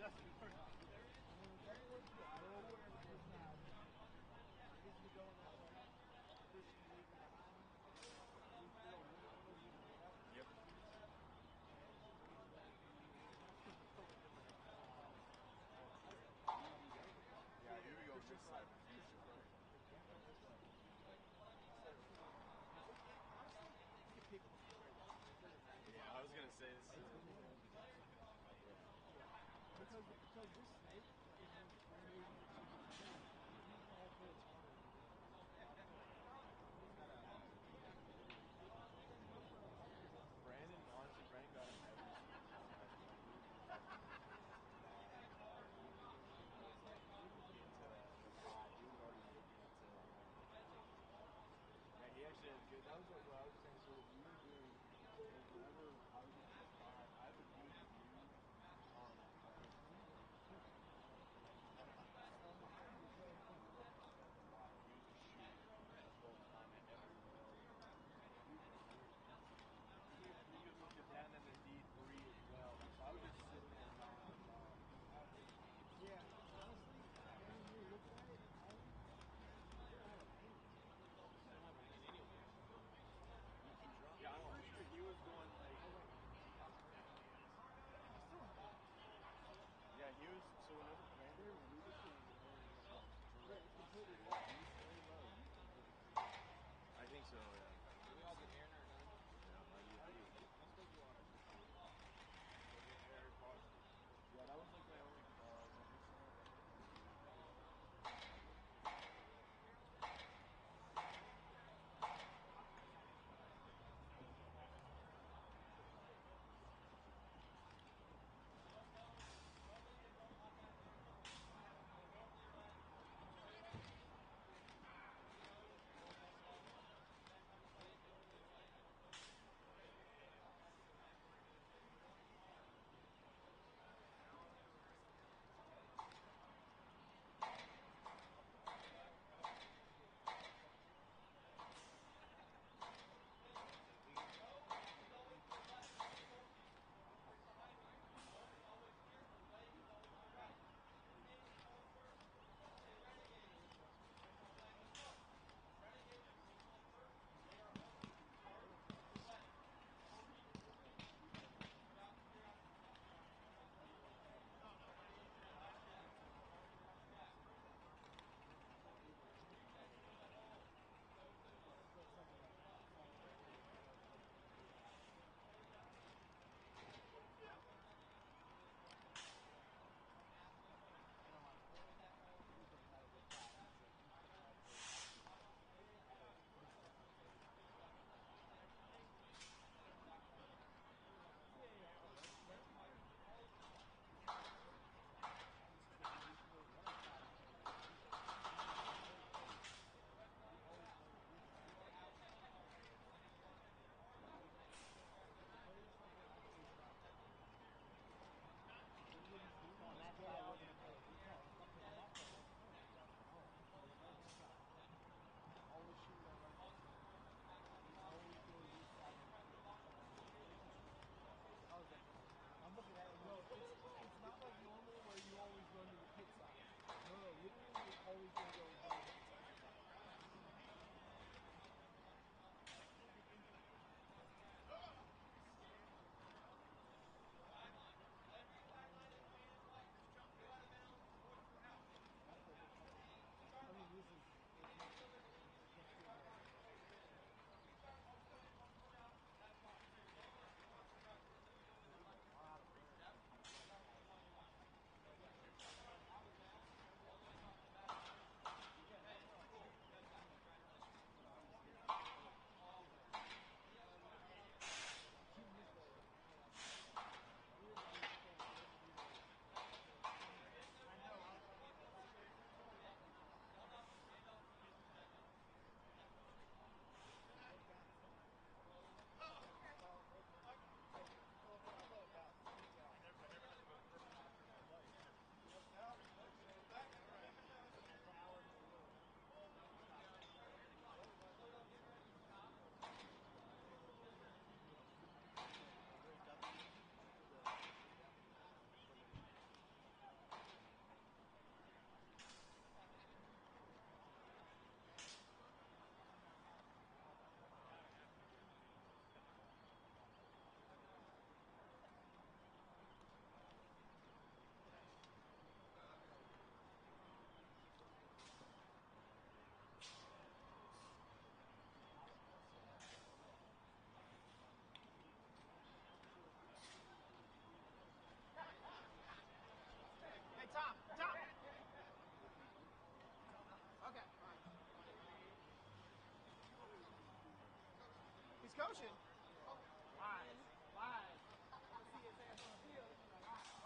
Yep. Yeah, here we go. This side. Yeah, I was gonna say this. Because this snake Brandon, honestly, Brandon got him every yeah, he actually had good. That was what I was saying. So what you were doing, whenever I was at this spot, I would use you on you could look at that and then the D3 as well. So I was just sitting there. yeah, honestly, when you look at it, I don't have a paint. I don't have a paint anyway. Yeah, I'm pretty sure he was going like. Yeah, he was. So whenever Brandon was completely low. I think so. Yeah. We all get air in our gun. Let's take you on it. Yeah, that was like my only coaching. Lies. Lies. See his ass on the field. Like, ah.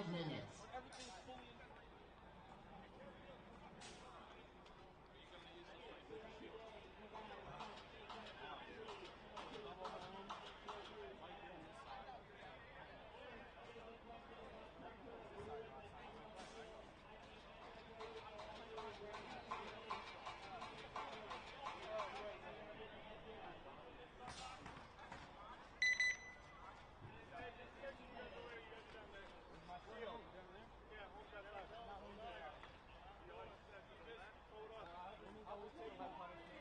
5 minutes. Everything's fully in.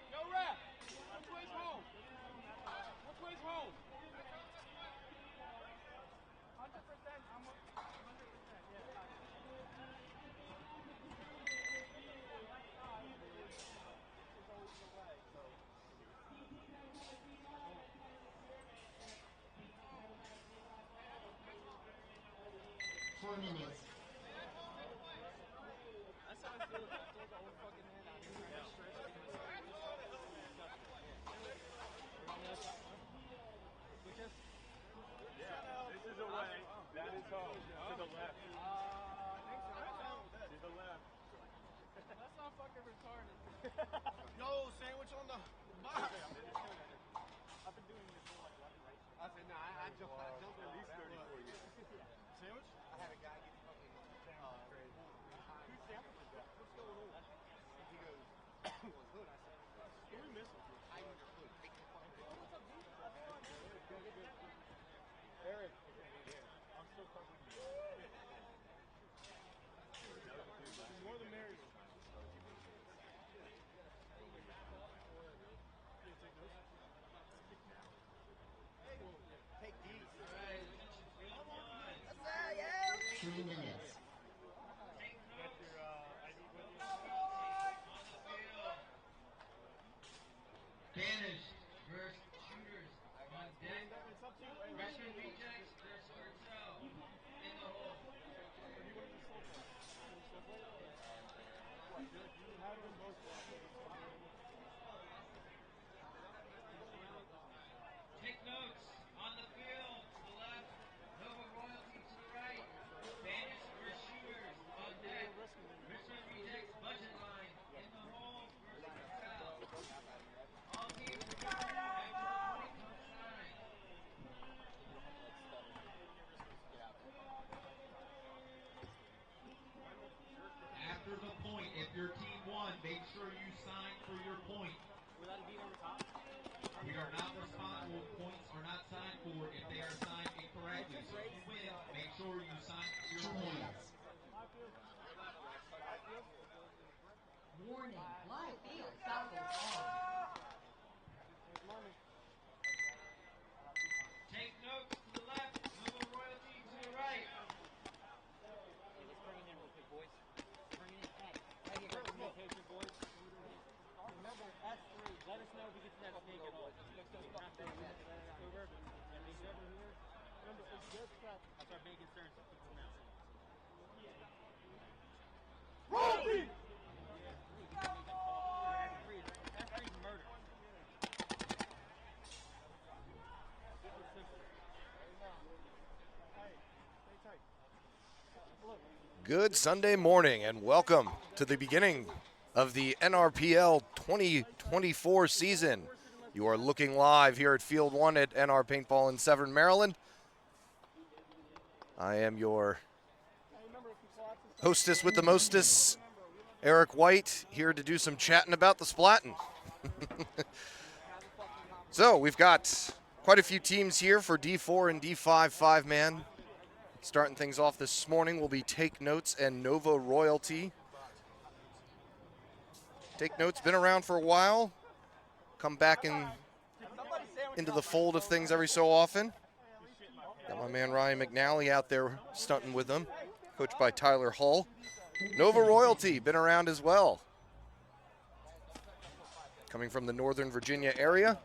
Yo, ref! Which way's home? Which way's home? 100%. I'm 100%. Yeah. It's always the way, so. 4 minutes. That's how I feel. I feel like the old fucking man out here. I'm stressed. This is away. That is home. To the left. I think so. To the left. That's not fucking retarded. Yo, sandwich on the box. I've been doing this whole like left and right. I said, nah, I jumped At least 34 years. Sandwich? I had a guy get fucking crazy. Who's Stanford like that? What's going on? He goes, well, Hood. I said, Can we miss him? I need your Hood. Take the fucking Eric. I'm still covering you. The more the merrier. take these. 3 minutes. Banners versus shooters on deck. Freshman rejects versus Sportz in the hole. Take notes on the field to the left. Nova Royalty to the right. Banners versus shooters on deck. Richmond rejects budget line in the hole versus Sportz. All teams are going to make the point outside. After the point, if your team won, make sure you sign for your point. We are not responsible if points are not signed for if they are signed incorrectly. So if you win, make sure you sign for 2 your point. minutes. Warning, live field foul on. Take notes to the left, Nova Royalty to the right. Let's bring it in real quick, boys. Bring it in. Hey, get communication, boys. Remember, S3. Let us know if we get to that snake at all. Uber. And these over here. Remember, it's just that. That's our big concern. So keep them out. Robbie! S3's murder. Good Sunday morning and welcome to the beginning of the NRPL 2024 season. You are looking live here at Field 1 at NR Paintball in Severn, Maryland. I am your hostess with the mostess, Eric White, here to do some chatting about the splatting. So we've got quite a few teams here for D4 and D5 5-man. Starting things off this morning will be Take Notes and Nova Royalty. Take Notes been around for a while. Come back into the fold of things every so often. Got my man Ryan McNally out there stunting with them, coached by Tyler Hull. Nova Royalty been around as well. Coming from the Northern Virginia area.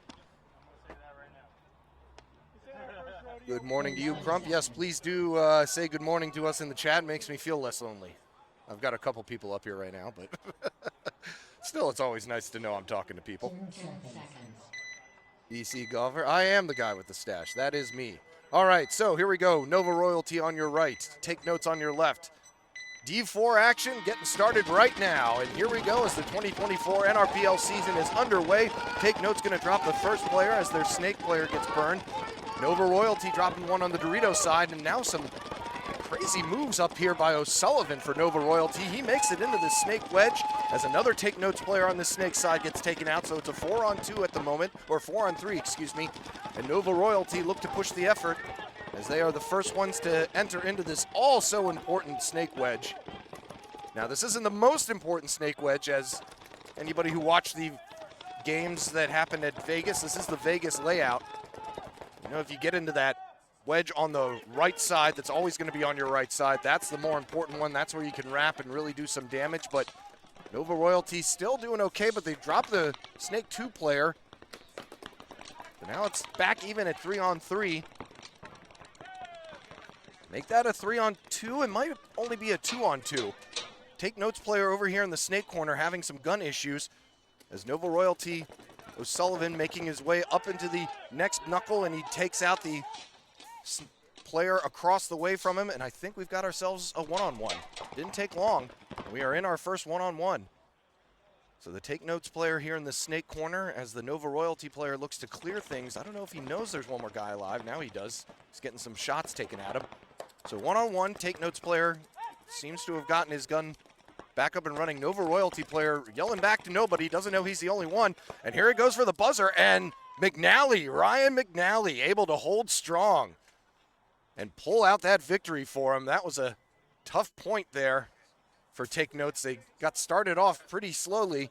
Good morning to you, Crump. Yes, please do say good morning to us in the chat. It makes me feel less lonely. I've got a couple people up here right now, but still, it's always nice to know I'm talking to people. 10 seconds. EC Golfer. I am the guy with the stash. That is me. All right, so here we go. Nova Royalty on your right. Take notes on your left. D4 action getting started right now. And here we go as the 2024 NRPL season is underway. Take note's going to drop the first player as their snake player gets burned. Nova Royalty dropping one on the Dorito side, and now some crazy moves up here by O'Sullivan for Nova Royalty. He makes it into the snake wedge as another Take Notes player on the snake side gets taken out. So it's a 4-on-2 at the moment, or 4-on-3, excuse me. And Nova Royalty look to push the effort as they are the first ones to enter into this also important snake wedge. Now, this isn't the most important snake wedge, as anybody who watched the games that happened at Vegas, this is the Vegas layout. You know, if you get into that wedge on the right side, that's always going to be on your right side. That's the more important one. That's where you can wrap and really do some damage. But Nova Royalty still doing okay, but they dropped the Snake 2 player. But now it's back even at 3-on-3. Make that a 3-on-2. It might only be a 2-on-2. Take Notes player over here in the snake corner having some gun issues as Nova Royalty, O'Sullivan making his way up into the next knuckle, and he takes out the player across the way from him, and I think we've got ourselves a 1-on-1. Didn't take long. We are in our first 1-on-1. So the Take Notes player here in the snake corner as the Nova Royalty player looks to clear things. I don't know if he knows there's one more guy alive. Now he does. He's getting some shots taken at him. So 1-on-1, Take Notes player seems to have gotten his gun back up and running. Nova Royalty player yelling back to nobody. Doesn't know he's the only one. And here it goes for the buzzer. And McNally, Ryan McNally, able to hold strong and pull out that victory for him. That was a tough point there for Take Notes. They got started off pretty slowly.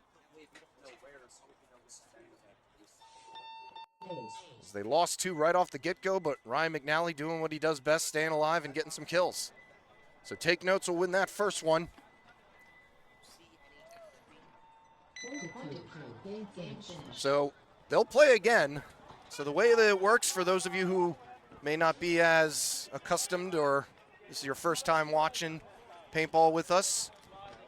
They lost 2 right off the get-go, but Ryan McNally doing what he does best, staying alive and getting some kills. So Take Notes will win that first one. So they'll play again. So the way that it works, for those of you who may not be as accustomed, or this is your first time watching paintball with us,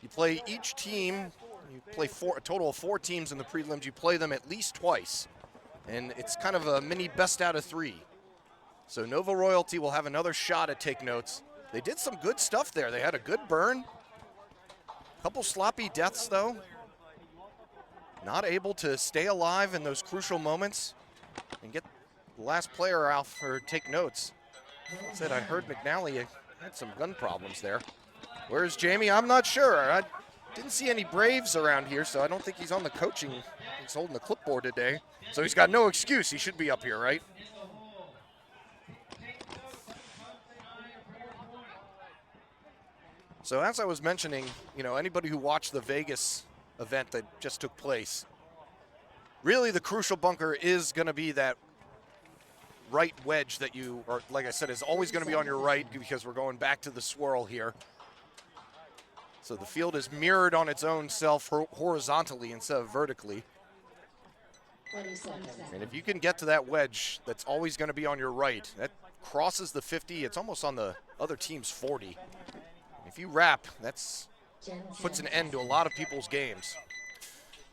you play each team, you play a total of 4 teams in the prelims. You play them at least twice. And it's kind of a mini best out of 3. So Nova Royalty will have another shot at Take Notes. They did some good stuff there. They had a good burn. A couple sloppy deaths, though. Not able to stay alive in those crucial moments and get the last player out for Take Notes. I said I heard McNally had some gun problems there. Where's Jamie? I'm not sure. I didn't see any Braves around here, so I don't think he's on the coaching. He's holding the clipboard today. So he's got no excuse. He should be up here, right? So as I was mentioning, you know, anybody who watched the Vegas event that just took place, really the crucial bunker is going to be that right wedge that you, or like I said, is always going to be on your right, because we're going back to the swirl here. So the field is mirrored on its own self horizontally instead of vertically. And if you can get to that wedge, that's always going to be on your right. That crosses the 50. It's almost on the other team's 40. If you wrap, that's puts an end to a lot of people's games.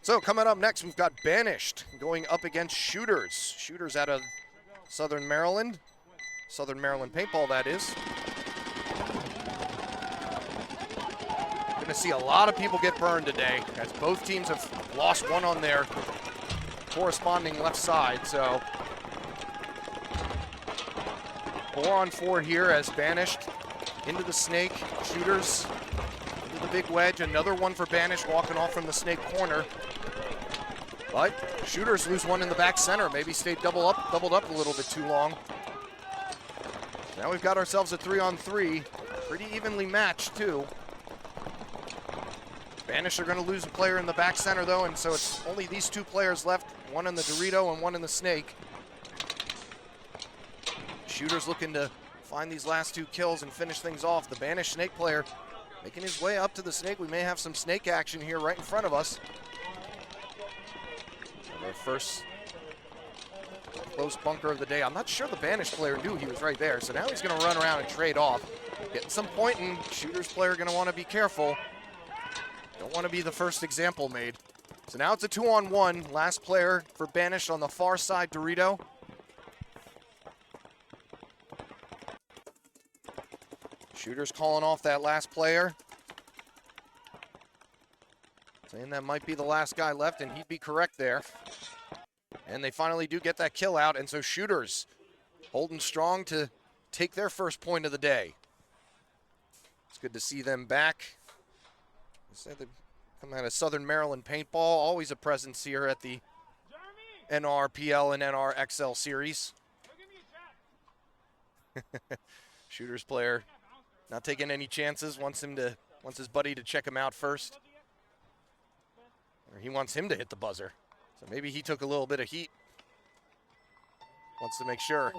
So coming up next, we've got Banished going up against Shooters. Shooters out of Southern Maryland. Southern Maryland Paintball, that is. Going to see a lot of people get burned today, as both teams have lost one on their corresponding left side. So 4-on-4 here as Banished into the snake. Shooters into the big wedge. Another one for Banished walking off from the snake corner. But Shooters lose one in the back center. Maybe stayed doubled up a little bit too long. Now we've got ourselves a 3-on-3. Pretty evenly matched too. Banished are going to lose a player in the back center though, and so it's only these 2 players left. One in the Dorito and one in the snake. Shooters looking to find these last 2 kills and finish things off. The Banished snake player making his way up to the snake. We may have some snake action here right in front of us. Our first close bunker of the day. I'm not sure the Banished player knew he was right there, so now he's going to run around and trade off. Getting some pointing. Shooters player going to want to be careful. Don't want to be the first example made. So now it's a 2-on-1. Last player for Banished on the far side, Dorito. Shooter's calling off that last player. Saying that might be the last guy left, and he'd be correct there. And they finally do get that kill out, and so Shooters holding strong to take their first point of the day. It's good to see them back. They said they come out of Southern Maryland Paintball, always a presence here at the NRPL and NRXL Series. Shooters player not taking any chances, wants his buddy to check him out first. Or he wants him to hit the buzzer. So maybe he took a little bit of heat. Wants to make sure.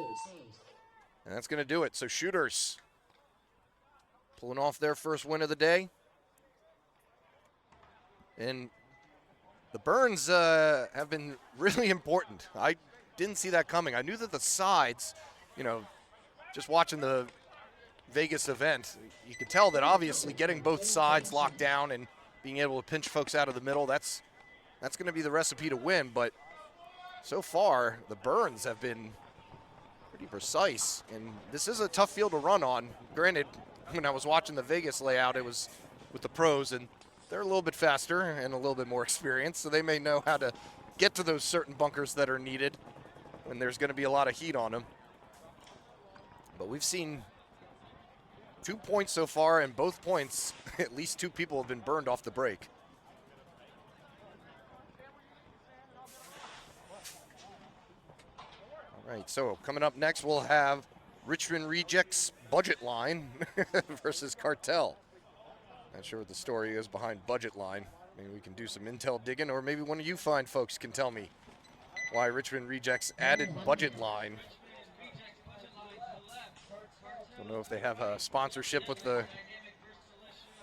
And that's going to do it. So Shooters pulling off their first win of the day. And the burns have been really important. I didn't see that coming. I knew that the sides, you know, just watching the Vegas event, you could tell that obviously getting both sides locked down and being able to pinch folks out of the middle, that's going to be the recipe to win. But so far, the burns have been pretty precise. And this is a tough field to run on. Granted, when I was watching the Vegas layout, it was with the pros, and they're a little bit faster and a little bit more experienced, so they may know how to get to those certain bunkers that are needed when there's going to be a lot of heat on them. But we've seen 2 points so far, and both points, at least 2 people have been burned off the break. All right, so coming up next, we'll have Richmond Rejects Budget Line versus Cartel. Not sure what the story is behind Budget Line. Maybe we can do some intel digging, or maybe one of you fine folks can tell me why Richmond Rejects added Budget Line. Don't know if they have a sponsorship with the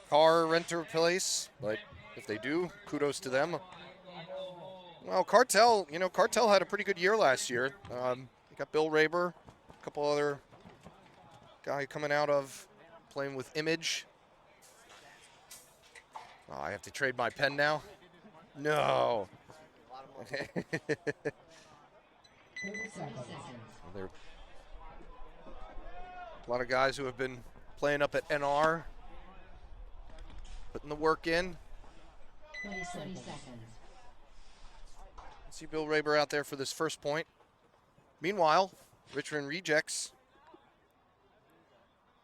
car renter place, but if they do, kudos to them. Well, Cartel, you know, Cartel had a pretty good year last year. They got Bill Raber, a couple other guy coming out of playing with Image. Oh, I have to trade my pen now? No. There are a lot of guys who have been playing up at NR, putting the work in. 20 seconds. See Bill Raber out there for this first point. Meanwhile, Richmond Rejects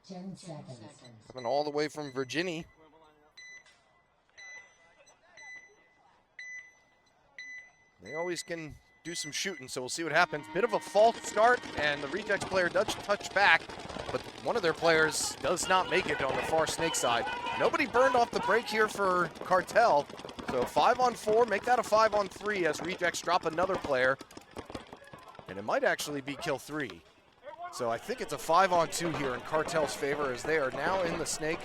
10 seconds. coming all the way from Virginia. They always can do some shooting, so we'll see what happens. Bit of a false start, and the Rejects player does touch back, but one of their players does not make it on the far snake side. Nobody burned off the break here for Cartel, so 5-on-4, make that a 5-on-3 as Rejects drop another player, and it might actually be kill 3. So I think it's a 5-on-2 here in Cartel's favor as they are now in the snake,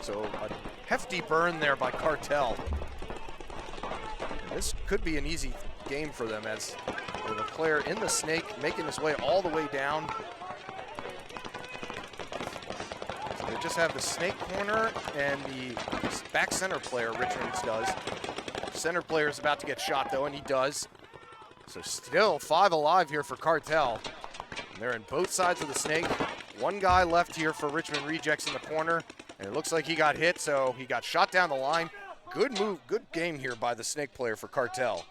so a hefty burn there by Cartel. And this could be an easy game for them as with a player in the snake making his way all the way down. So they just have the snake corner and the back center player, Richards does. Center player is about to get shot though, and he does. So still 5 alive here for Cartel. And they're in both sides of the snake. One guy left here for Richmond Rejects in the corner, and it looks like he got hit, so he got shot down the line. Good move, good game here by the snake player for Cartel.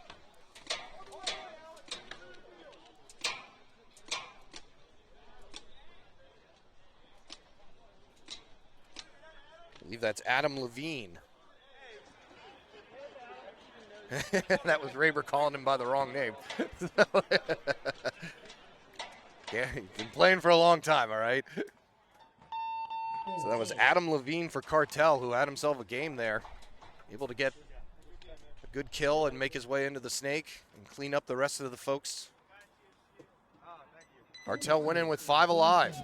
I believe that's Adam Levine. That was Raber calling him by the wrong name. Yeah, he's been playing for a long time, all right? So that was Adam Levine for Cartel, who had himself a game there. Able to get a good kill and make his way into the snake and clean up the rest of the folks. Cartel winning with 5 alive.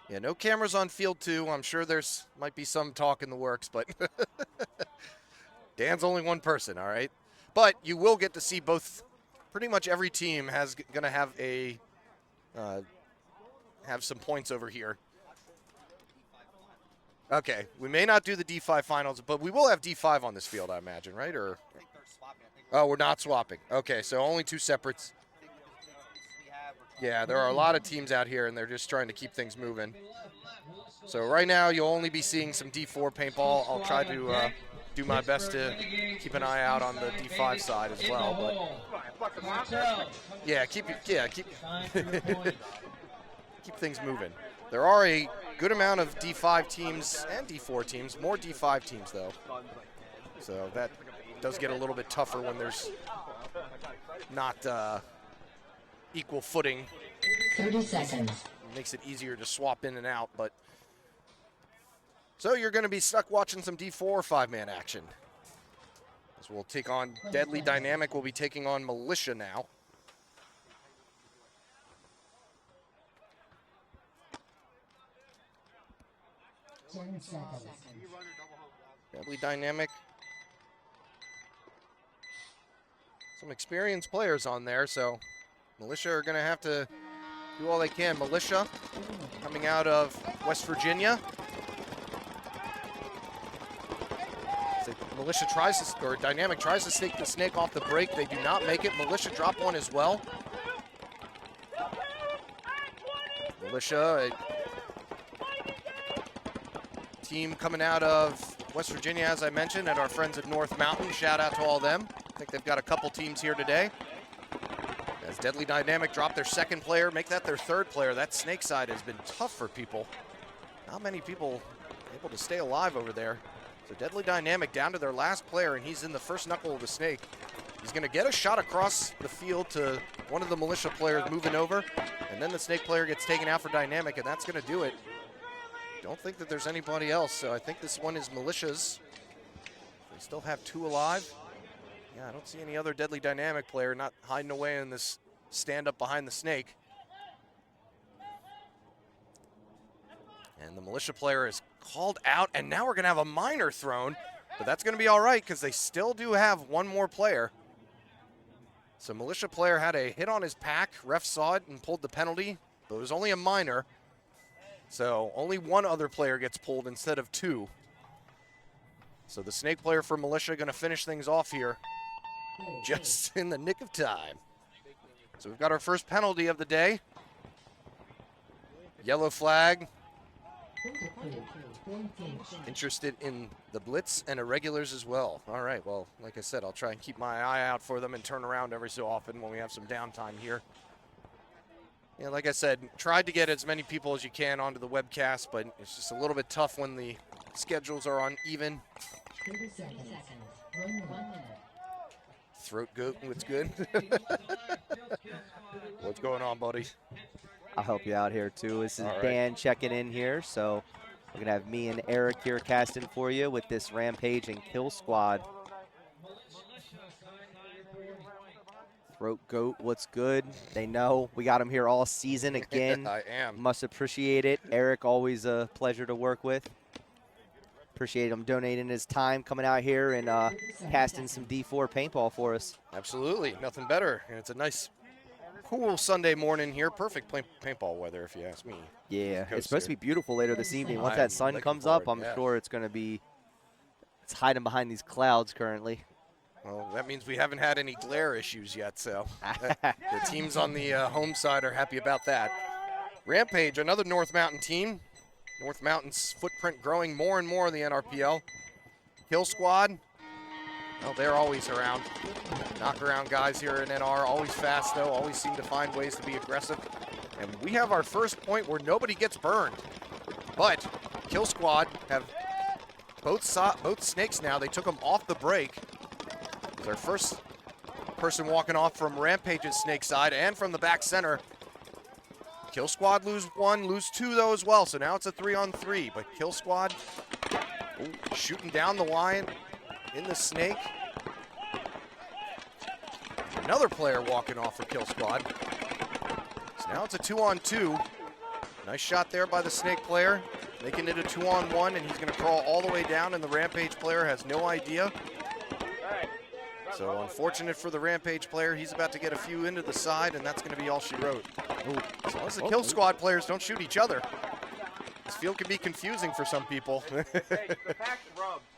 Yeah, no cameras on field 2. I'm sure there's might be some talk in the works, but Dan's only one person, all right? But you will get to see both. Pretty much every team has going to have a have some points over here. Okay, we may not do the D5 finals, but we will have D5 on this field, I imagine, right? Or I think they're swapping. oh, we're not swapping. Okay, so only 2 separates. Yeah, there are a lot of teams out here, and they're just trying to keep things moving. So right now, you'll only be seeing some D4 paintball. I'll try to do my best to keep an eye out on the D5 side as well. But yeah, keep keep things moving. There are a good amount of D5 teams and D4 teams, more D5 teams though. So that does get a little bit tougher when there's not equal footing. 30 seconds. It makes it easier to swap in and out, but so you're going to be stuck watching some D4 5-man action. As we'll take on Deadly Dynamic. We'll be taking on Militia now. Deadly Dynamic. Some experienced players on there, so Militia are going to have to do all they can. Militia coming out of West Virginia. So Militia tries to, or Dynamic tries to snake the snake off the break. They do not make it. Militia drop one as well. Militia, a team coming out of West Virginia, as I mentioned, and our friends at North Mountain. Shout out to all of them. I think they've got a couple teams here today. As Deadly Dynamic drop their second player, make that their third player. That snake side has been tough for people. Not many people able to stay alive over there. So Deadly Dynamic down to their last player, and he's in the first knuckle of the snake. He's going to get a shot across the field to one of the Militia players moving over, and then the snake player gets taken out for Dynamic, and that's going to do it. Don't think that there's anybody else, so I think this one is Militia's. They still have two alive. Yeah, I don't see any other Deadly Dynamic player not hiding away in this stand-up behind the snake. And the Militia player is called out, and now we're going to have a minor thrown, but that's going to be all right because they still do have one more player. So Militia player had a hit on his pack. Ref saw it and pulled the penalty, but it was only a minor. So only one other player gets pulled instead of two. So the snake player for Militia going to finish things off here just in the nick of time. So we've got our first penalty of the day. Yellow flag. Interested in the blitz and irregulars as well. All right, well, like I said, I'll try and keep my eye out for them and turn around every so often when we have some downtime here. Yeah, like I said, tried to get as many people as you can onto the webcast, but it's just a little bit tough when the schedules are uneven. 30 seconds. 1 minute. Throat goat, what's good? What's going on, buddy? I'll help you out here too. This is All right. Dan checking in here. So we're gonna have me and Eric here casting for you with this Rampage and Kill Squad. Throat Goat, what's good? They know we got him here all season again. I am. Must appreciate it. Eric, always a pleasure to work with. Appreciate him donating his time, coming out here and casting some D4 paintball for us. Absolutely, nothing better. And it's a nice, cool Sunday morning here. Perfect paintball weather, if you ask me. Yeah, Coast it's supposed here. to be beautiful later this evening. Once I'm that sun looking comes for up, it, I'm yeah. sure it's going to be, it's hiding behind these clouds currently. Well, that means we haven't had any glare issues yet, so the teams on the home side are happy about that. Rampage, another North Mountain team. North Mountain's footprint growing more and more in the NRPL. Kill Squad, well, they're always around. Knock around guys here in NR, always fast though, always seem to find ways to be aggressive. And we have our first point where nobody gets burned. But Kill Squad have both snakes now. They took them off the break. It's our first person walking off from Rampage's snake side and from the back center. Kill Squad lose one, lose two though as well. So now it's a 3-on-3. But Kill Squad shooting down the line in the snake. Another player walking off for Kill Squad. So now it's a 2-on-2. Nice shot there by the snake player, making it a 2-on-1, and he's going to crawl all the way down, and the Rampage player has no idea. So unfortunate for the Rampage player, he's about to get a few into the side, and that's going to be all she wrote. As long as the Kill Squad players don't shoot each other. This field can be confusing for some people.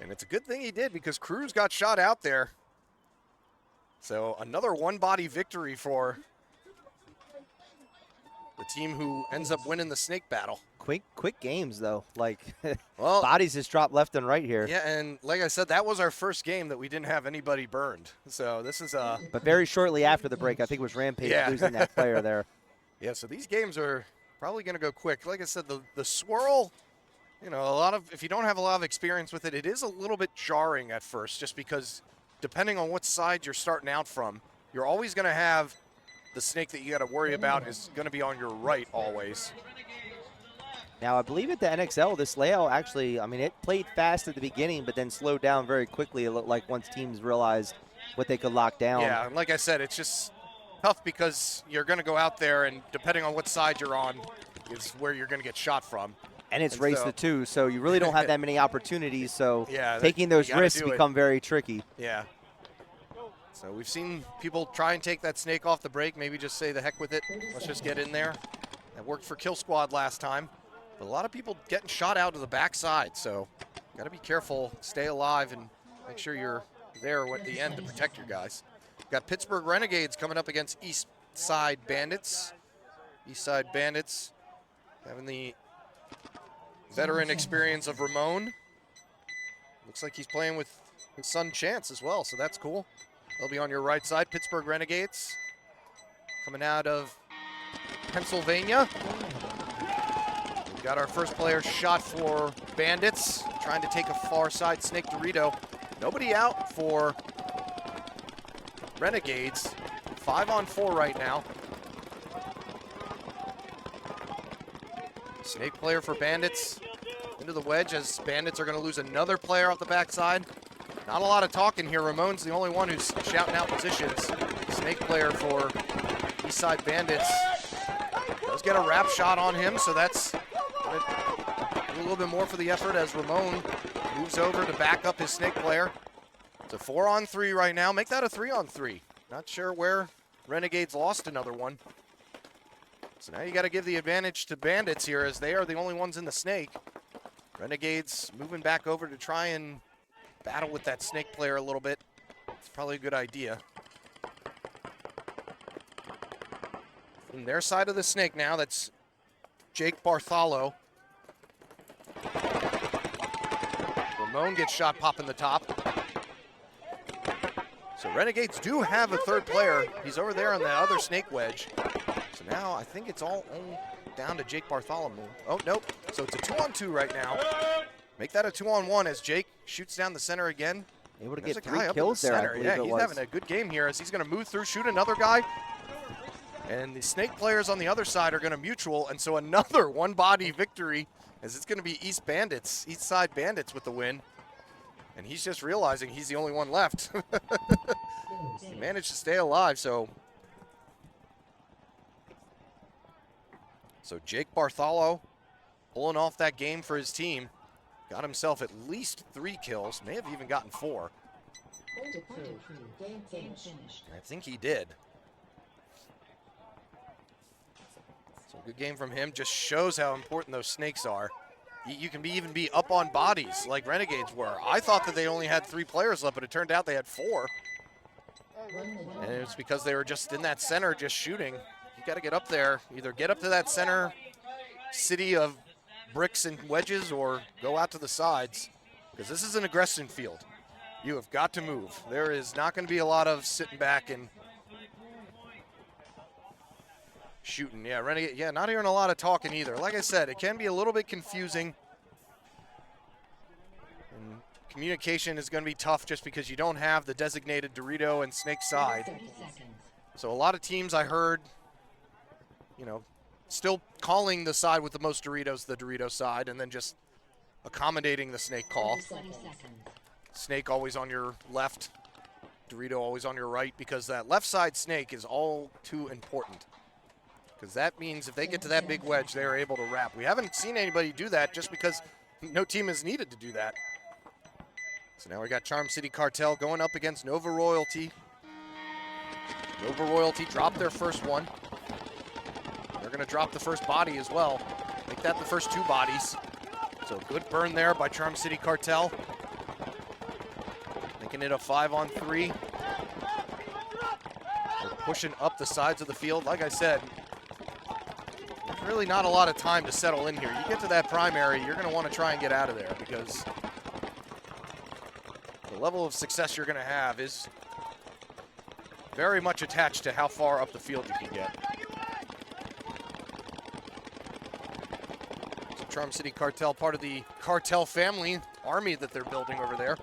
And it's a good thing he did because Cruz got shot out there. So another one-body victory for the team who ends up winning the snake battle. Quick games, though. Like, Well, bodies just drop left and right here. yeah, and like I said, that was our first game that we didn't have anybody burned. So this is But very shortly after the break, I think it was Rampage Yeah. losing that player there. Yeah, so these games are probably going to go quick. Like I said, the swirl, you know, if you don't have a lot of experience with it, it is a little bit jarring at first, just because depending on what side you're starting out from, you're always going to have the snake that you got to worry about is going to be on your right always. Now, I believe at the NXL, this layout actually, I mean, it played fast at the beginning, but then slowed down very quickly. It looked like once teams realized what they could lock down. Yeah, and like I said, it's just tough because you're going to go out there, and depending on what side you're on is where you're going to get shot from. And it's And race so- to 2, so you really don't have that many opportunities. So Yeah, taking those you gotta risks do it. become very tricky. Yeah. So we've seen people try and take that snake off the break, maybe just say the heck with it. Let's just get in there. That worked for Kill Squad last time. But a lot of people getting shot out to the backside, so got to be careful, stay alive, and make sure you're there at the end to protect your guys. Got Pittsburgh Renegades coming up against East Side Bandits. East Side Bandits having the veteran experience of Ramon. Looks like he's playing with his son Chance as well, so that's cool. They'll be on your right side. Pittsburgh Renegades coming out of Pennsylvania. We've got our first player shot for Bandits, trying to take a far side Snake Dorito. Nobody out for Renegades. 5-on-4 right now. Snake player for Bandits into the wedge as Bandits are going to lose another player off the backside. Not a lot of talking here. Ramon's the only one who's shouting out positions. Snake player for Eastside Bandits does get a wrap shot on him, so that's gonna do a little bit more for the effort as Ramon moves over to back up his snake player. It's a 4-on-3 right now. Make that a 3-on-3. Not sure where Renegades lost another one. So now you got to give the advantage to Bandits here as they are the only ones in the snake. Renegades moving back over to try and battle with that snake player a little bit. It's probably a good idea. From their side of the snake now, that's Jake Bartholo. Ramon gets shot popping the top. So Renegades do have a third player. He's over there on the other snake wedge. So now I think it's all down to Jake Bartholomew. Oh, nope. So it's a 2-on-2 right now. Make that a 2-on-1 as Jake shoots down the center again. Able to There's get a guy 3 up in kills the there, I center. believe Yeah, it he's was. having a good game here as he's going to move through, shoot another guy. And the snake players on the other side are going to mutual, and so another one-body victory as it's going to be East Side Bandits with the win. And he's just realizing he's the only one left. He managed to stay alive, so Jake Bartholo pulling off that game for his team. Got himself at least 3 kills, may have even gotten 4. I think he did. So good game from him. Just shows how important those snakes are. You can even be up on bodies like Renegades were. I thought that they only had 3 players left, but it turned out they had 4. And it's because they were just in that center just shooting. You got to get up there. Either get up to that center city of bricks and wedges or go out to the sides, because this is an aggression field. You have got to move. There is not going to be a lot of sitting back and shooting. Yeah, Renegade, yeah, not hearing a lot of talking either. Like I said, it can be a little bit confusing. And communication is going to be tough just because you don't have the designated Dorito and Snake side. So a lot of teams I heard, you know, still calling the side with the most Doritos the Dorito side and then just accommodating the Snake call. Snake always on your left, Dorito always on your right, because that left side Snake is all too important. Because that means if they get to that big wedge, they're able to wrap. We haven't seen anybody do that just because no team has needed to do that. So now we got Charm City Cartel going up against Nova Royalty. Nova Royalty dropped their first one. They're going to drop the first body as well. Make that the first 2 bodies. So good burn there by Charm City Cartel. Making it a 5-on-3. They're pushing up the sides of the field. Like I said, really not a lot of time to settle in here. You get to that primary, you're going to want to try and get out of there because the level of success you're going to have is very much attached to how far up the field you can get. So Charm City Cartel, part of the Cartel family army that they're building over there.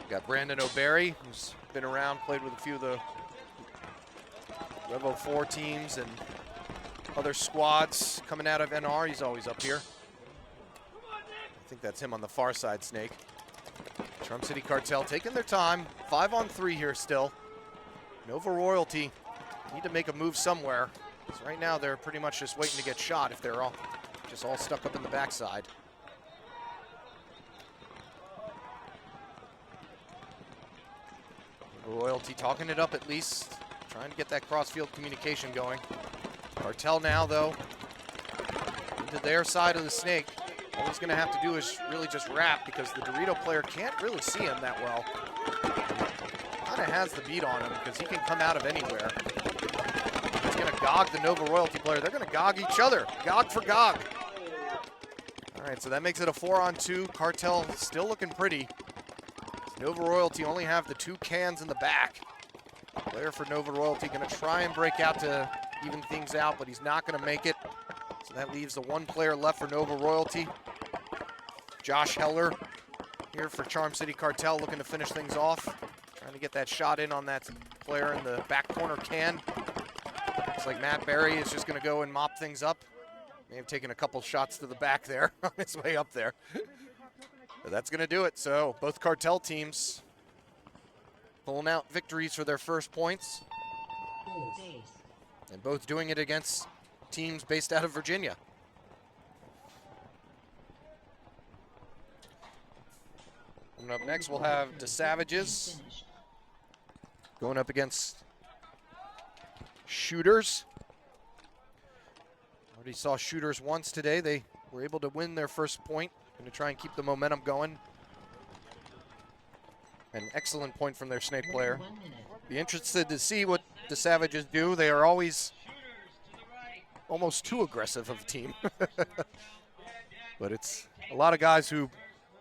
Got Brandon O'Barry, who's been around, played with a few of the Revo 4 teams and other squads coming out of NR. He's always up here. I think that's him on the far side, Snake. Charm City Cartel taking their time. 5-on-3 here still. Nova Royalty need to make a move somewhere. So right now they're pretty much just waiting to get shot if they're all stuck up in the backside. Royalty talking it up at least, trying to get that cross-field communication going. Cartel now, though, into their side of the snake. All he's going to have to do is really just wrap because the Dorito player can't really see him that well. Kind of has the beat on him because he can come out of anywhere. He's going to gog the Nova Royalty player. They're going to gog each other. Gog for gog. All right, so that makes it a 4-on-2. Cartel still looking pretty. Nova Royalty only have the 2 cans in the back. Player for Nova Royalty going to try and break out to even things out, but he's not going to make it. So that leaves the 1 player left for Nova Royalty. Josh Heller here for Charm City Cartel looking to finish things off. Trying to get that shot in on that player in the back corner can. Looks like Matt Barry is just going to go and mop things up. May have taken a couple shots to the back there on his way up there. But that's going to do it. So both Cartel teams pulling out victories for their first points. And both doing it against teams based out of Virginia. Coming up next, we'll have the Savages going up against Shooters. Already saw Shooters once today. They were able to win their first point. Going to try and keep the momentum going. An excellent point from their snake player. Be interested to see what the Savages do. They are always almost too aggressive of a team. But it's a lot of guys who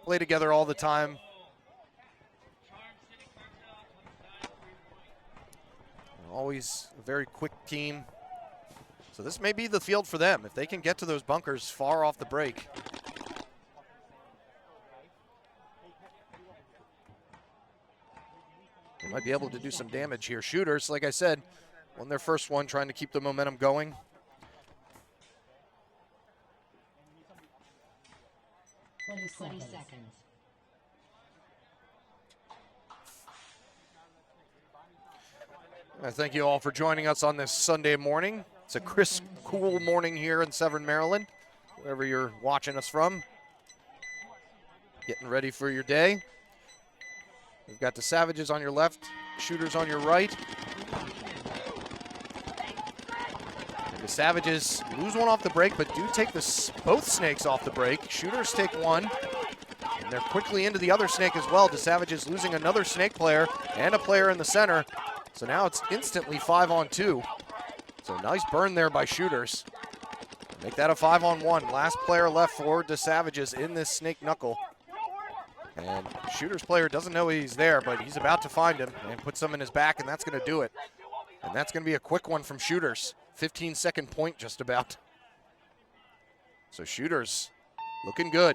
play together all the time. Always a very quick team. So this may be the field for them if they can get to those bunkers far off the break. They might be able to do some damage here. Shooters, like I said, won their first one, trying to keep the momentum going. Twenty seconds. Thank you all for joining us on this Sunday morning. It's a crisp, cool morning here in Severn, Maryland, wherever you're watching us from. Getting ready for your day. We've got the Savages on your left, Shooters on your right. And the Savages lose one off the break, but do take both snakes off the break. Shooters take one, and they're quickly into the other snake as well. The Savages losing another snake player and a player in the center. So now it's instantly 5-on-2. So nice burn there by Shooters. Make that a 5-on-1. Last player left for the Savages in this snake knuckle. And Shooters player doesn't know he's there, but he's about to find him and put some in his back, and that's going to do it. And that's going to be a quick one from Shooters. 15-second point just about. So Shooters looking good.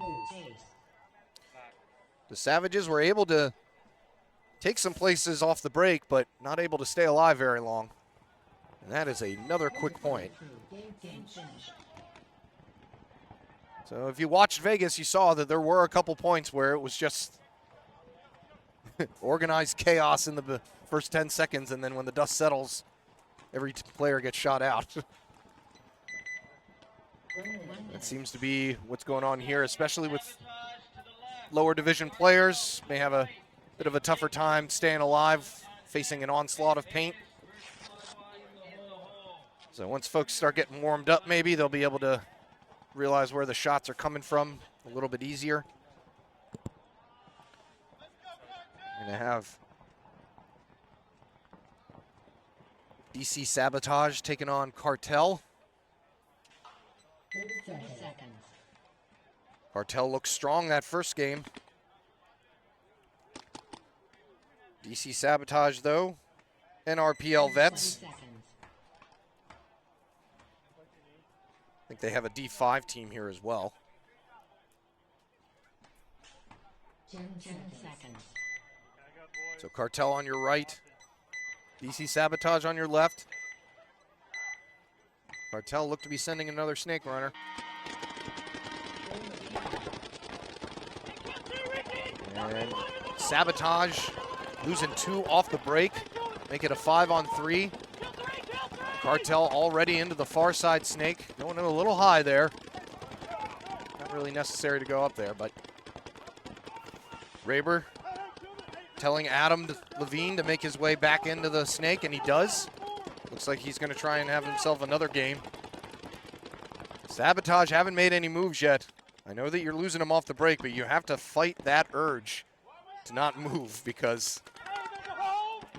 The Savages were able to take some places off the break, but not able to stay alive very long. And that is another quick point. So if you watched Vegas, you saw that there were a couple points where it was just organized chaos in the first 10 seconds, and then when the dust settles, every player gets shot out. That seems to be what's going on here, especially with lower division players. May have a bit of a tougher time staying alive, facing an onslaught of paint. So once folks start getting warmed up, maybe they'll be able to realize where the shots are coming from a little bit easier. Going to have DC Sabotage taking on Cartel. 30 seconds. Cartel looked strong that first game. DC Sabotage, though, NRPL vets. 20 seconds. I think they have a D5 team here as well. 10 seconds. So Cartel on your right, DC Sabotage on your left. Cartel looked to be sending another snake runner. And Sabotage losing 2 off the break. Make it a 5-on-3. Cartel already into the far side snake. Going in a little high there. Not really necessary to go up there, but Raber telling Adam Levine to make his way back into the snake, and he does. Looks like he's going to try and have himself another game. Sabotage haven't made any moves yet. I know that you're losing him off the break, but you have to fight that urge to not move, because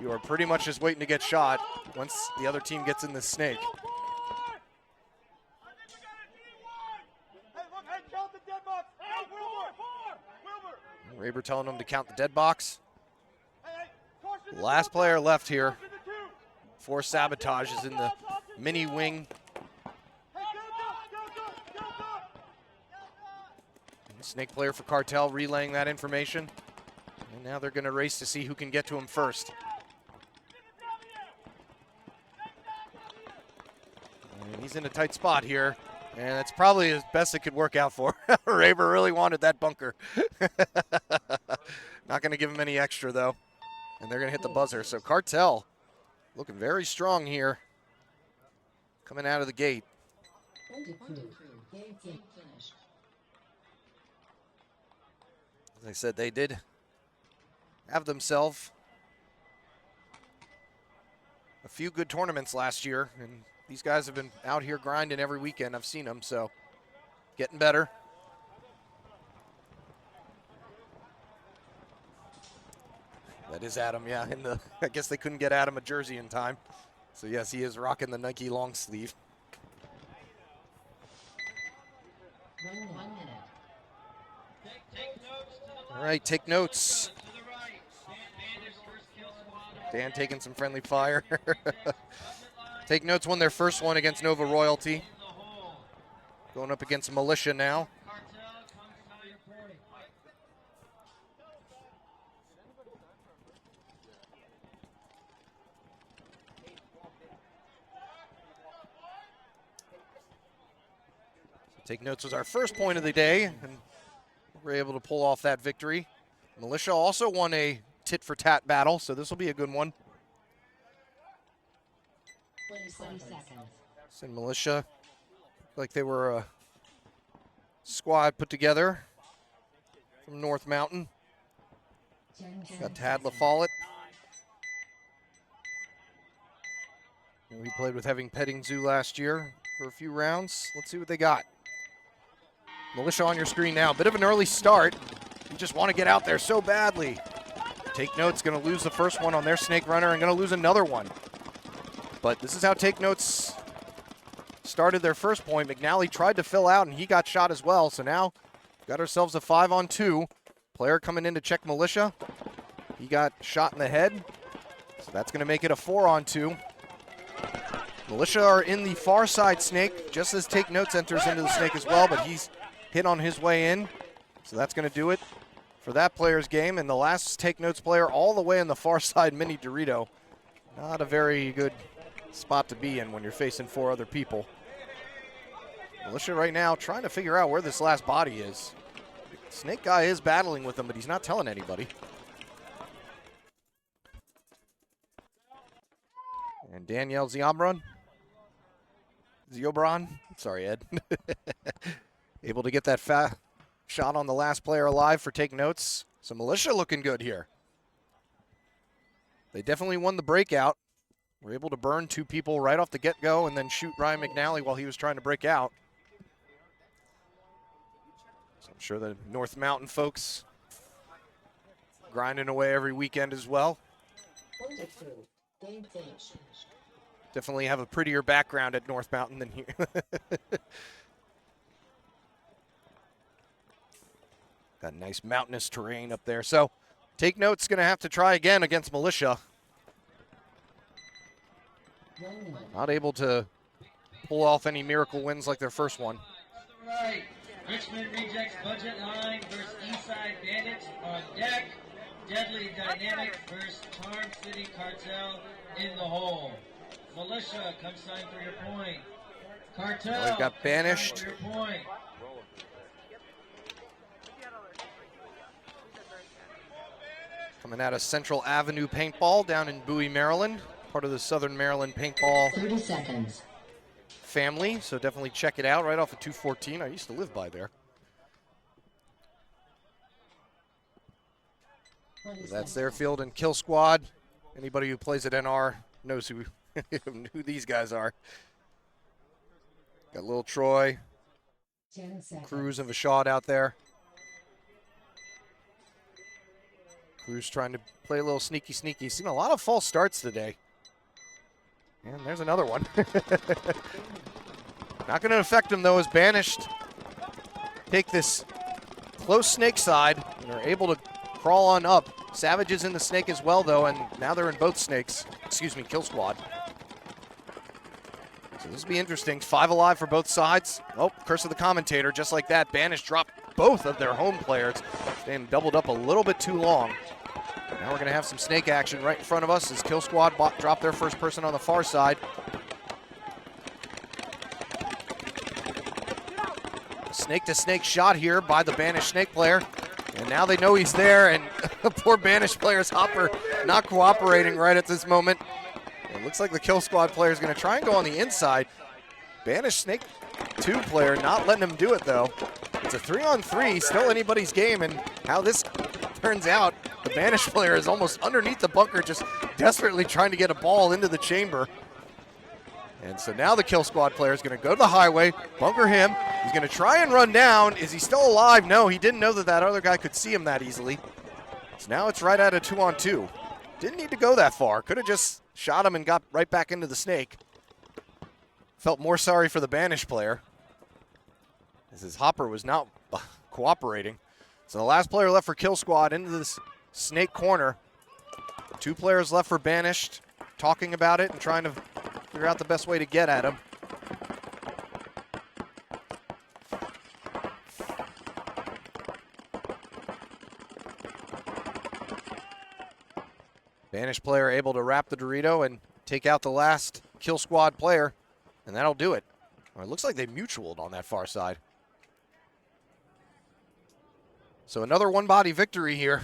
you are pretty much just waiting to get shot once the other team gets in the snake. Raber telling him to count the dead box. Last player left here for Sabotage is in the mini wing. Snake player for Cartel relaying that information. And now they're going to race to see who can get to him first. And he's in a tight spot here. And that's probably as best it could work out for. Raber really wanted that bunker. Not going to give him any extra, though. And they're going to hit the buzzer. So Cartel looking very strong here. Coming out of the gate. Game finished. As I said, they did have themselves a few good tournaments last year, and these guys have been out here grinding every weekend. I've seen them, so getting better. That is Adam, yeah. I guess they couldn't get Adam a jersey in time. So yes, he is rocking the Nike long sleeve. 1 minute. All right, take notes. Dan taking some friendly fire. Take notes won their first one against Nova Royalty. Going up against Militia now. Take notes was our first point of the day, and we were able to pull off that victory. Militia also won a tit-for-tat battle, so this will be a good one. 20 seconds. So Militia, like they were a squad put together from North Mountain. 10 Got Tad LaFollette. We played with Having Petting Zoo last year for a few rounds. Let's see what they got. Militia on your screen now. Bit of an early start. You just want to get out there so badly. Take Notes going to lose the first one on their snake runner and going to lose another one. But this is how Take Notes started their first point. McNally tried to fill out and he got shot as well. So now got ourselves a 5-on-2. Player coming in to check Militia. He got shot in the head. So that's going to make it a 4-on-2. Militia are in the far side snake, just as Take Notes enters into the snake as well, but he's hit on his way in. So that's going to do it for that player's game. And the last Take Notes player all the way in the far side, Mini Dorito. Not a very good spot to be in when you're facing 4 other people. Militia right now trying to figure out where this last body is. Snake guy is battling with him, but he's not telling anybody. And Danielle Ziobron. Sorry, Ed. Able to get that shot on the last player alive for Take Notes. So Militia looking good here. They definitely won the breakout. Were able to burn 2 people right off the get-go and then shoot Ryan McNally while he was trying to break out. So I'm sure the North Mountain folks grinding away every weekend as well. Game finished. Definitely have a prettier background at North Mountain than here. Got nice mountainous terrain up there. So Take Note's going to have to try again against Militia. Not able to pull off any miracle wins like their first one. Right. Richmond Rejects Budget Line versus Eastside Bandits on deck. Deadly Dynamic versus Charm City Cartel in the hole. Militia, come sign for your point. Cartel, Well, he got banished. come sign for your point. Coming out of Central Avenue Paintball down in Bowie, Maryland. Part of the Southern Maryland Paintball 30 seconds. family, so definitely check it out right off of 214. I used to live by there. 20 That's their seconds. field and kill squad. Anybody who plays at NR knows who these guys are. Got little Troy, 10 seconds. Cruz, and Vashad out there. Cruz trying to play a little sneaky. Seen a lot of false starts today. And there's another one. Not going to affect him, though, as Banished take this close snake side and are able to crawl on up. Savage is in the snake as well, though, and now they're in both snakes. Excuse me, kill squad. So this will be interesting. 5 alive for both sides. Oh, curse of the commentator. Just like that, Banished dropped both of their home players. Staying doubled up a little bit too long. Now we're going to have some snake action right in front of us as Kill Squad dropped their first person on the far side. Snake-to-snake shot here by the Banished snake player. And now they know he's there, and the poor Banished player's Hopper not cooperating right at this moment. It looks like the Kill Squad player is going to try and go on the inside. Banished Snake 2 player not letting him do it, though. It's a 3-on-3, still anybody's game, and how this turns out, the Banished player is almost underneath the bunker, just desperately trying to get a ball into the chamber. And so now the Kill Squad player is going to go to the highway, bunker him. He's going to try and run down. Is he still alive? No, he didn't know that that other guy could see him that easily. So now it's right at a 2-on-2. Didn't need to go that far. Could have just shot him and got right back into the snake. Felt more sorry for the Banished player, as his Hopper was not cooperating. So the last player left for Kill Squad into this snake corner. 2 players left for Banished, talking about it and trying to figure out the best way to get at him. Banished player able to wrap the Dorito and take out the last Kill Squad player, and that'll do it. Or it looks like they mutualed on that far side. So another one-body victory here.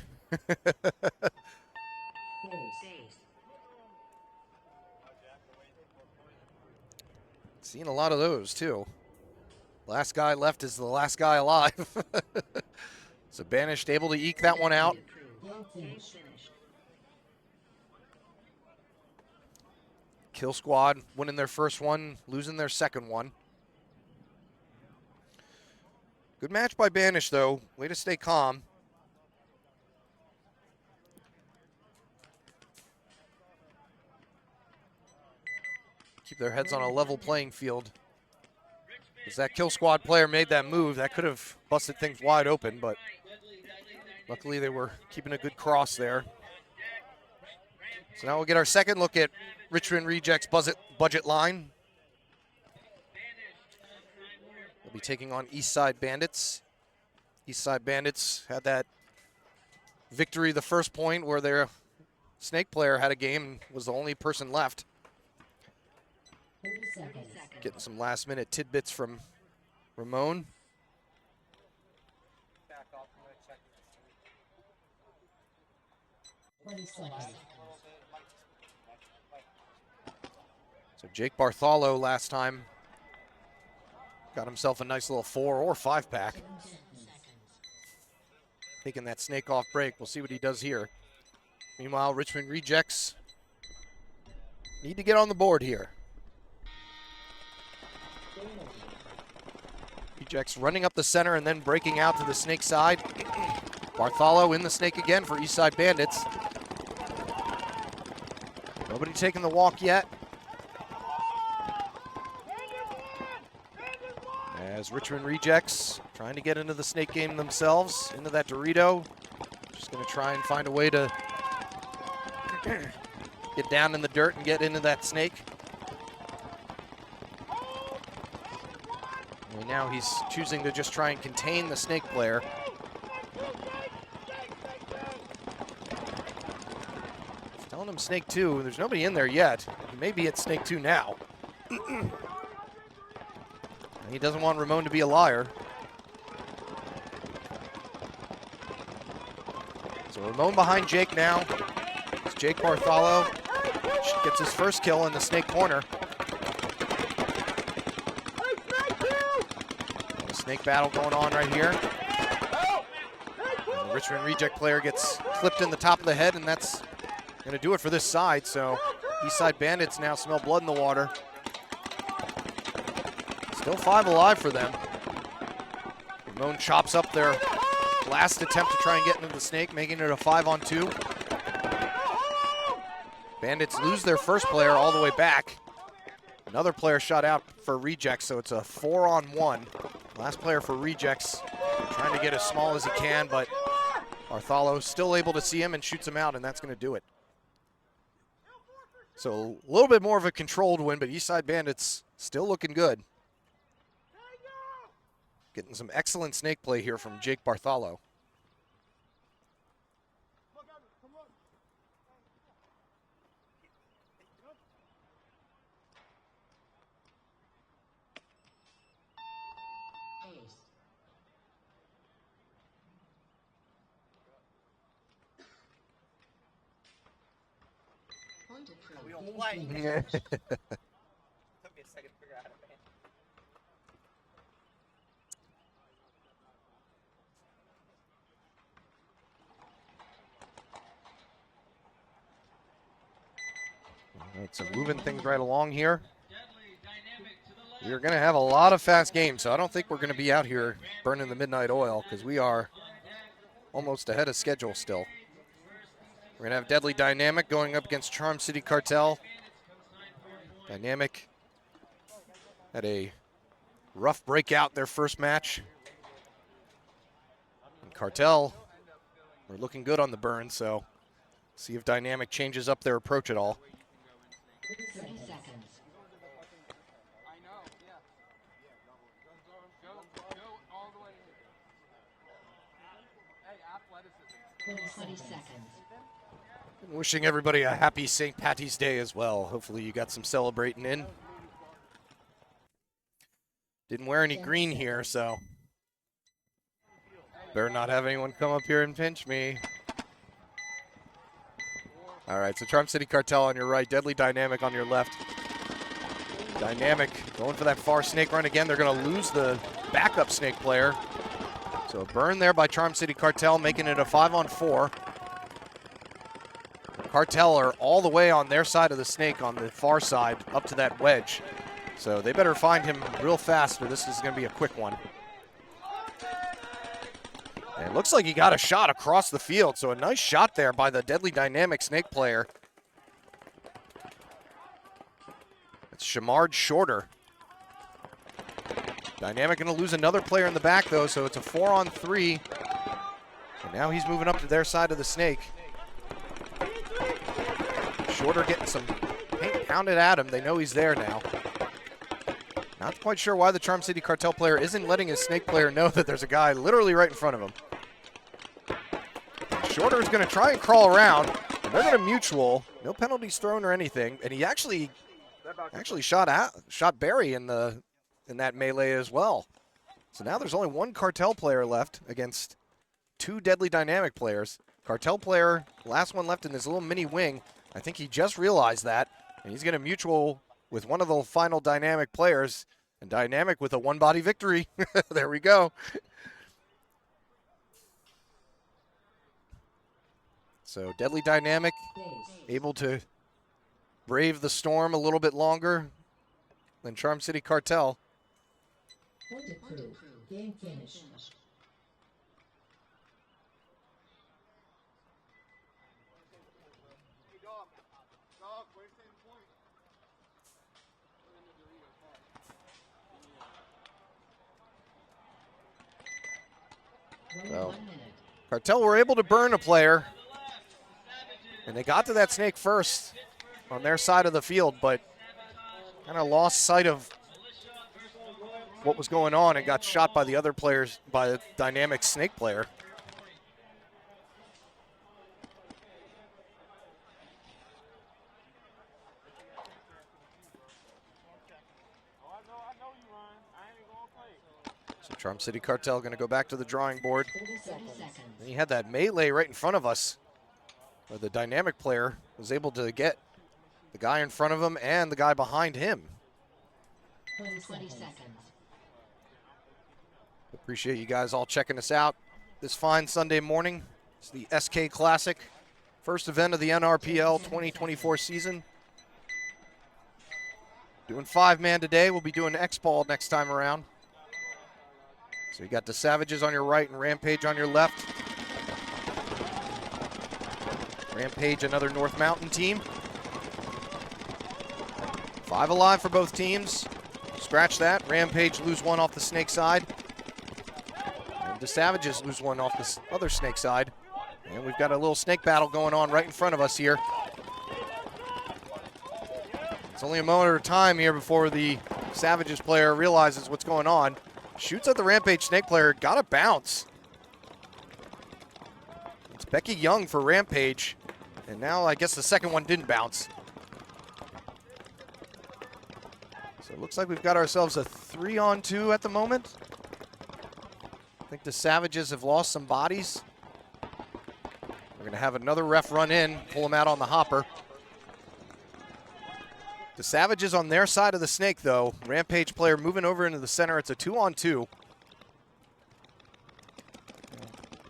Seeing a lot of those, too. Last guy left is the last guy alive. So Banished able to eke that one out. Kill Squad winning their first one, losing their second one. Good match by Banished, though. Way to stay calm. Keep their heads on a level playing field. As that Kill Squad player made that move, that could have busted things wide open, but luckily they were keeping a good cross there. So now we'll get our second look at Richmond Rejects budget line. They'll be taking on Eastside Bandits. Eastside Bandits had that victory the first point where their snake player had a game and was the only person left. 30 seconds. Getting some last minute tidbits from Ramon. Back off, I'm gonna check. 20 seconds. So Jake Bartholomew last time got himself a nice little 4 or 5 pack. 10 seconds. Taking that snake off break. We'll see what he does here. Meanwhile, Richmond Rejects need to get on the board here. Rejects running up the center and then breaking out to the snake side. Bartholomew in the snake again for Eastside Bandits. Nobody taking the walk yet. As Richmond Rejects trying to get into the snake game themselves, into that Dorito. Just going to try and find a way to get down in the dirt and get into that snake. And now he's choosing to just try and contain the snake player. He's telling him snake 2. There's nobody in there yet. He may be at snake 2 now. He doesn't want Ramon to be a liar. So Ramon behind Jake now. It's Jake Bartholo. Gets his first kill in the snake corner. A snake battle going on right here. And the Richmond Reject player gets clipped in the top of the head, and that's going to do it for this side. So Eastside Bandits now smell blood in the water. Still 5 alive for them. Ramon chops up their last attempt to try and get into the snake, making it a 5-on-2. Bandits lose their first player all the way back. Another player shot out for Rejects, so it's a 4-on-1. Last player for Rejects, trying to get as small as he can, but Bartholo still able to see him and shoots him out, and that's going to do it. So a little bit more of a controlled win, but Eastside Bandits still looking good. Getting some excellent snake play here from Jake Bartholo. We don't play. Took me a second to figure out how to paint. All right, so moving things right along here. We're going to have a lot of fast games, so I don't think we're going to be out here burning the midnight oil because we are almost ahead of schedule still. We're going to have Deadly Dynamic going up against Charm City Cartel. Dynamic had a rough breakout their first match. And Cartel are looking good on the burn, so see if Dynamic changes up their approach at all. 30 seconds. I know, yeah. Go all the way in. Hey, athleticism. 20 seconds. And wishing everybody a happy St. Patty's Day as well. Hopefully you got some celebrating in. Didn't wear any green here, so better not have anyone come up here and pinch me. All right, so Charm City Cartel on your right, Deadly Dynamic on your left. Dynamic going for that far snake run again. They're going to lose the backup snake player. So a burn there by Charm City Cartel, making it a 5-on-4. Cartel are all the way on their side of the snake on the far side up to that wedge. So they better find him real fast, or this is going to be a quick one. And it looks like he got a shot across the field, so a nice shot there by the Deadly Dynamic snake player. It's Shamard Shorter. Dynamic going to lose another player in the back, though, so it's a 4-on-3. And now he's moving up to their side of the snake. Shorter getting some paint pounded at him. They know he's there now. Not quite sure why the Charm City Cartel player isn't letting his snake player know that there's a guy literally right in front of him. Shorter is going to try and crawl around. And they're going to mutual. No penalties thrown or anything. And he actually shot Barry in that melee as well. So now there's only one Cartel player left against 2 Deadly Dynamic players. Cartel player, last one left in this little mini wing. I think he just realized that. And he's going to mutual with one of the final Dynamic players. And Dynamic with a one-body victory. There we go. So Deadly Dynamic able to brave the storm a little bit longer than Charm City Cartel. Point approved. Game finished. So, Cartel were able to burn a player, and they got to that snake first on their side of the field, but kind of lost sight of what was going on and got shot by the other players, by the dynamic snake player. So Charm City Cartel going to go back to the drawing board. And he had that melee right in front of us, where the dynamic player was able to get the guy in front of him and the guy behind him. 20 seconds. Appreciate you guys all checking us out this fine Sunday morning. It's the SK Classic, first event of the NRPL 2024 season. Doing 5-man today. We'll be doing X-Ball next time around. So you got the Savages on your right and Rampage on your left. Rampage, another North Mountain team. 5 alive for both teams. Scratch that. Rampage lose 1 off the snake side. And the Savages lose 1 off the other snake side. And we've got a little snake battle going on right in front of us here. It's only a moment of time here before the Savages player realizes what's going on. Shoots at the Rampage snake player, got a bounce. It's Becky Young for Rampage. And now I guess the second one didn't bounce. So it looks like we've got ourselves a 3-on-2 at the moment. I think the Savages have lost some bodies. We're going to have another ref run in, pull them out on the hopper. The Savages on their side of the snake, though. Rampage player moving over into the center. It's a 2-on-2.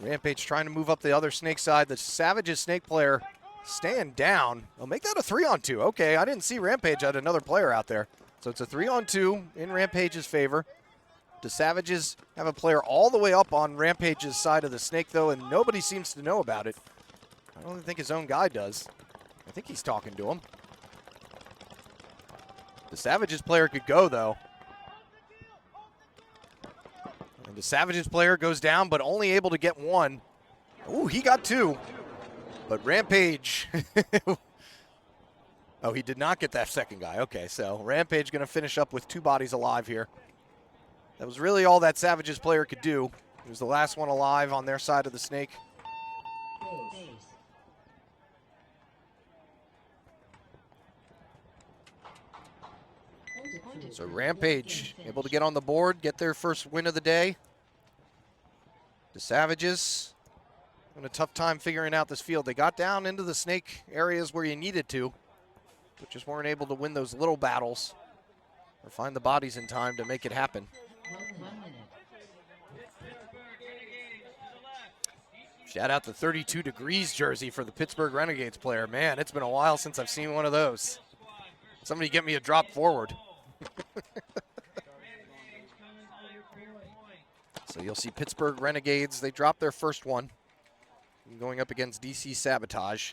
Rampage trying to move up the other snake side. The Savages snake player staying down. They'll make that a 3-on-2. Okay, I didn't see Rampage had another player out there. So it's a 3-on-2 in Rampage's favor. The Savages have a player all the way up on Rampage's side of the snake, though, and nobody seems to know about it. I don't think his own guy does. I think he's talking to him. The Savages player could go, though. And the Savages player goes down, but only able to get 1. Ooh, he got 2. But Rampage... Oh, he did not get that second guy. Okay, so Rampage going to finish up with 2 bodies alive here. That was really all that Savages player could do. He was the last one alive on their side of the snake. So Rampage able to get on the board, get their first win of the day. The Savages having a tough time figuring out this field. They got down into the snake areas where you needed to, but just weren't able to win those little battles or find the bodies in time to make it happen. 1 minute. Shout out the 32 degrees jersey for the Pittsburgh Renegades player. Man, it's been a while since I've seen one of those. Somebody get me a drop forward. So you'll see Pittsburgh Renegades. They dropped their first one, going up against DC Sabotage.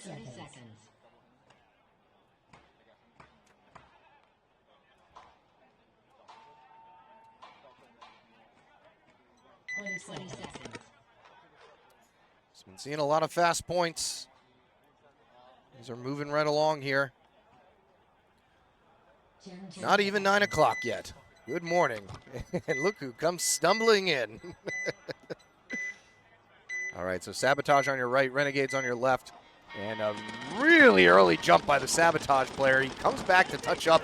Seconds. 20 seconds. It's been seeing a lot of fast points. These are moving right along here. Not even 9 o'clock yet. Good morning. And look who comes stumbling in. All right, so Sabotage on your right, Renegades on your left. And a really early jump by the Sabotage player. He comes back to touch up.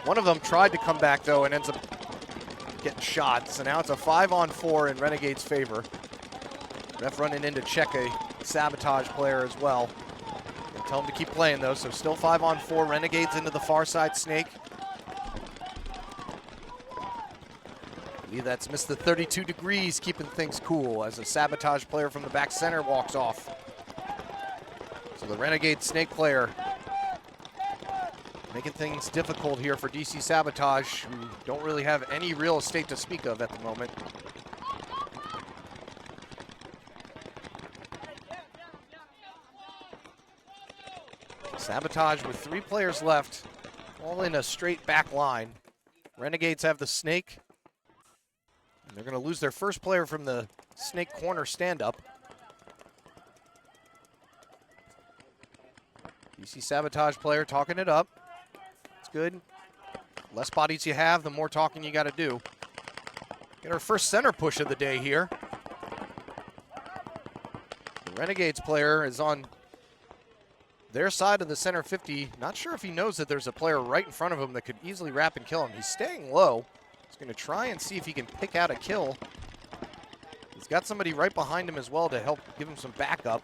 One of them tried to come back, though, and ends up getting shot. So now it's a 5-on-4 in Renegades' favor. Ref running in to check a Sabotage player as well. And tell him to keep playing, though. So still 5-on-4. Renegades into the far side snake. I believe that's Mr. 32 degrees, keeping things cool as a Sabotage player from the back center walks off. So the Renegade snake player making things difficult here for DC Sabotage, who don't really have any real estate to speak of at the moment. Sabotage with 3 players left, all in a straight back line. Renegades have the snake. And they're going to lose their first player from the snake corner stand-up. DC Sabotage player talking it up. It's good. Less bodies you have, the more talking you got to do. Get our first center push of the day here. The Renegades player is on their side of the center 50. Not sure if he knows that there's a player right in front of him that could easily wrap and kill him. He's staying low. He's going to try and see if he can pick out a kill. He's got somebody right behind him as well to help give him some backup.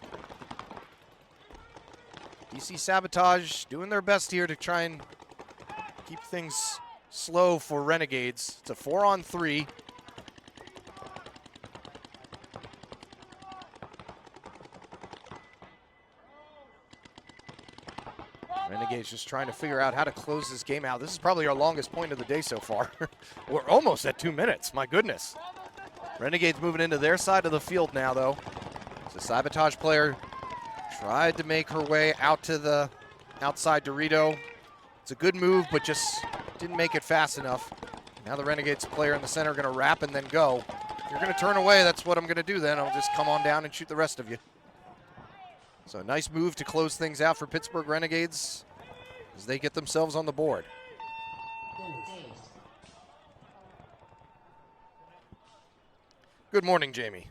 DC Sabotage doing their best here to try and keep things slow for Renegades. It's a 4-on-3. Renegades just trying to figure out how to close this game out. This is probably our longest point of the day so far. We're almost at 2 minutes, my goodness. Renegades moving into their side of the field now, though. The Sabotage player tried to make her way out to the outside Dorito. It's a good move, but just didn't make it fast enough. Now the Renegades player in the center are going to wrap and then go. If you're going to turn away, that's what I'm going to do then. I'll just come on down and shoot the rest of you. So a nice move to close things out for Pittsburgh Renegades as they get themselves on the board. Good morning, Jamie.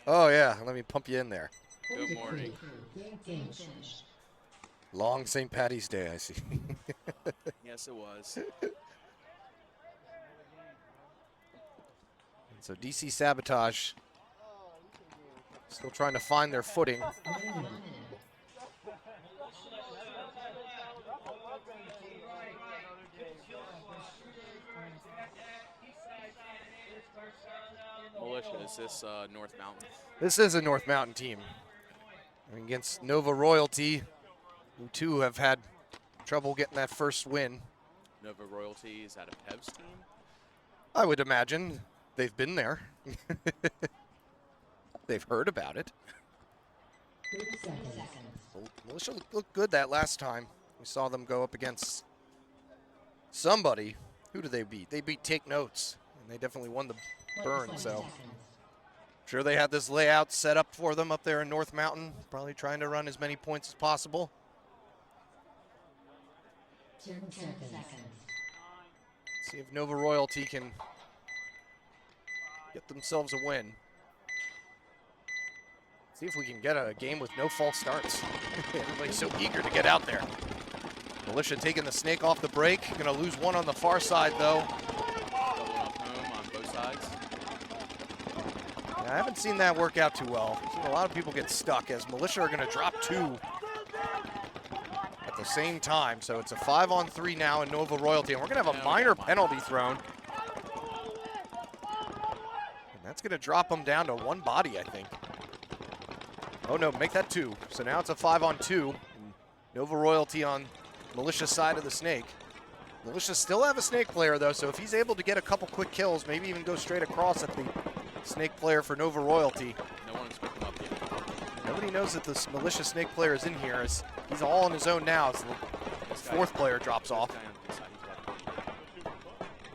Oh, yeah, let me pump you in there. Good morning. Long St. Patty's Day, I see. Yes, it was. So DC Sabotage still trying to find their footing. Militia, is this North Mountain? This is a North Mountain team against Nova Royalty, who too have had trouble getting that first win. Nova Royalty, is that a Pev's team? I would imagine they've been there. They've heard about it. Militia looked good that last time. We saw them go up against somebody. Who did they beat? They beat Take Notes, and they definitely won the burn, so. Sure they had this layout set up for them up there in North Mountain, probably trying to run as many points as possible. 10 seconds. See if Nova Royalty can get themselves a win. See if we can get a game with no false starts. Everybody's so eager to get out there. Militia taking the snake off the break. Gonna lose one on the far side though. Double up home on both sides. I haven't seen that work out too well. I've seen a lot of people get stuck as Militia are gonna drop 2 at the same time. So it's a 5-on-3 now in Nova Royalty, and we're gonna have a minor penalty thrown. And that's gonna drop them down to 1 body, I think. Oh no, make that 2. So now it's a 5-on-2. Nova Royalty on Militia's side of the snake. Militia still have a snake player though, so if he's able to get a couple quick kills, maybe even go straight across at the snake player for Nova Royalty. No one's picked him up yet. Nobody knows that this Militia snake player is in here, as he's all on his own now as the 4th player drops off.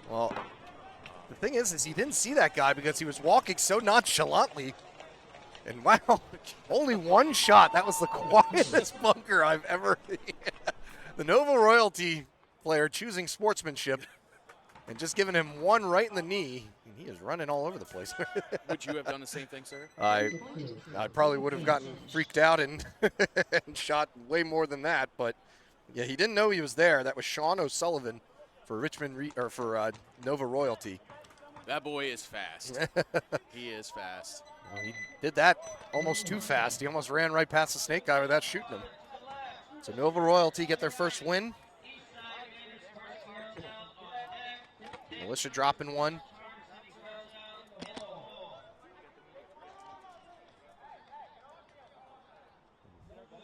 Well, the thing is he didn't see that guy because he was walking so nonchalantly. And wow, only 1 shot. That was the quietest bunker I've ever. The Nova Royalty player choosing sportsmanship and just giving him 1 right in the knee. And he is running all over the place. Would you have done the same thing, sir? I probably would have gotten freaked out and, and shot way more than that. But yeah, he didn't know he was there. That was Sean O'Sullivan for Nova Royalty. That boy is fast. He is fast. Well, he did that almost too fast. He almost ran right past the snake guy without shooting him. So Nova Royalty get their first win. Militia dropping 1.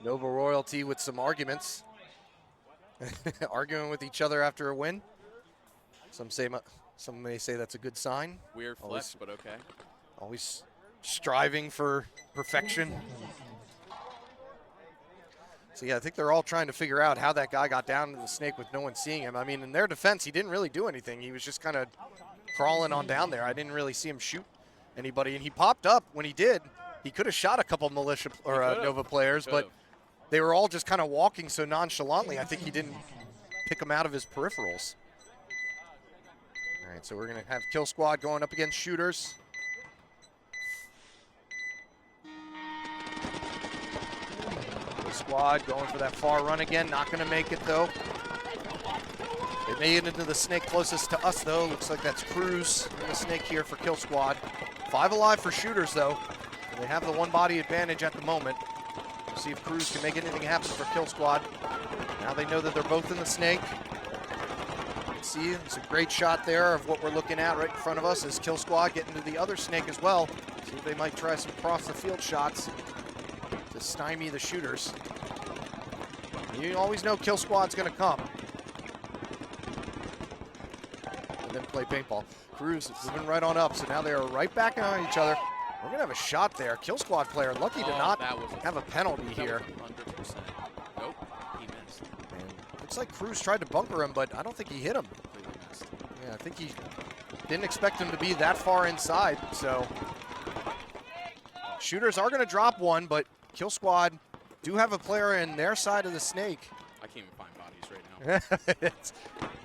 Nova Royalty with some arguments. Arguing with each other after a win. Some may say that's a good sign. Weird flex, but okay. Always striving for perfection. So yeah, I think they're all trying to figure out how that guy got down to the snake with no one seeing him. I mean, in their defense, he didn't really do anything. He was just kind of crawling on down there. I didn't really see him shoot anybody, and he popped up when he did. He could have shot a couple militia or Nova players, but they were all just kind of walking so nonchalantly. I think he didn't pick them out of his peripherals. All right, so we're going to have Kill Squad going up against shooters. Kill Squad going for that far run again. Not going to make it, though. They made it into the snake closest to us, though. Looks like that's Cruz in the snake here for Kill Squad. 5 alive for shooters, though. And they have the one body advantage at the moment. We'll see if Cruz can make anything happen for Kill Squad. Now they know that they're both in the snake. See, it's a great shot there of what we're looking at right in front of us is Kill Squad getting to the other snake as well. See if they might try some cross the field shots to stymie the shooters. You always know Kill Squad's going to come. And then play paintball. Cruz is moving right on up, so now they are right back on each other. We're going to have a shot there. Kill Squad player lucky to not have a penalty here. 100%. Nope, he missed. And looks like Cruz tried to bunker him, but I don't think he hit him. Yeah, I think he didn't expect him to be that far inside, so. Shooters are going to drop one, but Kill Squad do have a player in their side of the snake. I can't even find bodies right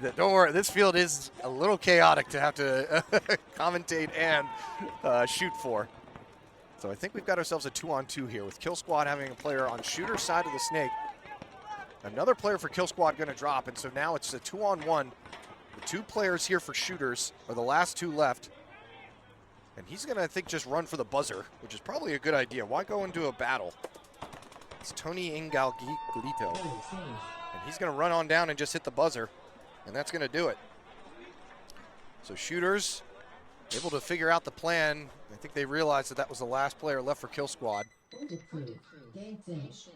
now. Don't worry, this field is a little chaotic to have to commentate and shoot for. So I think we've got ourselves a 2-on-2 here with Kill Squad having a player on shooter side of the snake. Another player for Kill Squad going to drop, and so now it's a 2-on-1. The 2 players here for shooters are the last 2 left. And he's going to, I think, just run for the buzzer, which is probably a good idea. Why go into a battle? It's Tony Ingalglito. And he's going to run on down and just hit the buzzer, and that's going to do it. So shooters able to figure out the plan. I think they realized that that was the last player left for Kill Squad. Game finished.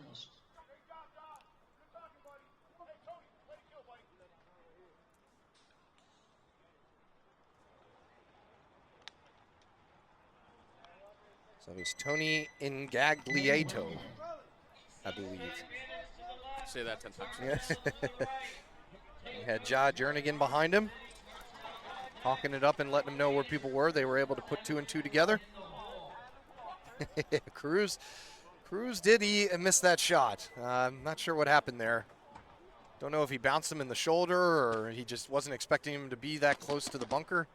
So it was Tony Ingagliato, I believe. Say that 10 times. Yeah. We had Ja Jernigan behind him, hawking it up and letting them know where people were. They were able to put 2 and 2 together. Cruz did miss that shot. I'm not sure what happened there. Don't know if he bounced him in the shoulder or he just wasn't expecting him to be that close to the bunker.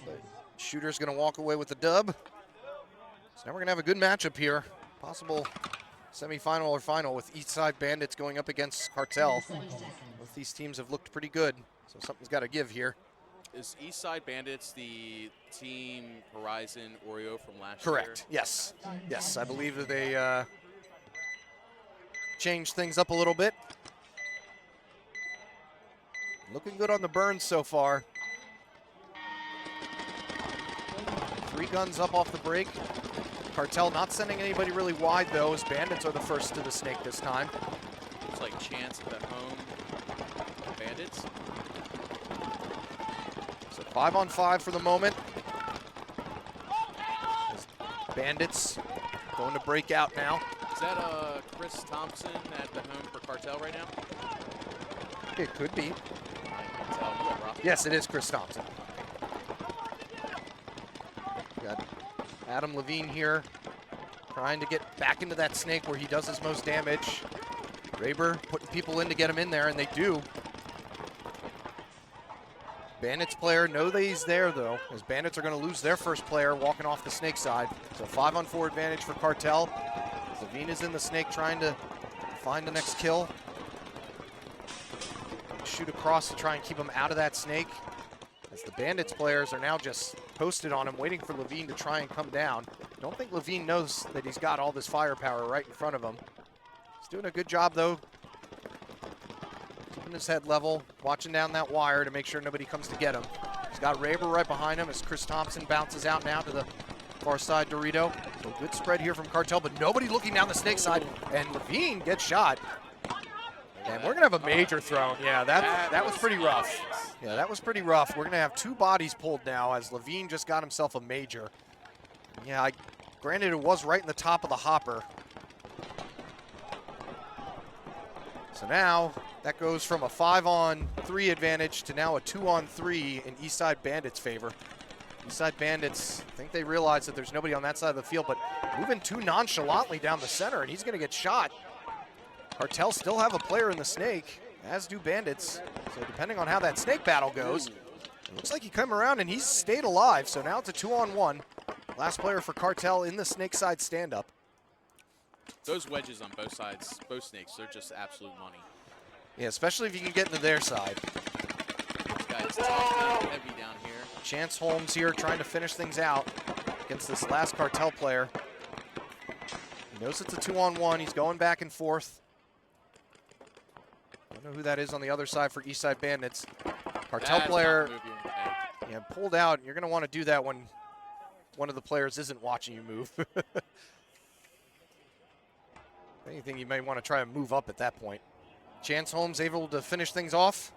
But shooter's going to walk away with the dub. So now we're going to have a good matchup here. Possible semifinal or final with Eastside Bandits going up against Cartel. Both these teams have looked pretty good, so something's got to give here. Is Eastside Bandits the team Horizon Oreo from last year? Correct, yes. Yes, I believe that they changed things up a little bit. Looking good on the burns so far. 3 guns up off the break. Cartel not sending anybody really wide, though, as Bandits are the first to the snake this time. Looks like Chance at the home Bandits. So 5-on-5 for the moment. As Bandits going to break out now. Is that Chris Thompson at the home for Cartel right now? It could be. I can tell you that, Rob. Yes, it is Chris Thompson. Got Adam Levine here trying to get back into that snake where he does his most damage. Raber putting people in to get him in there, and they do. Bandits player know that he's there, though, as Bandits are going to lose their first player walking off the snake side. So 5-on-4 advantage for Cartel. Levine is in the snake trying to find the next kill. Shoot across to try and keep him out of that snake. As the Bandits players are now just posted on him, waiting for Levine to try and come down. Don't think Levine knows that he's got all this firepower right in front of him. He's doing a good job, though. Keeping his head level, watching down that wire to make sure nobody comes to get him. He's got Raber right behind him as Chris Thompson bounces out now to the far side Dorito. So good spread here from Cartel, but nobody looking down the snake side. And Levine gets shot. And we're going to have a major thrown. Yeah, that was pretty rough. Yeah, that was pretty rough. We're going to have 2 bodies pulled now as Levine just got himself a major. Yeah, granted it was right in the top of the hopper. So now that goes from a 5-on-3 advantage to now a 2-on-3 in Eastside Bandits' favor. Eastside Bandits, I think they realize that there's nobody on that side of the field, but moving too nonchalantly down the center, and he's going to get shot. Cartel still have a player in the snake, as do Bandits. So depending on how that snake battle goes, it looks like he came around and he's stayed alive. So now it's a 2-on-1. Last player for Cartel in the snake side stand-up. Those wedges on both sides, both snakes, they're just absolute money. Yeah, especially if you can get into their side. This guy's tough and heavy down here. Chance Holmes here trying to finish things out against this last Cartel player. He knows it's a 2-on-1. He's going back and forth. Don't know who that is on the other side for Eastside Bandits. Cartel player, yeah, pulled out. You're going to want to do that when one of the players isn't watching you move. Anything, you may want to try and move up at that point. Chance Holmes able to finish things off.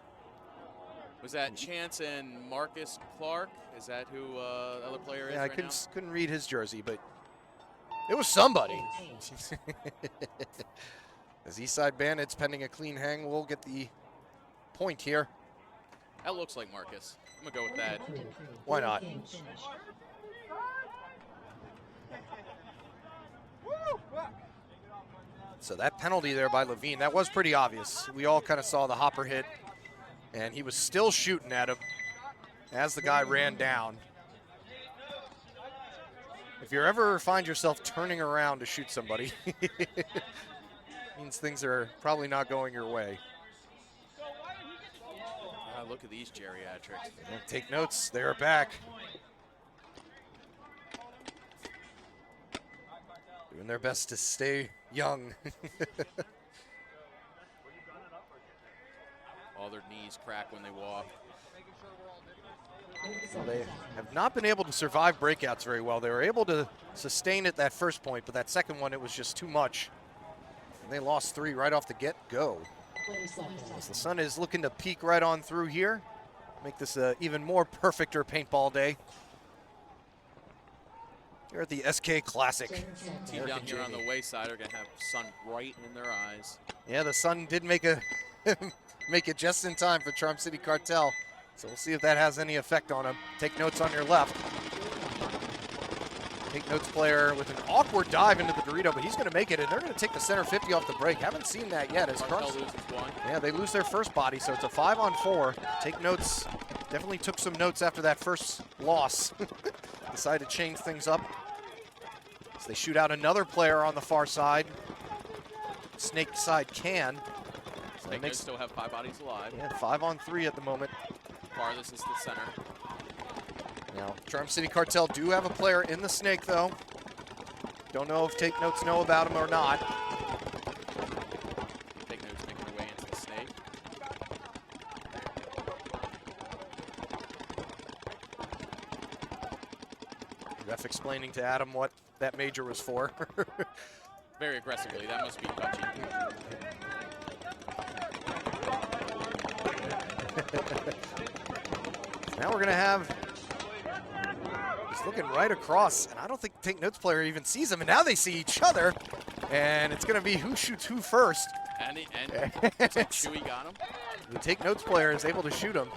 Was that Chance and Marcus Clark? Is that who the other player is Yeah, right I couldn't read his jersey, but it was somebody. As Eastside Bandits, pending a clean hang, will get the point here. That looks like Marcus. I'm going to go with that. Why not? So that penalty there by Levine, that was pretty obvious. We all kind of saw the hopper hit, and he was still shooting at him as the guy ran down. If you ever find yourself turning around to shoot somebody, means things are probably not going your way. Look at these geriatrics. And take notes, they're back. Doing their best to stay young. All their knees crack when they walk. So they have not been able to survive breakouts very well. They were able to sustain it that first point, but that second one, it was just too much. And they lost 3 right off the get-go. As the sun is looking to peek right on through here, make this an even more perfecter paintball day. Here at the SK Classic. Team down here on the wayside are going to have sun right in their eyes. Yeah, the sun did make a make it just in time for Charm City Cartel. So we'll see if that has any effect on him. Take notes on your left. Take notes player with an awkward dive into the Dorito, but he's going to make it, and they're going to take the center 50 off the break. Haven't seen that yet. As Cartel loses one. Yeah, they lose their first body, so it's a 5-on-4. Take notes. Definitely took some notes after that first loss. Decided to change things up. So they shoot out another player on the far side. Snake side can. So Snake still have 5 bodies alive. Yeah, 5-on-3 at the moment. Farthest is the center. Now, Charm City Cartel do have a player in the snake, though. Don't know if Take Notes know about him or not. Take Notes making their way into the snake. Ref explaining to Adam what that major was for. Very aggressively. That must be touchy. Now we're going to have... He's looking right across, and I don't think Take Notes player even sees him, and now they see each other, and it's going to be who shoots who first. And looks like Chewy got him. The Take Notes player is able to shoot him.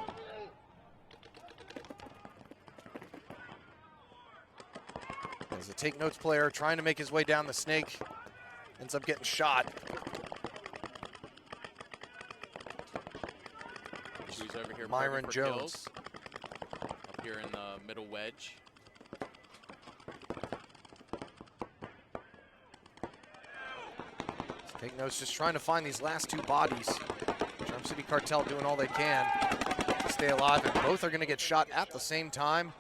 As the Take Notes player trying to make his way down the snake, ends up getting shot. Chewy's over here. Myron for Jones. kills. Up here in the middle wedge. Take Notes just trying to find these last 2 bodies. Charm City Cartel doing all they can to stay alive, and both are going to get shot at the same time.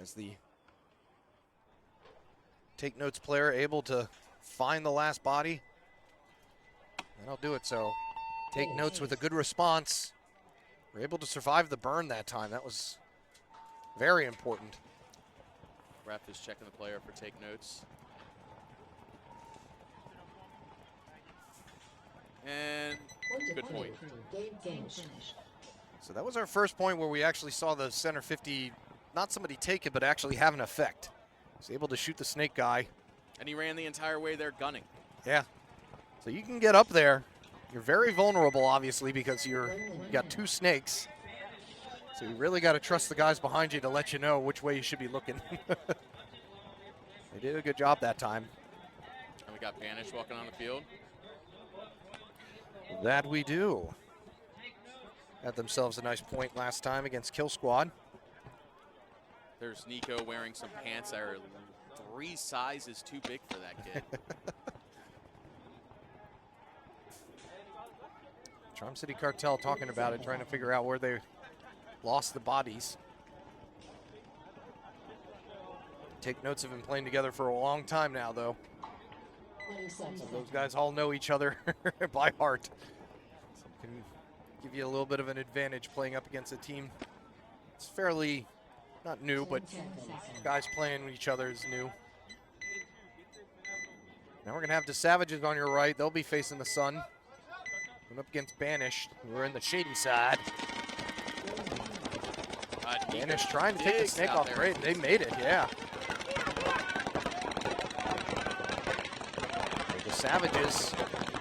As the Take Notes player able to find the last body. That'll do it. So Take Notes with a good response. We're able to survive the burn that time. That was very important. Ref is checking the player for Take Notes. And good point. So that was our first point where we actually saw the center 50 not somebody take it, but actually have an effect. He's able to shoot the snake guy. And he ran the entire way there gunning. Yeah. So you can get up there. You're very vulnerable, obviously, because you got two snakes. So you really got to trust the guys behind you to let you know which way you should be looking. They did a good job that time. And we got Banish walking on the field. That we do. Had themselves a nice point last time against Kill Squad. There's Nico wearing some pants that are 3 sizes too big for that kid. Charm City Cartel talking about it, trying to figure out where they lost the bodies. Take notes have been playing together for a long time now, though. So those guys all know each other by heart. So it can give you a little bit of an advantage playing up against a team. It's fairly, not new, but guys playing with each other is new. Now we're going to have the Savages on your right. They'll be facing the sun. Going up against Banished. We're in the shady side. Banished trying to take the snake off. Great. They made it, yeah. The Savages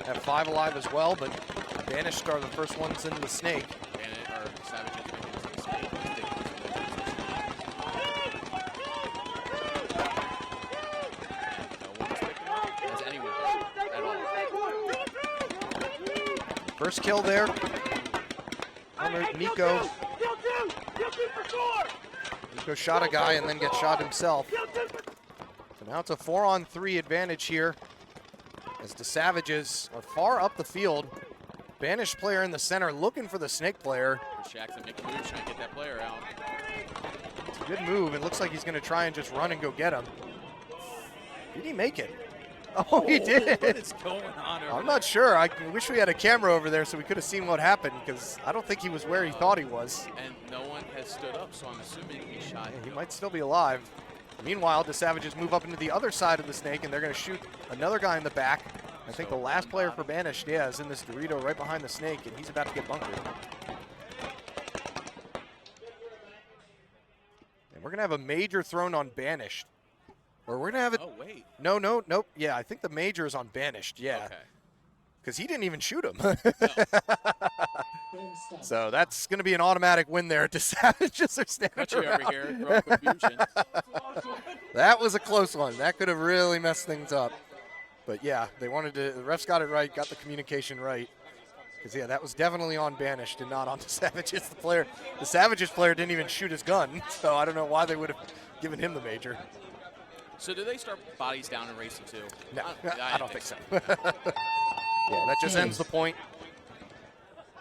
have 5 alive as well, but Banished are the first ones into the snake. Savages making it to the snake. No one's picking up. Has anyone picked at all? First kill there. Nico. Nico shot a guy and then gets shot himself. So now it's a 4-on-3 advantage here as the Savages are far up the field. Banished player in the center looking for the snake player. Shaxton making moves, trying to get that player out. It's a good move. It looks like he's going to try and just run and go get him. Did he make it? Oh, he did. What is going on over I'm not sure. I wish we had a camera over there so we could have seen what happened, because I don't think he was where he thought he was. And no one has stood up, so I'm assuming he shot. Yeah, he might still be alive. Meanwhile, the Savages move up into the other side of the snake, and they're going to shoot another guy in the back. I think the last player for Banished, yeah, is in this Dorito right behind the snake, and he's about to get bunkered. And we're going to have a major thrown on Banished. Or we're going to have it. Oh, wait. Nope. Yeah, I think the major is on Banished, yeah. Okay. Because he didn't even shoot him. So that's going to be an automatic win there. The Savages are standing Cut you around. over here, throw confusion. That was a close one. That could have really messed things up. But yeah, they wanted to, the refs got it right, got the communication right. Because yeah, that was definitely on Banished and not on the Savages. The Savages player didn't even shoot his gun, so I don't know why they would have given him the major. So do they start bodies down and racing too? No, I don't think so. No. Yeah, that just ends the point.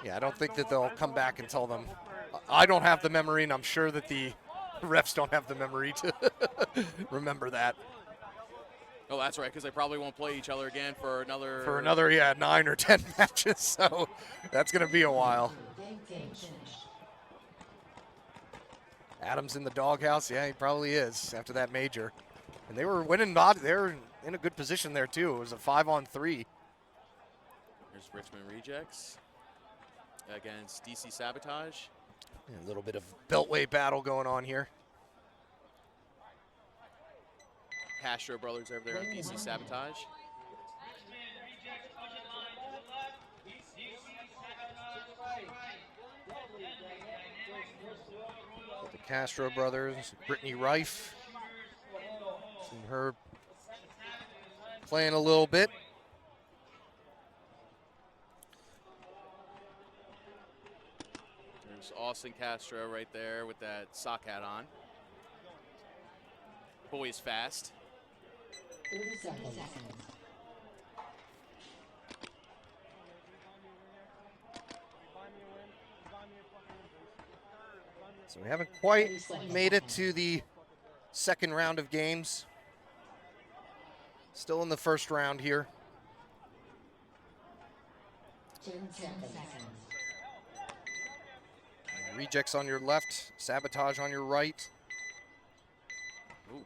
Yeah, I don't think that they'll come back and tell them. I don't have the memory, and I'm sure that the refs don't have the memory to remember that. Oh, that's right, because they probably won't play each other again for another... Yeah, 9 or 10 matches, so that's going to be a while. Adams in the doghouse. Yeah, he probably is after that major. And they were winning. They were in a good position there, too. It was a 5-on-3. Here's Richmond Rejects against DC Sabotage. A little bit of beltway battle going on here. Castro brothers over there on DC Sabotage. The Castro brothers, Brittany Rife. Seen her playing a little bit. There's Austin Castro right there with that sock hat on. Boy is fast. 30 seconds. So we haven't quite made it to the second round of games. Still in the first round here. 10 seconds. Rejects on your left, Sabotage on your right. Ooh,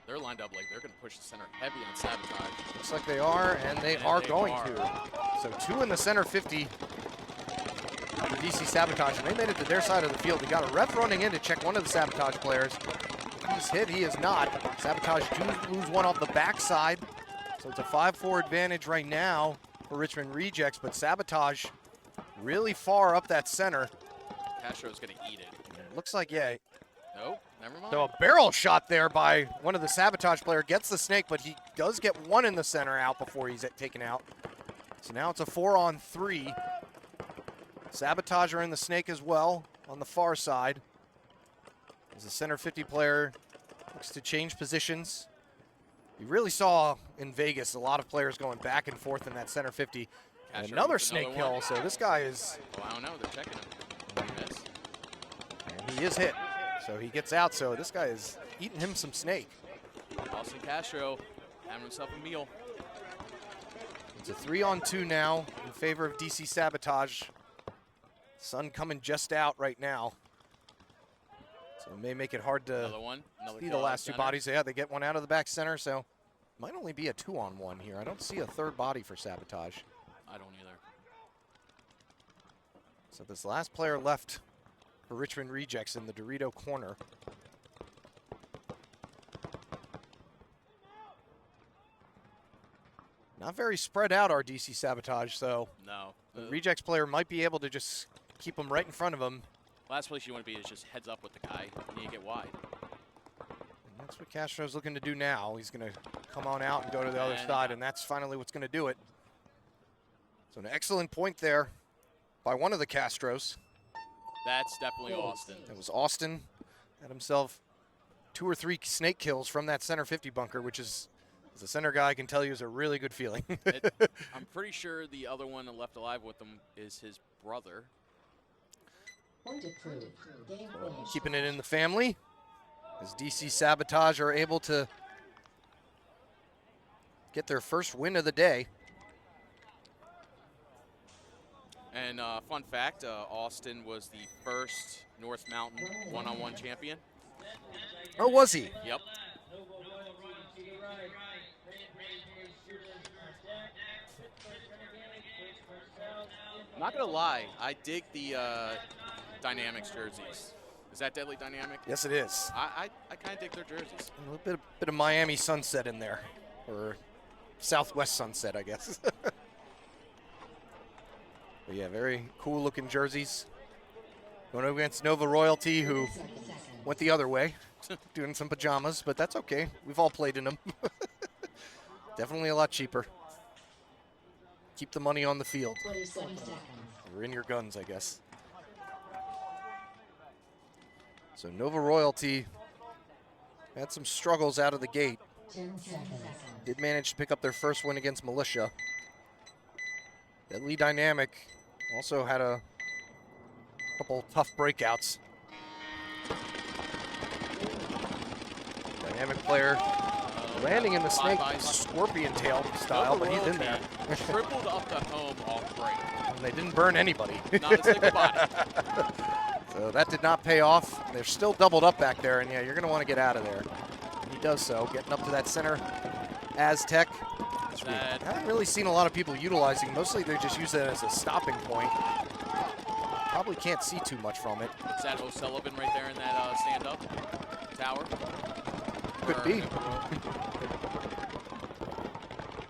they're lined up like they're going to push the center heavy on Sabotage. Looks like they are, and they are going to. So 2 in the center 50. for DC Sabotage, and they made it to their side of the field. We got a ref running in to check one of the Sabotage players. He's hit, he is not. Sabotage do lose one off the backside. So it's a 5-4 advantage right now for Richmond Rejects, but Sabotage really far up that center. Castro's gonna eat it. Looks like, yeah. Nope, never mind. So a barrel shot there by one of the Sabotage player gets the snake, but he does get one in the center out before he's taken out. So now it's a 4-on-3. Sabotage are in the snake as well on the far side. As the center 50 player looks to change positions. You really saw in Vegas a lot of players going back and forth in that center 50. And another snake kill, so this guy is... Oh, I don't know, they're checking him. He missed. And he is hit, so he gets out, so this guy is eating him some snake. Austin Castro having himself a meal. It's a 3-on-2 now in favor of DC Sabotage. Sun coming just out right now. So it may make it hard to see the last two bodies. Yeah, they get one out of the back center, so might only be a 2-on-1 here. I don't see a third body for Sabotage. I don't either. So this last player left for Richmond Rejects in the Dorito corner. Not very spread out, our DC Sabotage, so no. The Rejects player might be able to just keep him right in front of him. Last place you want to be is just heads up with the guy, and you get wide. And that's what Castro's looking to do now. He's going to come on out and go to the other side, and that's finally what's going to do it. So an excellent point there by one of the Castros. That's definitely Austin. It was Austin. Had himself 2 or 3 snake kills from that center 50 bunker, which is, as a center guy, I can tell you, is a really good feeling. I'm pretty sure the other one left alive with him is his brother. Keeping it in the family, as DC Sabotage are able to get their first win of the day. And fun fact, Austin was the first North Mountain one-on-one champion. Oh, was he? Yep. I'm not gonna lie, I dig the Dynamics jerseys. Is that Deadly Dynamic? Yes, it is. I kind of dig their jerseys. A little bit of Miami Sunset in there, or Southwest Sunset, I guess. But yeah, very cool looking jerseys. Going up against Nova Royalty, who went the other way, doing some pajamas, but that's okay. We've all played in them. Definitely a lot cheaper. Keep the money on the field. Or in your guns, I guess. So Nova Royalty had some struggles out of the gate. Did manage to pick up their first win against Militia. Deadly Dynamic also had a couple tough breakouts. Dynamic player landing in the snake scorpion tail style, but he's in there. Tripled up the home off break. And they didn't burn anybody. Not a single body. So that did not pay off. They're still doubled up back there, and yeah, you're going to want to get out of there. And he does so, getting up to that center Aztec. I haven't really seen a lot of people utilizing. Mostly they just use it as a stopping point. Probably can't see too much from it. Is that O'Sullivan right there in that stand-up tower? Could be.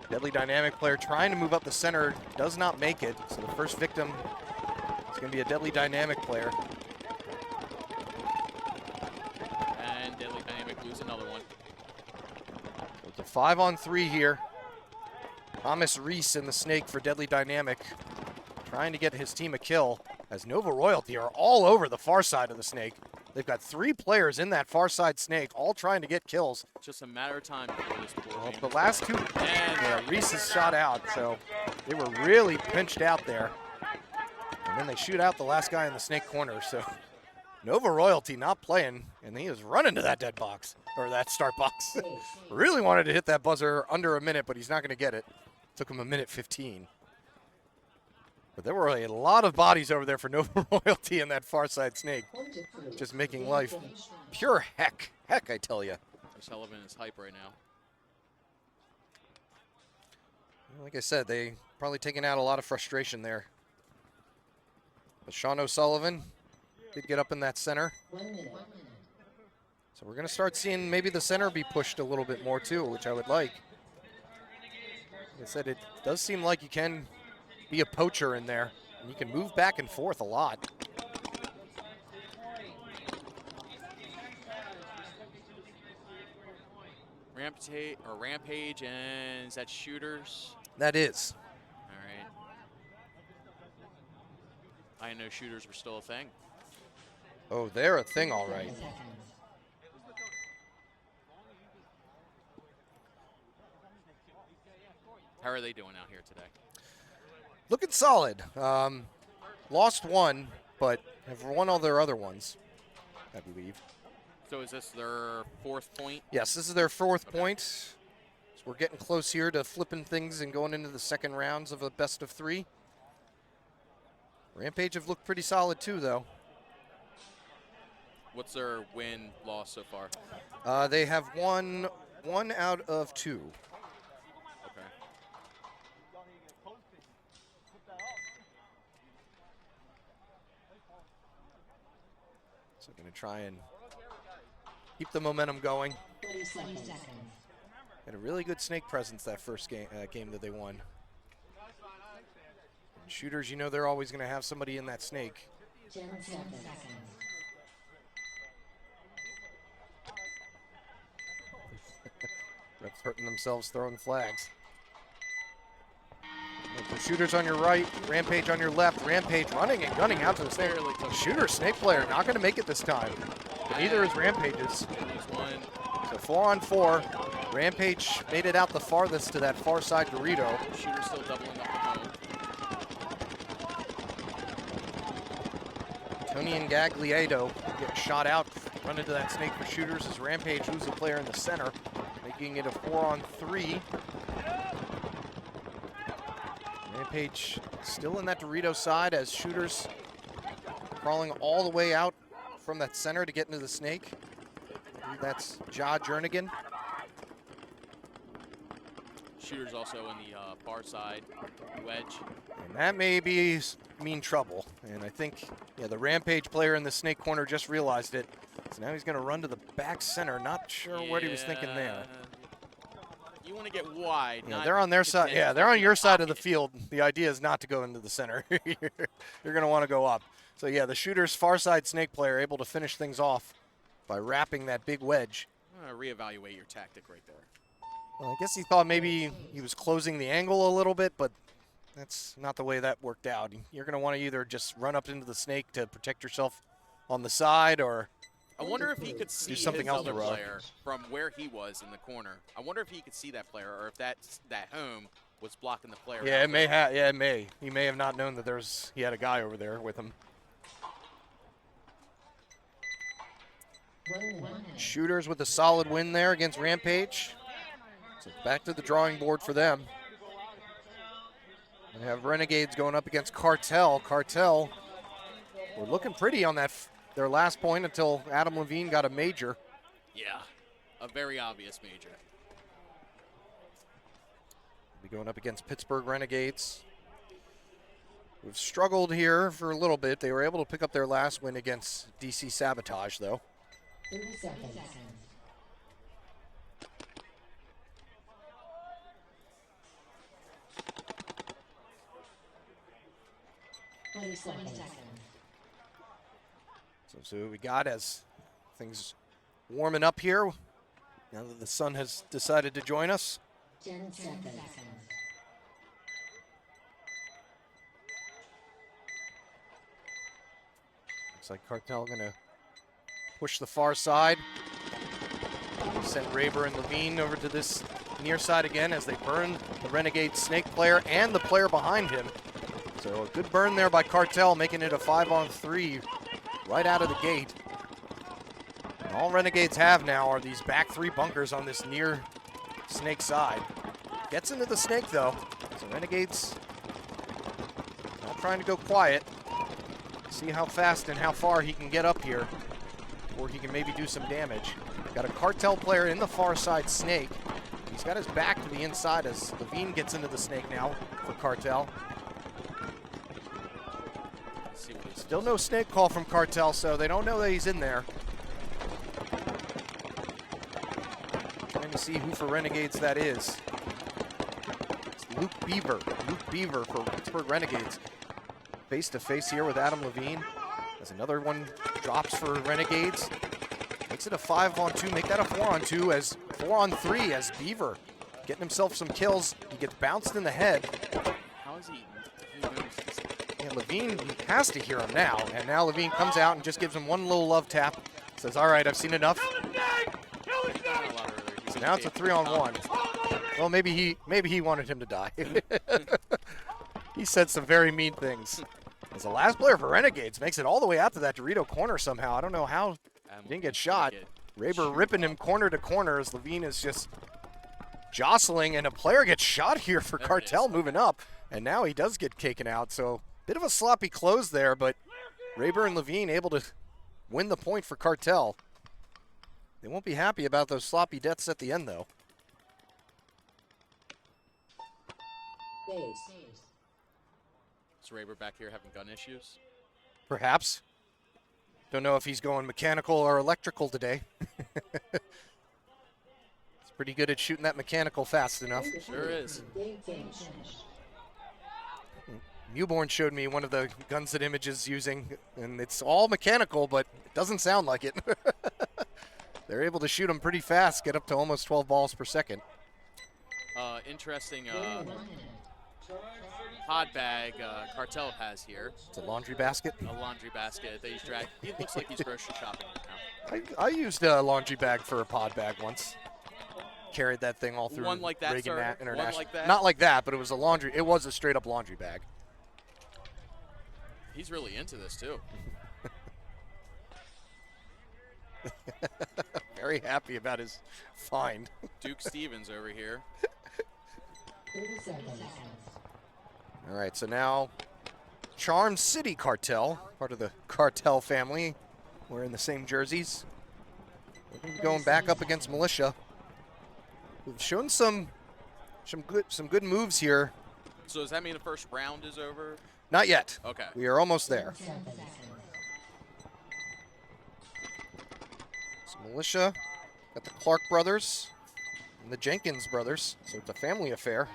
Deadly Dynamic player trying to move up the center, does not make it. So the first victim is going to be a Deadly Dynamic player. And Deadly Dynamic lose another one. So it's a 5-on-3 here. Thomas Reese in the snake for Deadly Dynamic, trying to get his team a kill, as Nova Royalty are all over the far side of the snake. They've got 3 players in that far side snake, all trying to get kills. Just a matter of time before this Well, the last 2, yeah, Reese is shot out, so they were really pinched out there. And then they shoot out the last guy in the snake corner, so Nova Royalty not playing, and he is running to that dead box, or that start box. Really wanted to hit that buzzer under a minute, but he's not going to get it. Took him 1:15. But there were a lot of bodies over there for Nova Royalty in that far side snake. Just making life pure heck. Heck, I tell you. Sullivan is hype right now. Like I said, they probably taken out a lot of frustration there. But Sean O'Sullivan did get up in that center. 1 minute. So we're going to start seeing maybe the center be pushed a little bit more too, which I would like. Like I said, it does seem like you can be a poacher in there, and you can move back and forth a lot. Rampage, and is that shooters? That is. All right. I didn't know shooters were still a thing. Oh, they're a thing, all right. How are they doing out here today? Looking solid. Lost one, but have won all their other ones, I believe. So is this their 4th point? Yes, this is their 4th point. So we're getting close here to flipping things and going into the second rounds of a best of 3. Rampage have looked pretty solid too, though. What's their win-loss so far? They have won 1 out of 2. Okay. So going to try and keep the momentum going. 30 seconds. Had a really good snake presence that first game that they won. And shooters, you know they're always going to have somebody in that snake. 10 seconds. Reps hurting themselves throwing flags. The shooters on your right, Rampage on your left. Rampage running and gunning out to the snake. Shooter snake player not going to make it this time. But neither is Rampage's. So 4 on 4. Rampage made it out the farthest to that far side Dorito. Shooter still doubling up the home. Tony and Gagliato get shot out, run into that snake for shooters as Rampage loses a player in the center, making it a 4 on 3. Rampage still in that Dorito side as shooters crawling all the way out from that center to get into the snake. I believe that's Ja Jernigan. Shooters also in the far side wedge. And that may mean trouble. And I think, yeah, the Rampage player in the snake corner just realized it. So now he's going to run to the back center. Not sure what he was thinking there. You want to get wide. Yeah, they're on their side. Yeah, they're on your side of the field. The idea is not to go into the center. You're going to want to go up. So, yeah, the shooter's far side snake player able to finish things off by wrapping that big wedge. Reevaluate your tactic right there. Well, I guess he thought maybe he was closing the angle a little bit, but that's not the way that worked out. You're going to want to either just run up into the snake to protect yourself on the side, or I wonder if he could see something his else other to run. player from where he was in the corner. I wonder if he could see that player, or if that home was blocking the player. Yeah, it may have. Yeah, it may. He may have not known that he had a guy over there with him. Shooters with a solid win there against Rampage. So back to the drawing board for them. We have Renegades going up against Cartel. Cartel were looking pretty on their last point until Adam Levine got a major. Yeah, a very obvious major. Be going up against Pittsburgh Renegades. We've struggled here for a little bit. They were able to pick up their last win against DC Sabotage, though. 30 seconds. So what we got as things warming up here, now that the sun has decided to join us. 10 seconds. Looks like Cartel gonna push the far side. Send Raber and Levine over to this near side again as they burn the Renegade Snake player and the player behind him. So a good burn there by Cartel, making it a 5 on 3 right out of the gate. And all Renegades have now are these back 3 bunkers on this near snake side. Gets into the snake though. So Renegades not trying to go quiet. See how fast and how far he can get up here, or he can maybe do some damage. Got a Cartel player in the far side snake. He's got his back to the inside as Levine gets into the snake now for Cartel. Let's see what his Still no snake call from Cartel, so they don't know that he's in there. Trying to see who for Renegades that is. It's Luke Beaver. Luke Beaver for Pittsburgh Renegades. Face to face here with Adam Levine. As another one drops for Renegades. Makes it a 5-on-2. Make that a 4-on-2 as 4-on-3 as Beaver getting himself some kills. He gets bounced in the head. How is he moves? And Levine has to hear him now. And now Levine comes out and just gives him one little love tap. Says, all right, I've seen enough. So now it's a 3-on-1. Well, maybe he wanted him to die. He said some very mean things. As the last player for Renegades makes it all the way out to that Dorito corner somehow. I don't know how he didn't get shot. Raber ripping him corner to corner as Levine is just jostling, and a player gets shot here for Cartel moving up. And now he does get taken out. So bit of a sloppy close there, but Raber and Levine able to win the point for Cartel. They won't be happy about those sloppy deaths at the end, though. Is Raber back here having gun issues? Perhaps. Don't know if he's going mechanical or electrical today. He's pretty good at shooting that mechanical fast enough. Sure is. Newborn showed me one of the guns that Image is using, and it's all mechanical, but it doesn't sound like it. They're able to shoot them pretty fast, get up to almost 12 balls per second. Interesting pod bag Cartel has here. It's a laundry basket. A laundry basket that he's dragged. It looks like he's grocery shopping right now. I used a laundry bag for a pod bag once. Carried that thing all through One like that, Reagan sir? International. One like that? Not like that, but it was a laundry. It was a straight up laundry bag. He's really into this too. Very happy about his find. Duke Stevens over here. All right, so now Charm City Cartel, part of the Cartel family. We're in the same jerseys. We're going back up against Militia. We've shown some good moves here. So does that mean the first round is over? Not yet. Okay. We are almost there. So Militia, got the Clark brothers and the Jenkins brothers, so it's a family affair.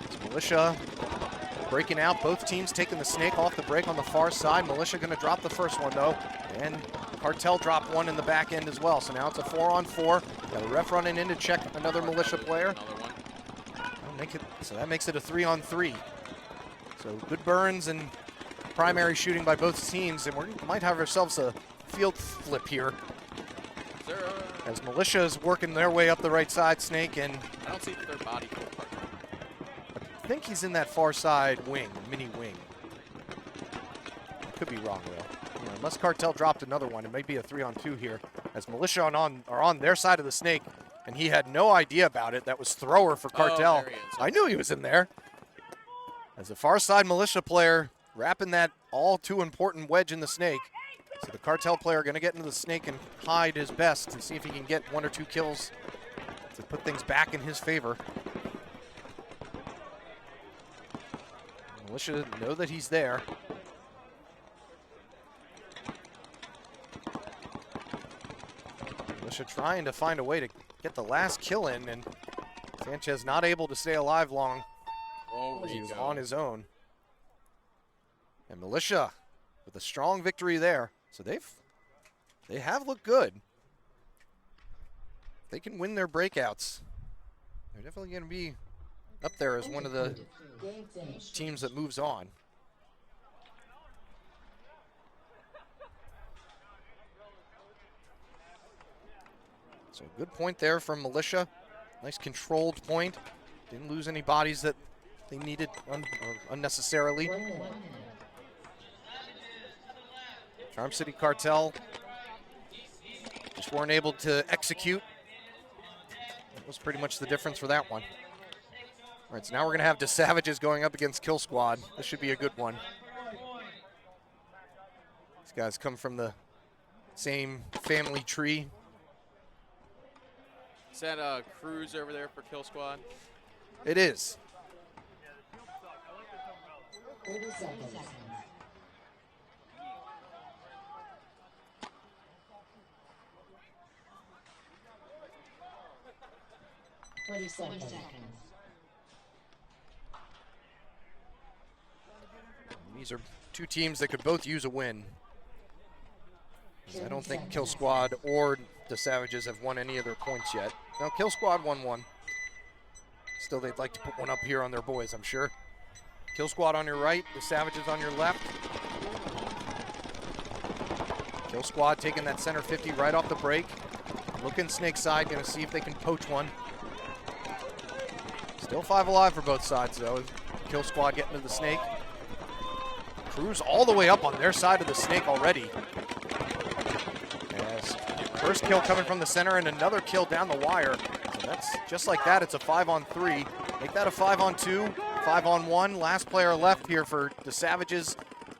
It's Militia breaking out. Both teams taking the snake off the break on the far side. Militia going to drop the first one, though. And Cartel dropped one in the back end as well. So now it's a 4-on-4. Got a ref running in to check another Militia player. Another one. So that makes it a 3-on-3. So good burns and primary shooting by both teams. And we might have ourselves a field flip here. As Militia is working their way up the right side, Snake, and I don't see the third body. I think he's in that far side wing, mini wing. I could be wrong, though. Unless Cartel dropped another one, it may be a 3-on-2 here. As Militia are on their side of the Snake, and he had no idea about it. That was thrower for Cartel. Oh, there he is. I knew he was in there. As the far side Militia player wrapping that all too important wedge in the Snake. So the Cartel player going to get into the Snake and hide his best and see if he can get 1 or 2 kills to put things back in his favor. Militia know that he's there. Militia trying to find a way to get the last kill in, and Sanchez not able to stay alive long. Oh, He was on his own. And Militia with a strong victory there. So they have looked good. They can win their breakouts. They're definitely going to be up there as one of the teams that moves on. So good point there from Militia. Nice controlled point. Didn't lose any bodies that they needed unnecessarily. Charm City Cartel just weren't able to execute. That was pretty much the difference for that one. All right, so now we're going to have the Savages going up against Kill Squad. This should be a good one. These guys come from the same family tree. Is that Cruz over there for Kill Squad? It is. 30 seconds. 20 seconds. These are two teams that could both use a win. I don't think Kill Squad or the Savages have won any of their points yet. No, Kill Squad won one. Still, they'd like to put one up here on their boys, I'm sure. Kill Squad on your right, the Savages on your left. Kill Squad taking that center 50 right off the break. Looking snake side, gonna see if they can poach one. Still 5 alive for both sides though. Kill Squad getting to the snake. Crew's all the way up on their side of the snake already. Yes. First kill coming from the center and another kill down the wire. So that's just like that, it's a 5-on-3. Make that a 5-on-2, 5-on-1. Last player left here for the Savages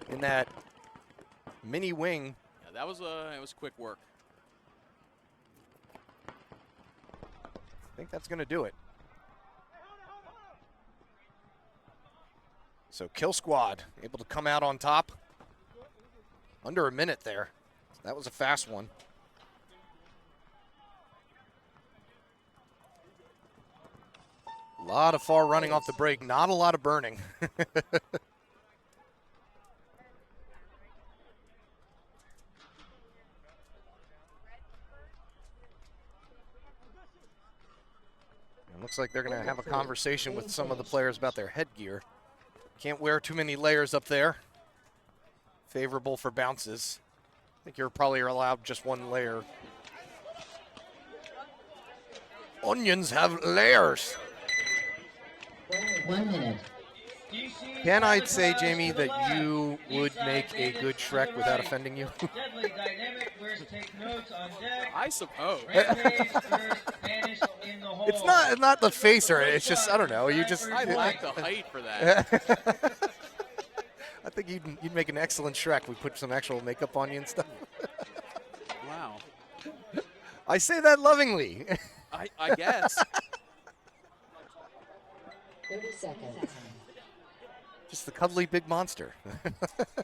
in that mini wing. Yeah, that was it was quick work. I think that's gonna do it. So Kill Squad able to come out on top. Under a minute there. That was a fast one. A lot of far running off the break, not a lot of burning. It looks like they're going to have a conversation with some of the players about their headgear. Can't wear too many layers up there. Favorable for bounces. I think you're probably allowed just one layer. Onions have layers. 1 minute. Can I say, Jamie, that you would make a good Shrek without offending you? Deadly dynamic, where's take notes on deck. I suppose. Rampage, vanished in the hole. It's not the face or it's just, I don't know, you just... I lack the height for that. I think you'd make an excellent Shrek. We put some actual makeup on you and stuff. Wow. I say that lovingly. I guess. 30 seconds. Just the cuddly big monster.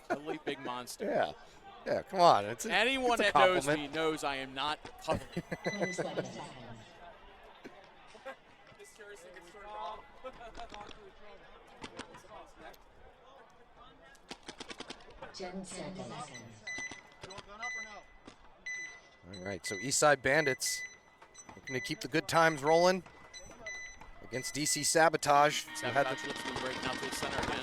Cuddly big monster. Yeah. Yeah, come on. Anyone it's a that knows compliment. me knows I am not cuddly. 20 seconds. 10 seconds. All right, so Eastside Bandits looking to keep the good times rolling against DC Sabotage. who had the- Sabotage looks to be breaking out to the center again.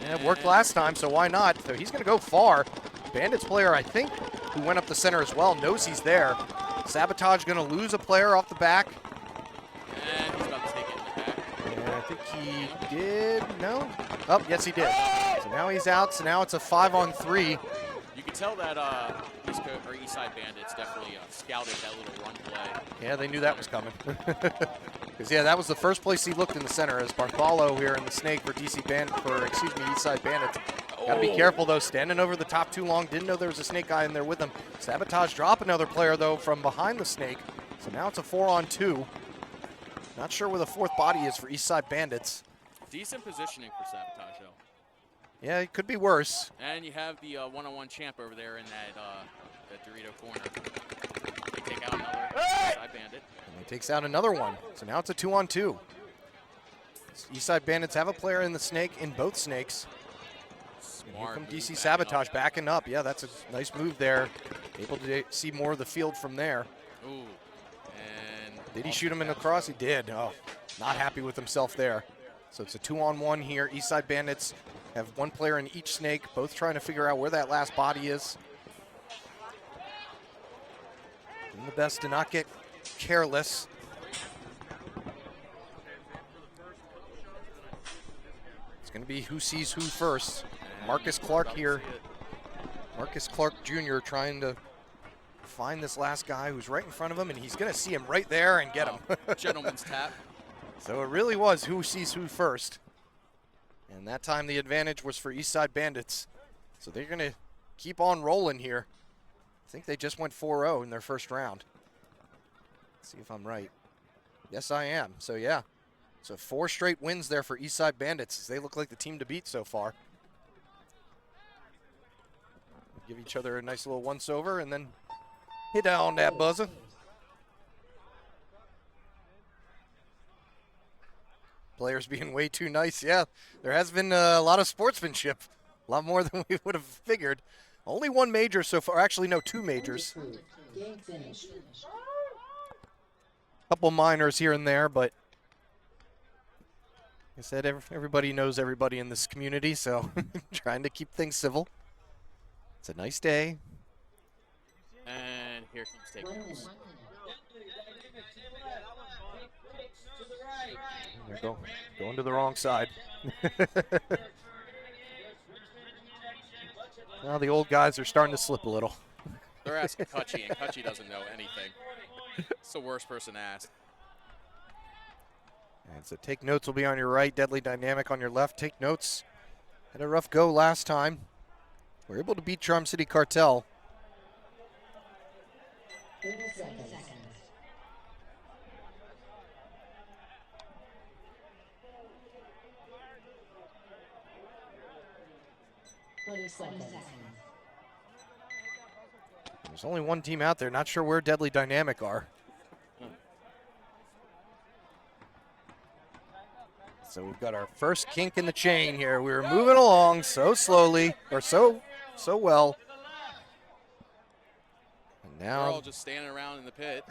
Yeah, it worked last time, so why not? So he's going to go far. Bandits player, I think, who went up the center as well, knows he's there. Sabotage going to lose a player off the back. And he's about to take it in the back. And I think he did. No? Oh, yes, he did. So now he's out. So now it's a 5-on-3. You can tell that Eastside Bandits definitely scouted that little run play. Yeah, they knew that was coming. Because, yeah, that was the first place he looked in the center as Bartholo here in the snake for Eastside Bandits. Got to be careful, though. Standing over the top too long. Didn't know there was a snake guy in there with him. Sabotage drop another player, though, from behind the snake. So now it's a 4-on-2. Not sure where the fourth body is for Eastside Bandits. Decent positioning for Sabotage, though. Yeah, it could be worse. And you have the one-on-one champ over there in that Dorito corner. They take out another Eastside Bandit. And he takes out another one. So now it's a 2-on-2. Eastside Bandits have a player in the snake, in both snakes. Here come DC Sabotage backing up. Yeah, that's a nice move there. Able to see more of the field from there. Ooh. And did he shoot him in the cross? He did. Oh, not happy with himself there. So it's a 2-on-1 here. Eastside Bandits have one player in each snake, both trying to figure out where that last body is. Doing the best to not get careless. It's going to be who sees who first. Marcus Clark here. Marcus Clark Jr. trying to find this last guy who's right in front of him, and he's going to see him right there and get him. Gentleman's tap. So it really was who sees who first. And that time the advantage was for Eastside Bandits. So they're going to keep on rolling here. I think they just went 4-0 in their first round. Let's see if I'm right. Yes, I am. So, yeah. So 4 straight wins there for Eastside Bandits as they look like the team to beat so far. give each other a nice little once-over and then hit down that buzzer. Players being way too nice. Yeah, there has been a lot of sportsmanship. A lot more than we would have figured. Only one major so far. Actually, no, 2 majors. Game finished. Couple minors here and there, but like I said, everybody knows everybody in this community, so trying to keep things civil. It's a nice day. And here comes Take Notes. They're going to the wrong side. Now the old guys are starting to slip a little. They're asking Kutchy, and Kutchy doesn't know anything. It's the worst person to ask. And so Take Notes will be on your right, Deadly Dynamic on your left. Take Notes had a rough go last time. We're able to beat Charm City Cartel. 30 seconds. 20 seconds. There's only one team out there. Not sure where Deadly Dynamic are. So we've got our first kink in the chain here. We were moving along so slowly, or so well. And now We're all just standing around in the pit.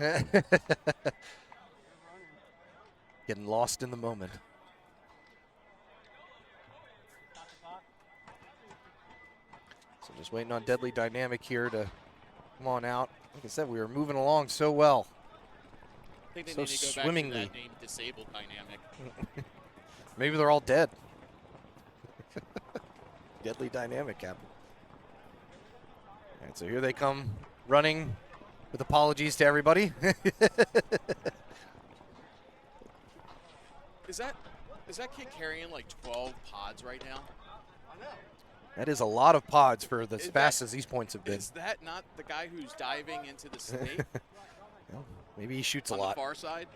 getting lost in the moment. So just waiting on Deadly Dynamic here to come on out. Like I said, we were moving along so well. I think they So need to go swimmingly. back to that name, Disabled Dynamic. Maybe they're all dead. Deadly Dynamic happened. All right, so here they come running with apologies to everybody. Is that kid carrying like 12 pods right now? That is a lot of pods for as Is fast that- as these points have been. Is that not the guy who's diving into the snake Well, maybe he shoots a on lot. the far side?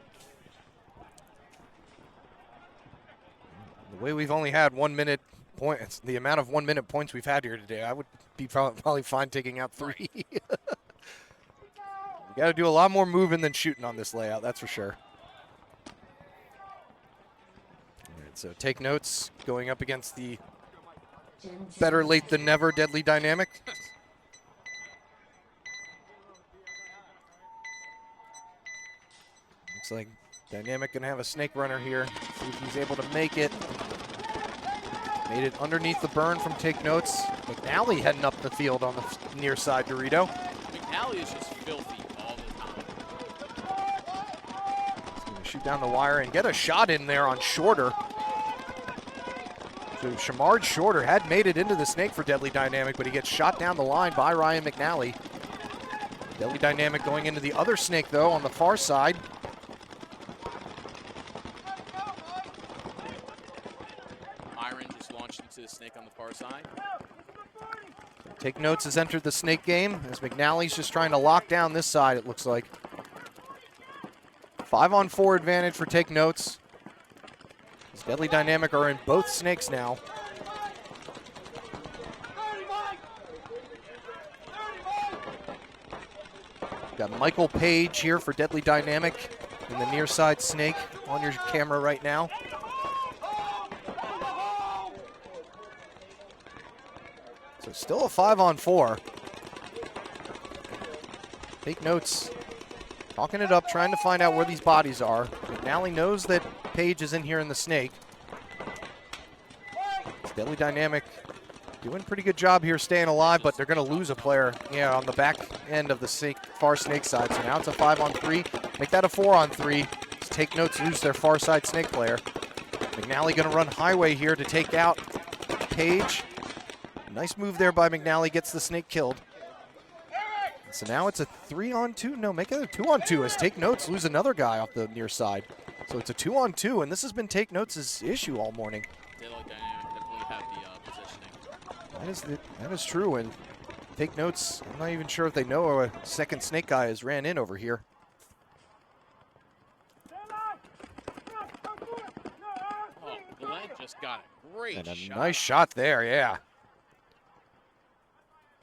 The way we've only had 1 minute points, the amount of 1 minute points we've had here today, I would be probably fine taking out 3. We got to do a lot more moving than shooting on this layout, that's for sure. All right, so Take Notes going up against the 10 better seconds. late than never Deadly Dynamic. Looks like Dynamic gonna have a snake runner here. See if he's able to make it. Made it underneath the burn from Take Notes. McNally heading up the field on the near side, Dorito. McNally is just filthy all the time. He's gonna shoot down the wire and get a shot in there on Shorter. So Shamard Shorter had made it into the snake for Deadly Dynamic, but he gets shot down the line by Ryan McNally. Deadly Dynamic going into the other snake, though, on the far side. Myron just launched into the snake on the far side. Take Notes has entered the snake game as McNally's just trying to lock down this side, it looks like. 5-on-4 advantage for Take Notes. As Deadly Dynamic are in both snakes now. Got Michael Page here for Deadly Dynamic in the near side snake on your camera right now. So still a 5-on-4. Take Notes talking it up, trying to find out where these bodies are. McNally knows that Page is in here in the snake. Deadly Dynamic doing a pretty good job here staying alive, but they're going to lose a player on the back end of the snake, far snake side. So now it's a 5-on-3. Make that a 4-on-3. Take Notes lose their far side snake player. McNally going to run highway here to take out Page. Nice move there by McNally, gets the snake killed. So now it's a 3-on-2. No, make it a 2-on-2 as Take Notes lose another guy off the near side. So it's a 2-on-2, and this has been Take Notes' issue all morning. Daylight Dynamic definitely have the positioning. That is true, and Take Notes, I'm not even sure if they know a second snake guy has ran in over here. Oh, Glenn just got a great And a shot. nice shot there, yeah.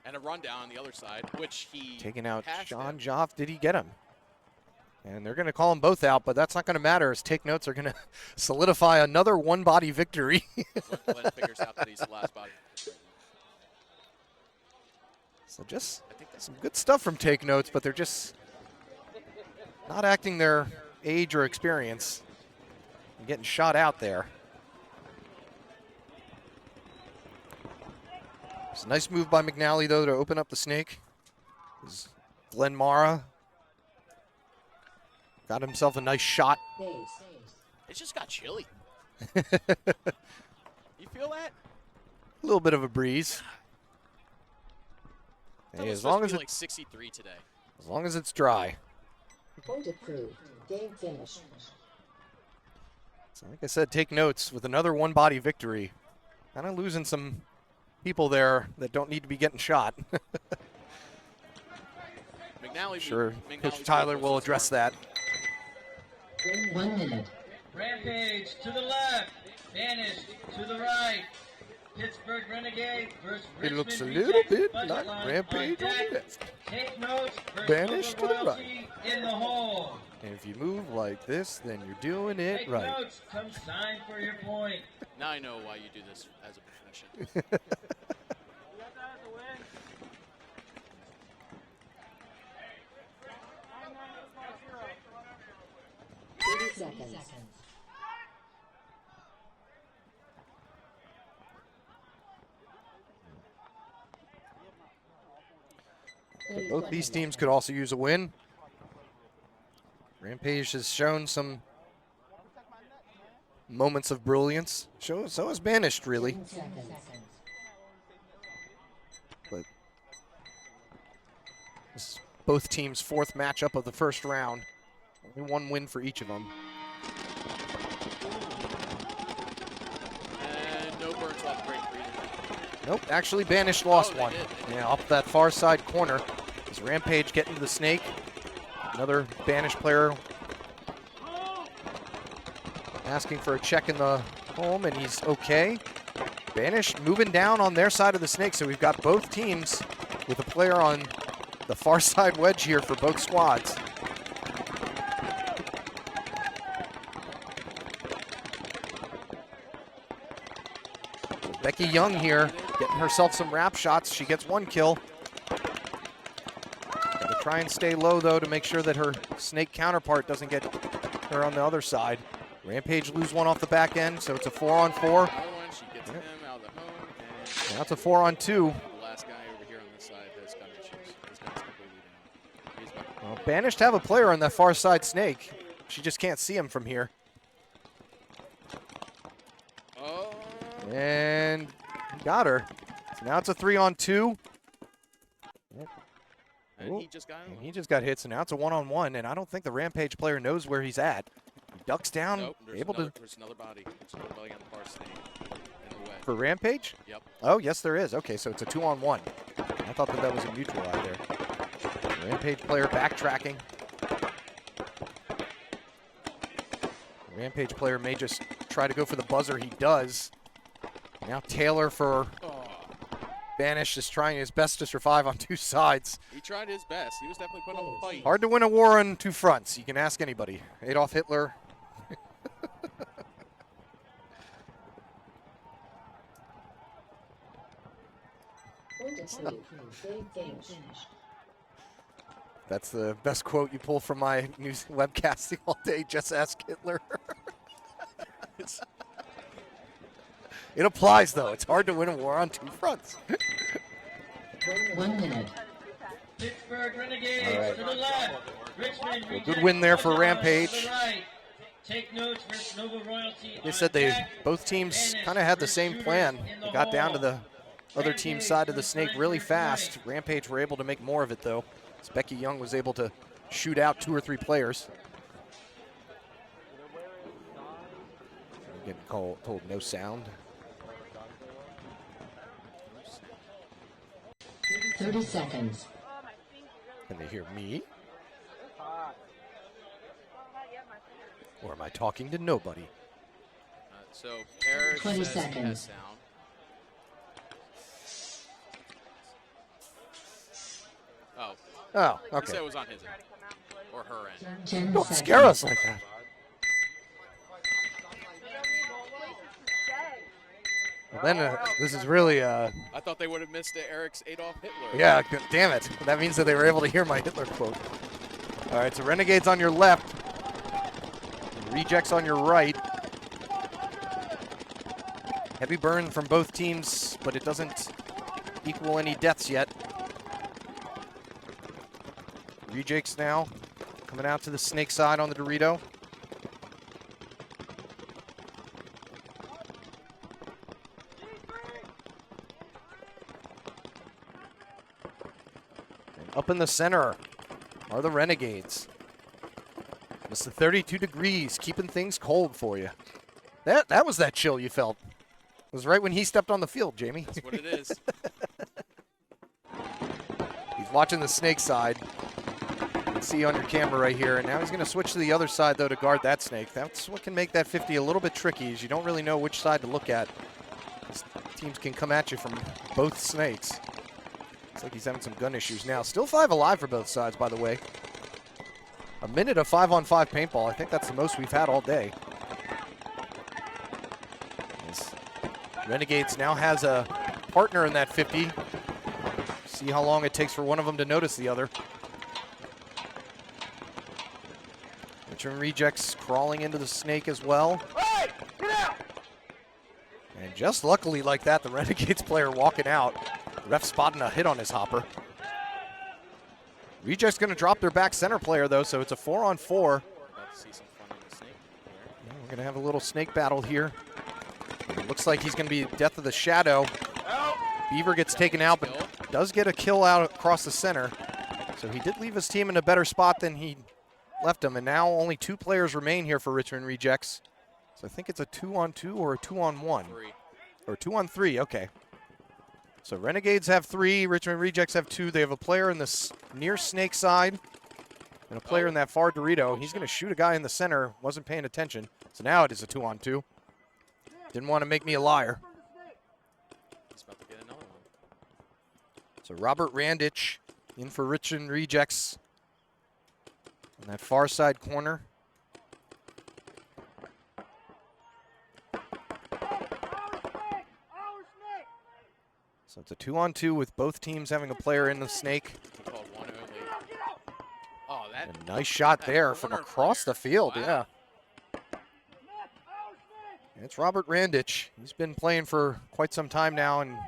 And a rundown on the other side, which he Taking out passed Sean him. Joff. Did he get him? And they're going to call them both out, but that's not going to matter as take notes are going to solidify another one-body victory. Glenn figures out that he's the last body. So just some good stuff from take notes, but they're just not acting their age or experience and getting shot out there. It's a nice move by McNally, though, to open up the snake. Glenn Mara got himself a nice shot. It just got chilly. A You feel that? little bit of a breeze. It Hey, was as long as supposed to be it, like 63 today. as long as it's dry. Point approved. Game finished. So like I said, take notes with another one-body victory. Kind of losing some people there that don't need to be getting shot. McNally, Sure, McNally's Coach Tyler goal will was address smart. that. 1 minute. Rampage to the left. Banished to the right. Pittsburgh Renegade versus It looks a Richmond little Rejects bit Budget like Line Rampage on deck. the left. Take notes versus Banished to the right. Royalty in the hole. And if you move like this, then you're doing it Take right. notes. Come sign for your point. Now I know why you do this as a profession. 30 seconds. Both these teams could also use a win. Rampage has shown some moments of brilliance. So has Banished, really. 10 seconds. But this is both teams' fourth matchup of the first round. Only one win for each of them. And no burns off break for either. Nope, actually Banished lost they one. did. Yeah, up that far side corner. As Rampage getting to the snake. Another Banished player asking for a check in the home, and he's okay. Banished moving down on their side of the snake, so we've got both teams with a player on the far side wedge here for both squads. Becky Young here getting herself some wrap shots. She gets one kill. Gotta try and stay low, though, to make sure that her snake counterpart doesn't get her on the other side. Rampage lose one off the back end, so it's a 4-on-4. Another one, she gets him out of the home. And Now it's a 4-on-2. the last guy over here on this side has gun issues. His gun's completely down. He's about Well, Banished have a player on that far side snake. She just can't see him from here. Oh. And he got her. So now it's a 3-on-2. And Ooh. he just got him. And he just got hit, so now it's a 1-on-1, and I don't think the Rampage player knows where he's at. He ducks down, Nope, there's able another, to... there's another body. There's another body on the far snake in the way. For Rampage? Yep. Oh, yes, there is. Okay, so it's a 2-on-1. I thought that was a mutual out there. Rampage player backtracking. Rampage player may just try to go for the buzzer. He does. Now Taylor for Banished is trying his best to survive on two sides. He tried his best. He was definitely putting up a fight. Hard to win a war on two fronts. You can ask anybody. Adolf Hitler. Point approved. Game finished. That's the best quote you pull from my news webcasting all day. Just ask Hitler. It applies, though. It's hard to win a war on two fronts. 1 minute. Pittsburgh Renegades All right. to the left. Richmond Well, good Rejects win there for Budget Line Rampage. to the right. Take notes versus Nova Royalty. They on said they deck. both teams Banished kind of had the versus same Shooters plan. in the They got down to hole. the other team's side of the snake really fast. Rampage were able to make more of it, though, as Becky Young was able to shoot out 2 or 3 players. Getting told no sound. 30 seconds. Can they hear me? Or am I talking to nobody? So Harris 20 says he has seconds. sound. Oh, He said okay. it was on his end. Or her end. 10 Don't seconds. scare us like that. Well, then this is really, I thought they would have missed Eric's Adolf Hitler. yeah, damn it. That means that they were able to hear my Hitler quote. All right, so Renegades on your left. Rejects on your right. Heavy burn from both teams, but it doesn't equal any deaths yet. Rejects now coming out to the snake side on the Dorito. And up in the center are the Renegades. It's the 32 degrees, keeping things cold for you. That was that chill you felt. It was right when he stepped on the field, Jamie. That's what it is. He's watching the snake side. You can see on your camera right here. And now he's going to switch to the other side, though, to guard that snake. That's what can make that 50 a little bit tricky, is you don't really know which side to look at. Teams can come at you from both snakes. Looks like he's having some gun issues now. Still 5 alive for both sides, by the way. A minute of 5-on-5 paintball. I think that's the most we've had all day. As Renegades now has a partner in that 50. See how long it takes for one of them to notice the other. Richmond Rejects crawling into the snake as well. Hey, get out! And just luckily like that, the Renegades player walking out. Ref spotting a hit on his hopper. Rejects going to drop their back center player, though, so it's a 4-on-4. About to see some fun in the snake. Yeah, we're going to have a little snake battle here. It looks like he's going to be death of the shadow. Beaver gets taken out, but does get a kill out across the center. So he did leave his team in a better spot than he left him. And now only 2 players remain here for Richmond Rejects. So I think it's a 2-on-2 or a 2-on-1. 3. Or 2-on-3, okay. So Renegades have 3, Richmond Rejects have 2. They have a player in the near snake side and a player in that far Dorito. He's going to shoot a guy in the center, wasn't paying attention. So now it is a 2-on-2. Didn't want to make me a liar. He's about to get another one. So Robert Randich in for Richmond Rejects on that far side corner. So it's a 2-on-2 with both teams having a player in the snake. He called one only. Oh, that. A nice shot that there from corner across player. the field, Wow. yeah. And it's Robert Randich. He's been playing for quite some time now, and And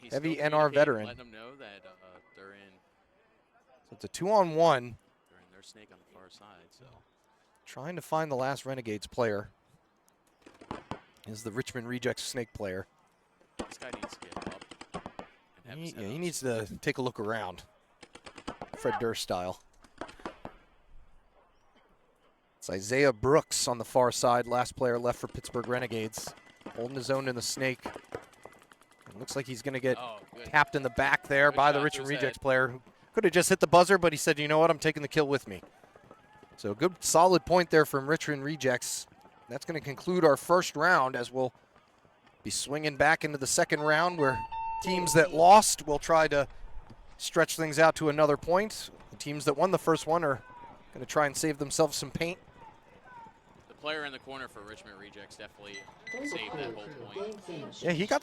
he's heavy still NR communicating, veteran. Letting them know that they're in so it's a 2-on-1. their snake on the far side. So Trying to find the last Renegades player is the Richmond Rejects snake player. this guy needs to get up. And have his head He up. needs to take a look around. Fred Durst style. It's Isaiah Brooks on the far side, last player left for Pittsburgh Renegades. Holding his own in the snake. It looks like he's going to get Oh, good. tapped in the back there Good by the shot to Richmond his Rejects head. player, who could have just hit the buzzer, but he said, you know what, I'm taking the kill with me. So a good solid point there from Richmond Rejects. That's going to conclude our first round, as we'll be swinging back into the second round, where teams that lost will try to stretch things out to another point. The teams that won the first one are going to try and save themselves some paint. The player in the corner for Richmond Rejects definitely saved that whole point. Yeah, he got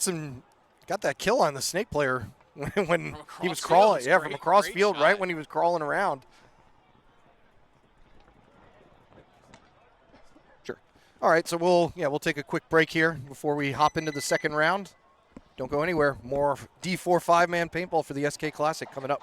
that kill on the snake player when he was across crawling. field. Yeah, Great- from across great field, right shot. when he was crawling around. Sure. All right, so we'll take a quick break here before we hop into the second round. Don't go anywhere. More D4 5-man paintball for the SK Classic coming up.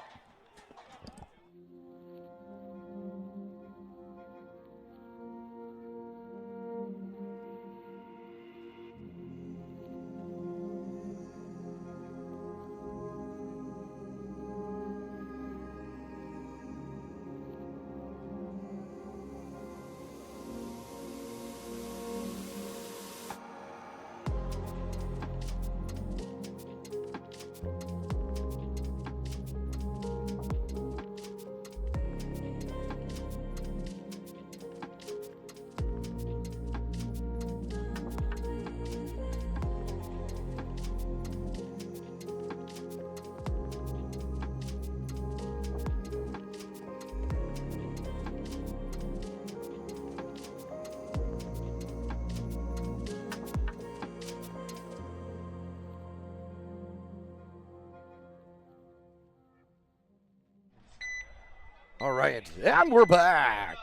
All right, and we're back.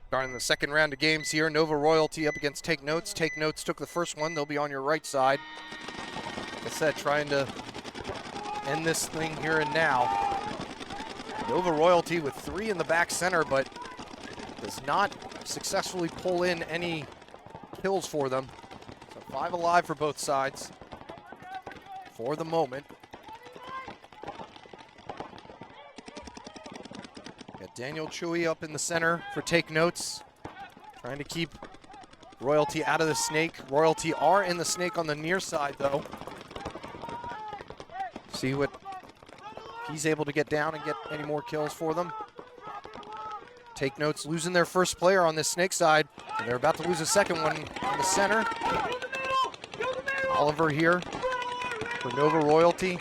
Starting the second round of games here. Nova Royalty up against Take Notes. Take Notes took the first one. They'll be on your right side. Like I said, trying to end this thing here and now. Nova Royalty with 3 in the back center, but does not successfully pull in any kills for them. So 5 alive for both sides for the moment. Got Daniel Chewy up in the center for Take Notes, trying to keep Royalty out of the snake. Royalty are in the snake on the near side, though. See what he's able to get down and get any more kills for them. Take Notes losing their first player on this snake side, and they're about to lose a second one in the center. Oliver here for Nova Royalty.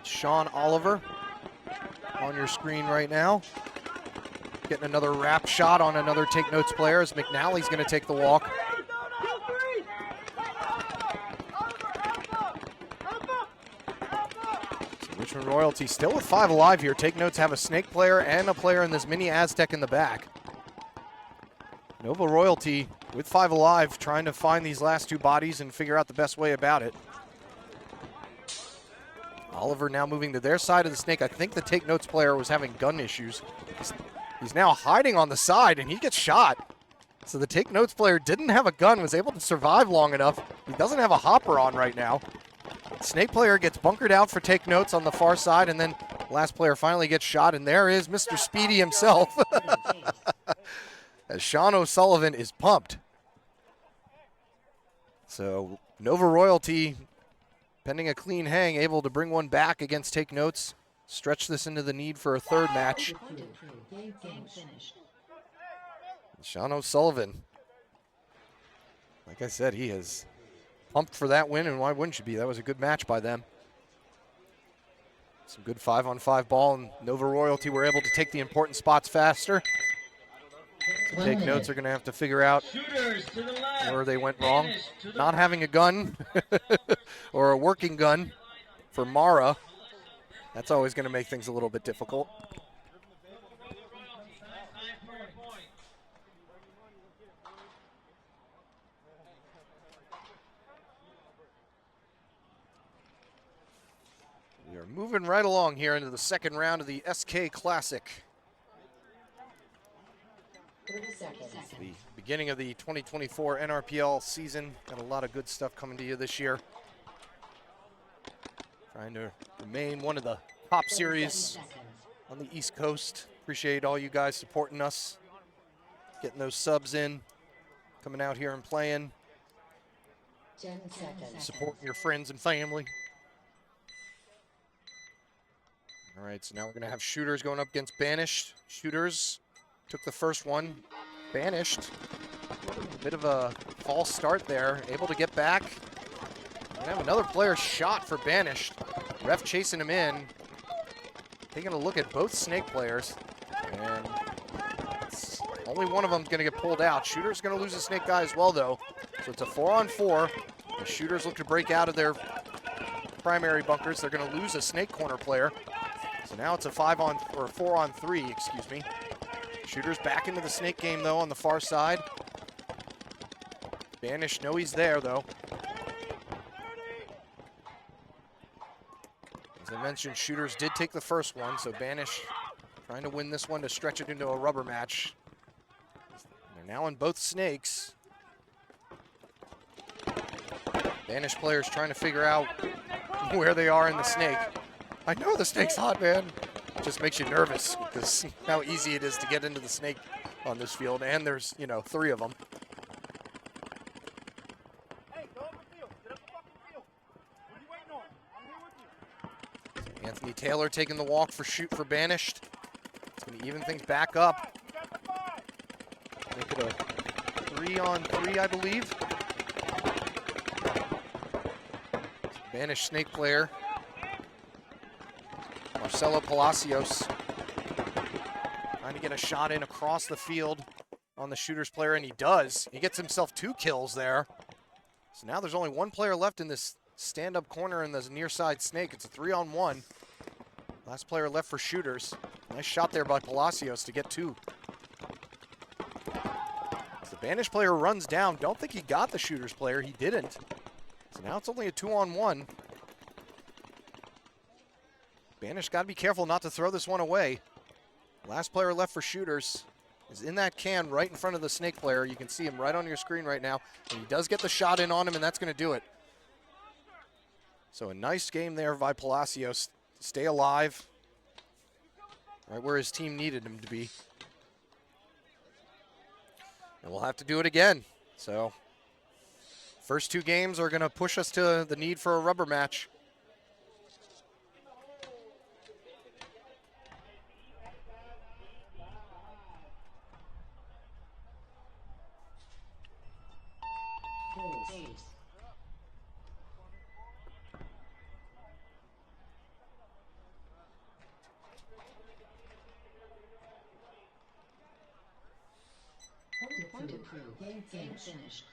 Sean Oliver on your screen right now. Getting another wrap shot on another Take Notes player as McNally's going to take the walk. So Richmond Royalty still with 5 alive here. Take Notes have a snake player and a player in this mini Aztec in the back. Nova Royalty with 5 alive, trying to find these last 2 bodies and figure out the best way about it. Oliver now moving to their side of the snake. I think the Take Notes player was having gun issues. He's now hiding on the side, and he gets shot. So the Take Notes player didn't have a gun, was able to survive long enough. He doesn't have a hopper on right now. Snake player gets bunkered out for Take Notes on the far side, and then last player finally gets shot, and there is Mr. Speedy himself. As Sean O'Sullivan is pumped. So Nova Royalty, pending a clean hang, able to bring one back against Take Notes. Stretch this into the need for a third match. Sean O'Sullivan, like I said, he is pumped for that win, and why wouldn't you be? That was a good match by them. Some good 5-on-5 ball, and Nova Royalty were able to take the important spots faster. So Take Notes are going to have to figure out where they went wrong. Not having a gun or a working gun for Mara, that's always going to make things a little bit difficult. We are moving right along here into the second round of the SK Classic. 30 seconds. The beginning of the 2024 NRPL season. Got a lot of good stuff coming to you this year. Trying to remain one of the top series on the East Coast. Appreciate all you guys supporting us, getting those subs in, coming out here and playing, 10 seconds. supporting your friends and family. All right, so now we're going to have Shooters going up against Banished. Shooters took the first one. Banished, a bit of a false start there, able to get back. And have another player shot for Banished. Ref chasing him in. Taking a look at both snake players. And only one of them going to get pulled out. Shooter's going to lose a snake guy as well, though. So it's a 4-on-4. The Shooters look to break out of their primary bunkers. They're going to lose a snake corner player. So now it's a 4-on-3, excuse me. Shooters back into the snake game, though, on the far side. Banished, know he's there, though. As I mentioned, Shooters did take the first one, so Banish trying to win this one to stretch it into a rubber match. They're now in both snakes. Banish players trying to figure out where they are in the snake. I know the snake's hot, man. It just makes you nervous because how easy it is to get into the snake on this field, and there's, you know, 3 of them. Anthony Taylor taking the walk for shoot for Banished. It's going to even things back up. Make it a 3-on-3, I believe. Banished snake player Marcelo Palacios trying to get a shot in across the field on the Shooters player, and he does. He gets himself 2 kills there. So now there's only 1 player left in this stand-up corner in the near side snake. It's a 3-on-1. Last player left for shooters. Nice shot there by Palacios to get 2. As the Banish player runs down, don't think he got the shooters player. He didn't. So now it's only a 2-on-1. Banish got to be careful not to throw this one away. Last player left for shooters is in that can right in front of the snake player. You can see him right on your screen right now. And he does get the shot in on him, and that's going to do it. So a nice game there by Palacios. Stay alive. Right where his team needed him to be. And we'll have to do it again. So first 2 games are going to push us to the need for a rubber match. Point approved. Game finished.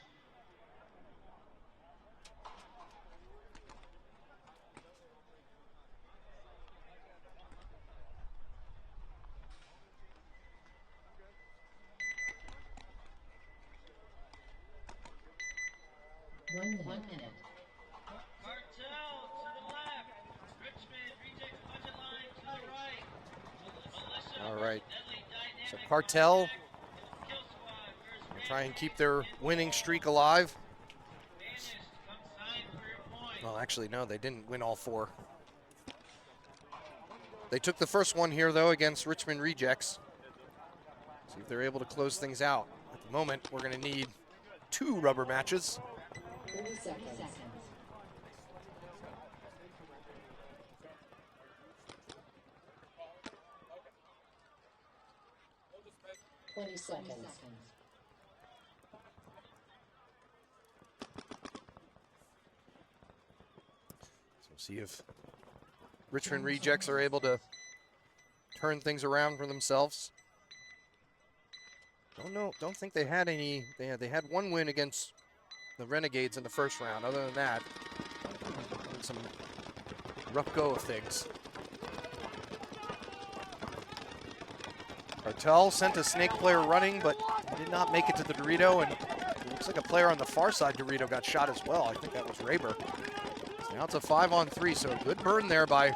One minute. Cartel to the left. Richmond rejects budget line to the right. Militia All right. deadly dynamic So Cartel kill squad versus will try and keep their winning streak alive. Banished. Come sign for your point. Well, actually, no, they didn't win all 4. They took the first one here, though, against Richmond Rejects. See if they're able to close things out. At the moment, we're going to need 2 rubber matches. 30 seconds. Twenty seconds. So we'll see if Richmond Rejects are able to turn things around for themselves. Don't think they had any. They had 1 win against the Renegades in the first round. Other than that, some rough go of things. Cartel sent a snake player running, but did not make it to the Dorito, and it looks like a player on the far side Dorito got shot as well. I think that was Raber. So now it's a 5-on-3, so a good burn there by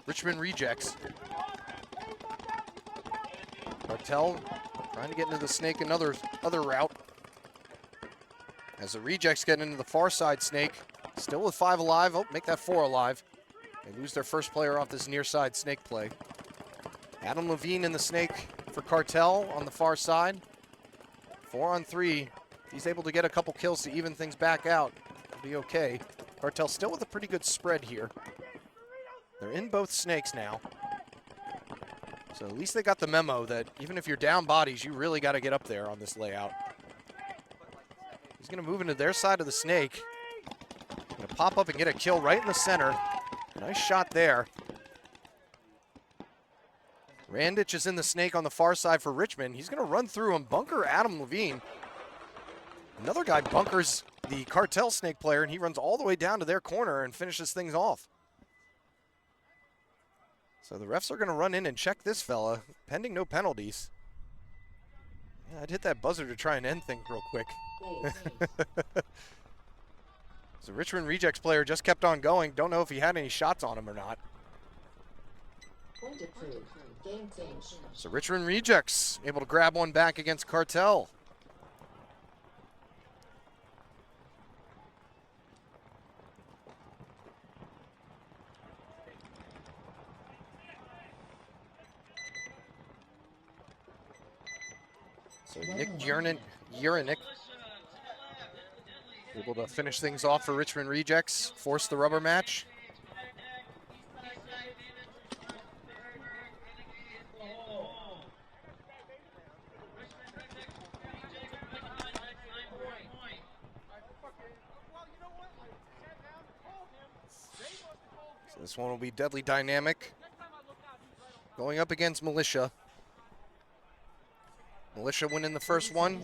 Richmond Rejects. Cartel trying to get into the snake another route. As the Rejects get into the far side snake, still with 5 alive. Oh, make that 4 alive. They lose their first player off this near side snake play. Adam Levine in the snake for Cartel on the far side. 4-on-3. He's able to get a couple kills to even things back out. It'll be okay. Cartel still with a pretty good spread here. They're in both snakes now. So at least they got the memo that even if you're down bodies, you really got to get up there on this layout. He's going to move into their side of the snake. Going to pop up and get a kill right in the center. Nice shot there. Randich is in the snake on the far side for Richmond. He's going to run through and bunker Adam Levine. Another guy bunkers the Cartel snake player, and he runs all the way down to their corner and finishes things off. So the refs are going to run in and check this fella, pending no penalties. Yeah, I'd hit that buzzer to try and end things real quick. So Richmond Rejects player just kept on going. Don't know if he had any shots on him or not. Point approved. Game finished. So Richmond Rejects able to grab one back against Cartel. So Nick Uranic able to finish things off for Richmond Rejects, force the rubber match. So this one will be deadly dynamic. Going up against Militia. Militia winning the first one.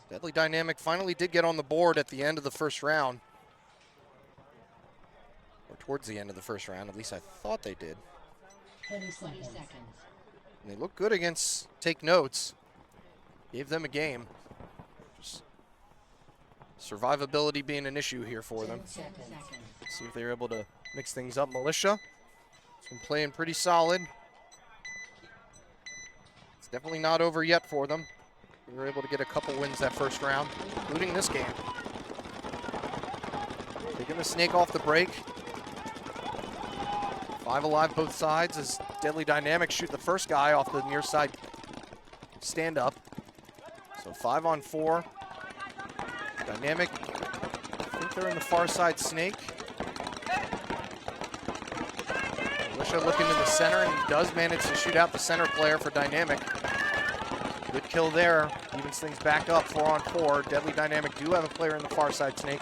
Deadly Dynamic finally did get on the board at the end of the first round. towards the end of the first round. At least I thought they did. 20 seconds. And they look good against Take Notes. Gave them a game. Just survivability being an issue here for them. 10 seconds. See if they're able to mix things up. Militia has been playing pretty solid. It's definitely not over yet for them. They were able to get a couple wins that first round, including this game. Taking the snake off the break. 5 alive both sides as Deadly Dynamic shoot the first guy off the near side stand up. So 5 on 4. Dynamic, I think they're in the far side snake. Militia looking in the center, and he does manage to shoot out the center player for Dynamic. Good kill there, evens things back up 4 on 4. Deadly Dynamic do have a player in the far side snake.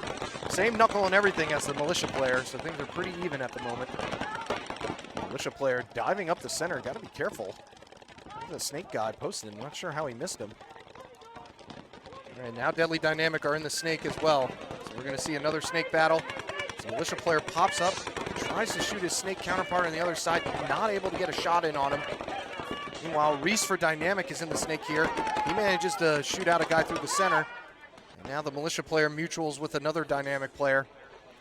Same knuckle and everything as the Militia player, so things are pretty even at the moment. Militia player diving up the center, gotta be careful. The snake guy posted, I'm not sure how he missed him. All right, now Deadly Dynamic are in the snake as well. So we're gonna see another snake battle. The Militia player pops up, tries to shoot his snake counterpart on the other side, not able to get a shot in on him. Meanwhile, Reese for Dynamic is in the snake here. He manages to shoot out a guy through the center. And now the Militia player mutuals with another Dynamic player.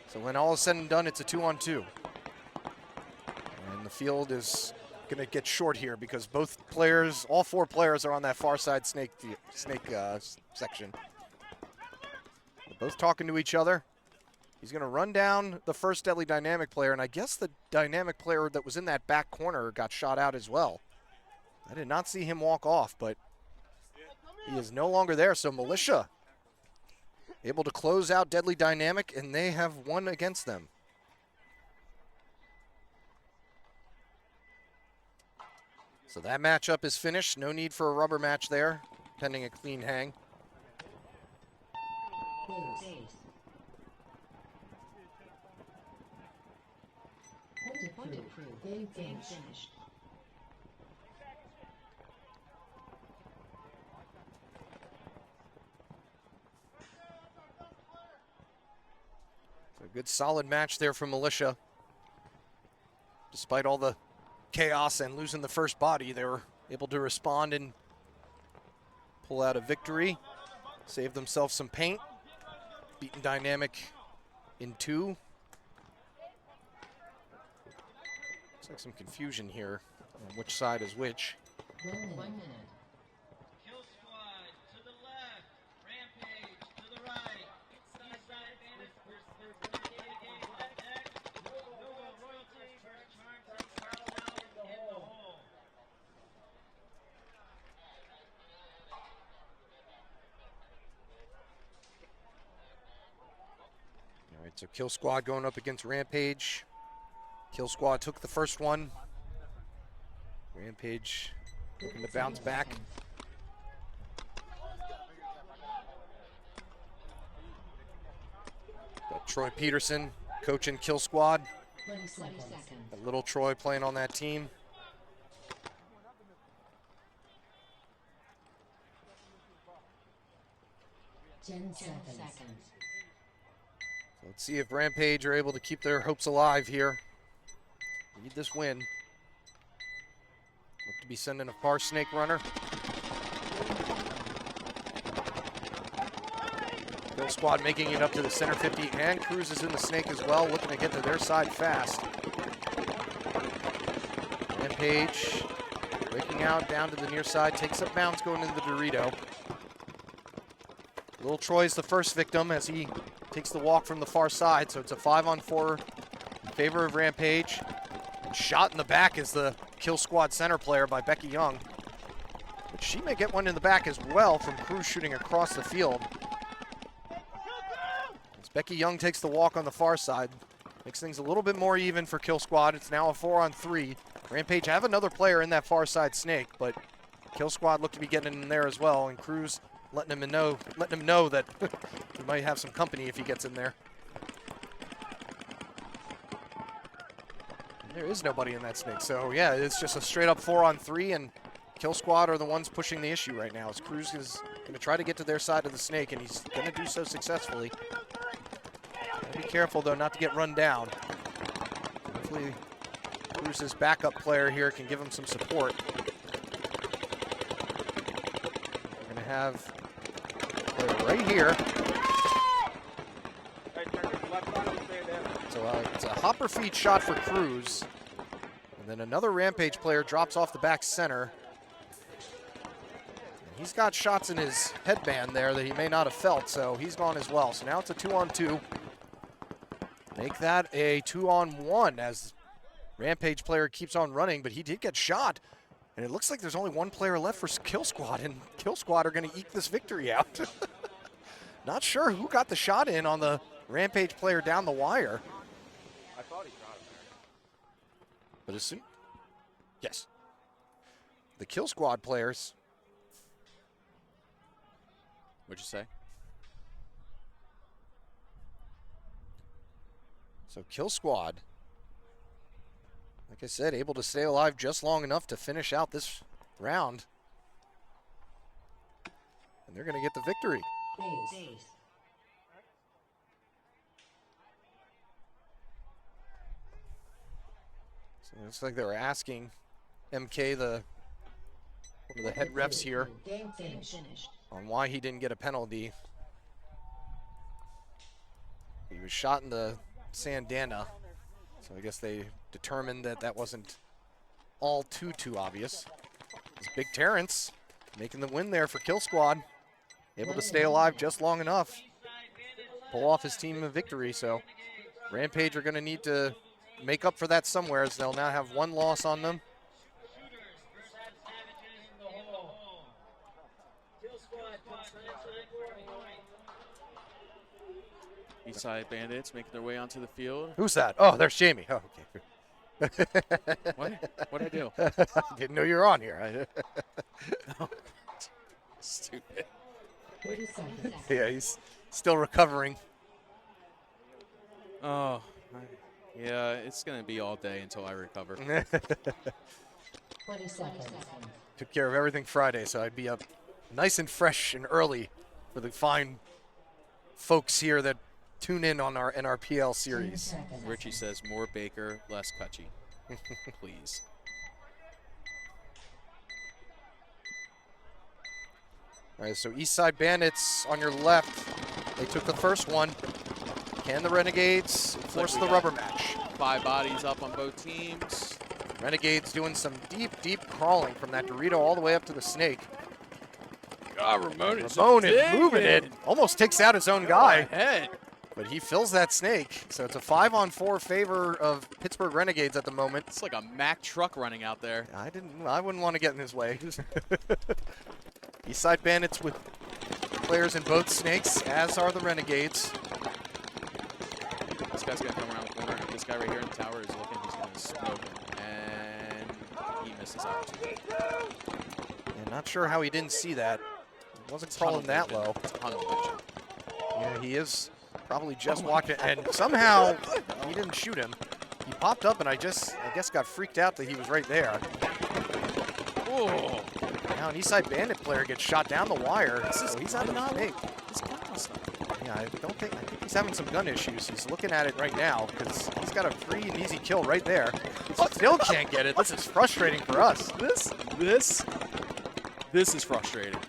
So when all is said and done, it's a 2 on 2. And the field is gonna get short here because both players, all 4 players are on that far side snake section. They're both talking to each other. He's gonna run down the first Deadly Dynamic player, and I guess the Dynamic player that was in that back corner got shot out as well. I did not see him walk off, but he is no longer there. So Militia able to close out Deadly Dynamic, and they have won against them. So that matchup is finished. No need for a rubber match there, pending a clean hang. Game finished. A good solid match there from Militia. Despite all the chaos and losing the first body, they were able to respond and pull out a victory. Save themselves some paint. Beaten Dynamic in 2. Looks like some confusion here on which side is which. 1 minute. Kill Squad to the left, Rampage to the right, East Side Bandits versus game up next, Nova Royalties versus Charms and Carlisle in the hole. All right, so Kill Squad going up against Rampage. Kill Squad took the first one. Rampage looking to bounce back. Got Troy Peterson coaching Kill Squad. 20 seconds. Got little Troy playing on that team. Ten seconds. So let's see if Rampage are able to keep their hopes alive here. Need this win. Look to be sending a far snake runner. Kill Squad making it up to the center 50, and Cruz is in the snake as well, looking to get to their side fast. Rampage breaking out down to the near side, takes up bounds going into the Dorito. Little Troy's the first victim as he takes the walk from the far side, so it's a 5 on 4 in favor of Rampage. Shot in the back is the Kill Squad center player by Becky Young. But she may get one in the back as well from Cruz shooting across the field. As Becky Young takes the walk on the far side, makes things a little bit more even for Kill Squad. It's now a 4 on 3. Rampage have another player in that far side snake, but Kill Squad look to be getting in there as well, and Cruz letting him know that he might have some company if he gets in there. There is nobody in that snake, so yeah, it's just a straight up 4 on 3, and Kill Squad are the ones pushing the issue right now. As Cruz is going to try to get to their side of the snake, and he's going to do so successfully. Gotta be careful though not to get run down. Hopefully, Bruce's backup player here can give him some support. We're going to have a player right here. So it's a hopper feed shot for Cruz. And then another Rampage player drops off the back center. And he's got shots in his headband there that he may not have felt, so he's gone as well. So now it's a 2-on-2. Make that a 2-on-1 as Rampage player keeps on running, but he did get shot. And it looks like there's only one player left for Kill Squad, and Kill Squad are going to eke this victory out. Not sure who got the shot in on the Rampage player down the wire. I thought he got him there. But as soon, yes, the Kill Squad players. What'd you say? So Kill Squad, like I said, able to stay alive just long enough to finish out this round. And they're going to get the victory. Base. So it looks like they were asking MK, one of the head refs here, Game finished. on why he didn't get a penalty. He was shot in the Sandana, so I guess they determined that that wasn't all too obvious. It's Big Terrence making the win there for Kill Squad, able to stay alive just long enough, pull off his team a victory. So Rampage are going to need to make up for that somewhere, as they'll now have one loss on them. Eastside Bandits making their way onto the field. Who's that? Oh, there's Jamie. Oh, okay. What? What'd I do? Didn't know you were on here. No. Stupid. 30 seconds. Yeah, he's still recovering. Oh, yeah, it's going to be all day until I recover. 20 seconds. Took care of everything Friday, so I'd be up nice and fresh and early for the fine folks here that tune in on our NRPL 10 series. seconds. Richie says more Baker, less Cutchy. Please. All right, so Eastside Bandits on your left. They took the first one. Can the Renegades force the rubber match? 5 bodies up on both teams. Renegades doing some deep crawling from that Dorito all the way up to the snake. God, Ramon is moving it. Almost takes out his own guy, Head. but he fills that snake. So it's a 5-on-4 favor of Pittsburgh Renegades at the moment. It's like a Mack truck running out there. I wouldn't want to get in his way. Eastside Bandits with players in both snakes, as are the Renegades. This guy's going to come around the corner. This guy right here in the tower is looking. He's going to smoke him. And he misses opportunity. And not sure how he didn't see that. He wasn't crawling that low. Yeah, he is probably just walking, and somehow he didn't shoot him. He popped up, and I guess got freaked out that he was right there. Oh. Now an Eastside Bandit player gets shot down the wire. So he's out of the snake. Yeah, I think he's having some gun issues. He's looking at it right now because he's got a free and easy kill right there. Still can't get it. This is frustrating for us. This is frustrating.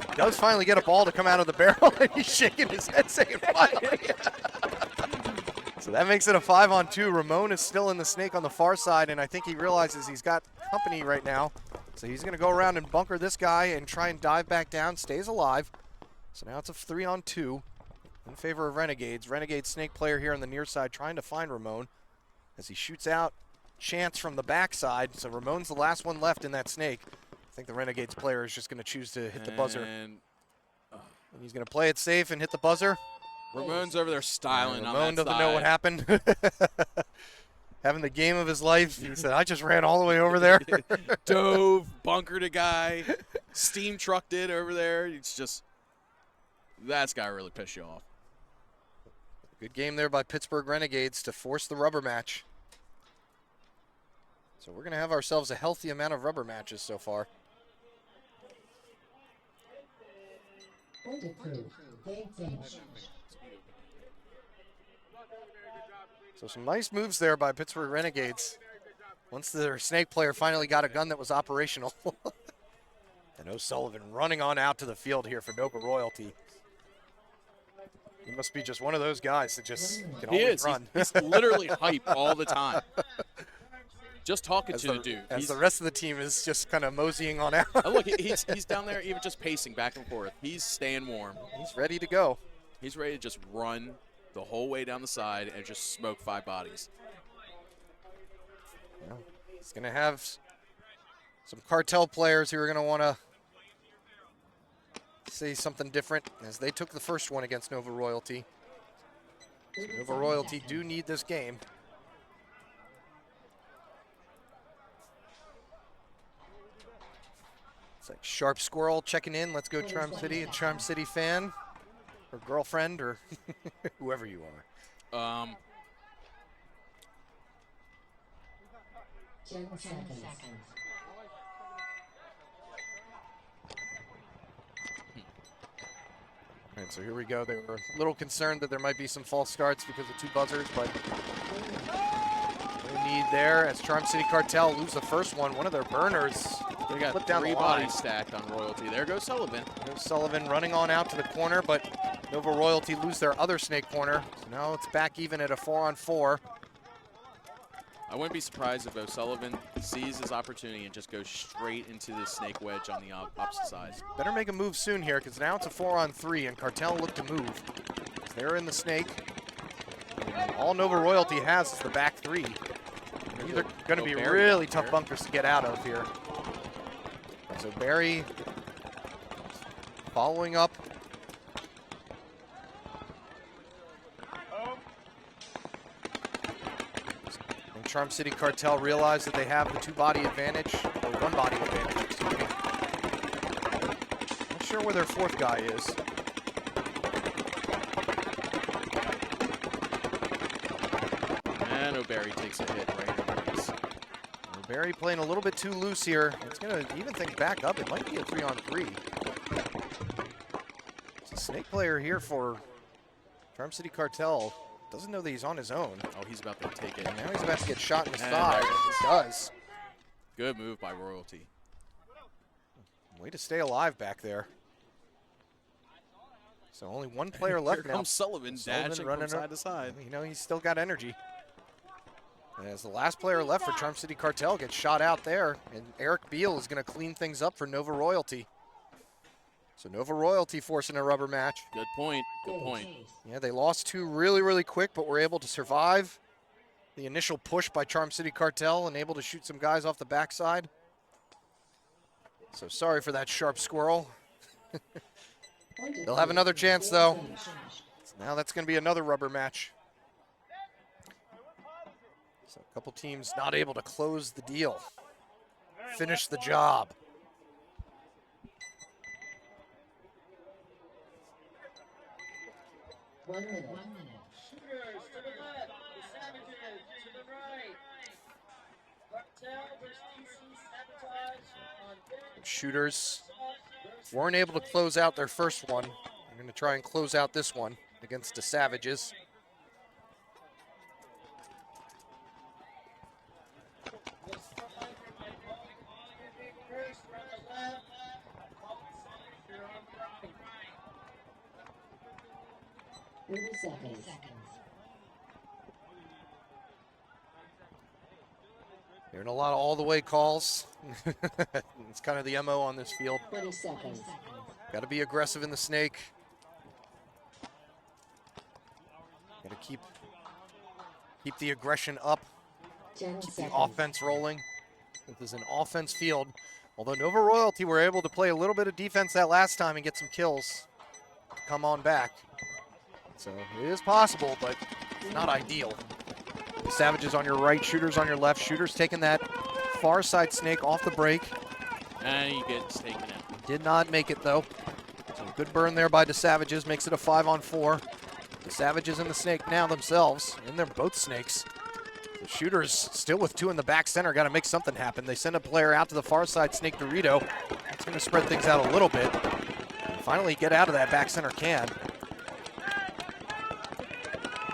He does finally get a ball to come out of the barrel, and he's shaking his head saying finally. So that makes it a 5-on-2. Ramon is still in the snake on the far side, and I think he realizes he's got company right now. So he's going to go around and bunker this guy and try and dive back down, stays alive. So now it's a 3-on-2 in favor of Renegades. Renegade snake player here on the near side trying to find Ramon as he shoots out Chance from the backside. So Ramon's the last one left in that snake. I think the Renegades player is just going to choose to hit the buzzer. And he's going to play it safe and hit the buzzer. Ramon's over there styling on that Ramon doesn't know what happened. Having the game of his life. He said, I just ran all the way over there. Dove, bunkered a guy, steam trucked it over there. It's just, that's got to really piss you off. Good game there by Pittsburgh Renegades to force the rubber match. So we're going to have ourselves a healthy amount of rubber matches so far. Point approved. Game finished. So some nice moves there by Pittsburgh Renegades. Once their snake player finally got a gun that was operational. And O'Sullivan running on out to the field here for Nova Royalty. He must be just one of those guys that just can He always is. run. He's literally hype all the time. Just talking to the dude. As the rest of the team is just kind of moseying on out. Oh, look, he's down there even just pacing back and forth. He's staying warm. He's ready to go. He's ready to just run the whole way down the side and just smoke 5 bodies. Yeah. He's going to have some cartel players who are going to want to say something different as they took the first one against Nova Royalty. So Nova Royalty do need this game. It's like Sharp Squirrel checking in. Let's go Charm City, a Charm City fan or girlfriend or whoever you are. 10 seconds. All right, so here we go. They were a little concerned that there might be some false starts because of 2 buzzers, but no need there as Charm City Cartel lose the first one. One of their burners They got flipped down 3 the line. bodies stacked on Royalty. There goes Sullivan. There's Sullivan running on out to the corner, but Nova Royalty lose their other snake corner. So now it's back even at a 4-on-4. I wouldn't be surprised if O'Sullivan sees his opportunity and just goes straight into the snake wedge on the opposite side. Better make a move soon here because now it's a 4-on-3 and Cartel look to move. They're in the snake. And all Nova Royalty has is the back 3. These are going to be really tough bunkers to get out of here. So Barry following up. And Charm City Cartel realize that they have the 2-body advantage, or 1-body advantage, excuse me. Not sure where their 4th guy is. And O'Barry takes a hit right in the face. Barry playing a little bit too loose here. It's going to even think back up. It might be a 3-on-3. It's a snake player here for Charm City Cartel. Doesn't know that he's on his own. Oh, he's about to take it. And now he's about to get shot in the And thigh. there it is. He does. Good move by Royalty. Way to stay alive back there. So only 1 player left Here now. comes Sullivan dashing running from up. side to side. You know, he's still got energy. And as the last player left for Charm City Cartel gets shot out there, and Eric Beal is going to clean things up for Nova Royalty. So Nova Royalty forcing a rubber match. Good point. Good point. Yeah, they lost 2 really, really quick, but were able to survive the initial push by Charm City Cartel and able to shoot some guys off the backside. So sorry for that Sharp Squirrel. They'll have another chance, though. So now that's going to be another rubber match. So a couple teams not able to close the deal, finish the job. One minute. Shooters to the left, the Savages to the right. Cartel versus DC Sabotage on deck. Shooters weren't able to close out their first one. They're going to try and close out this one against the Savages. Seconds. Hearing a lot of all-the-way calls. It's kind of the MO on this field. 20 seconds. Got to be aggressive in the snake. Got to keep the aggression up. 10 Keep the seconds. offense rolling. This is an offense field. Although Nova Royalty were able to play a little bit of defense that last time and get some kills to come on back. So it is possible, but it's not ideal. The Savages on your right, Shooters on your left. Shooters taking that far side snake off the break. And he gets taken out. Did not make it, though. So good burn there by the Savages. Makes it a 5-on-4. The Savages and the snake now themselves, and they're both snakes. The Shooters still with 2 in the back center. Got to make something happen. They send a player out to the far side, Snake Dorito. That's going to spread things out a little bit. And finally get out of that back center can.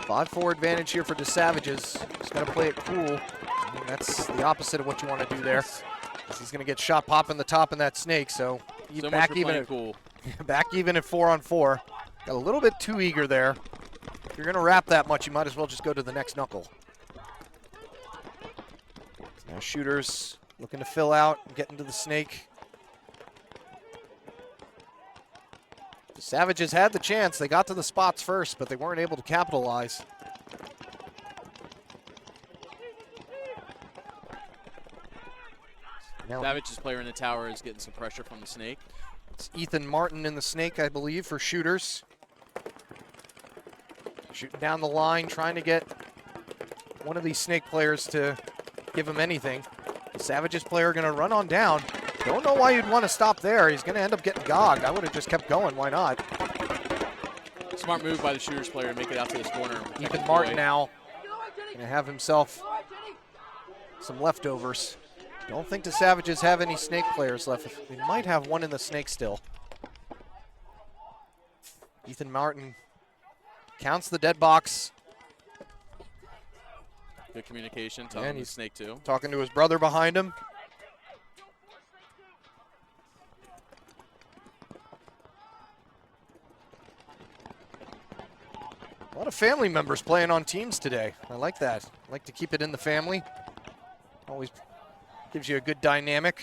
5-4 advantage here for the Savages. Just got to play it cool. I mean, that's the opposite of what you want to do there. He's going to get shot popping the top in that snake, so he's back even at cool. back even at 4-on-4. Got a little bit too eager there. If you're going to wrap that much, you might as well just go to the next knuckle. Now shooters looking to fill out and get into the snake. The Savages had the chance. They got to the spots first, but they weren't able to capitalize. Now Savage's player in the tower is getting some pressure from the snake. it's Ethan Martin in the snake, I believe, for shooters. Shooting down the line, trying to get one of these snake players to give him anything. The Savages player going to run on down. Don't know why you'd want to stop there. He's going to end up getting gogged. I would have just kept going. Why not? Smart move by the shooters player to make it out to this corner. Ethan Martin now going to have himself some leftovers. Don't think the Savages have any snake players left. They might have one in the snake still. Ethan Martin counts the dead box. Good communication. Telling the snake too. Talking to his brother behind him. A lot of family members playing on teams today. I like that. I like to keep it in the family. Always gives you a good dynamic.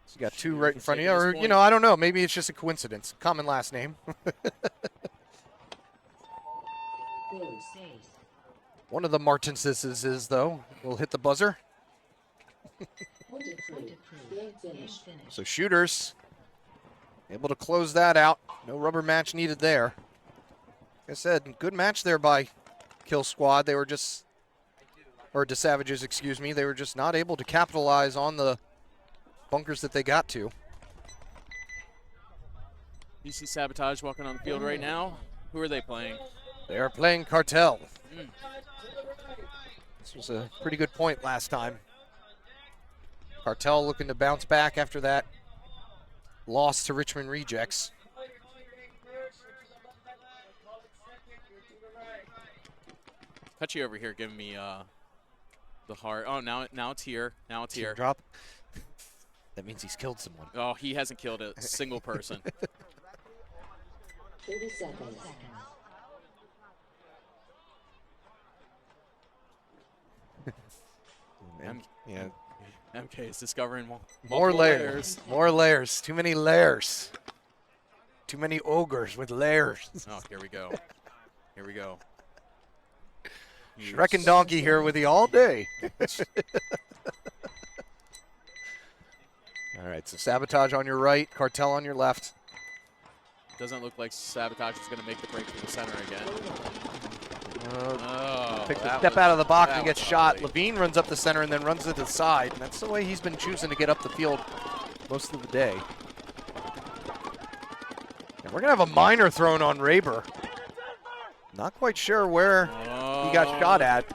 So you got two right in front of you. Or, you know, I don't know. Maybe it's just a coincidence. Common last name. One of the Martinses is, though, will hit the buzzer. So shooters able to close that out. No rubber match needed there. Like I said, good match there by Kill Squad. They were just, or the Savages, excuse me. They were just not able to capitalize on the bunkers that they got to. You see Sabotage walking on the field right now. Who are they playing? They are playing Cartel. This was a pretty good point last time. Cartel looking to bounce back after that loss to Richmond Rejects. Touchy over here giving me the heart. Oh, now it's here. Now it's here. Drop. That means he's killed someone. Oh, he hasn't killed a single person. 30 seconds. Yeah. MK is discovering more layers. More layers. Too many layers. Too many ogres with layers. Oh, here we go. Here we go. Shrek and Donkey here with you all day. All right, so Sabotage on your right, Cartel on your left. Doesn't look like Sabotage is going to make the break to the center again. Picks a step out of the box and gets shot. Levine runs up the center and then runs to the side. And that's the way he's been choosing to get up the field most of the day. And we're going to have a minor thrown on Raber. Not quite sure where he got shot at.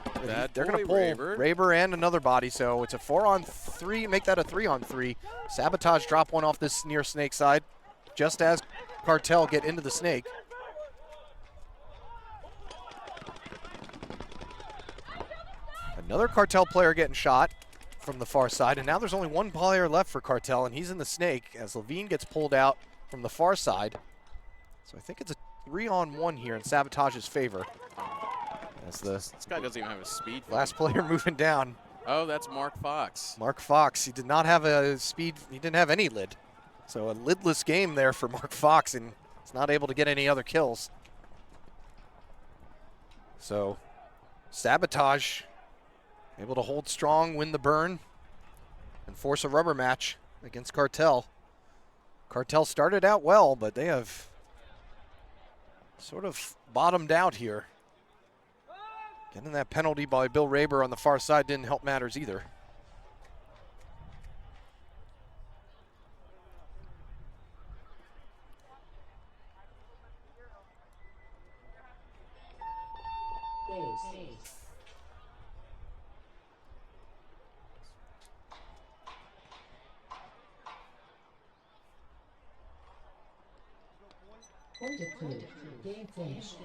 They're going to pull Raber and another body, so it's a 4-on-3. Make that a 3-on-3. Sabotage drop one off this near snake side, just as Cartel get into the snake. Another Cartel player getting shot from the far side, and now there's only one player left for Cartel, and he's in the snake as Levine gets pulled out from the far side. So I think it's a 3-on-1 here in Sabotage's favor. As This guy doesn't even have a speed. last player moving down. Oh, that's Mark Fox. Mark Fox, he did not have a speed, he didn't have any lid. So a lidless game there for Mark Fox, and he's not able to get any other kills. So Sabotage able to hold strong, win the burn, and force a rubber match against Cartel. Cartel started out well, but they have sort of bottomed out here. Getting that penalty by Bill Raber on the far side didn't help matters either. Point approved. Game finished.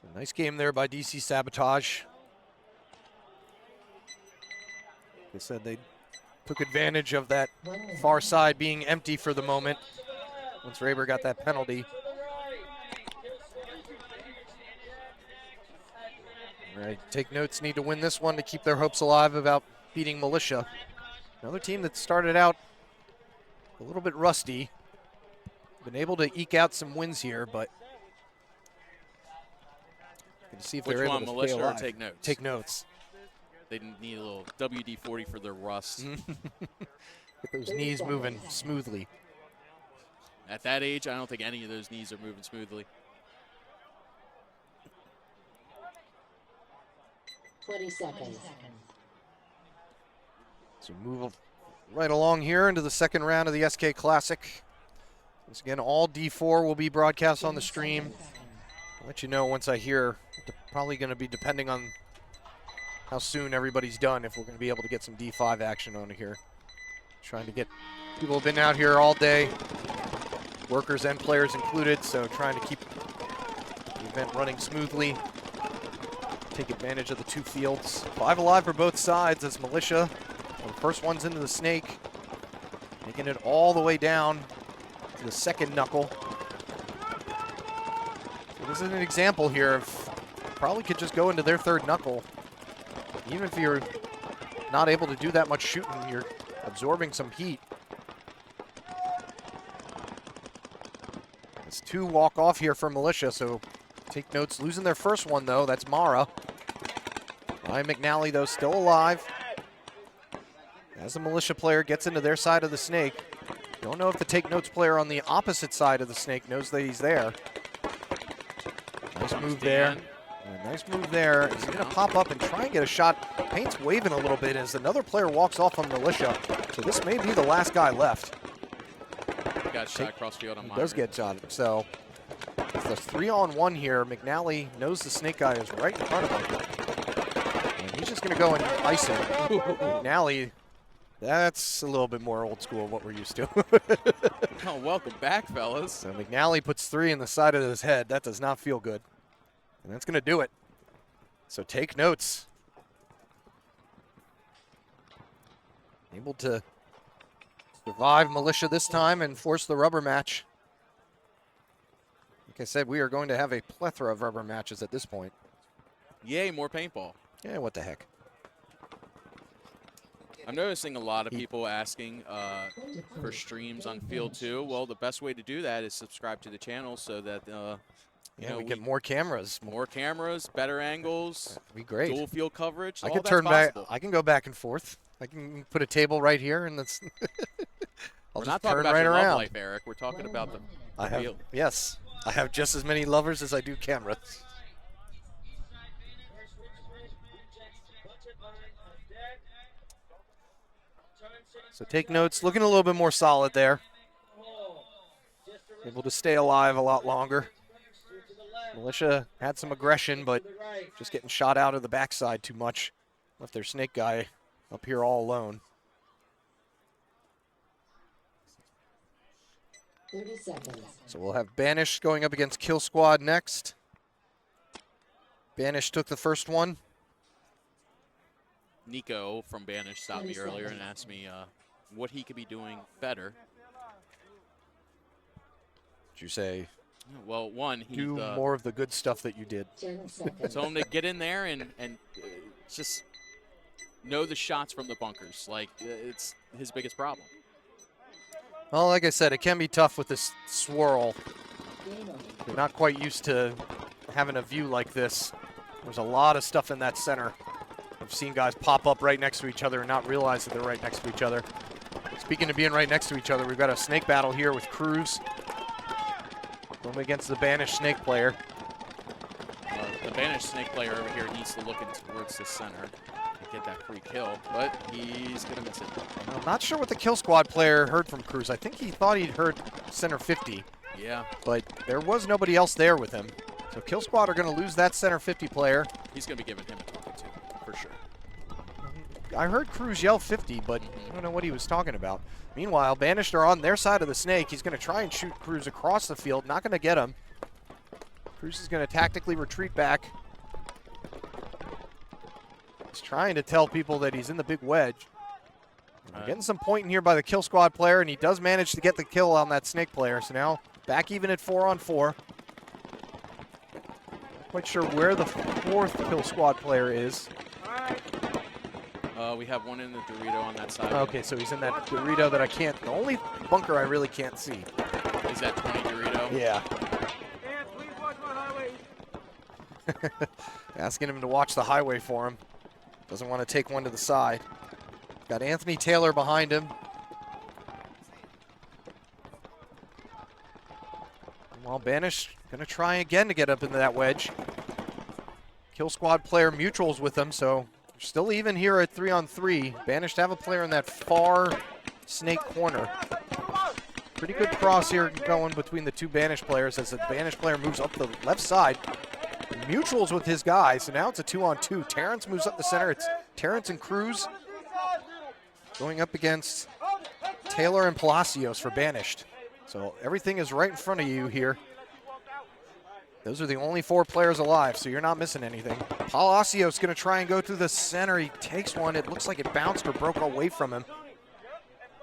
So nice game there by DC Sabotage. They said they took advantage of that far side being empty for the moment once Raber got that penalty. All right, Take Notes need to win this one to keep their hopes alive about beating Militia. Another team that started out a little bit rusty. Been able to eke out some wins here, but to see if Which they're able one, to stay Militia or alive. Take Notes? Take Notes. They need a little WD-40 for their rust. Get those knees moving smoothly. At that age, I don't think any of those knees are moving smoothly. 20 seconds. So move right along here into the second round of the SK Classic. Once again, all D4 will be broadcast on the stream. I'll let you know once I hear. Probably going to be depending on how soon everybody's done, if we're going to be able to get some D5 action on here. Trying to get people have been out here all day, workers and players included, so trying to keep the event running smoothly. Take advantage of the two fields. 5 alive for both sides as Militia, the first one's into the snake, making it all the way down to the second knuckle. So this is an example here of probably could just go into their third knuckle. Even if you're not able to do that much shooting, you're absorbing some heat. It's 2 walk off here for Militia, so Take Notes losing their first one though. That's Mara. Ryan McNally though still alive. As the Militia player gets into their side of the snake. Don't know if the Take Notes player on the opposite side of the snake knows that he's there. Nice move there. A nice move there. He's going to pop up and try and get a shot. Paint's waving a little bit as another player walks off on Militia. So this may be the last guy left. Got shot across field on He mine. does get shot. So it's a 3-on-1 here. McNally knows the snake guy is right in front of him. And he's just going to go and ice him. McNally, that's a little bit more old school of what we're used to. Oh, welcome back, fellas. So McNally puts 3 in the side of his head. That does not feel good. And that's going to do it. So Take Notes. Able to survive Militia this time and force the rubber match. Like I said, we are going to have a plethora of rubber matches at this point. Yay, more paintball. Yeah, what the heck. I'm noticing a lot of people asking for streams on Field 2. Well, the best way to do that is subscribe to the channel so that we get more cameras. More cameras, better angles. That'd be great. Dual field coverage. I can turn back. I can go back and forth. I can put a table right here, and that's. I'll We're just not talking turn about right your around. love life, Eric. We're talking about the field. Yes, I have just as many lovers as I do cameras. So Take Notes, looking a little bit more solid there. Able to stay alive a lot longer. Militia had some aggression, but just getting shot out of the backside too much. Left their snake guy up here all alone. 30 seconds. So we'll have Banish going up against Kill Squad next. Banish took the first one. Nico from Banish stopped me earlier and asked me what he could be doing better. Did you say? Well, one, he do more of the good stuff that you did. 10 seconds. Told him to get in there and just know the shots from the bunkers. Like, it's his biggest problem. Well, like I said, it can be tough with this swirl. You're not quite used to having a view like this. There's a lot of stuff in that center. I've seen guys pop up right next to each other and not realize that they're right next to each other. Speaking of being right next to each other, we've got a snake battle here with Cruz going against the Banish snake player. The Banish snake player over here needs to look towards the center to get that free kill, but he's going to miss it. I'm not sure what the Kill Squad player heard from Cruz. I think he thought he'd heard center 50. Yeah. But there was nobody else there with him. So Kill Squad are going to lose that center 50 player. He's going to be giving him a talking to, for sure. I heard Cruz yell 50, but I don't know what he was talking about. Meanwhile, Banished are on their side of the snake. He's going to try and shoot Cruz across the field. Not going to get him. Cruz is going to tactically retreat back. He's trying to tell people that he's in the big wedge. Getting some point in here by the kill squad player, and he does manage to get the kill on that snake player. So now back even at 4-on-4. Not quite sure where the fourth kill squad player is. We have one in the Dorito on that side. Okay, so he's in that Dorito that I can't, the only bunker I really can't see. Is that 20 Dorito? Yeah. Asking him to watch the highway for him. Doesn't want to take one to the side. Got Anthony Taylor behind him. Well, Banish going to try again to get up into that wedge. Kill squad player Mutual's with them, so still even here at 3-on-3. Banish to have a player in that far snake corner. Pretty good cross here going between the two Banish players as the Banish player moves up the left side. Mutual's with his guy, so now it's a 2-on-2. Terrence moves up the center. It's Terrence and Cruz going up against Taylor and Palacios for Banished. So everything is right in front of you here. Those are the only 4 players alive, so you're not missing anything. Palacios going to try and go through the center. He takes one. It looks like it bounced or broke away from him.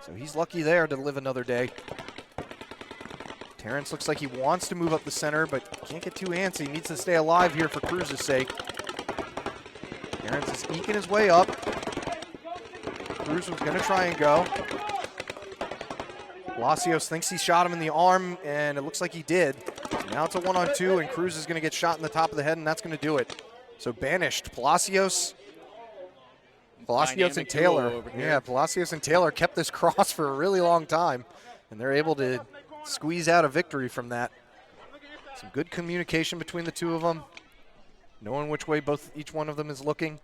So he's lucky there to live another day. Terrence looks like he wants to move up the center, but can't get too antsy. He needs to stay alive here for Cruz's sake. Terrence is eking his way up. Cruz was going to try and go. Palacios thinks he shot him in the arm, and it looks like he did. So now it's a 1-on-2, and Cruz is going to get shot in the top of the head, and that's going to do it. So Banished. Palacios and Taylor. Yeah, Palacios and Taylor kept this cross for a really long time, and they're able to squeeze out a victory from that. Some good communication between the two of them, knowing which way each one of them is looking.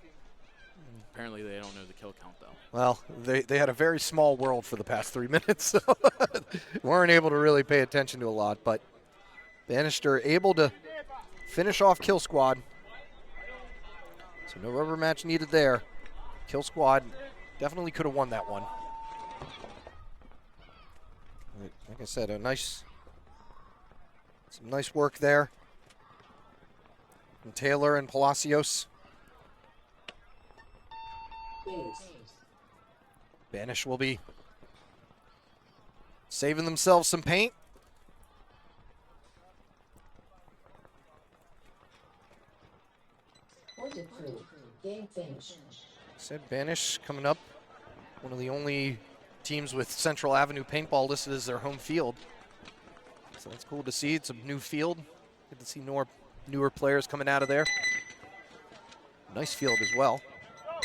Apparently they don't know the kill count, though. Well, they had a very small world for the past 3 minutes, so weren't able to really pay attention to a lot. But Banished are able to finish off Kill Squad. So no rubber match needed there. Kill Squad definitely could have won that one. Like I said, some nice work there from Taylor and Palacios. Banish will be saving themselves some paint. Game finish. Said Banish coming up. One of the only teams with Central Avenue Paintball listed as their home field. So that's cool to see. It's a new field. Good to see newer players coming out of there. Nice field as well.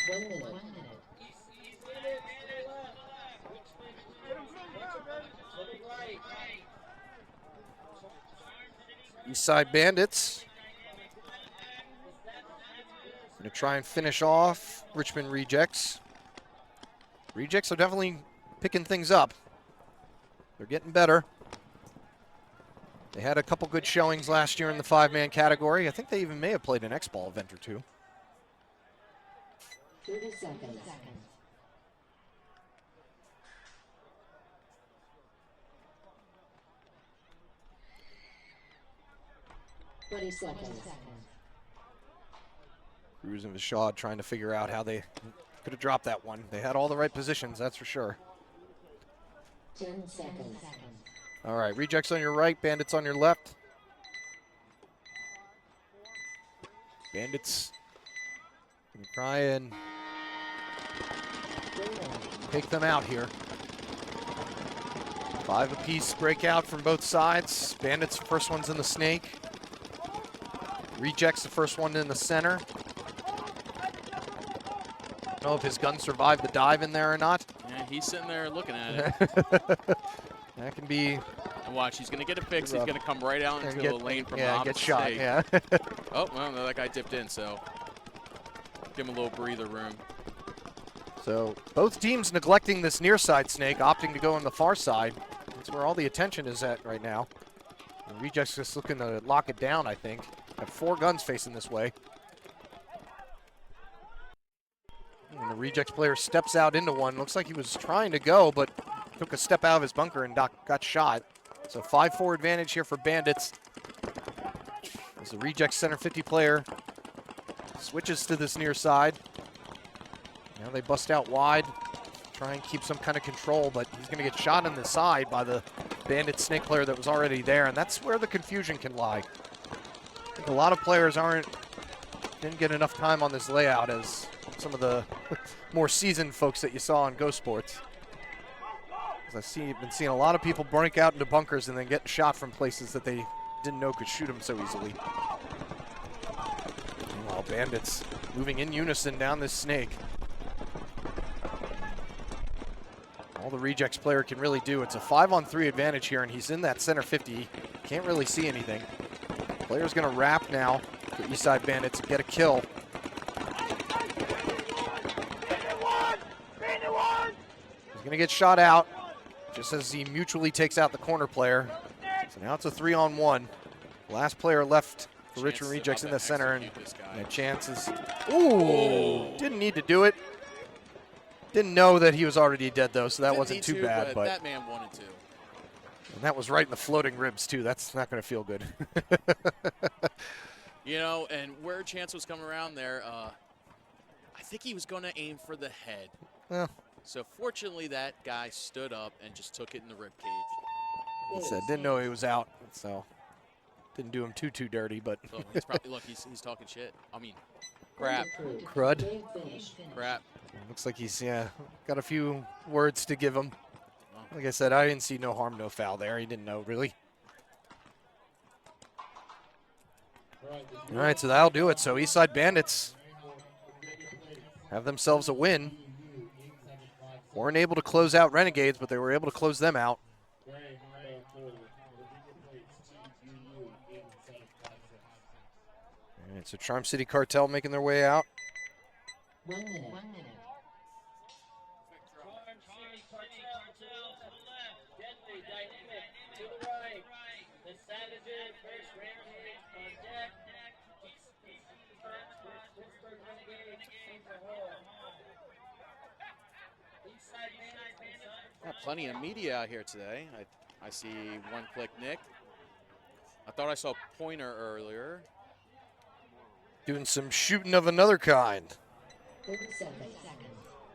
1 minute. Eastside Bandits. Going to try and finish off Richmond Rejects. Rejects are definitely picking things up. They're getting better. They had a couple good showings last year in the 5-man category. I think they even may have played an X-Ball event or two. 30 seconds. 20 seconds. Cruz and Vashad trying to figure out how they could have dropped that one. They had all the right positions, that's for sure. 10 seconds. All right, Rejects on your right, Bandits on your left. Bandits can try and take them out here. 5 apiece breakout from both sides. Bandits, first one's in the snake. Rejects the first one in the center. I don't know if his gun survived the dive in there or not. Yeah, he's sitting there looking at it. That can be. And watch, he's going to get it fixed. He's going to come right out into the lane from the opposite get shot. state. Yeah. Oh, well, no, that guy dipped in, so give him a little breather room. So both teams neglecting this near side snake, opting to go on the far side. That's where all the attention is at right now. And Rejects just looking to lock it down, I think. Have 4 guns facing this way. And the Rejects player steps out into one. Looks like he was trying to go, but took a step out of his bunker and got shot. So 5-4 advantage here for Bandits. as the reject center 50 player switches to this near side. Now they bust out wide, try and keep some kind of control, but he's going to get shot in the side by the Bandit Snake player that was already there, and that's where the confusion can lie. I think a lot of players didn't get enough time on this layout as some of the more seasoned folks that you saw on Go Sports. I've been seeing a lot of people break out into bunkers and then getting shot from places that they didn't know could shoot them so easily. Meanwhile, Bandits moving in unison down this snake. All the rejects player can really do, it's a 5-on-3 advantage here, and he's in that center 50. Can't really see anything. Player's gonna wrap now for Eastside Bandits and get a kill. He's gonna get shot out just as he mutually takes out the corner player. So now it's a 3-on-1. Last player left for Richmond Rejects in the center, and chances. Ooh, didn't need to do it. Didn't know that he was already dead though, so that wasn't too bad. But that man wanted to. And that was right in the floating ribs too. That's not going to feel good. You know, and where Chance was coming around there, I think he was going to aim for the head. Well, so fortunately, that guy stood up and just took it in the rib cage. He said didn't know he was out, so didn't do him too dirty. But so he's probably, look, he's talking shit. I mean, crap. Crud. Crap. Looks like he's got a few words to give him. Like I said, I didn't see no harm, no foul there. He didn't know really. All right, so that'll do it. So Eastside Bandits have themselves a win. Weren't able to close out Renegades, but they were able to close them out. All right, so Charm City Cartel making their way out. 1 minute. Got plenty of media out here today. I see One Click Nick. I thought I saw Pointer earlier. Doing some shooting of another kind. 30 seconds.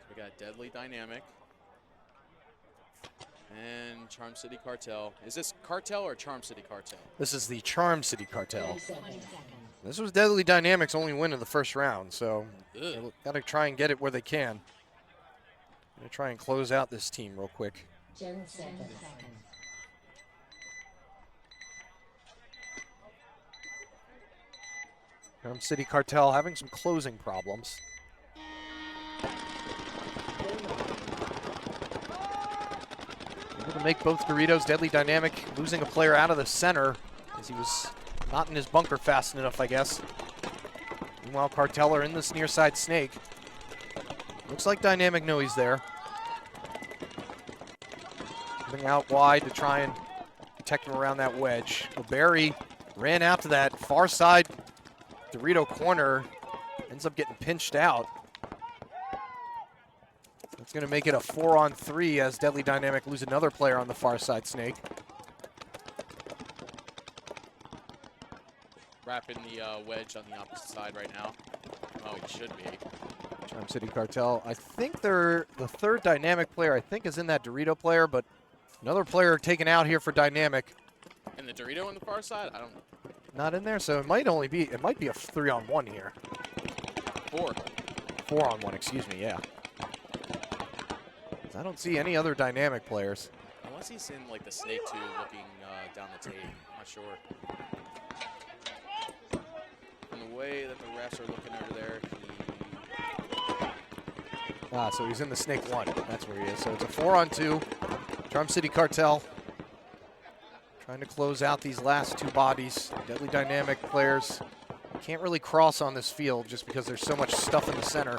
We got Deadly Dynamic and Charm City Cartel. Is this Cartel or Charm City Cartel? This is the Charm City Cartel. 30 seconds. This was Deadly Dynamics' only win in the first round, so Ugh. got to try and get it where they can. Gonna try and close out this team real quick. 10 seconds. Charm City Cartel having some closing problems. Able to make both Doritos. Deadly Dynamic losing a player out of the center as he was not in his bunker fast enough, I guess. Meanwhile, Cartel are in this near side snake. Looks like Dynamic know he's there. Coming out wide to try and protect him around that wedge. Barry ran out to that far side Dorito corner. Ends up getting pinched out. That's going to make it a 4-on-3 as Deadly Dynamic lose another player on the far side snake. Wrapping the wedge on the opposite side right now. Oh, he should be. Charm City Cartel. I think they're the third Dynamic player, I think, is in that Dorito player, but another player taken out here for Dynamic. And the Dorito on the far side? I don't know. Not in there, so it might be a 3-on-1 here. 4-on-1, excuse me, yeah. I don't see any other Dynamic players. Unless he's in like the snake tube looking down the tape. I'm not sure. From the way that the refs are looking over there, So he's in the snake 1. That's where he is. So it's a 4-on-2. Charm City Cartel trying to close out these last two bodies. Deadly Dynamic players can't really cross on this field just because there's so much stuff in the center.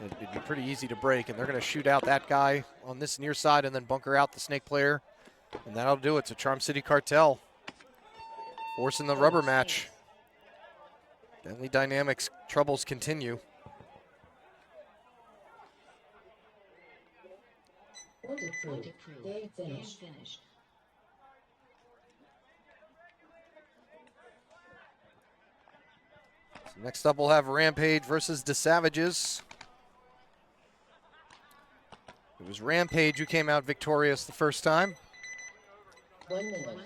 It'd be pretty easy to break, and they're going to shoot out that guy on this near side and then bunker out the snake player. And that'll do it. So Charm City Cartel forcing the rubber match. Deadly Dynamics troubles continue. Game finished. Next up, we'll have Rampage versus the Savages. It was Rampage who came out victorious the first time. 1 minute.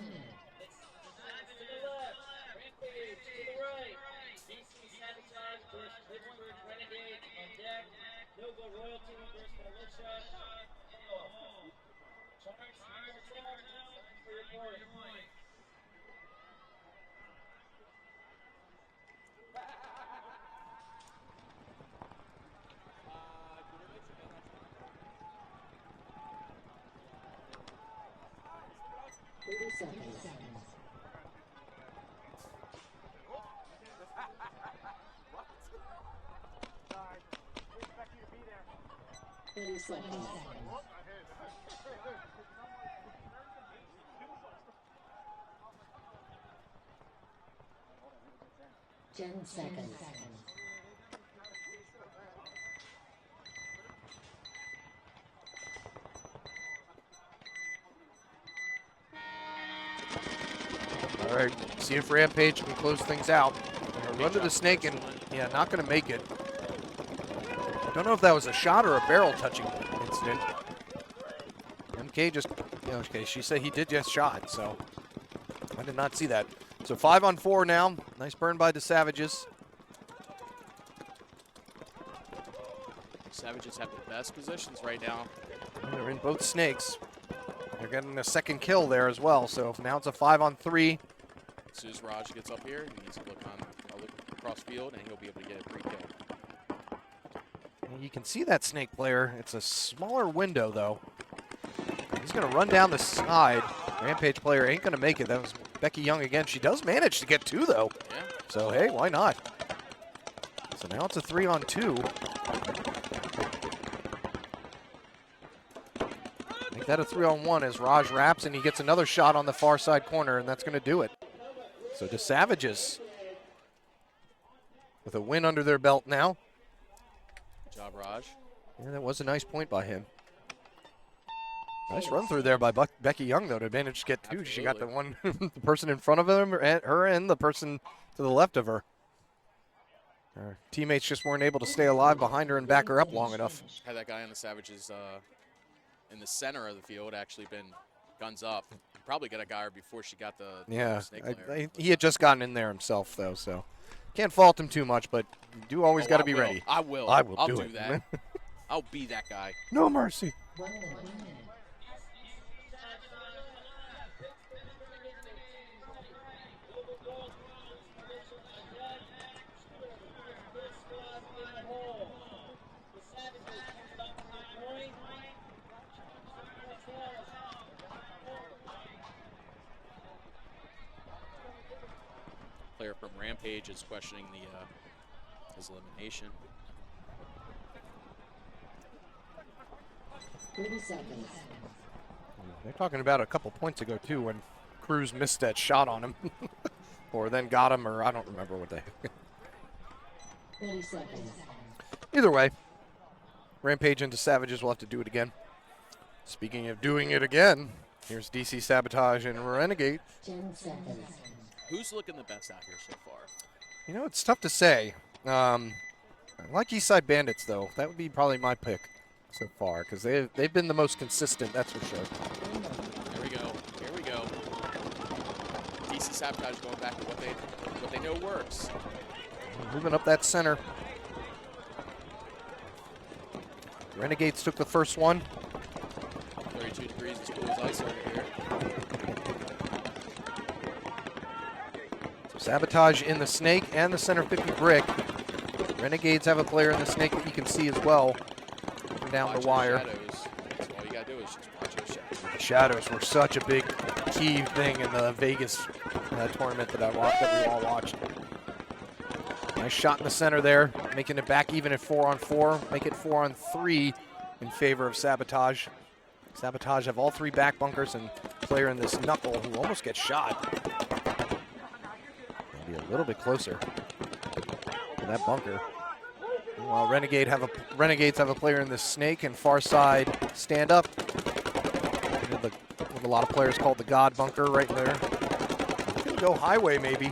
Seconds. 30 seconds. 10 seconds. All right, see if Rampage can close things out. Run to the snake and, yeah, not going to make it. Don't know if that was a shot or a barrel touching incident. MK just, okay, she said he did just shot, so I did not see that. So 5 on 4 now. Nice burn by the Savages. Savages have the best positions right now. They're in both snakes. They're getting a second kill there as well. So now it's a 5 on 3. As soon as Raj gets up here, he needs to look across field, and he'll be able to get a free kill. And you can see that snake player. It's a smaller window, though. He's going to run down the side. Rampage player ain't going to make it. That was Becky Young again. She does manage to get 2, though. Yeah. So, hey, why not? So now it's a 3 on 2. Make that a 3 on 1 as Raj wraps, and he gets another shot on the far side corner, and that's going to do it. So the Savages with a win under their belt now. Good job, Raj. Yeah, that was a nice point by him. Nice run through there by Becky Young, though, to manage to get 2. Absolutely. She got the one, the person in front of her and the person to the left of her. Her teammates just weren't able to stay alive behind her and back her up long enough. Had that guy on the Savages in the center of the field actually been guns up. Probably got a guy before she got the snake player. He had just gotten in there himself, though, so can't fault him too much, but you do always got to be ready. I will. I'll do it. that. I'll be that guy. No mercy. 1 minute. Player from Rampage is questioning his elimination. 30 seconds. They're talking about a couple points ago, too, when Cruz missed that shot on him. Or then got him, or I don't remember what they... 30 seconds. Either way, Rampage into Savages will have to do it again. Speaking of doing it again, here's DC Sabotage and Renegade. 10 seconds. Who's looking the best out here so far? You know, it's tough to say. I like Eastside Bandits, though. That would be probably my pick so far, because they've been the most consistent, that's for sure. Here we go. Here we go. DC Sabotage going back to what they know works. Moving up that center. Renegades took the first one. 32 degrees as cool as ice over here. Sabotage in the snake and the center 50 brick. Renegades have a player in the snake that you can see as well. Down Watch the wire. Shadows. That's all you gotta do is just watch those shadows. The shadows were such a big key thing in the Vegas tournament that we all watched. Nice shot in the center there, making it back even at 4 on 4. Make it 4 on 3 in favor of Sabotage. Sabotage have all 3 back bunkers and player in this knuckle who almost gets shot. Be a little bit closer to that bunker. Meanwhile, Renegades have a player in the snake and far side stand up. What a lot of players call the God bunker right there. He's gonna go highway maybe.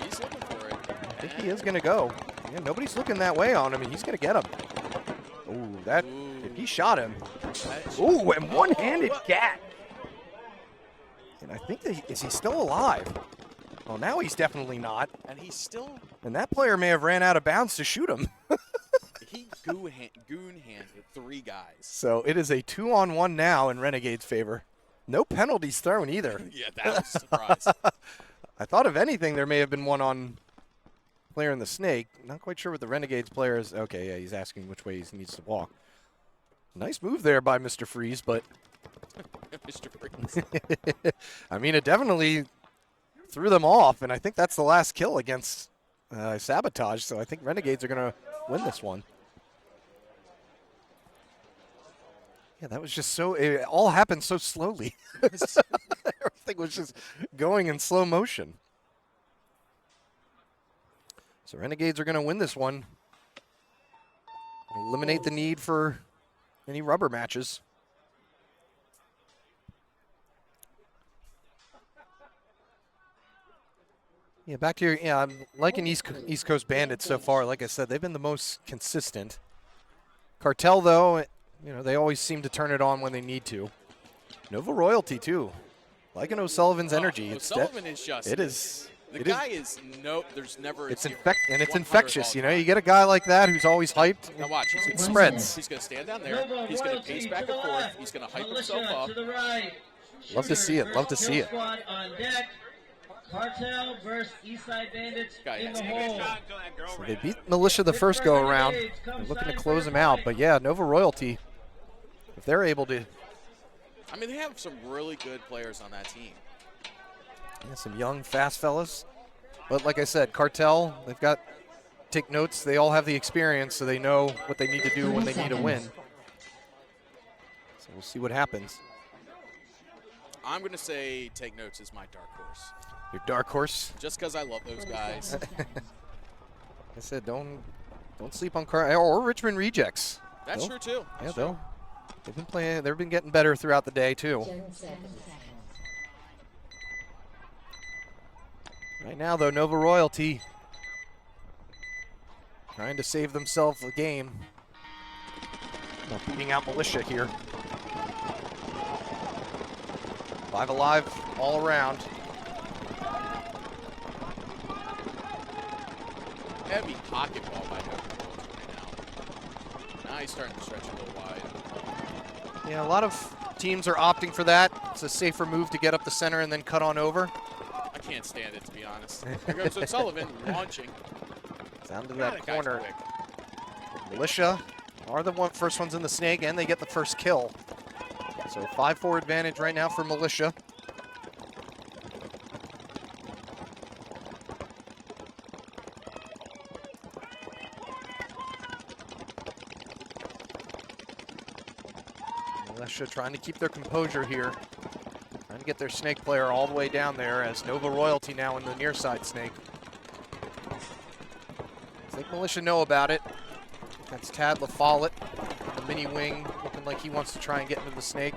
He's looking for it. think he is going to go. Yeah, nobody's looking that way on him, and he's going to get him. Ooh, that, if he shot him. Ooh, and one-handed cat. And I think that, is he still alive? Well, now he's definitely not. And he's still. And that player may have ran out of bounds to shoot him. He goon-handed 3 guys. So it is a 2-on-1 now in Renegade's favor. No penalties thrown either. Yeah, that was a surprise. I thought, if anything, there may have been one on player in the snake. Not quite sure what the Renegades player is. Okay, yeah, he's asking which way he needs to walk. Nice move there by Mr. Freeze, but Mr. Freeze. I mean, it definitely threw them off, and I think that's the last kill against Sabotage, so I think Renegades are going to win this one. Yeah, that was just so, it all happened so slowly. Everything was just going in slow motion. So Renegades are going to win this one. Eliminate the need for any rubber matches. Yeah, back to your, yeah, I'm liking East Coast Bandits so far. Like I said, they've been the most consistent. Cartel, though, you know, they always seem to turn it on when they need to. Nova Royalty, too. Liking O'Sullivan's energy. O'Sullivan is just. It is. The guy is no. There's never. It's infectious. You know, you get a guy like that who's always hyped. Now watch. It spreads. He's going to stand down there. He's going to pace back and forth. He's going to hype himself up. Love to see it. Love to see it. Cartel versus Eastside Bandits in the hole. So they beat Militia the first go around. They're looking to close them out. But yeah, Nova Royalty, if they're able to. I mean, they have some really good players on that team. Yeah, some young, fast fellas. But like I said, Cartel, they've got, take notes. They all have the experience, so they know what they need to do when they need to win. So we'll see what happens. I'm going to say Take Notes is my dark horse. Your dark horse? Just because I love those guys. I said, don't sleep on or Richmond Rejects. That's true too. Yeah, they've been playing. They've been getting better throughout the day too. Right now, though, Nova Royalty trying to save themselves a game. Not beating out Militia here. 5 alive all around. Heavy pocket ball by Nova right now. Now he's starting to stretch a little wide. Yeah, a lot of teams are opting for that. It's a safer move to get up the center and then cut on over. I can't stand it, to be honest. Here goes O'Sullivan launching. Down to that corner. Militia are the first ones in the snake, and they get the first kill. So 5-4 advantage right now for Militia. Militia trying to keep their composure here. Trying to get their snake player all the way down there as Nova Royalty now in the near side snake. I think Militia know about it. That's Tad LaFollette, the mini wing, looking like he wants to try and get into the snake.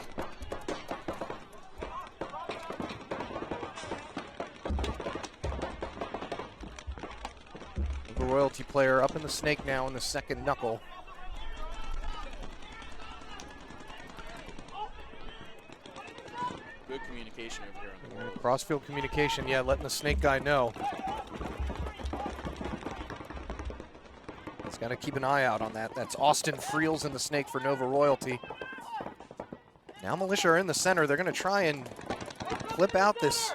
The Royalty player up in the snake now in the second knuckle. Good communication over here on the board. Crossfield communication, yeah, letting the snake guy know. He's got to keep an eye out on that. That's Austin Friels in the snake for Nova Royalty. Now Militia are in the center. They're going to try and clip out this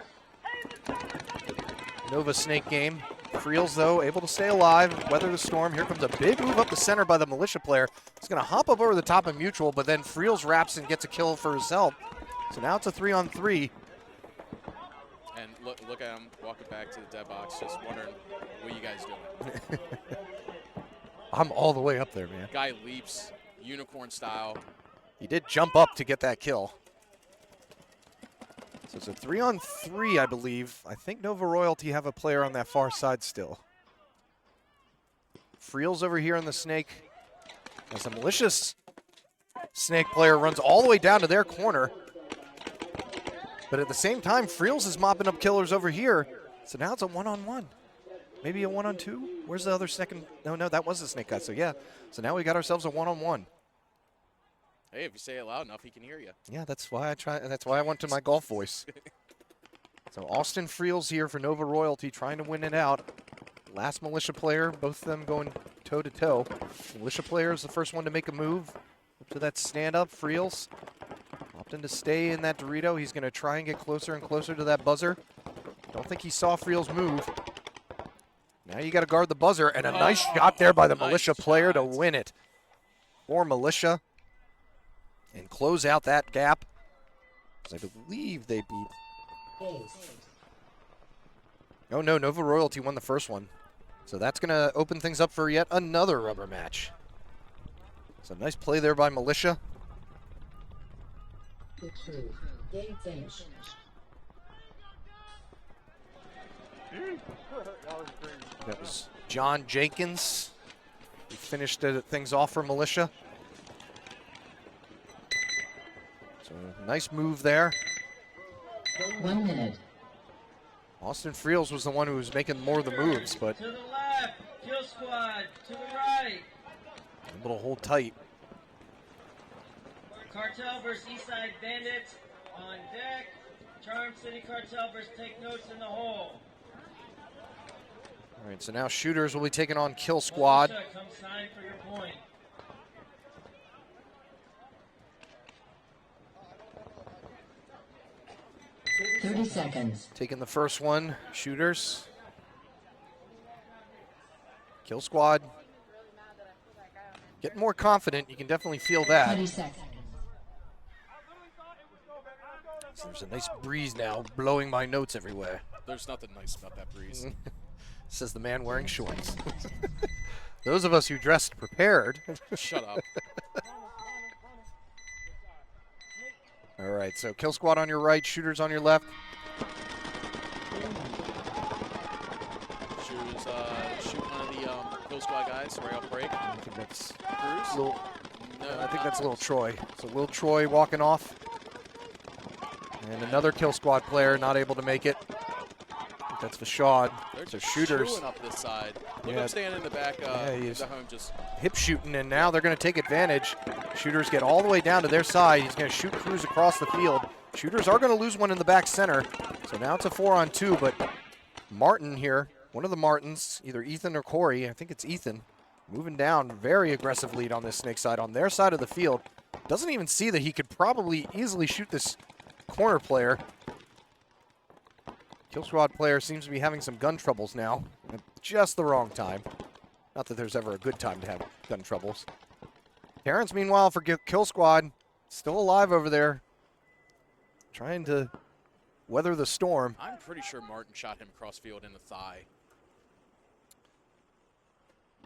Nova snake game. Friels, though, able to stay alive, weather the storm. Here comes a big move up the center by the Militia player. He's going to hop up over the top of Mutual, but then Friels wraps and gets a kill for himself. So now it's a 3-on-3. And look at him walking back to the dead box, just wondering, what are you guys doing? I'm all the way up there, man. Guy leaps, unicorn style. He did jump up to get that kill. So it's a 3-on-3, I believe. I think Nova Royalty have a player on that far side still. Friels over here on the snake. As a malicious snake player runs all the way down to their corner. But at the same time, Friels is mopping up killers over here. So now it's a 1-on-1. maybe a 1-on-2. Where's the other second? No, that was the snake guy. So yeah, so now we got ourselves a 1-on-1. Hey, if you say it loud enough, he can hear you. Yeah, that's why I try. That's why I went to my golf voice. So Austin Friels here for Nova Royalty, trying to win it out. Last militia player, both of them going toe to toe. Militia player is the first one to make a move up to that stand up. Friels opting to stay in that Dorito. He's going to try and get closer and closer to that buzzer. Don't think he saw Friels move. Now you got to guard the buzzer, and a nice shot there by the militia player to win it. For militia. And close out that gap. I believe they beat. Oh no, Nova Royalty won the first one. So that's going to open things up for yet another rubber match. So nice play there by militia. Game finish. That was John Jenkins. He finished things off for militia. So nice move there. 1 minute. Austin Friels was the one who was making more of the moves, but To the left, kill squad. To the right. able to hold tight. Cartel versus Eastside Bandits on deck. Charm City Cartel versus Take Notes in the hole. All right, so now shooters will be taking on Kill Squad. Militia, come sign for your point. Thirty seconds. Taking the first one, shooters. Kill Squad. Getting more confident, you can definitely feel that. 20 seconds. So there's a nice breeze now, blowing my notes everywhere. There's nothing nice about that breeze. Says the man wearing shorts. Those of us who dressed prepared. Shut up. All right, so Kill Squad on your right, shooters on your left. Shooters shoot one of the Kill Squad guys right off break. I think that's Cruz? Lil, No, I think not that's Cruz. Lil Troy. So Lil Troy walking off. And another Kill Squad player not able to make it. I think that's Vashad. They're So just shooters chewing up this side. Look Yeah. up standing in the back he of is. the home just hip shooting, and now they're going to take advantage. Shooters get all the way down to their side. He's going to shoot Cruz across the field. Shooters are going to lose one in the back center. So now it's a 4-on-2, but Martin here, one of the Martins, either Ethan or Corey, I think it's Ethan, moving down very aggressive lead on this snake side on their side of the field. Doesn't even see that he could probably easily shoot this corner player. Kill Squad player seems to be having some gun troubles now at just the wrong time. Not that there's ever a good time to have gun troubles. Terrence, meanwhile, for Kill Squad, still alive over there, trying to weather the storm. I'm pretty sure Martin shot him across field in the thigh.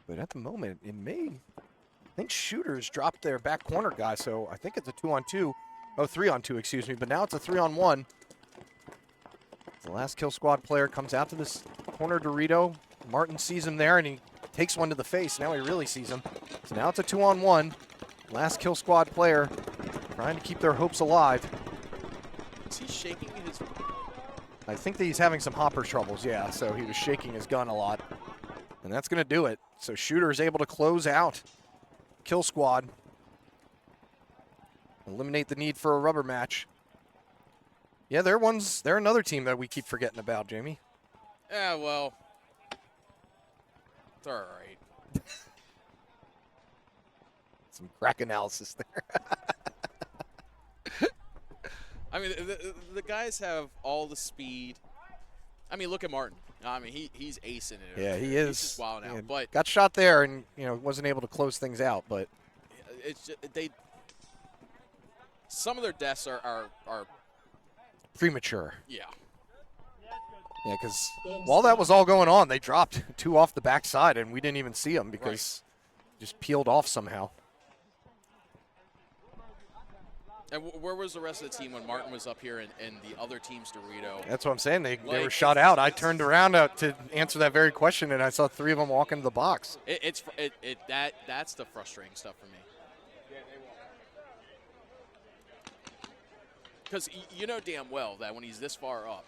But at the moment, it may. I think shooters dropped their back corner guy, so I think it's a 2-on-2. Oh, 3-on-2, excuse me. But now it's a 3-on-1. The last Kill Squad player comes out to this corner Dorito. Martin sees him there, and he takes one to the face. Now he really sees him. So now it's a 2-on-1. Last Kill Squad player trying to keep their hopes alive. Is he shaking his... I think that he's having some hopper troubles, yeah. So he was shaking his gun a lot. And that's going to do it. So shooter is able to close out Kill Squad. Eliminate the need for a rubber match. Yeah, they're another team that we keep forgetting about, Jamie. Yeah, well, it's all right. Some crack analysis there. I mean, the guys have all the speed. I mean, look at Martin. I mean, he's acing it. Yeah, he He's is. just wilding out. Yeah, But got shot there and, wasn't able to close things out, but it's just, some of their deaths are premature. yeah. Yeah, because while that was all going on, they dropped two off the backside, and we didn't even see them because just peeled off somehow. And where was the rest of the team when Martin was up here and the other team's Dorito? That's what I'm saying. They were Like, shot out. I turned around to answer that very question, and I saw three of them walk into the box. That's the frustrating stuff for me. Because you know damn well that when he's this far up,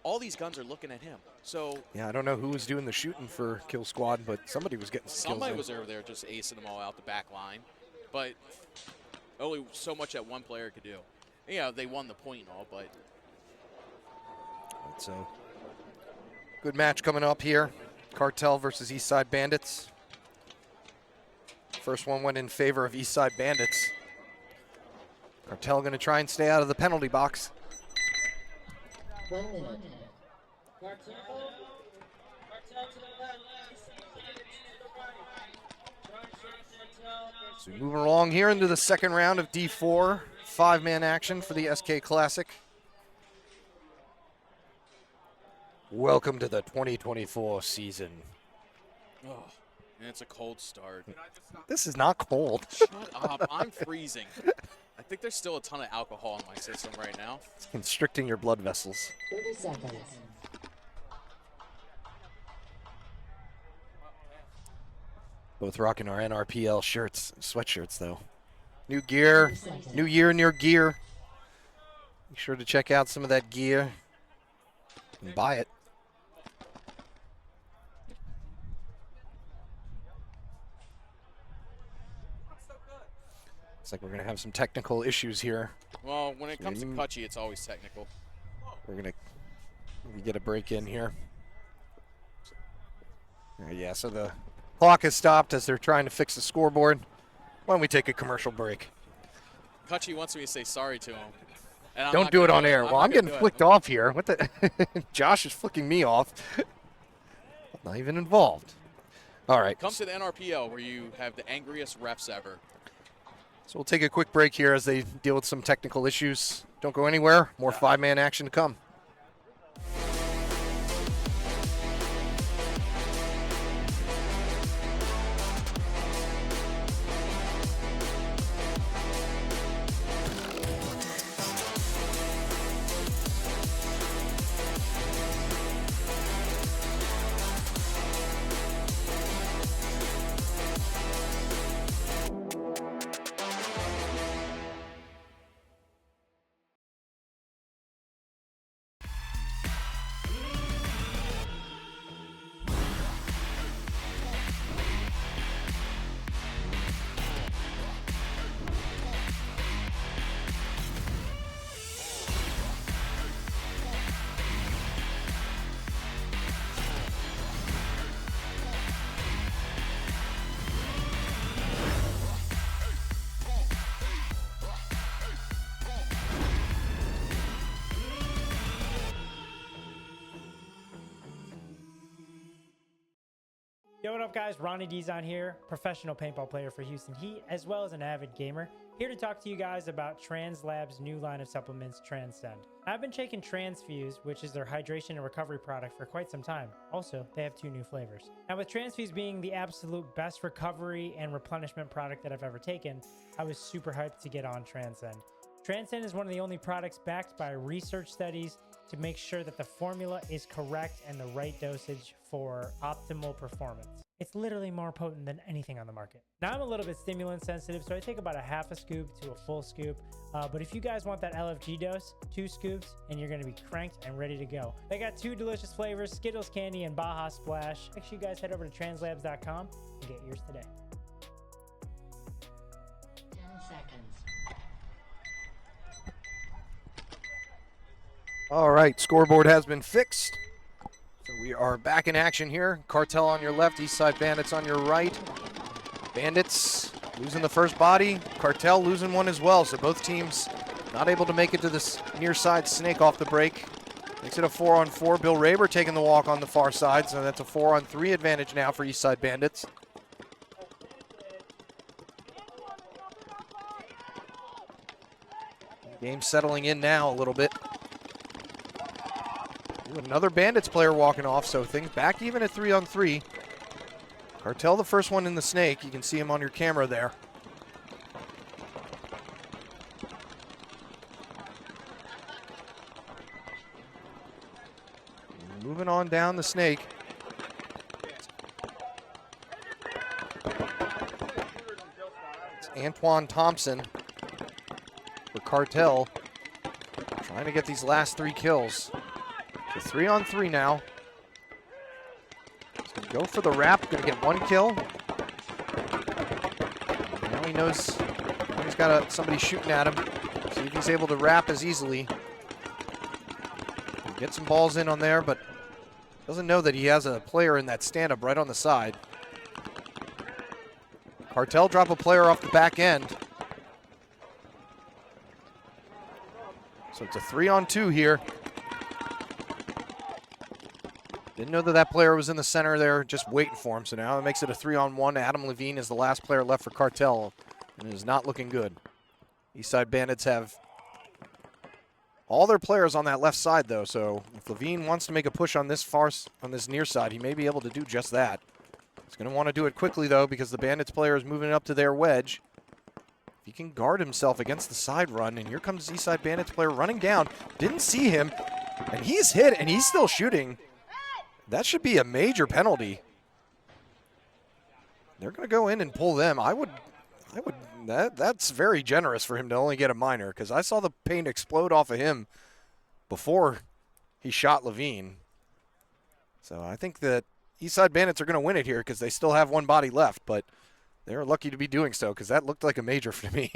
all these guns are looking at him. So yeah, I don't know who was doing the shooting for Kill Squad, but somebody was getting some somebody kills was over there just acing them all out the back line. But only so much that one player could do. Yeah, they won the point and all, but it's a good match coming up here. Cartel versus Eastside Bandits. First one went in favor of Eastside Bandits. Cartel going to try and stay out of the penalty box. 1 minute. So moving along here into the second round of D4, 5-man action for the SK Classic. Welcome to the 2024 season. oh, and it's a cold start. This is not cold. Shut up, I'm freezing. I think there's still a ton of alcohol in my system right now. It's constricting your blood vessels. 30 seconds. Both rocking our NRPL shirts, sweatshirts though. New gear, new year, new gear. Be sure to check out some of that gear and buy it. Looks like we're gonna have some technical issues here. Well, when it comes to Kutchy, it's always technical. We're gonna get a break in here. Yeah, so the clock has stopped as they're trying to fix the scoreboard. Why don't we take a commercial break? Kutchy wants me to say sorry to him. And I'm Don't not do it gonna on air. Well, I'm getting flicked off here. What the? Josh is flicking me off. I'm not even involved. All right. Come to the NRPL where you have the angriest refs ever. So we'll take a quick break here as they deal with some technical issues. Don't go anywhere. More 5-man action to come. Yo, what up guys, Ronnie Dizon here, professional paintball player for Houston Heat, as well as an avid gamer, here to talk to you guys about TransLab's new line of supplements, Transcend. I've been taking Transfuse, which is their hydration and recovery product, for quite some time. Also, they have 2 new flavors. Now with Transfuse being the absolute best recovery and replenishment product that I've ever taken, I was super hyped to get on Transcend. Transcend is one of the only products backed by research studies to make sure that the formula is correct and the right dosage for optimal performance. It's literally more potent than anything on the market. Now I'm a little bit stimulant sensitive, so I take about a half a scoop to a full scoop. But if you guys want that LFG dose, 2 scoops and you're gonna be cranked and ready to go. They got 2 delicious flavors, Skittles Candy and Baja Splash. Make sure you guys head over to translabs.com and get yours today. 10 seconds. All right, scoreboard has been fixed. So we are back in action here. Cartel on your left, Eastside Bandits on your right. Bandits losing the first body, Cartel losing one as well. So both teams not able to make it to this near side snake off the break. Makes it a 4-on-4. Bill Raber taking the walk on the far side, so that's a 4-on-3 advantage now for Eastside Bandits. Game settling in now a little bit. Ooh, another Bandits player walking off, so things back even at 3-on-3. Cartel the first one in the snake. You can see him on your camera there. Moving on down the snake. It's Antoine Thompson for Cartel, trying to get these last 3 kills. So 3-on-3 now. He's gonna go for the wrap, gonna get 1 kill. Now he knows he's got somebody shooting at him. See if he's able to wrap as easily. Get some balls in on there, but doesn't know that he has a player in that stand-up right on the side. Cartel drop a player off the back end. So it's a 3-on-2 here. Didn't know that that player was in the center there, just waiting for him. So now it makes it a 3-on-1. Adam Levine is the last player left for Cartel, and it is not looking good. Eastside Bandits have all their players on that left side, though. So if Levine wants to make a push on this near side, he may be able to do just that. He's going to want to do it quickly, though, because the Bandits player is moving up to their wedge. If he can guard himself against the side run, and here comes Eastside Bandits player running down. Didn't see him, and he's hit, and he's still shooting. That should be a major penalty. They're going to go in and pull them. That's very generous for him to only get a minor, because I saw the paint explode off of him before he shot Levine. So I think that Eastside Bandits are going to win it here because they still have 1 body left, but they're lucky to be doing so because that looked like a major for me.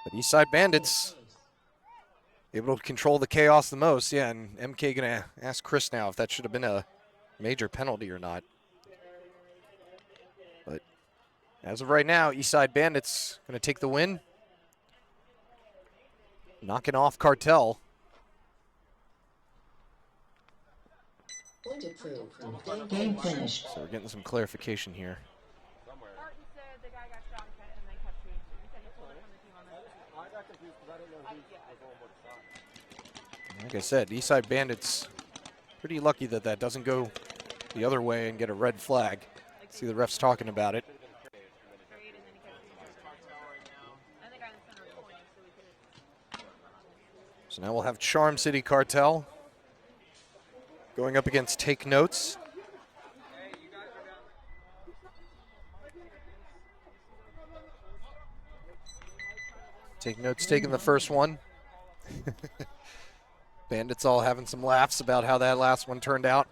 But Eastside Bandits able to control the chaos the most. Yeah, and MK going to ask Chris now if that should have been a major penalty or not. But as of right now, Eastside Bandits going to take the win. Knocking off Cartel. Point approved. Game finished. So we're getting some clarification here. Like I said, Eastside Bandits pretty lucky that that doesn't go the other way and get a red flag. See the refs talking about it. So now we'll have Charm City Cartel going up against Take Notes. Take Notes taking the first one. Bandits all having some laughs about how that last one turned out.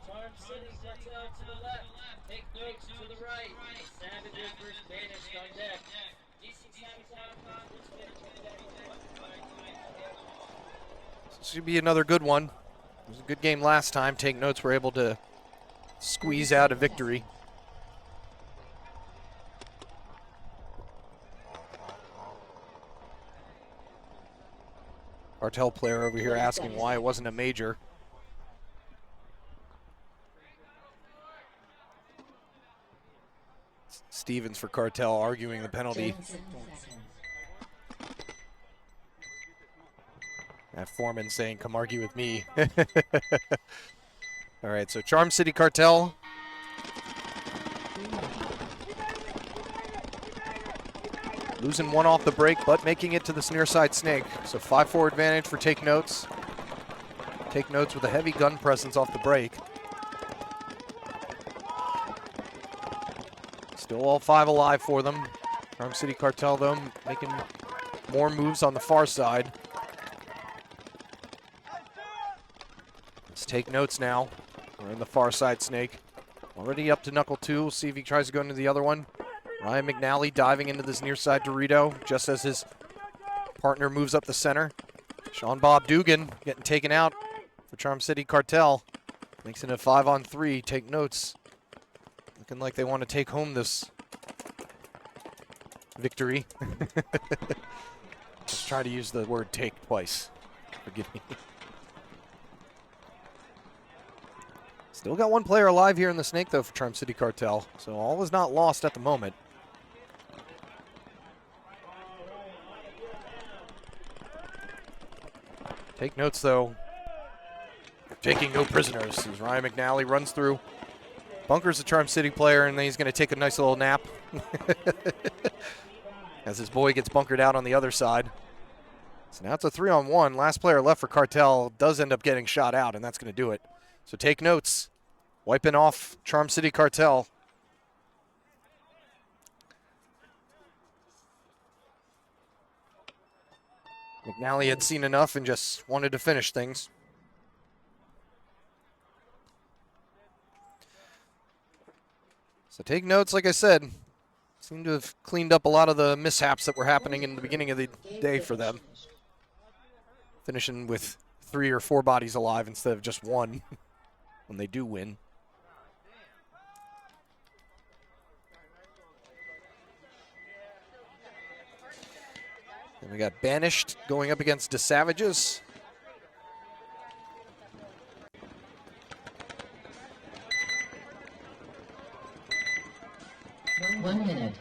Charm City Cartel to the left. Take Notes to the right. Savages versus Bandits on deck. This should be another good one. It was a good game last time. Take Notes were able to squeeze out a victory. Cartel player over here asking why it wasn't a major. Stevens for Cartel arguing the penalty. That Foreman saying, come argue with me. All right, so Charm City Cartel. Losing one off the break, but making it to this near side snake. So 5-4 advantage for Take Notes. Take Notes with a heavy gun presence off the break. Still all 5 alive for them. Charm City Cartel, though, making more moves on the far side. Let's Take Notes now. We're in the far side snake. Already up to Knuckle 2. We'll see if he tries to go into the other one. Ryan McNally diving into this near side Dorito just as his partner moves up the center. Sean Bob Dugan getting taken out for Charm City Cartel. Makes it a 5-on-3. Take Notes. Looking like they want to take home this victory. Just try to use the word take twice. Forgive me. Still got one player alive here in the snake, though, for Charm City Cartel. So all is not lost at the moment. Take Notes, though, taking no prisoners as Ryan McNally runs through. Bunkers the Charm City player, and then he's going to take a nice little nap. As his boy gets bunkered out on the other side. So now it's a 3-on-1. Last player left for Cartel does end up getting shot out, and that's going to do it. So take notes. Wiping off Charm City Cartel. McNally had seen enough and just wanted to finish things. So take notes, like I said. Seem to have cleaned up a lot of the mishaps that were happening in the beginning of the day for them. Finishing with 3 or 4 bodies alive instead of just 1 when they do win. And we got Banished going up against the Savages. One minute.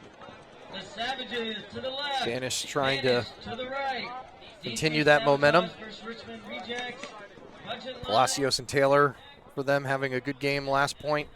The Savages to the left. Banished trying to the right. continue that momentum. Versus Richmond Rejects. Budget line. Palacios and Taylor for them having a good game last point.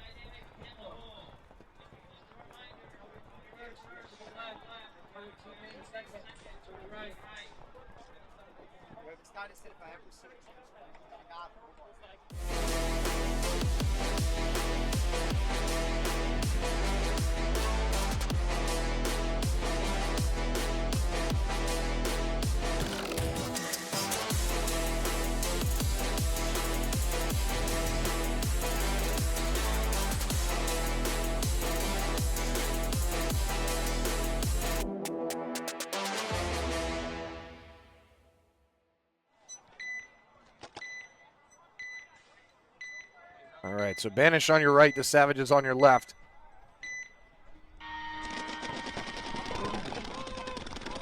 All right, so Banish on your right, the Savages on your left.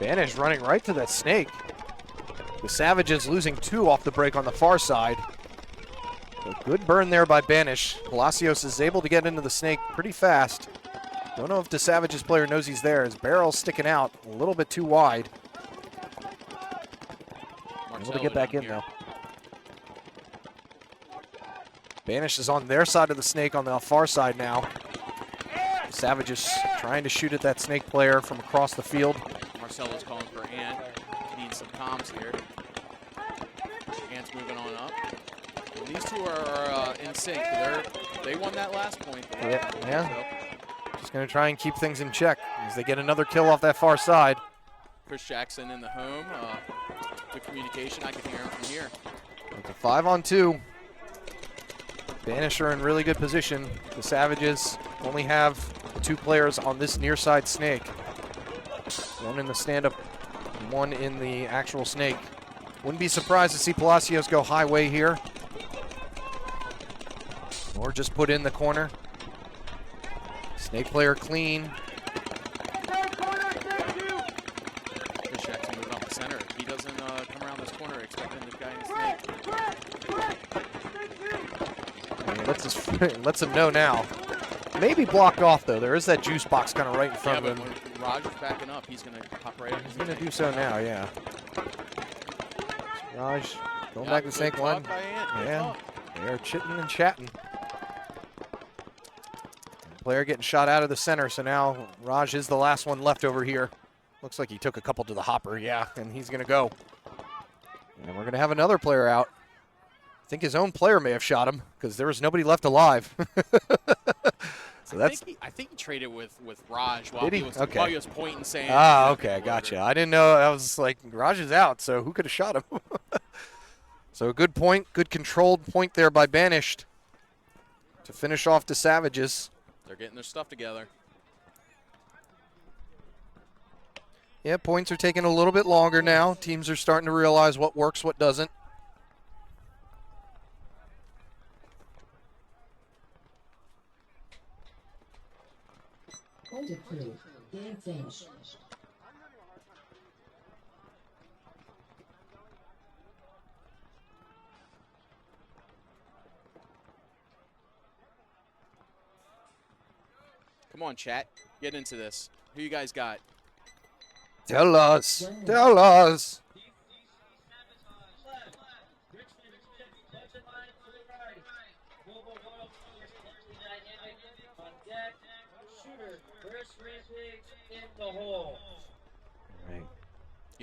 Banish running right to that snake. The Savages losing 2 off the break on the far side. So good burn there by Banish. Palacios is able to get into the snake pretty fast. Don't know if the Savages player knows he's there. His barrel's sticking out a little bit too wide. Able to get back in, though. Banish is on their side of the snake on the far side now. Savages trying to shoot at that snake player from across the field. Marcelo's calling for Ant. Needs some comms here. Ant's moving on up. Well, these two are in sync. They won that last point. Yeah. Just going to try and keep things in check as they get another kill off that far side. Chris Jackson in the home. Good communication. I can hear him from here. It's a 5-on-2. Banish are in really good position. The Savages only have 2 players on this near side snake. 1 in the stand-up, 1 in the actual snake. Wouldn't be surprised to see Palacios go highway here. Or just put in the corner. Snake player clean. Chris Jackson moving off the center. If he doesn't come around this corner, expecting the guy in the snake. Lets him know now. Maybe blocked off, though. There is that juice box kind of right in front of him. When Raj is backing up, he's going to pop right up. He's going to do so now, yeah. Raj going back to snake 1. Yeah, they are chitting and chatting. Player getting shot out of the center, so now Raj is the last one left over here. Looks like he took a couple to the hopper, yeah, and he's going to go. And we're going to have another player out. I think his own player may have shot him because there was nobody left alive. So that's. I think he traded with Raj while Did he? While he was pointing, saying. Ah, okay, gotcha. I didn't know. I was like, Raj is out, so who could have shot him? So a good point, good controlled point there by Banished to finish off the Savages. They're getting their stuff together. Yeah, points are taking a little bit longer now. Teams are starting to realize what works, what doesn't. Point approved. Game finished. Come on, chat. Get into this. Who you guys got? Tell us. Tell us.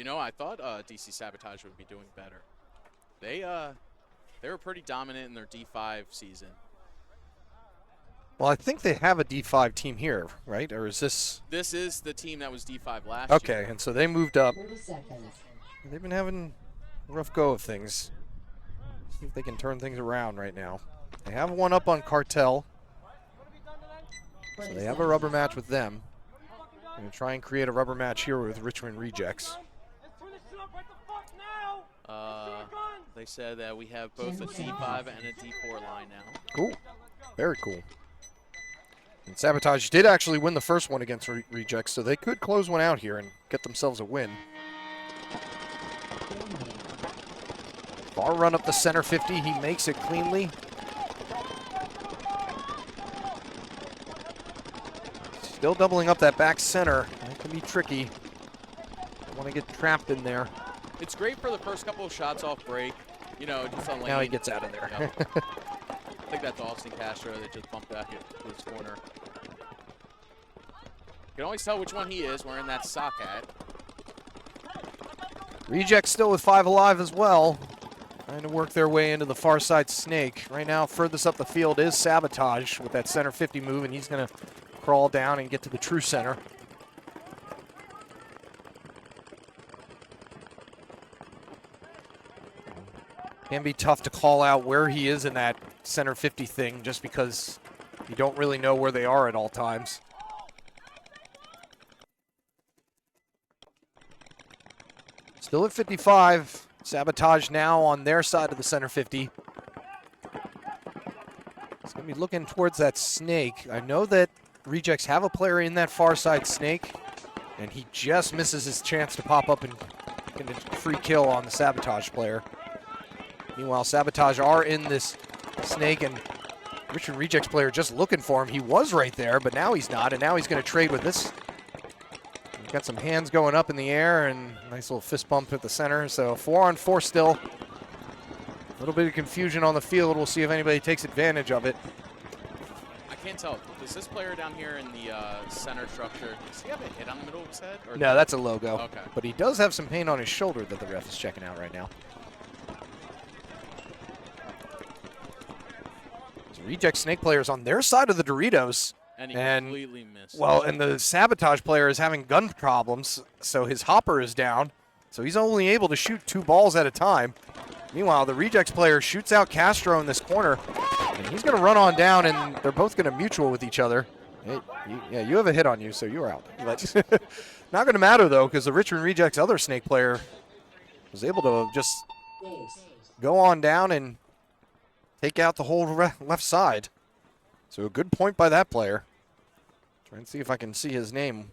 You know, I thought DC Sabotage would be doing better. They were pretty dominant in their D5 season. Well, I think they have a D5 team here, right? Or is this? This is the team that was D5 last Okay, year. and so they moved up. 30 seconds. They've been having a rough go of things. See if they can turn things around right now. They have one up on Cartel. So they have a rubber match with them. Going to try and create a rubber match here with Richmond Rejects. They said that we have both a D5 and a D4 line now. Cool. Very cool. And Sabotage did actually win the first one against Rejects, so they could close one out here and get themselves a win. Far run up the center 50. He makes it cleanly. Still doubling up that back center. That can be tricky. Don't want to get trapped in there. It's great for the first couple of shots off break. You know, just on lane. Now he gets out of there. Yep. I think that's Austin Castro that just bumped back to his corner. You can always tell which one he is wearing that sock hat. Rejects still with 5 alive as well. Trying to work their way into the far side snake. Right now, furthest up the field is Sabotage with that center 50 move, and he's going to crawl down and get to the true center. Can be tough to call out where he is in that center 50 thing just because you don't really know where they are at all times. Still at 55. Sabotage now on their side of the center 50. It's going to be looking towards that snake. I know that Rejects have a player in that far side snake, and he just misses his chance to pop up and get a free kill on the Sabotage player. Meanwhile, Sabotage are in this snake, and Richmond Rejects player just looking for him. He was right there, but now he's not, and now he's going to trade with this. He's got some hands going up in the air, and nice little fist bump at the center. So 4-on-4 still. A little bit of confusion on the field. We'll see if anybody takes advantage of it. I can't tell. Does this player down here in the center structure, does he have a hit on the middle of his head? Or No, that's a logo. Okay. But he does have some paint on his shoulder that the ref is checking out right now. Reject snake players on their side of the Doritos. And he completely missed. Well, and the Sabotage player is having gun problems, so his hopper is down. So he's only able to shoot 2 balls at a time. Meanwhile, the Rejects player shoots out Castro in this corner, and he's going to run on down, and they're both going to mutual with each other. Hey, you have a hit on you, so you're out. But not going to matter, though, because the Richmond Rejects other snake player was able to just go on down and take out the whole left side. So a good point by that player. Try and see if I can see his name.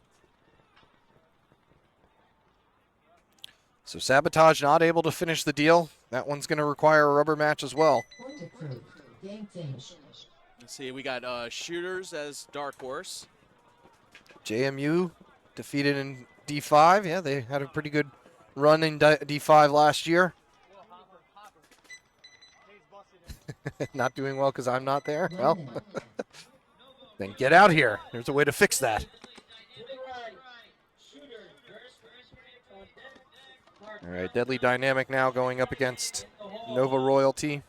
So Sabotage not able to finish the deal. That one's going to require a rubber match as well. Point approved. Game finished. Let's see, we got Shooters as Dark Horse. JMU defeated in D5. Yeah, they had a pretty good run in D5 last year. Not doing well because I'm not there? Well, then get out here. There's a way to fix that. All right, Deadly Dynamic now going up against Nova Royalty.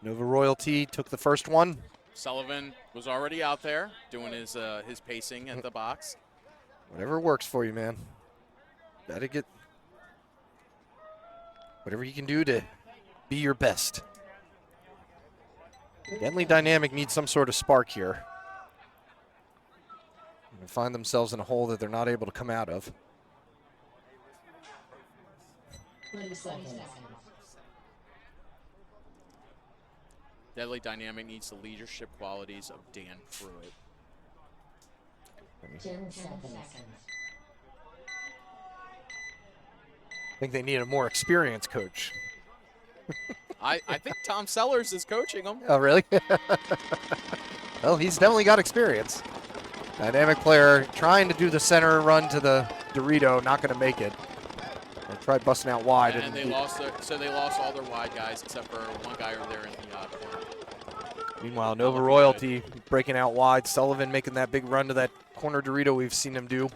Nova Royalty took the first one. Sullivan was already out there doing his pacing at the box. Whatever works for you, man. Gotta get whatever you can do to be your best. Deadly Dynamic needs some sort of spark here. And find themselves in a hole that they're not able to come out of. 20 seconds. Deadly Dynamic needs the leadership qualities of Dan Pruitt. 10 seconds. I think they need a more experienced coach. I think Tom Sellers is coaching him. Oh, really? Well, he's definitely got experience. Dynamic player trying to do the center run to the Dorito, not going to make it. They tried busting out wide. And they lost all their wide guys except for one guy over there in the corner. Meanwhile, Nova Royalty breaking out wide. Sullivan making that big run to that corner Dorito we've seen him do.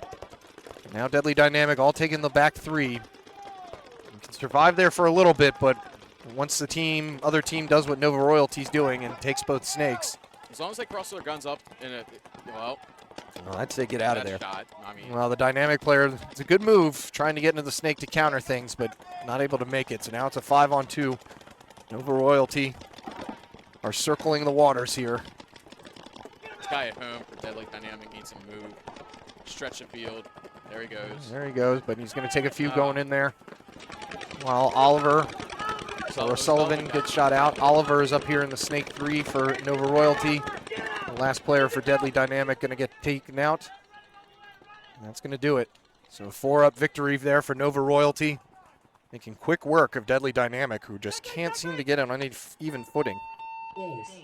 Now Deadly Dynamic all taking the back three. You can survive there for a little bit, but once the other team does what Nova Royalty's doing and takes both snakes. As long as they cross their guns up in a, well, I'd say get out of there. Shot. I mean, Well, the Dynamic player, it's a good move, trying to get into the snake to counter things, but not able to make it. So now it's a 5-on-2. Nova Royalty are circling the waters here. this guy at home for Deadly Dynamic needs to move, stretch the field. There he goes. There he goes, but he's going to take a few going in there. While Oliver, or Sullivan gets shot out. Oliver is up here in the snake 3 for Nova Royalty. The last player for Deadly Dynamic going to get taken out. And that's going to do it. So a 4-up victory there for Nova Royalty. Making quick work of Deadly Dynamic, who just can't seem to get on any even footing. Ace.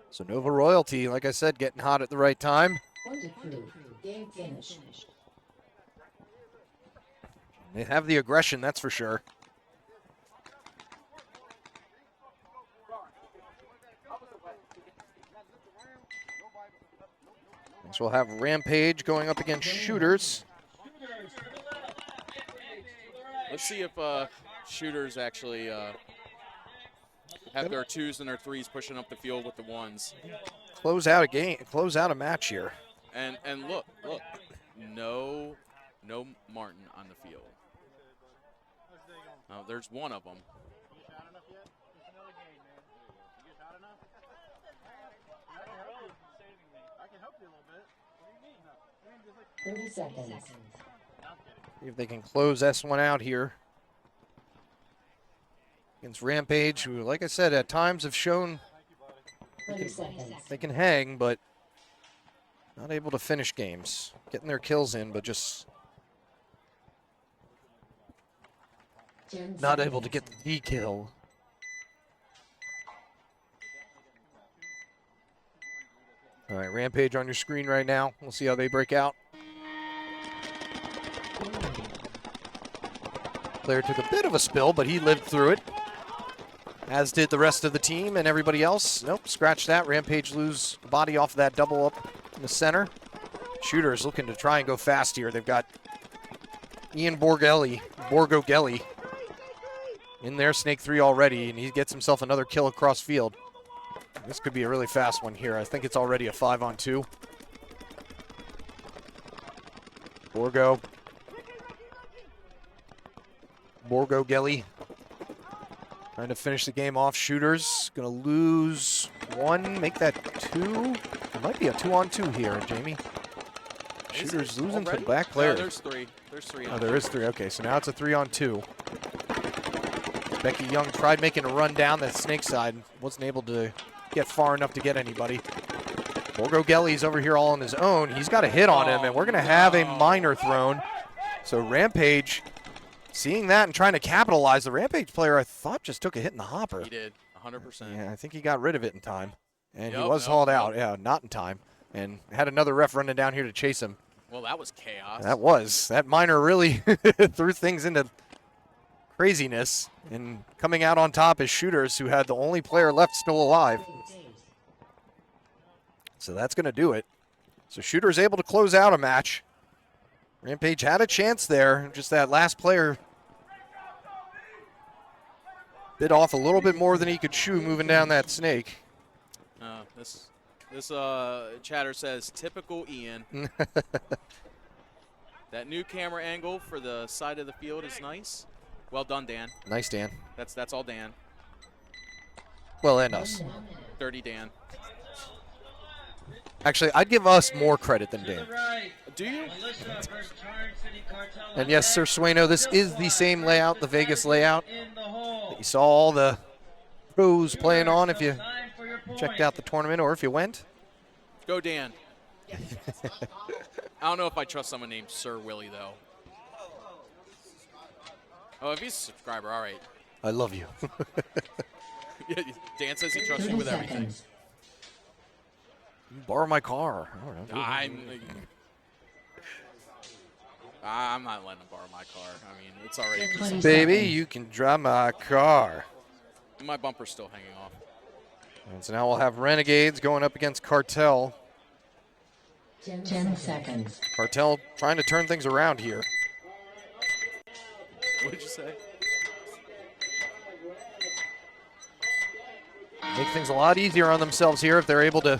So Nova Royalty, like I said, getting hot at the right time. Point approved. Game finished. They have the aggression, that's for sure. Next we'll have Rampage going up against Shooters. Let's see if Shooters actually have their 2s and their 3s pushing up the field with the 1s. Close out a game, close out a match here. And look, no Martin on the field. Oh, there's one of them. 30 seconds. See if they can close S1 out here. Against Rampage, who, like I said, at times have shown 20 seconds. they can hang, but not able to finish games. Getting their kills in, but just 10 not seconds. able to get the D kill. All right, Rampage on your screen right now. We'll see how they break out. Player took a bit of a spill, but he lived through it. As did the rest of the team and everybody else. Nope, scratch that. Rampage lose the body off of that double up in the center. Shooters looking to try and go fast here. They've got Ian Borgogelli in there, Snake 3 already, and he gets himself another kill across field. This could be a really fast one here. I think it's already a 5-on-2. Borgogelli trying to finish the game off. Shooters gonna lose 1, make that 2. It might be a 2-on-2 here, Jamie. Shooters losing to the back player. No, there's 3. There's 3. Oh, there is 3. Okay, so now it's a 3-on-2. Becky Young tried making a run down that snake side. Wasn't able to get far enough to get anybody. Borgogelli's over here all on his own. He's got a hit on him, and we're going to have a minor thrown. So Rampage, seeing that and trying to capitalize, the Rampage player I thought just took a hit in the hopper. He did, 100%. Yeah, I think he got rid of it in time. And he was hauled out. Yeah, not in time. And had another ref running down here to chase him. Well, that was chaos. That was. That minor really threw things into craziness. And coming out on top is Shooters, who had the only player left still alive. So that's going to do it. So Shooters able to close out a match. Rampage had a chance there. Just that last player bit off a little bit more than he could chew moving down that snake. This chatter says, typical Ian. That new camera angle for the side of the field is nice. Well done, Dan. Nice, Dan. That's all Dan. Well, and us. Dirty Dan. Actually, I'd give us more credit than Dan. Do you? And yes, Sir Sueno, this is the same layout, the Vegas layout, that you saw all the pros playing on if you checked out the tournament or if you went. Go, Dan. I don't know if I trust someone named Sir Willie, though. Oh, if he's a subscriber, all right. I love you. Dan says he trusts you with everything. Borrow my car. I I'm not letting him borrow my car. I mean, it's already. 20 Baby, seconds. you can drive my car. My bumper's still hanging off. And so now we'll have Renegades going up against Cartel. 10 seconds. Cartel trying to turn things around here. What did you say? Make things a lot easier on themselves here if they're able to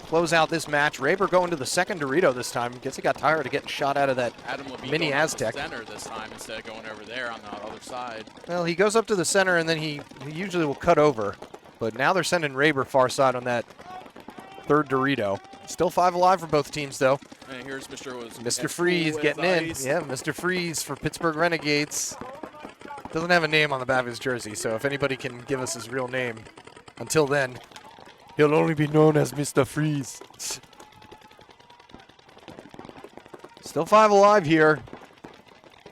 close out this match. Raber going to the second Dorito this time. Guess he got tired of getting shot out of that Adam Levine mini going up the Aztec. center this time instead of going over there on the other side. Well, he goes up to the center and then he usually will cut over. But now they're sending Raber far side on that third Dorito. Still 5 alive for both teams, though. And here's Mr. Freeze getting in. Yeah, Mr. Freeze for Pittsburgh Renegades. Doesn't have a name on the back of his jersey, so if anybody can give us his real name, until then, he'll only be known as Mr. Freeze. Still 5 alive here.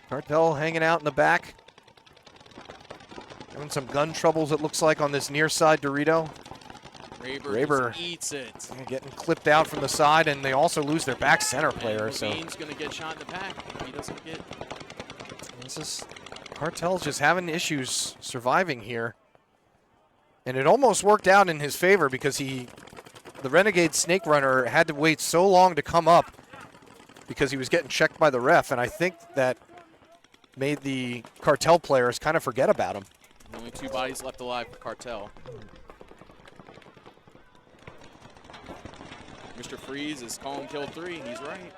Cartel hanging out in the back. Having some gun troubles, it looks like, on this near side Dorito. Raber just eats it. Yeah, getting clipped out from the side, and they also lose their back center player. And so Levine's going to get shot in the back if he doesn't get. this is Cartel's just having issues surviving here. And it almost worked out in his favor because the Renegade Snake Runner had to wait so long to come up because he was getting checked by the ref, and I think that made the Cartel players kind of forget about him. Only 2 bodies left alive for Cartel. Mr. Freeze is calling kill 3. He's right.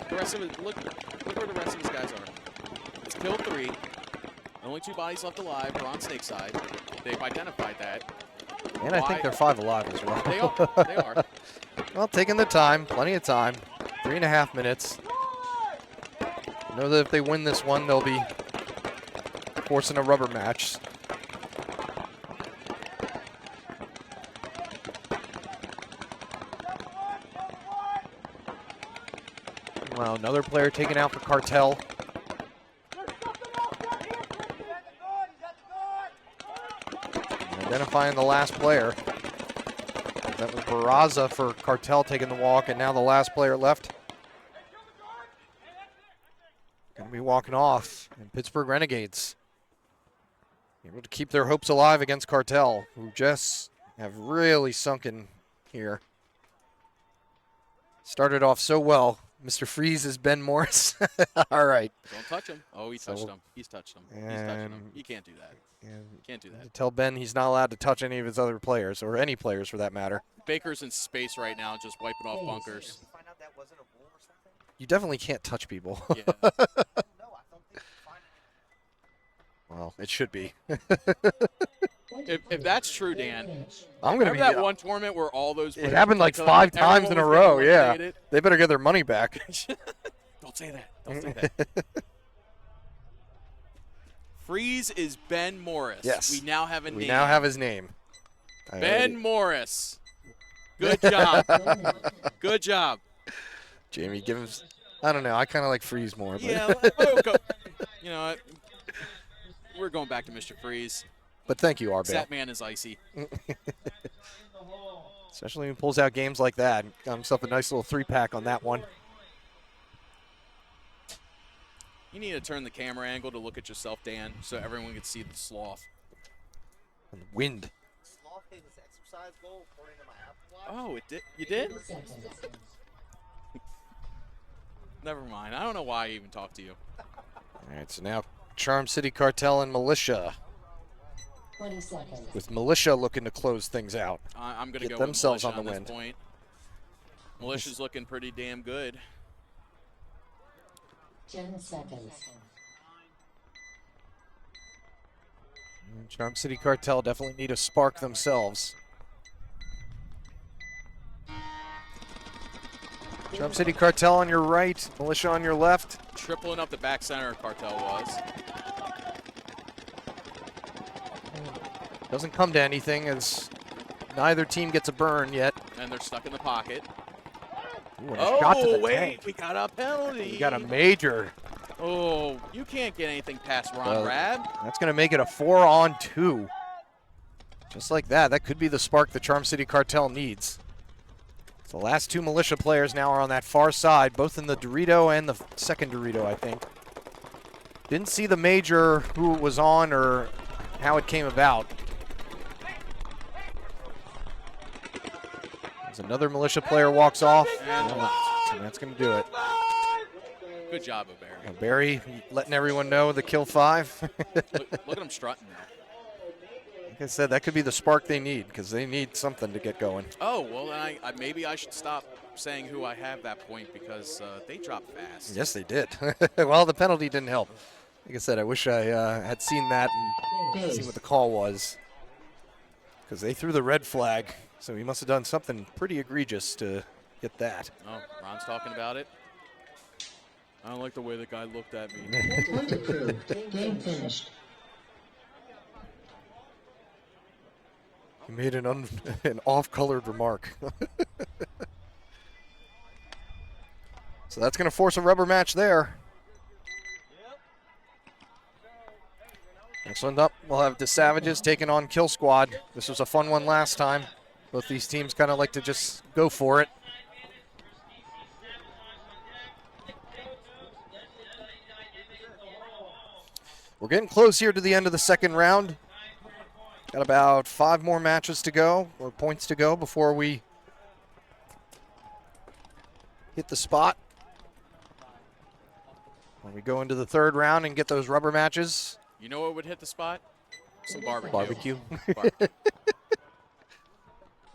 The rest of it, look where the rest of his guys are. It's kill 3. Only 2 bodies left alive. We're on Snake's side. They've identified that. And I think they're 5 alive as well. They are. They are. Well, taking the time, plenty of time. 3.5 minutes. Know that if they win this one, they'll be forcing a rubber match. Well, another player taken out for Cartel. And identifying the last player. That was Barraza for Cartel taking the walk, and now the last player left. Going to be walking off, and Pittsburgh Renegades able to keep their hopes alive against Cartel, who just have really sunken here. Started off so well. Mr. Freeze is Ben Morris. All right. Don't touch him. Oh, he touched him. He's touched him. He's touching him. You can't do that. You can't do that. Tell Ben he's not allowed to touch any of his other players, or any players for that matter. Baker's in space right now, just wiping off bunkers. You definitely can't touch people. Yeah. Well, it should be. If that's true, Dan, I'm gonna remember that one tournament where all those it happened like 5 times in a row. Yeah, they better get their money back. Don't say that. Don't say that. Freeze is Ben Morris. Yes. We now have a name. We now have his name. Ben Morris. Good job. Good job. Jamie, give him. I don't know. I kind of like Freeze more. But. Yeah. You know what? We're going back to Mr. Freeze. But thank you, Arbel. That man is icy. Especially when he pulls out games like that. Got himself a nice little 3-pack on that one. You need to turn the camera angle to look at yourself, Dan, so everyone can see the sloth. And the wind. Sloth hit his exercise goal according to my Apple Watch. Oh, it did? You did? Never mind. I don't know why I even talked to you. All right, so now Charm City Cartel and Militia. 20 seconds. With Militia looking to close things out. I'm going to go themselves with on Militia the on this wind. point. Militia's looking pretty damn good. 10 seconds. Charm City Cartel definitely need a spark themselves. Charm City Cartel on your right, Militia on your left. Tripling up the back center Cartel was. Doesn't come to anything as neither team gets a burn yet. And they're stuck in the pocket. Ooh, and a shot to the wait, tank. we got a penalty. We got a major. Oh, you can't get anything past Ron Rad. That's going to make it a 4-on-2. Just like that. That could be the spark the Charm City Cartel needs. The last two militia players now are on that far side, both in the Dorito and the second Dorito, I think. Didn't see the major, who it was on or how it came about. As another militia player walks off, and that's going to do it. Good job of Barry. Barry letting everyone know the kill 5. Look at him strutting now. Like I said, that could be the spark they need, because they need something to get going. Oh, well, then maybe I should stop saying who I have that point, because they dropped fast. Yes, they did. Well, the penalty didn't help. Like I said, I wish I had seen that and seen what the call was, because they threw the red flag, so he must have done something pretty egregious to get that. Oh, Ron's talking about it. I don't like the way the guy looked at me. Point approved. Game finished. He made an off-colored remark. So that's going to force a rubber match there. Next one up, we'll have the Savages taking on Kill Squad. This was a fun one last time. Both these teams kind of like to just go for it. We're getting close here to the end of the second round. Got about 5 more matches to go, or points to go, before we hit the spot. When we go into the third round and get those rubber matches. You know what would hit the spot? Some barbecue. Barbecue.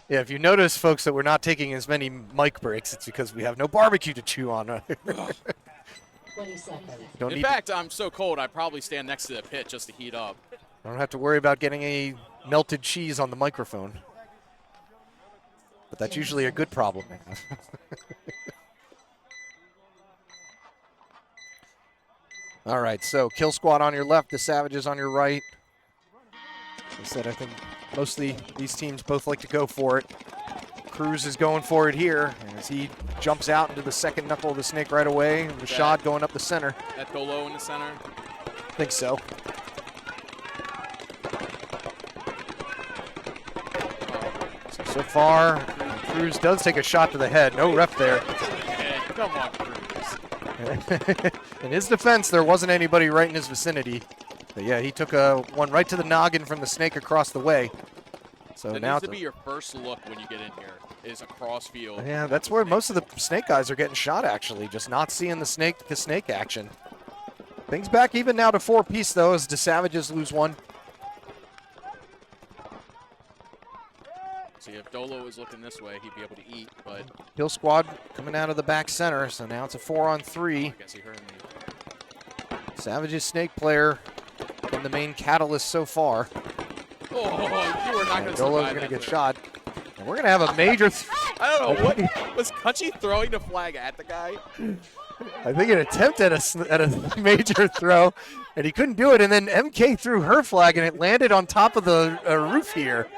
Yeah, if you notice, folks, that we're not taking as many mic breaks, it's because we have no barbecue to chew on. 20 seconds. In fact, I'm so cold, I probably stand next to the pit just to heat up. I don't have to worry about getting any melted cheese on the microphone. But that's usually a good problem. All right, so Kill Squad on your left, the Savages on your right. As I said, I think mostly these teams both like to go for it. Cruz is going for it here, and as he jumps out into the second knuckle of the snake right away. Rashad going up the center. That Dolo in the center? I think so. So far, Cruz does take a shot to the head. No ref there. Come on, Cruz. In his defense, there wasn't anybody right in his vicinity. But yeah, he took one right to the noggin from the snake across the way. So that now needs to be your first look when you get in here, is across field. Yeah, that's where most of the snake guys are getting shot, actually, just not seeing the snake action. Things back even now to 4-piece, though, as the Savages lose one. See, if Dolo was looking this way, he'd be able to eat, but... Kill Squad coming out of the back center, so now it's a 4-on-3. I guess he heard me. Savages snake player been the main catalyst so far. Oh, you were not going to Dolo's going to get shot. And we're going to have a major... I don't know, what was Cutchy throwing the flag at the guy? I think an attempt at a major throw, and he couldn't do it, and then MK threw her flag, and it landed on top of the roof here.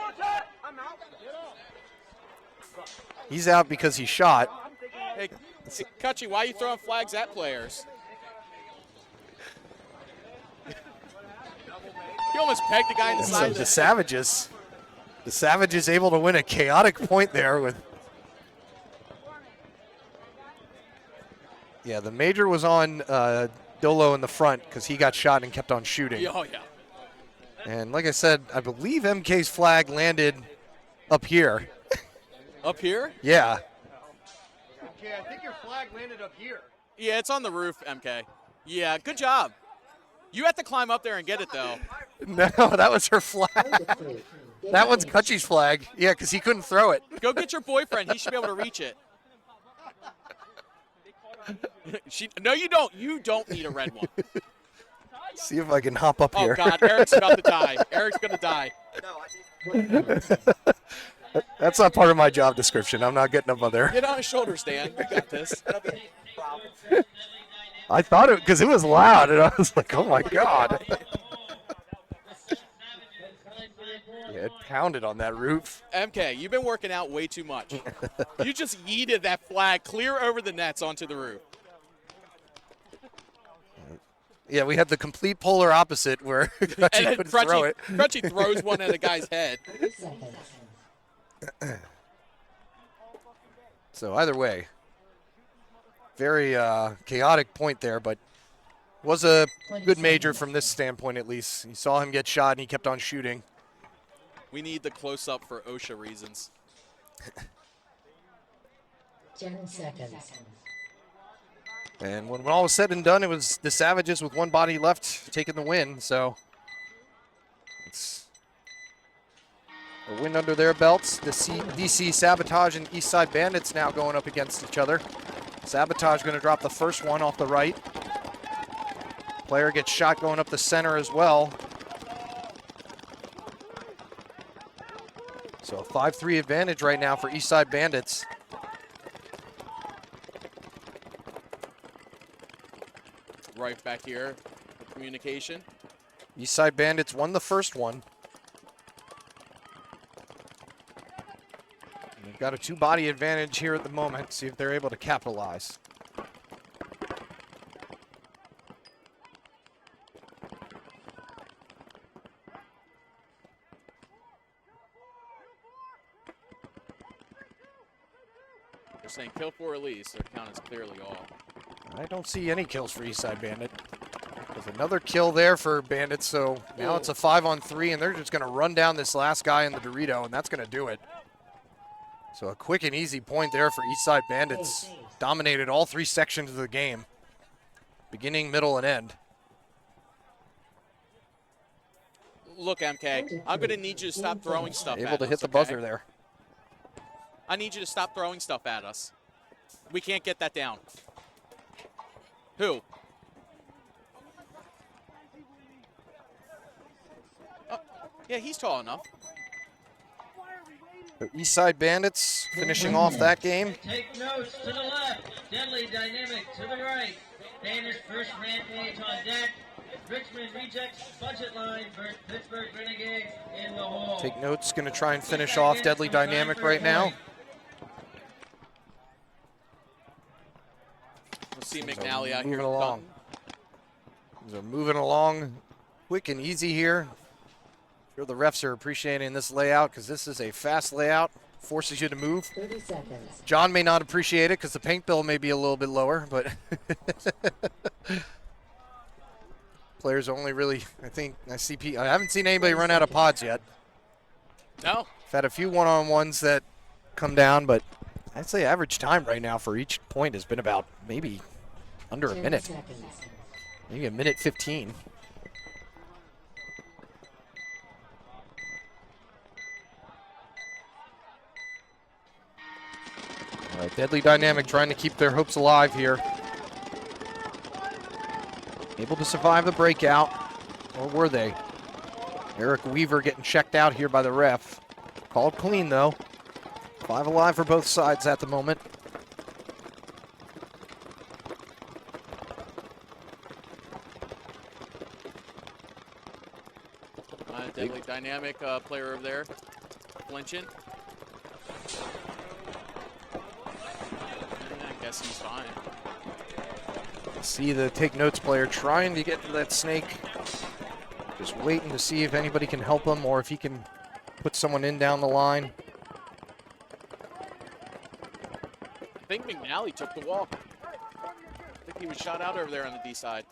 He's out because he shot. Hey, Cutchy, why are you throwing flags at players? You almost pegged the guy in the side. So the Savages able to win a chaotic point there with. Yeah, the major was on Dolo in the front because he got shot and kept on shooting. Oh, yeah. And like I said, I believe MK's flag landed up here. Up here? Yeah. Okay, I think your flag landed up here. Yeah, it's on the roof, MK. Yeah, good job. You have to climb up there and get it, though. No, that was her flag. That one's Cutchy's flag. Yeah, because he couldn't throw it. Go get your boyfriend. He should be able to reach it. No, you don't. You don't need a red one. See if I can hop up here. Oh, God. Eric's about to die. Eric's going to die. That's not part of my job description. I'm not getting up on there. Get on his shoulders, Dan. You got this. I thought it because it was loud, and I was like, "Oh my God!" Yeah, it pounded on that roof. MK, you've been working out way too much. You just yeeted that flag clear over the nets onto the roof. Yeah, we had the complete polar opposite where Crutchy couldn't throw it. Crutchy throws one at a guy's head. So either way, very chaotic point there, but was a good major from this standpoint at least. You saw him get shot and he kept on shooting. We need the close-up for OSHA reasons. 10 seconds. And when all was said and done, it was the Savages with one body left taking the win. So it's a win under their belts. The DC Sabotage and Eastside Bandits now going up against each other. Sabotage going to drop the first one off the right. Player gets shot going up the center as well. So a 5-3 advantage right now for Eastside Bandits. Right back here, communication. Eastside Bandits won the first one. They've got a 2-body advantage here at the moment. See if they're able to capitalize. They're saying kill for release. Their count is clearly off. I don't see any kills for Eastside Bandit. There's another kill there for Bandits, so now it's a 5-on-3, and they're just going to run down this last guy in the Dorito, and that's going to do it. So a quick and easy point there for Eastside Bandits. Dominated all 3 sections of the game. Beginning, middle, and end. Look, MK, I'm going to need you to stop throwing stuff at us. Able to hit the okay? buzzer there. I need you to stop throwing stuff at us. We can't get that down. Who? Oh, yeah, he's tall enough. So Eastside Bandits finishing off that game. Take notes to the left. Deadly Dynamic to the right. Danish First Rampage on deck. Richmond Rejects Budget Line versus Pittsburgh Renegades in the hole. Take notes, going to try and finish off Deadly Dynamic right now. We'll see McNally out here. Moving along. They're moving along quick and easy here. Sure the refs are appreciating this layout because this is a fast layout. Forces you to move. 30 seconds. John may not appreciate it because the paint bill may be a little bit lower, but players only really, I haven't seen anybody run out of pods yet. No. I've had a few one-on-ones that come down, but I'd say average time right now for each point has been about maybe under a minute. Seconds. Maybe a minute 15. All right, Deadly Dynamic trying to keep their hopes alive here. Able to survive the breakout, or were they? Eric Weaver getting checked out here by the ref. Called clean though. 5 alive for both sides at the moment. Deadly Dynamic player over there, flinching. I guess he's fine. See the Take Notes player trying to get to that snake. Just waiting to see if anybody can help him or if he can put someone in down the line. I think McNally took the walk. I think he was shot out over there on the D side.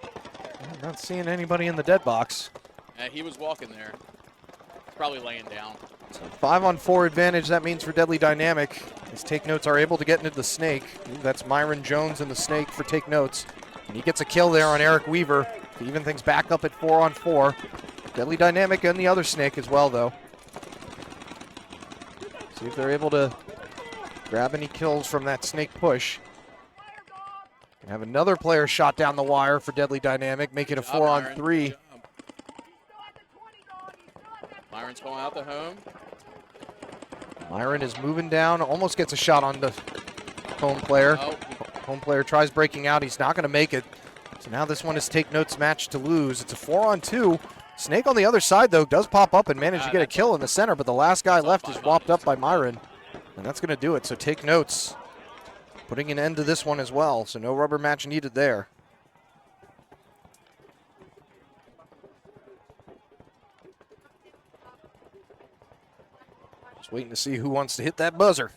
I'm not seeing anybody in the dead box. He was walking there. Probably laying down. So 5-on-4 advantage that means for Deadly Dynamic. As Take Notes are able to get into the snake. That's Myron Jones and the snake for Take Notes. And he gets a kill there on Eric Weaver to even things back up at 4-on-4. Deadly Dynamic and the other snake as well, though. See if they're able to grab any kills from that snake push. And have another player shot down the wire for Deadly Dynamic, make it a 4-on-3. Myron's going out the home. Myron is moving down, almost gets a shot on the home player. Oh. Home player tries breaking out. He's not going to make it. So now this one is Take Notes match to lose. It's a 4-on-2. Snake on the other side, though, does pop up and manage to get a kill in the center, but the last guy left is whopped up by Myron. And that's going to do it. So Take Notes putting an end to this one as well. So no rubber match needed there. Just waiting to see who wants to hit that buzzer.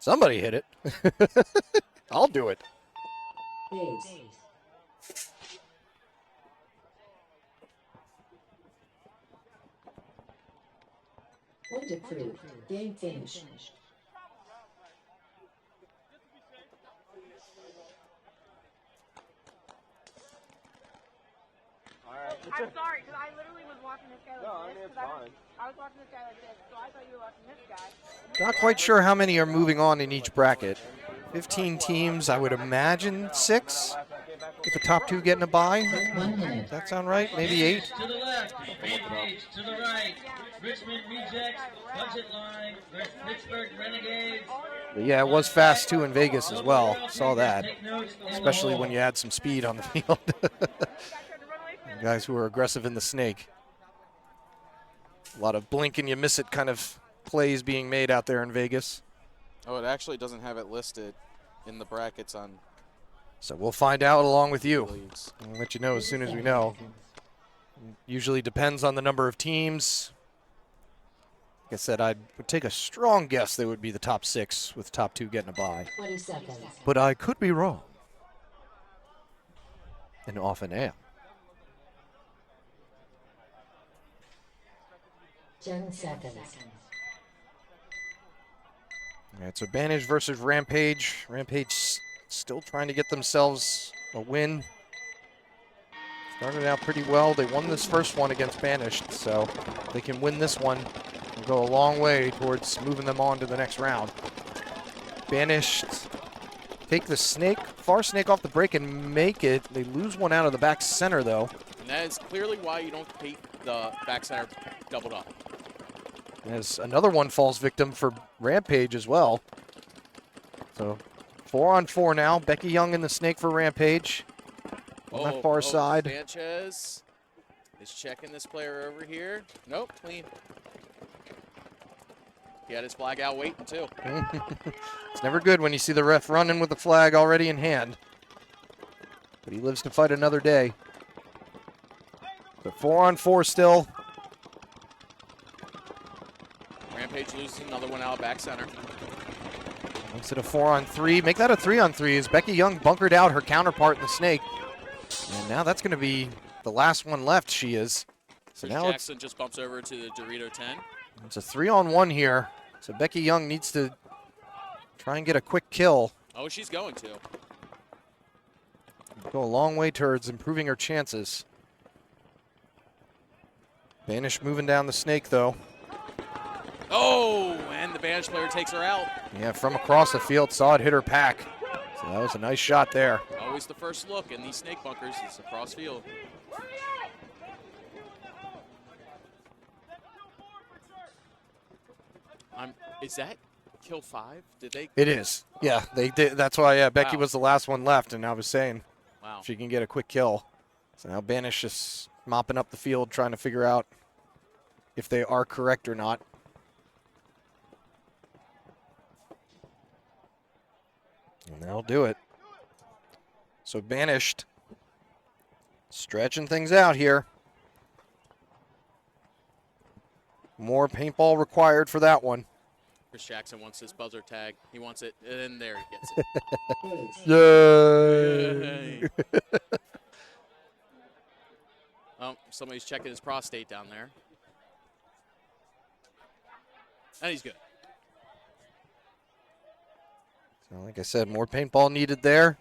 Somebody hit it. I'll do it. Base. Point approved. Game finished. I'm sorry, because I literally was watching this guy like No, I this. mean, it's 'cause fine. I was watching this guy like this, so I thought you were watching this guy. Not quite sure how many are moving on in each bracket. 15 teams, I would imagine 6. With the top 2 getting a bye. 1 minute. Does that sound right? Maybe 8. To the left, Rampage to the right, Richmond Rejects, Budget Line versus Pittsburgh Renegades. But yeah, it was fast too in Vegas as well. Saw that. Especially when you add some speed on the field. Guys who are aggressive in the snake. A lot of blink and you miss it kind of plays being made out there in Vegas. Oh, it actually doesn't have it listed in the brackets on So we'll find out along with you. leagues. I'll let you know as soon as we know. Usually depends on the number of teams. Like I said, I would take a strong guess they would be the top 6 with the top 2 getting a bye. 20 seconds. But I could be wrong. And often am. 10 seconds. All right, so Banished versus Rampage. Rampage still trying to get themselves a win. Started out pretty well. They won this first one against Banished, so if they can win this one, it'll go a long way towards moving them on to the next round. Banished take the snake, far snake off the break and make it. They lose one out of the back center, though. And that is clearly why you don't keep the back center doubled up. As another one falls victim for Rampage as well. So 4-on-4 now. Becky Young in the snake for Rampage. On that far side. Sanchez is checking this player over here. Nope, clean. He had his flag out waiting too. It's never good when you see the ref running with the flag already in hand. But he lives to fight another day. But 4-on-4 still. Rampage loses another one out of back center. Makes it a 4-on-3. Make that a 3-on-3 as Becky Young bunkered out her counterpart in the snake. And now that's going to be the last one left, she is. So Chris now Jackson just bumps over to the Dorito 10. it's a 3-on-1 here. So Becky Young needs to try and get a quick kill. Oh, she's going to. Go a long way towards improving her chances. Banish moving down the snake, though. Oh, and the Banished player takes her out. Yeah, from across the field, saw it hit her pack. So that was a nice shot there. Always the first look in these snake bunkers is across field. Is that kill 5? Did they? It is. Yeah, they did. That's why Becky Wow. was the last one left, and I was saying Wow. she can get a quick kill. So now Banish just mopping up the field, trying to figure out if they are correct or not. And they'll do it. So Banished stretching things out here. More paintball required for that one. Chris Jackson wants his buzzer tag. He wants it, and there he gets it. Yay! Oh, somebody's checking his prostate down there. And he's good. So like I said, more paintball needed there.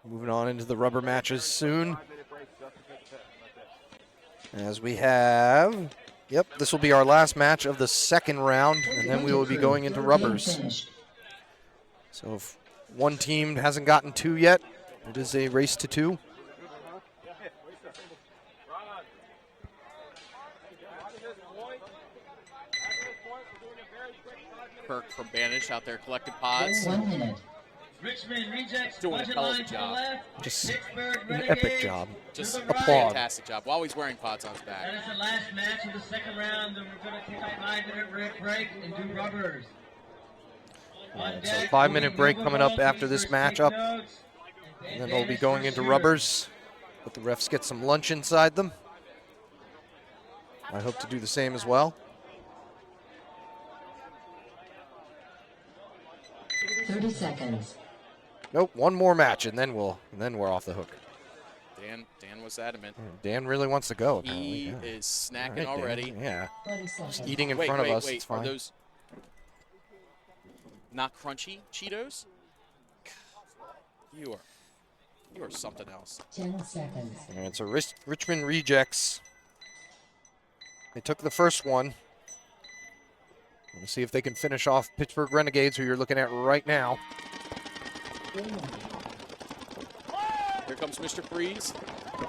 Moving on into the rubber matches soon. As we have, yep, this will be our last match of the second round, and then we will be going into rubbers. So if one team hasn't gotten 2 yet, it is a race to 2. Kirk from Banished out there collecting pods. 1 minute. Richmond Rejects, Doing a Budget hell of a Line to the job. left, Just Pittsburgh an Renegades epic job. Just to the a right. applaud. fantastic job while he's wearing pods on his That back. is the last match of the second round. Then we're going to take a 5-minute break and do rubbers. Alright, so 5-minute break coming up after this matchup. And then we'll be going into rubbers. Let the refs get some lunch inside them. I hope to do the same as well. 30 seconds. Nope, one more match, and then we're off the hook. Dan was adamant. Dan really wants to go. He apparently. is snacking All right, Dan. already. Yeah. 20 seconds. Just eating in Wait, front of wait, us. wait. It's fine. Are those not crunchy Cheetos? You are something else. 10 seconds. All right, so Richmond Rejects. They took the first one. We'll see if they can finish off Pittsburgh Renegades, who you're looking at right now. Here comes Mr. Freeze.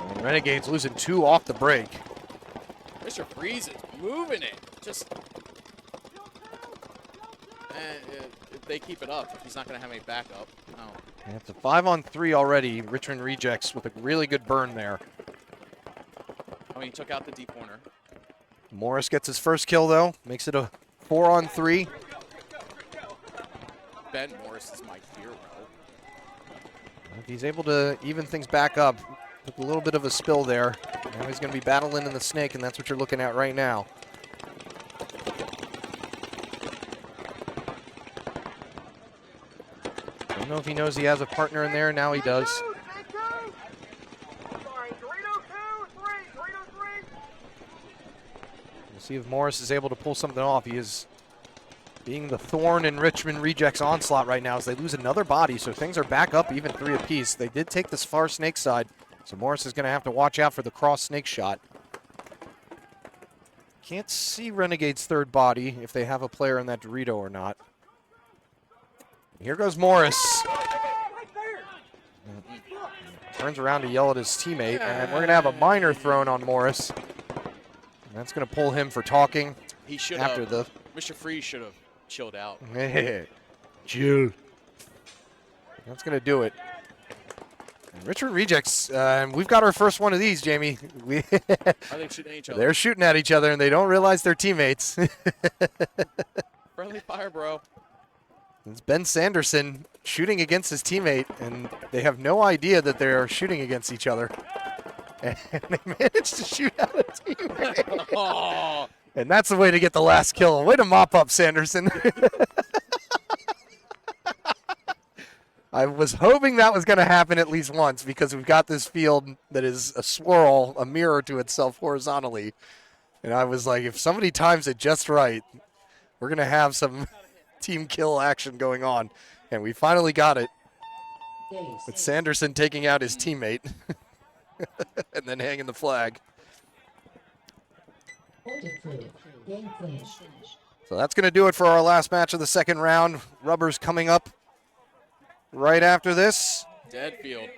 And Renegades losing 2 off the break. Mr. Freeze is moving it. Just. If they keep it up, he's not going to have any backup. No. And it's a 5-on-3 already. Richmond Rejects with a really good burn there. Oh, he took out the deep corner. Morris gets his first kill, though. Makes it a 4-on-3. Ben Morris is my hero. If he's able to even things back up, took a little bit of a spill there. Now he's going to be battling in the snake, and that's what you're looking at right now. Don't know if he knows he has a partner in there. Now he does. We'll see if Morris is able to pull something off. He is being the thorn in Richmond Rejects' onslaught right now as they lose another body, so things are back up even 3 apiece. They did take this far snake side, so Morris is going to have to watch out for the cross snake shot. Can't see Renegade's third body if they have a player in that Dorito or not. Here goes Morris. Turns around to yell at his teammate, and we're going to have a minor thrown on Morris. And that's going to pull him for talking. He should after have. the Mr. Freeze should have chilled out. Chill. That's going to do it. And Richmond Rejects, we've got our first one of these, Jamie. Are they shooting at each other? They're shooting at each other, and they don't realize they're teammates. Friendly fire, bro. It's Ben Sanderson shooting against his teammate, and they have no idea that they're shooting against each other. And they managed to shoot out a teammate. Oh. And that's the way to get the last kill. Way to mop up, Sanderson. I was hoping that was going to happen at least once because we've got this field that is a swirl, a mirror to itself horizontally. And I was like, if somebody times it just right, we're going to have some team kill action going on. And we finally got it with Sanderson taking out his teammate and then hanging the flag. So that's going to do it for our last match of the second round. Rubber's coming up right after this. Dead field.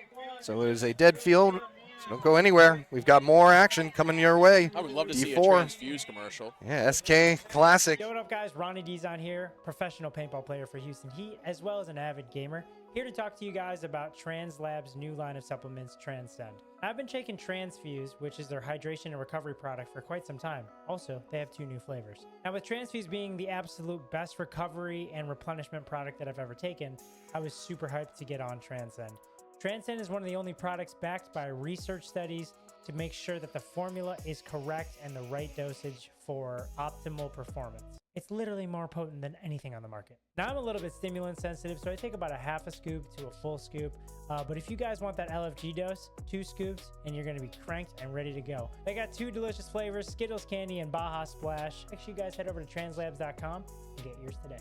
So it is a dead field. So don't go anywhere. We've got more action coming your way. I would love to see a D4. Transfuse commercial. Yeah, SK Classic. Yo, what up, guys? Ronnie D's on here, professional paintball player for Houston Heat, as well as an avid gamer. Here to talk to you guys about TransLab's new line of supplements, Transcend. I've been taking Transfuse, which is their hydration and recovery product, for quite some time. Also, they have 2 new flavors. Now, with Transfuse being the absolute best recovery and replenishment product that I've ever taken, I was super hyped to get on Transcend. Transcend is one of the only products backed by research studies to make sure that the formula is correct and the right dosage for optimal performance. It's literally more potent than anything on the market. Now I'm a little bit stimulant sensitive, so I take about a half a scoop to a full scoop. But if you guys want that LFG dose, 2 scoops, and you're gonna be cranked and ready to go. They got 2 delicious flavors, Skittles Candy and Baja Splash. Make sure you guys head over to translabs.com and get yours today.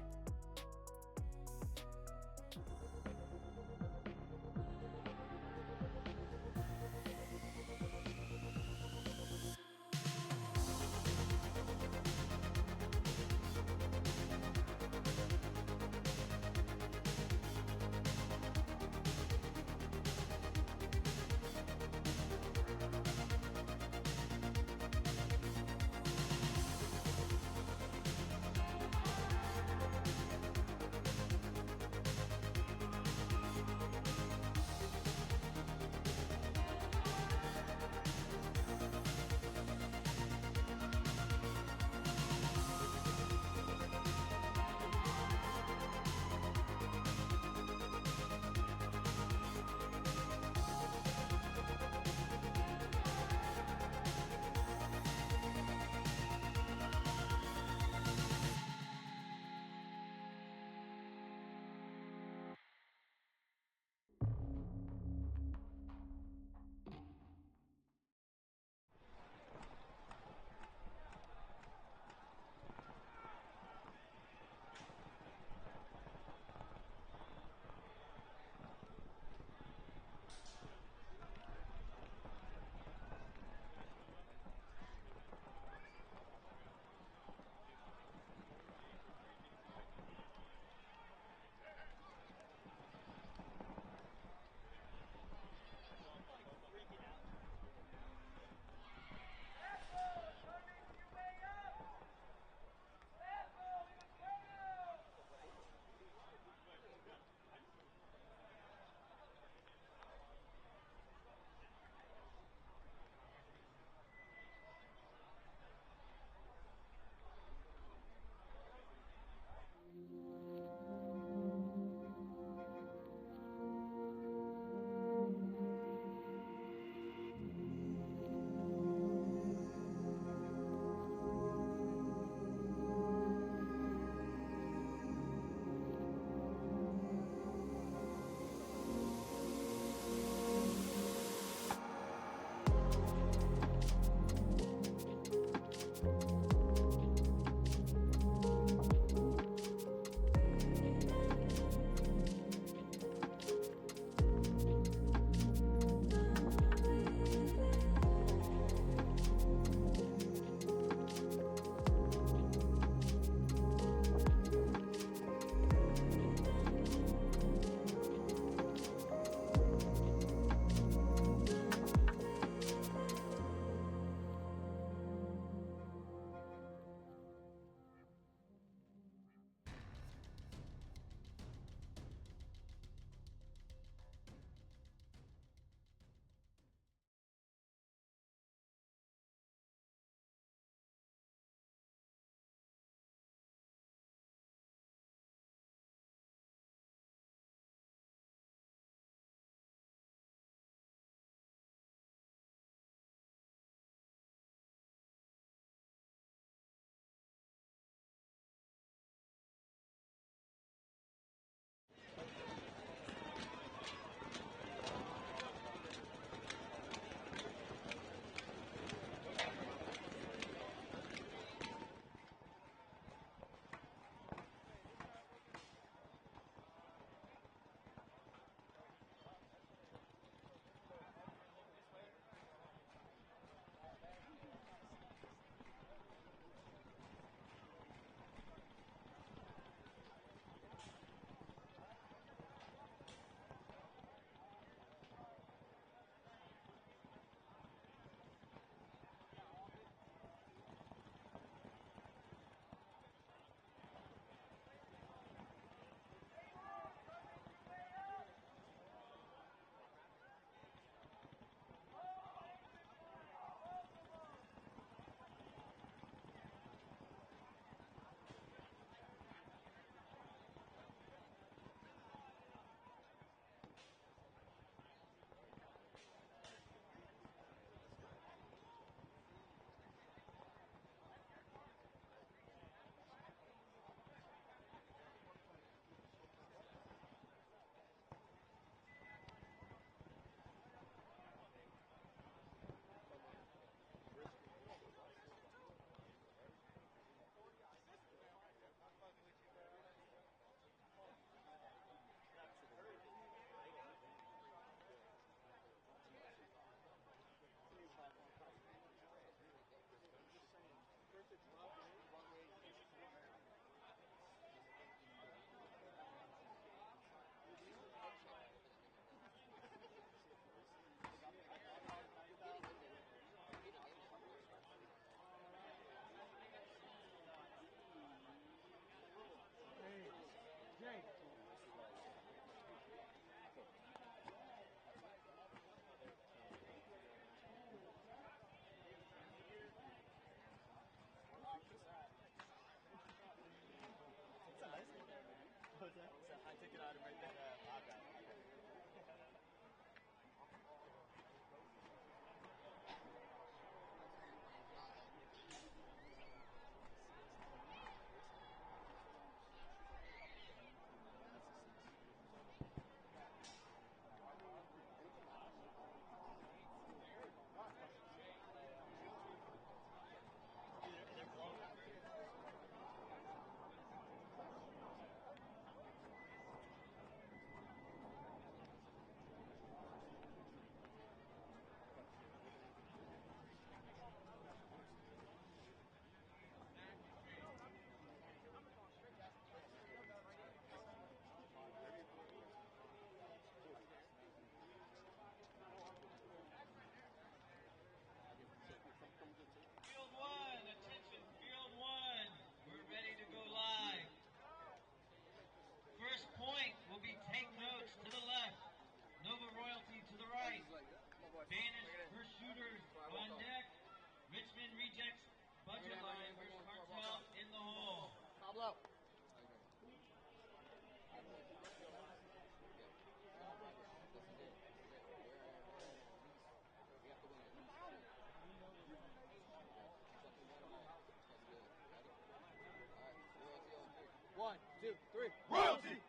1, 2, 3. Royalty!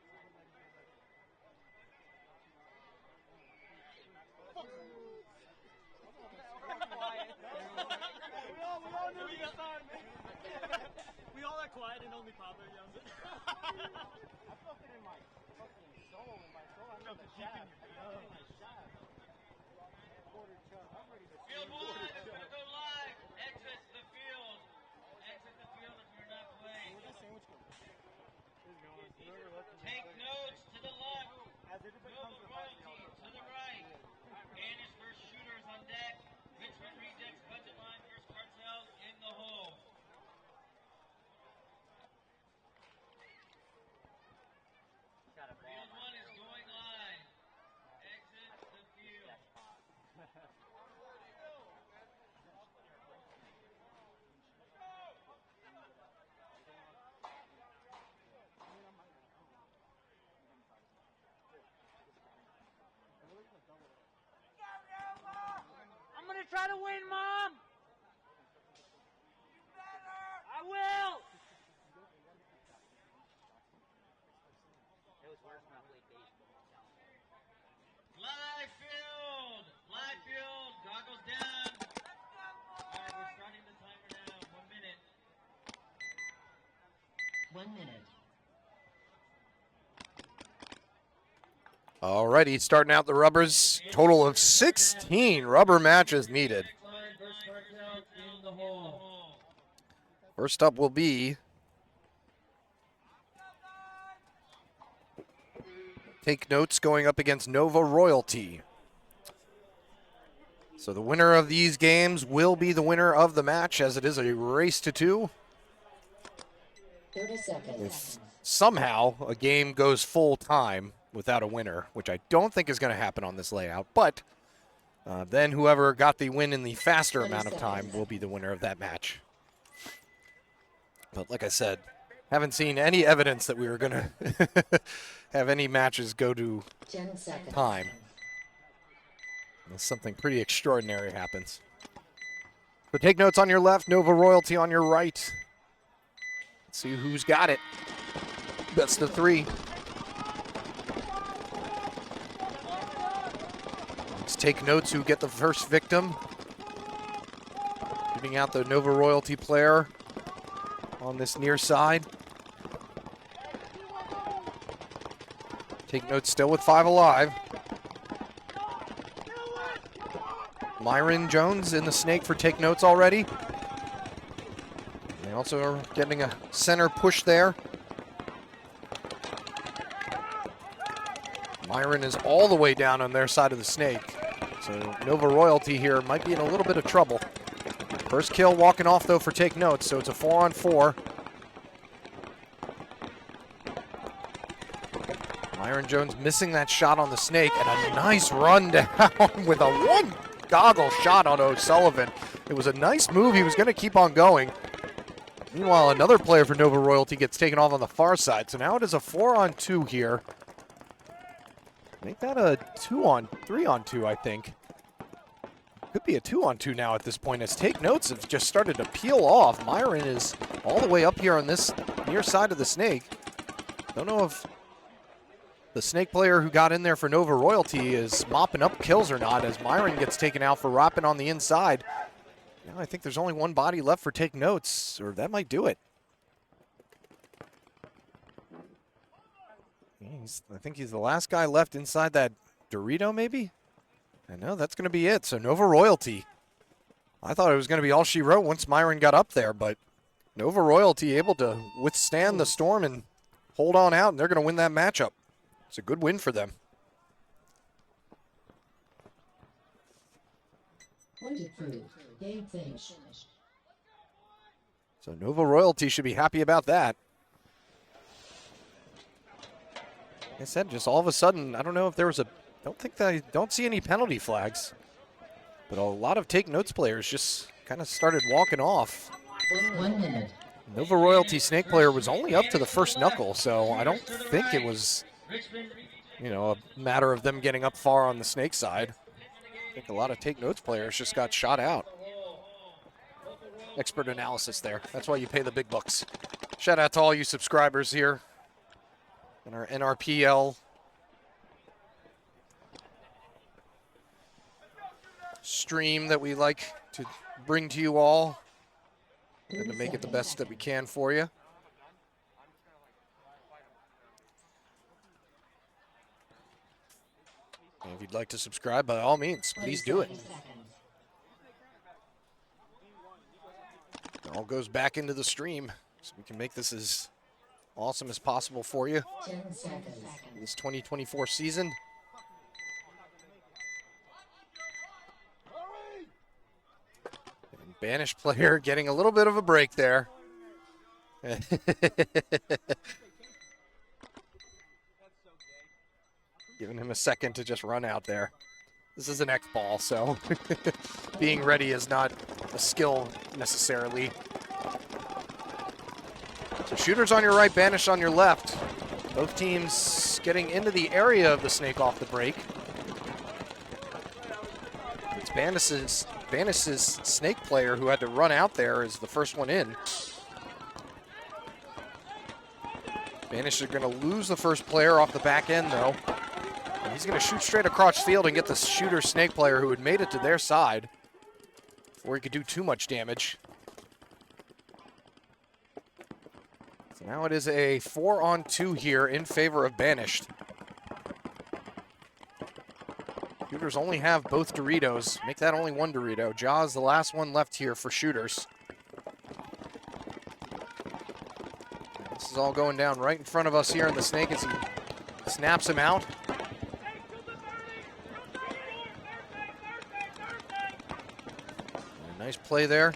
We all that quiet and only Pablo yells it. I felt it in my fucking soul, I'm in the shaft. Field 1, it's going to go live. Exit the field. Exit the field if you're not playing. Take notes to the left. Nova Royalty to the right. Spanish first shooters on deck. Richmond Rejects budget line first cartels in the hole. Field 1 is going live. Exit the field. I'm gonna try to win, Mom. I will. It was worse when I played baseball. Live field. Live field. Goggles down. All right, we're starting the timer now. 1 minute. 1 minute. Alrighty, starting out the rubbers. Total of 16 rubber matches needed. First cartel in the hole. First up will be Take Notes going up against Nova Royalty. So the winner of these games will be the winner of the match, as it is a race to 2. 30 seconds. If somehow a game goes full time without a winner, which I don't think is going to happen on this layout, but then whoever got the win in the faster amount of time will be the winner of that match. But like I said, haven't seen any evidence that we were going to have any matches go to 10 seconds. time. Unless something pretty extraordinary happens. So Take Notes on your left, Nova Royalty on your right. Let's see who's got it. Best of 3. Let's Take Notes who get the first victim. Giving out the Nova Royalty player on this near side. Take Notes still with 5 alive. Myron Jones in the snake for Take Notes already. They also are getting a center push there. Myron is all the way down on their side of the snake. So Nova Royalty here might be in a little bit of trouble. First kill walking off though for Take Notes, so it's a 4-on-4. Myron Jones missing that shot on the snake, and a nice run down with a one goggle shot on O'Sullivan. It was a nice move. He was going to keep on going. Meanwhile, another player for Nova Royalty gets taken off on the far side. So now it is a 4-on-2 here. Make that a 3-on-2, I think. Could be a 2-on-2 now at this point, as Take Notes have just started to peel off. Myron is all the way up here on this near side of the snake. Don't know if the snake player who got in there for Nova Royalty is mopping up kills or not, as Myron gets taken out for wrapping on the inside. Now I think there's only one body left for Take Notes, or that might do it. I think he's the last guy left inside that Dorito, maybe? I know that's going to be it. So Nova Royalty. I thought it was going to be all she wrote once Myron got up there, but Nova Royalty able to withstand the storm and hold on out, and they're going to win that matchup. It's a good win for them. Point approved. Game finished. So Nova Royalty should be happy about that. Like I said, just all of a sudden, I don't know if there was a, don't see any penalty flags, but a lot of Take Notes players just kind of started walking off. 1 minute. Nova Royalty snake player was only up to the first knuckle, so I don't think it was, you know, a matter of them getting up far on the snake side. I think a lot of Take Notes players just got shot out. Expert analysis there. That's why you pay the big bucks. Shout out to all you subscribers here. and our NRPL stream that we like to bring to you all and to make it the best that we can for you. And if you'd like to subscribe, by all means, please do it. It all goes back into the stream so we can make this as awesome as possible for you 10 seconds. this 2024 season. And banished player getting a little bit of a break there. Giving him a second to just run out there. This is an X ball, so being ready is not a skill necessarily. So shooters on your right, banished on your left. Both teams getting into the area of the snake off the break. It's Banish's snake player who had to run out there is the first one in. Banish are going to lose the first player off the back end, though. And he's going to shoot straight across field and get the shooter snake player who had made it to their side before he could do too much damage. So now it is a 4-on-2 here in favor of Banished. Shooters only have both Doritos. Make that only one Dorito. Jaws the last one left here for shooters. This is all going down right in front of us here in the snake as he snaps him out. Nice play there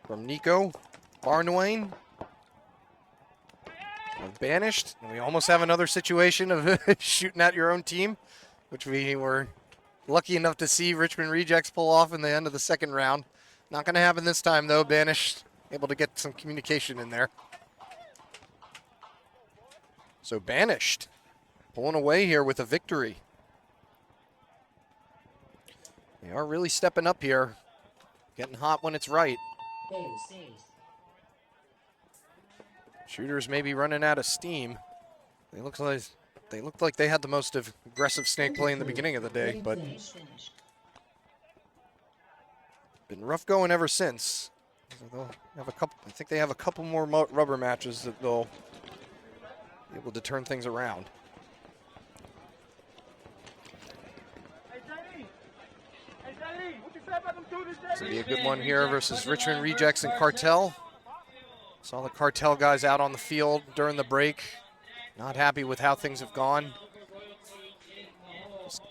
from Nico Barnwayne. Banished. And we almost have another situation of shooting at your own team, which we were lucky enough to see Richmond Rejects pull off in the end of the second round. Not going to happen this time, though. Banished able to get some communication in there. So Banished pulling away here with a victory. They are really stepping up here. Getting hot when it's right. Shooters may be running out of steam. They looked like they had the most aggressive snake play in the beginning of the day, but been rough going ever since. So they'll have a couple. I think they have a couple more rubber matches that they'll be able to turn things around. This will be a good one here versus Richmond Rejects and Cartel. Saw the Cartel guys out on the field during the break. Not happy with how things have gone. Just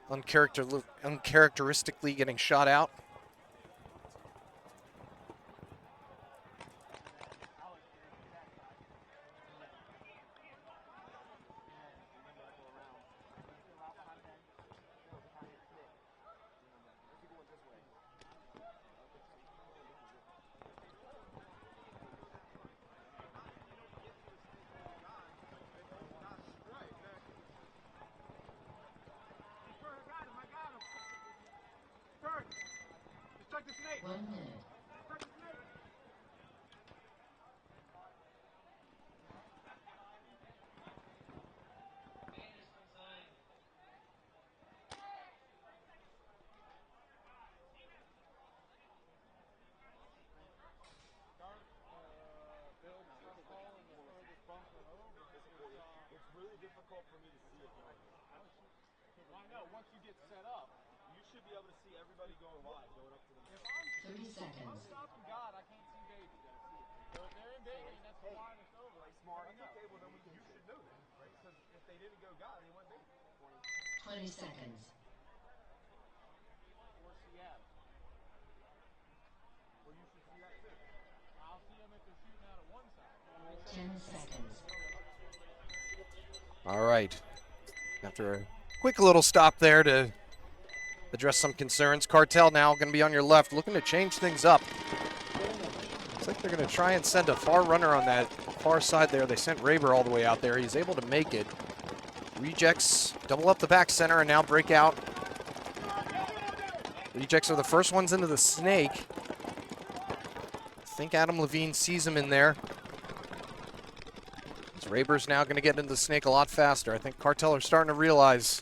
uncharacteristically getting shot out. Once you get set up, you should be able to see everybody going live, going up to the 30 seconds. I'm stopping God, I can't see baby. So if they're in baby, that's the line that's over. Like smart. Okay, well then you should know that, right? Because if they didn't go God, they went baby. 20 seconds. Where's Seattle? Well, you should see that too. I'll see them if they're shooting out of one side. 10 seconds. All right. After a quick little stop there to address some concerns. Cartel now going to be on your left, looking to change things up. Looks like they're going to try and send a far runner on that far side there. They sent Raber all the way out there. He's able to make it. Rejects double up the back center and now break out. Rejects are the first ones into the snake. I think Adam Levine sees him in there. He's So Raber's now going to get into the snake a lot faster. I think Cartel are starting to realize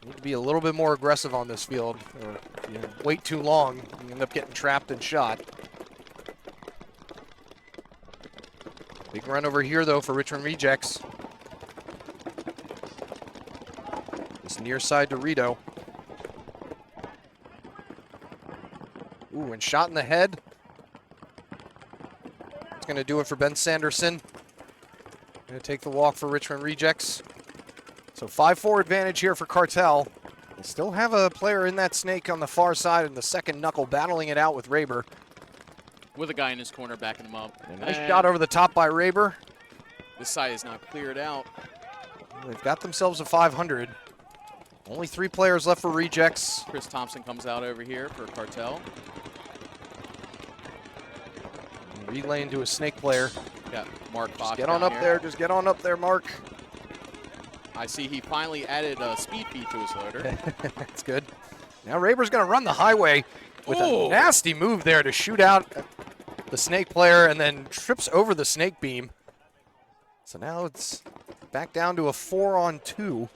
they need to be a little bit more aggressive on this field. Or if you wait too long, you end up getting trapped and shot. Big run over here, though, for Richmond Rejects. This near side to Rito. Ooh, and shot in the head. It's going to do it for Ben Sanderson. Going to take the walk for Richmond Rejects. So 5-4 advantage here for Cartel. They still have a player in that snake on the far side in the second knuckle, battling it out with Raber. With a guy in his corner backing him up. A nice shot over the top by Raber. This side is now cleared out. They've got themselves a 500. Only 3 players left for Rejects. Chris Thompson comes out over here for Cartel. Relay into a snake player. Got Mark Fox. Just get on up there. Just get on up there, Mark. I see he finally added a speed feed to his loader. That's good. Now Raber's going to run the highway with a nasty move there to shoot out the snake player and then trips over the snake beam. So now it's back down to a 4-on-2.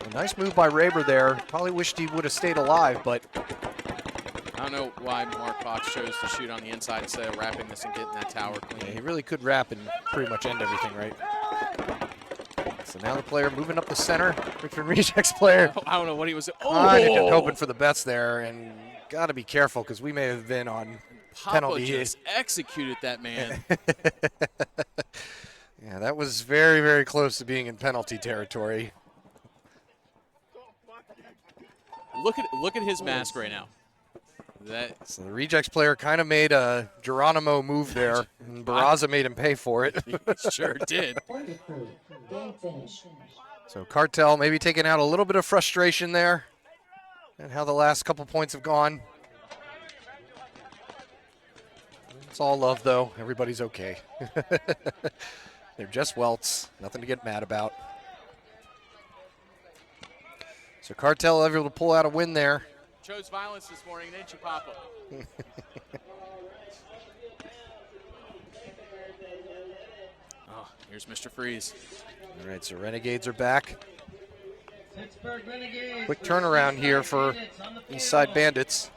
A nice move by Raber there. Probably wished he would have stayed alive, but I don't know why Mark Fox chose to shoot on the inside instead of wrapping this and getting that tower clean. yeah, he really could wrap and pretty much end everything, right? So now the player moving up the center. Richmond Rejects player. I don't know what he was. Just hoping for the bets there, and got to be careful because we may have been on penalty. Just executed that man. Yeah, that was very, very close to being in penalty territory. Look at his mask right now. So the Rejects player kind of made a Geronimo move there, and Barraza made him pay for it. He sure did. So Cartel maybe taking out a little bit of frustration there, and how the last couple points have gone. It's all love, though. Everybody's okay. They're just welts. Nothing to get mad about. So Cartel able to pull out a win there. Chose violence this morning, didn't you, Papa? Oh, here's Mr. Freeze. All right, so Renegades are back. Pittsburgh Renegades. Quick turnaround here for Eastside Bandits.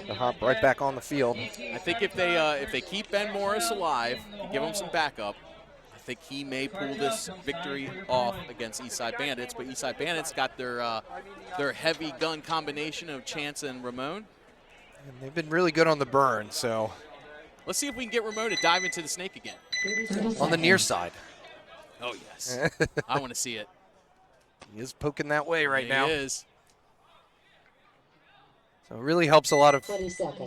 To hop right back on the field. I think if they keep Ben Morris alive and give him some backup, I think he may pull this victory off against Eastside Bandits. But Eastside Bandits got their heavy gun combination of Chance and Ramon. And they've been really good on the burn, so. Let's see if we can get Ramon to dive into the snake again. On the near side. Oh, yes. I want to see it. He is poking that way right now. He is. So it really helps a lot of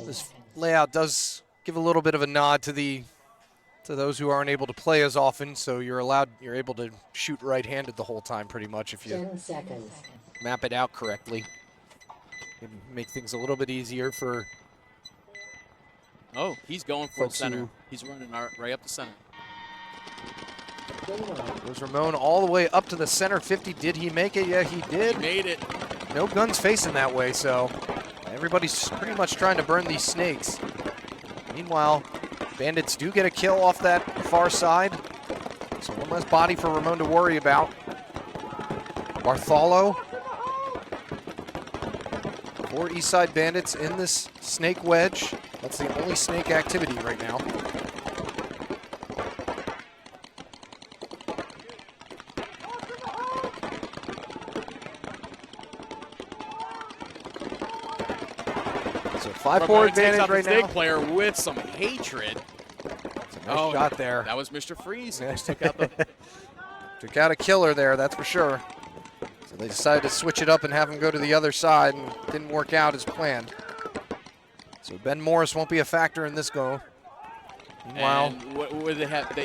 this layout does give a little bit of a nod to those who aren't able to play as often, so you're able to shoot right-handed the whole time pretty much if you map it out correctly. Can make things a little bit easier for he's going for the center. He's running right up the center. Goes Ramon all the way up to the center 50. Did he make it? Yeah, he did. He made it. No guns facing that way, so everybody's pretty much trying to burn these snakes. Meanwhile, Bandits do get a kill off that far side. So one less body for Ramon to worry about. Bartholo. 4 Eastside Bandits in this snake wedge. That's the only snake activity right now. So 5-4 advantage right now. Snake player with some hatred. Nice shot there. That was Mr. Freeze. Took out a killer there, that's for sure. So they decided to switch it up and have him go to the other side, and didn't work out as planned. So Ben Morris won't be a factor in this go. Meanwhile, and what do they have?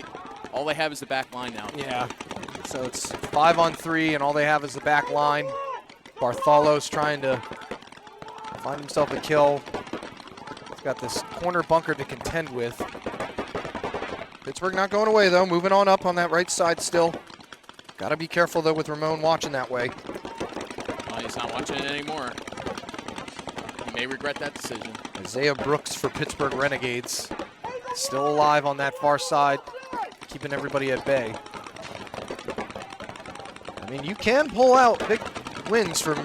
All they have is the back line now. Yeah. So it's 5-on-3, and all they have is the back line. Bartholo's trying to find himself a kill. He's got this corner bunker to contend with. Pittsburgh not going away, though. Moving on up on that right side still. Got to be careful, though, with Ramon watching that way. Well, he's not watching it anymore. He may regret that decision. Isaiah Brooks for Pittsburgh Renegades. Still alive on that far side, keeping everybody at bay. I mean, you can pull out big wins from,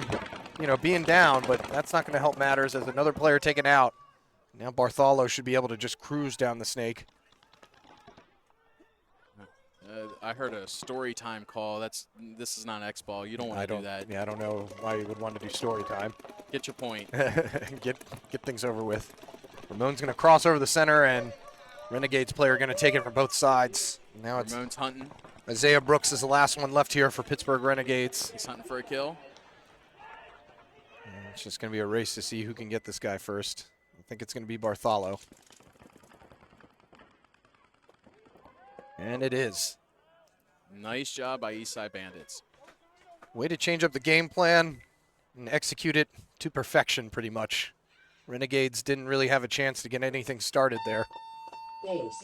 you know, being down, but that's not going to help matters as another player taken out. Now Bartholo should be able to just cruise down the snake. I heard a story time call. This is not X-Ball. You don't want to do that. Yeah, I don't know why you would want to do story time. Get your point. get things over with. Ramon's going to cross over the center, and Renegades player going to take it from both sides. Now it's Ramon's hunting. Isaiah Brooks is the last one left here for Pittsburgh Renegades. He's hunting for a kill. And it's just going to be a race to see who can get this guy first. I think it's going to be Bartholo. And it is. Nice job by Eastside Bandits. Way to change up the game plan and execute it to perfection, pretty much. Renegades didn't really have a chance to get anything started there.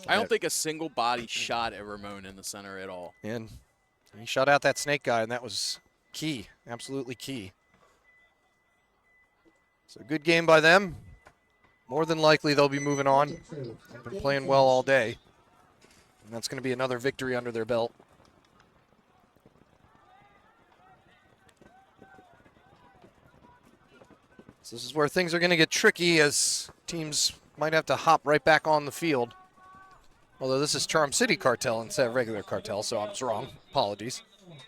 I don't think a single body shot at Ramon in the center at all. And he shot out that snake guy, and that was key, absolutely key. So good game by them. More than likely they'll be moving on. They've been playing well all day. And that's going to be another victory under their belt. So this is where things are going to get tricky, as teams might have to hop right back on the field. Although this is Charm City Cartel instead of regular Cartel, so I was wrong. Apologies.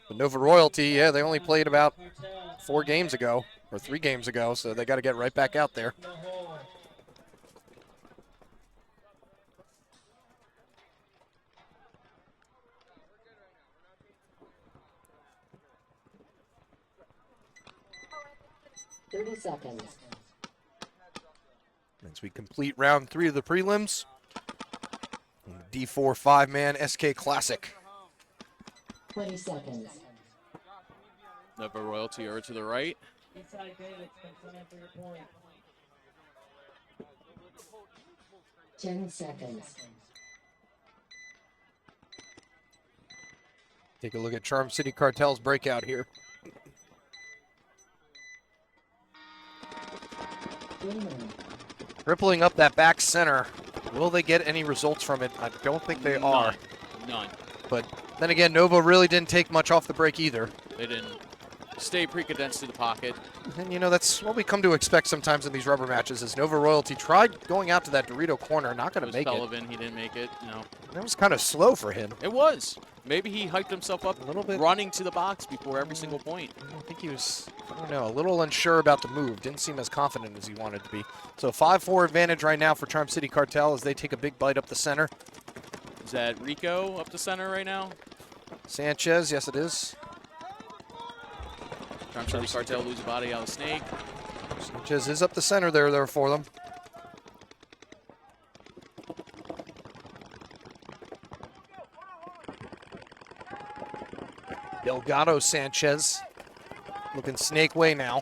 But Nova Royalty, yeah, they only played about 4 games ago, or 3 games ago, so they got to get right back out there. Seconds. As we complete round 3 of the prelims, D4 5-man SK Classic. 20 seconds. Nova Royalty over to the right. 10 seconds. Take a look at Charm City Cartel's breakout here. Rippling up that back center. Will they get any results from it? I don't think they are. None. But then again, Nova really didn't take much off the break either. They didn't stay pre-condensed to the pocket. And, you know, that's what we come to expect sometimes in these rubber matches, is Nova Royalty tried going out to that Dorito corner, not going to make Sullivan, he didn't make it, no. That was kind of slow for him. It was. Maybe he hyped himself up a little bit, running to the box before every single point. I think he was, I don't know, a little unsure about the move. Didn't seem as confident as he wanted to be. So 5-4 advantage right now for Charm City Cartel as they take a big bite up the center. Is that Rico up the center right now? Sanchez, yes it is. Charm City Cartel lose a body out of Snake. Sanchez is up the center there for them. Delgado Sanchez looking snake way now.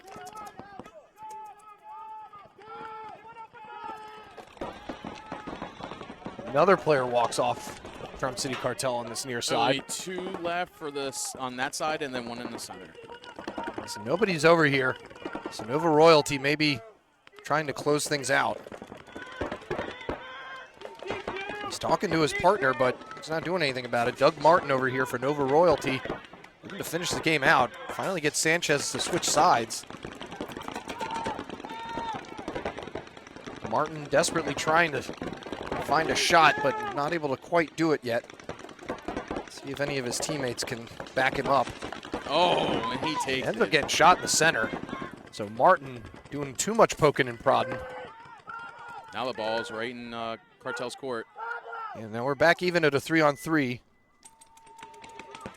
Another player walks off from City Cartel on this near side. Only 2 left for this on that side and then 1 in the center. So nobody's over here. So Nova Royalty maybe trying to close things out. He's talking to his partner, but he's not doing anything about it. Doug Martin over here for Nova Royalty, looking to finish the game out. Finally gets Sanchez to switch sides. Martin desperately trying to find a shot, but not able to quite do it yet. See if any of his teammates can back him up. Oh, and he takes it. Ends up getting shot in the center. So Martin doing too much poking and prodding. Now the ball is right in Cartel's court. And now we're back even at a 3-on-3.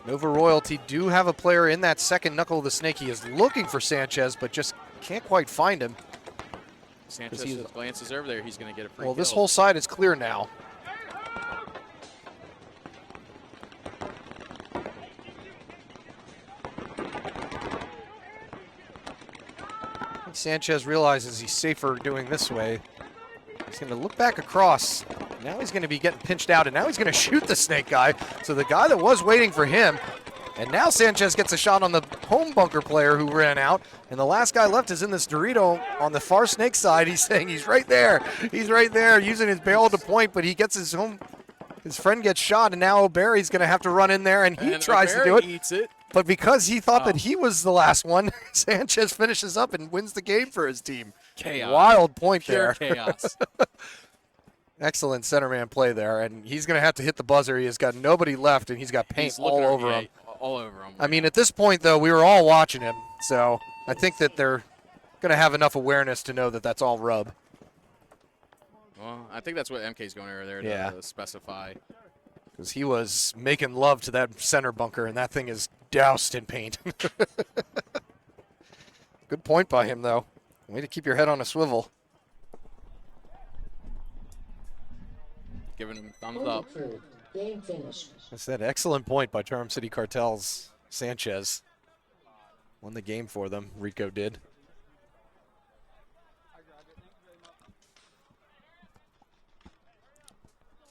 Nova Royalty do have a player in that second knuckle of the snake. He is looking for Sanchez, but just can't quite find him. Sanchez just glances over there. He's going to get a free Well, this kill. whole side is clear now. I think Sanchez realizes he's safer doing this way. He's going to look back across. Now he's going to be getting pinched out, and now he's going to shoot the snake guy. So the guy that was waiting for him And now Sanchez gets a shot on the home bunker player who ran out. And the last guy left is in this Dorito on the far snake side. He's saying he's right there. He's right there using his barrel to point, but he gets his friend gets shot, and now O'Barry's going to have to run in there, and he tries to do it. Eats it. But because he thought that he was the last one, Sanchez finishes up and wins the game for his team. Chaos. Wild point Pure there. chaos. Excellent centerman play there, and he's going to have to hit the buzzer. He has got nobody left, and he's got paint all over him. All over him. I mean, at this point, though, we were all watching him, so I think that they're going to have enough awareness to know that that's all rub. Well, I think that's what MK's going over there to specify. Because he was making love to that center bunker, and that thing is doused in paint. Good point by him, though. Way to keep your head on a swivel. Giving him thumbs up. Game finished. That's that excellent point by Charm City Cartel's Sanchez. Won the game for them, Rico did.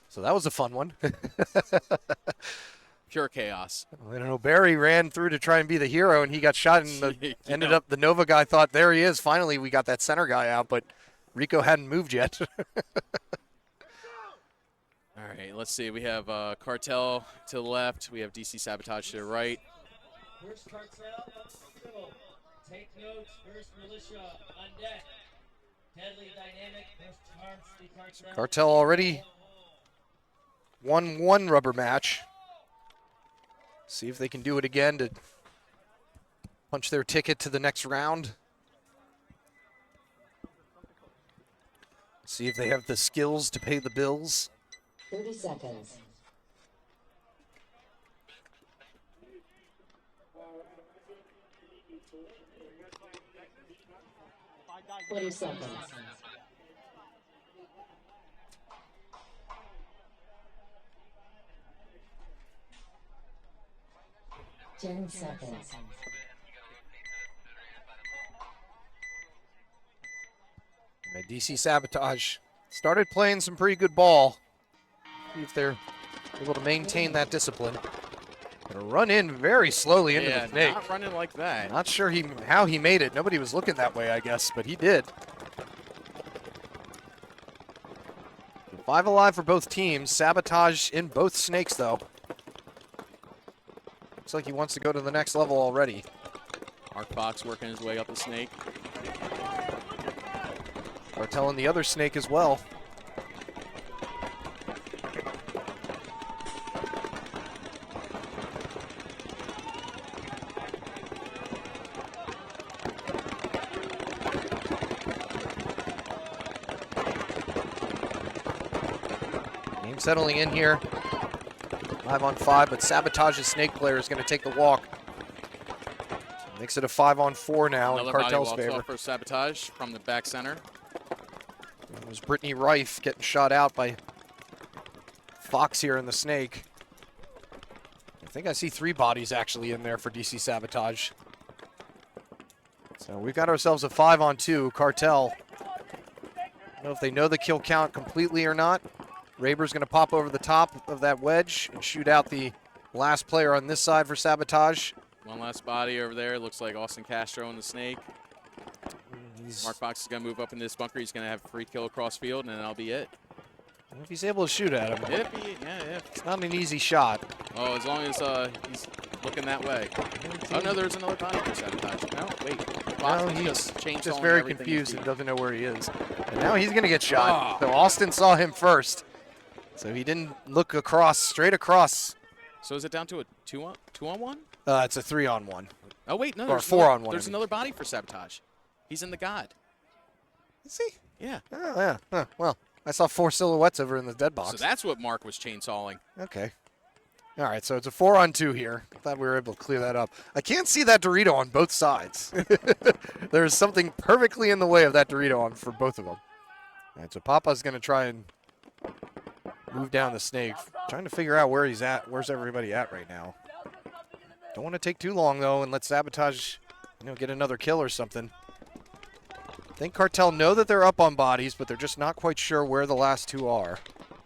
So that was a fun one. Pure chaos. I don't know, Barry ran through to try and be the hero, and he got shot, and ended up the Nova guy thought, there he is. Finally, we got that center guy out, but Rico hadn't moved yet. All right, let's see. We have Cartel to the left. We have DC Sabotage to the right. First Cartel up the middle. Take notes. First Militia on deck. Deadly Dynamic. First Charm City Cartel. Cartel already won one rubber match. See if they can do it again to punch their ticket to the next round. See if they have the skills to pay the bills. 30 seconds. Twenty seconds. 10 seconds. Right, DC Sabotage started playing some pretty good ball. See if they're able to maintain that discipline. Gonna run in very slowly into the snake. Not running like that. Not sure how he made it. Nobody was looking that way, I guess, but he did. 5 alive for both teams. Sabotage in both snakes, though. Looks like he wants to go to the next level already. Mark Fox working his way up the snake. Cartel and the other snake as well. Game settling in here. 5 on 5, but Sabotage's snake player is going to take the walk. So makes it a 5 on 4 now in Cartel's favor. For Sabotage from the back center. It was Brittany Rife getting shot out by Fox here in the snake. I think I see 3 bodies actually in there for DC Sabotage. So we've got ourselves a 5 on 2. Cartel. I don't know if they know the kill count completely or not. Raber's going to pop over the top of that wedge and shoot out the last player on this side for Sabotage. One last body over there. Looks like Austin Castro in the snake. Mark Fox is going to move up in this bunker. He's going to have a free kill across field, and then that'll be it. If he's able to shoot at him. Yeah. It's not an easy shot. Oh, as long as he's looking that way. Oh, no, there's another body for Sabotage. No, wait. No, he's just very confused and doesn't know where he is. And now he's going to get shot. So Austin saw him first. So he didn't look straight across. So is it down to a 2 on 1? It's a 3 on 1. Oh, wait, no. Or 4 on 1. There's another body for Sabotage. He's in the God. Is he? Yeah. Oh, yeah. Huh. Well, I saw 4 silhouettes over in the dead box. So that's what Mark was chainsawing. Okay. All right, so it's a 4 on 2 here. Glad we were able to clear that up. I can't see that Dorito on both sides. There's something perfectly in the way of that Dorito for both of them. All right, so Papa's going to try and move down the snake. Trying to figure out where he's at. Where's everybody at right now? Don't want to take too long, though, and let Sabotage, get another kill or something. I think Cartel know that they're up on bodies, but they're just not quite sure where the last 2 are.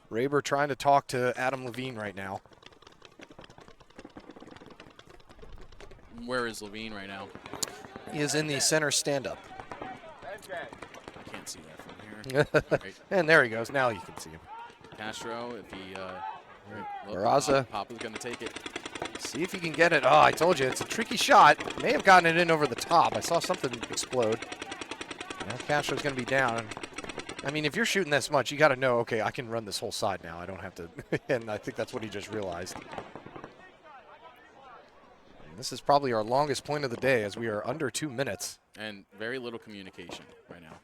Raber trying to talk to Adam Levine right now. Where is Levine right now? He is in the center stand-up. I can't see that from here. Right. And there he goes. Now you can see him. Castro, if he, Barraza. Papa's going to take it. See if he can get it. Oh, I told you, it's a tricky shot. May have gotten it in over the top. I saw something explode. Now Castro's going to be down. I mean, if you're shooting this much, you got to know, okay, I can run this whole side now. I don't have to. And I think that's what he just realized. And this is probably our longest point of the day, as we are under 2 minutes. And very little communication right now.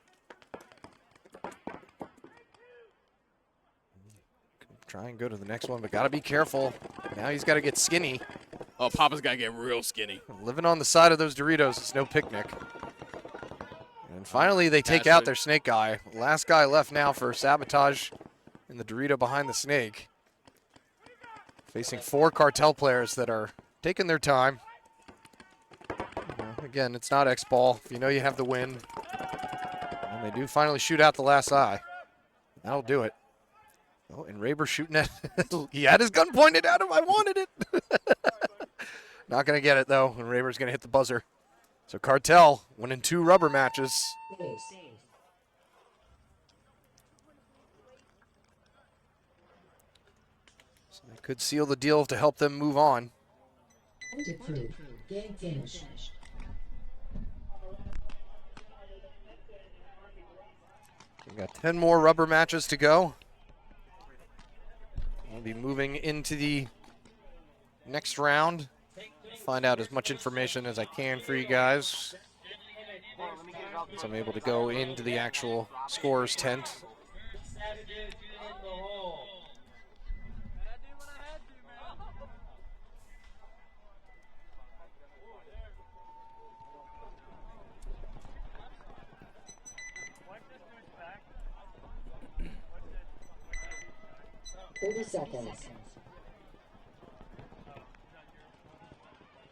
Try and go to the next one, but got to be careful. Now he's got to get skinny. Oh, Papa's got to get real skinny. Living on the side of those Doritos, it's no picnic. And finally, they take out their snake guy. Last guy left now for sabotage in the Dorito behind the snake. Facing 4 cartel players that are taking their time. Again, it's not X-Ball. If you know you have the win. And they do finally shoot out the last eye. That'll do it. Oh, and Raber shooting at he had his gun pointed at him. I wanted it. Not going to get it, though, and Raber's going to hit the buzzer. So Cartel winning 2 rubber matches. So they could seal the deal to help them move on. Approved. Game finished. We've got 10 more rubber matches to go. We'll be moving into the next round. Find out as much information as I can for you guys. So I'm able to go into the actual scorer's tent. 30 seconds.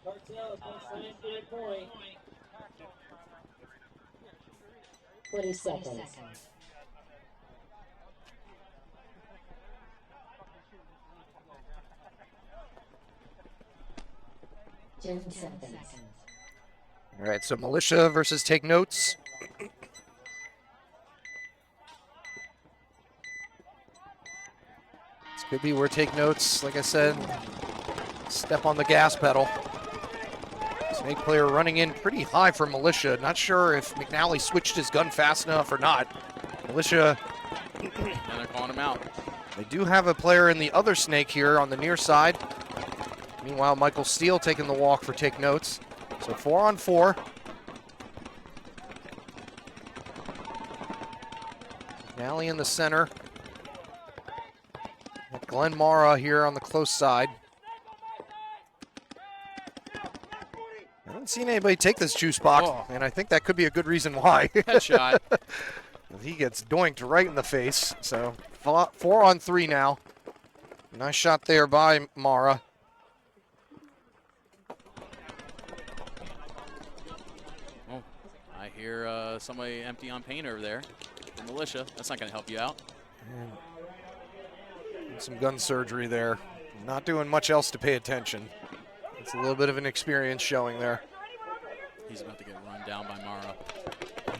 Cartel, point 20 seconds. Ten seconds. All right, so Militia versus Take Notes. This could be where Take Notes, like I said, step on the gas pedal. Snake player running in pretty high for Militia. Not sure if McNally switched his gun fast enough or not. Militia. And they're calling him out. They do have a player in the other Snake here on the near side. Meanwhile, Michael Steele taking the walk for Take Notes. So 4 on 4. McNally in the center. Glenn Mara here on the close side. I haven't seen anybody take this juice box, and I think that could be a good reason why. Headshot. He gets doinked right in the face. So 4 on 3 now. Nice shot there by Mara. Oh, I hear somebody empty on paint over there. The Militia. That's not going to help you out. Some gun surgery there. Not doing much else to pay attention. It's a little bit of an experience showing there. He's about to get run down by Mara.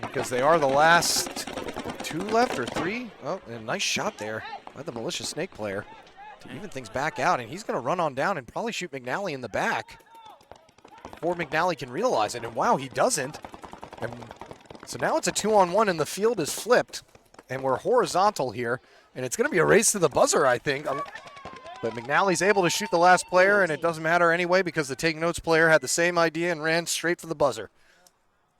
Because they are the last 2 left or 3. Oh, and a nice shot there by the Militia Snake player to even things back out. And he's going to run on down and probably shoot McNally in the back before McNally can realize it. And wow, he doesn't. And so now it's a 2-on-1 and the field is flipped. And we're horizontal here. And it's going to be a race to the buzzer, I think. But McNally's able to shoot the last player, and it doesn't matter anyway because the Take Notes player had the same idea and ran straight for the buzzer.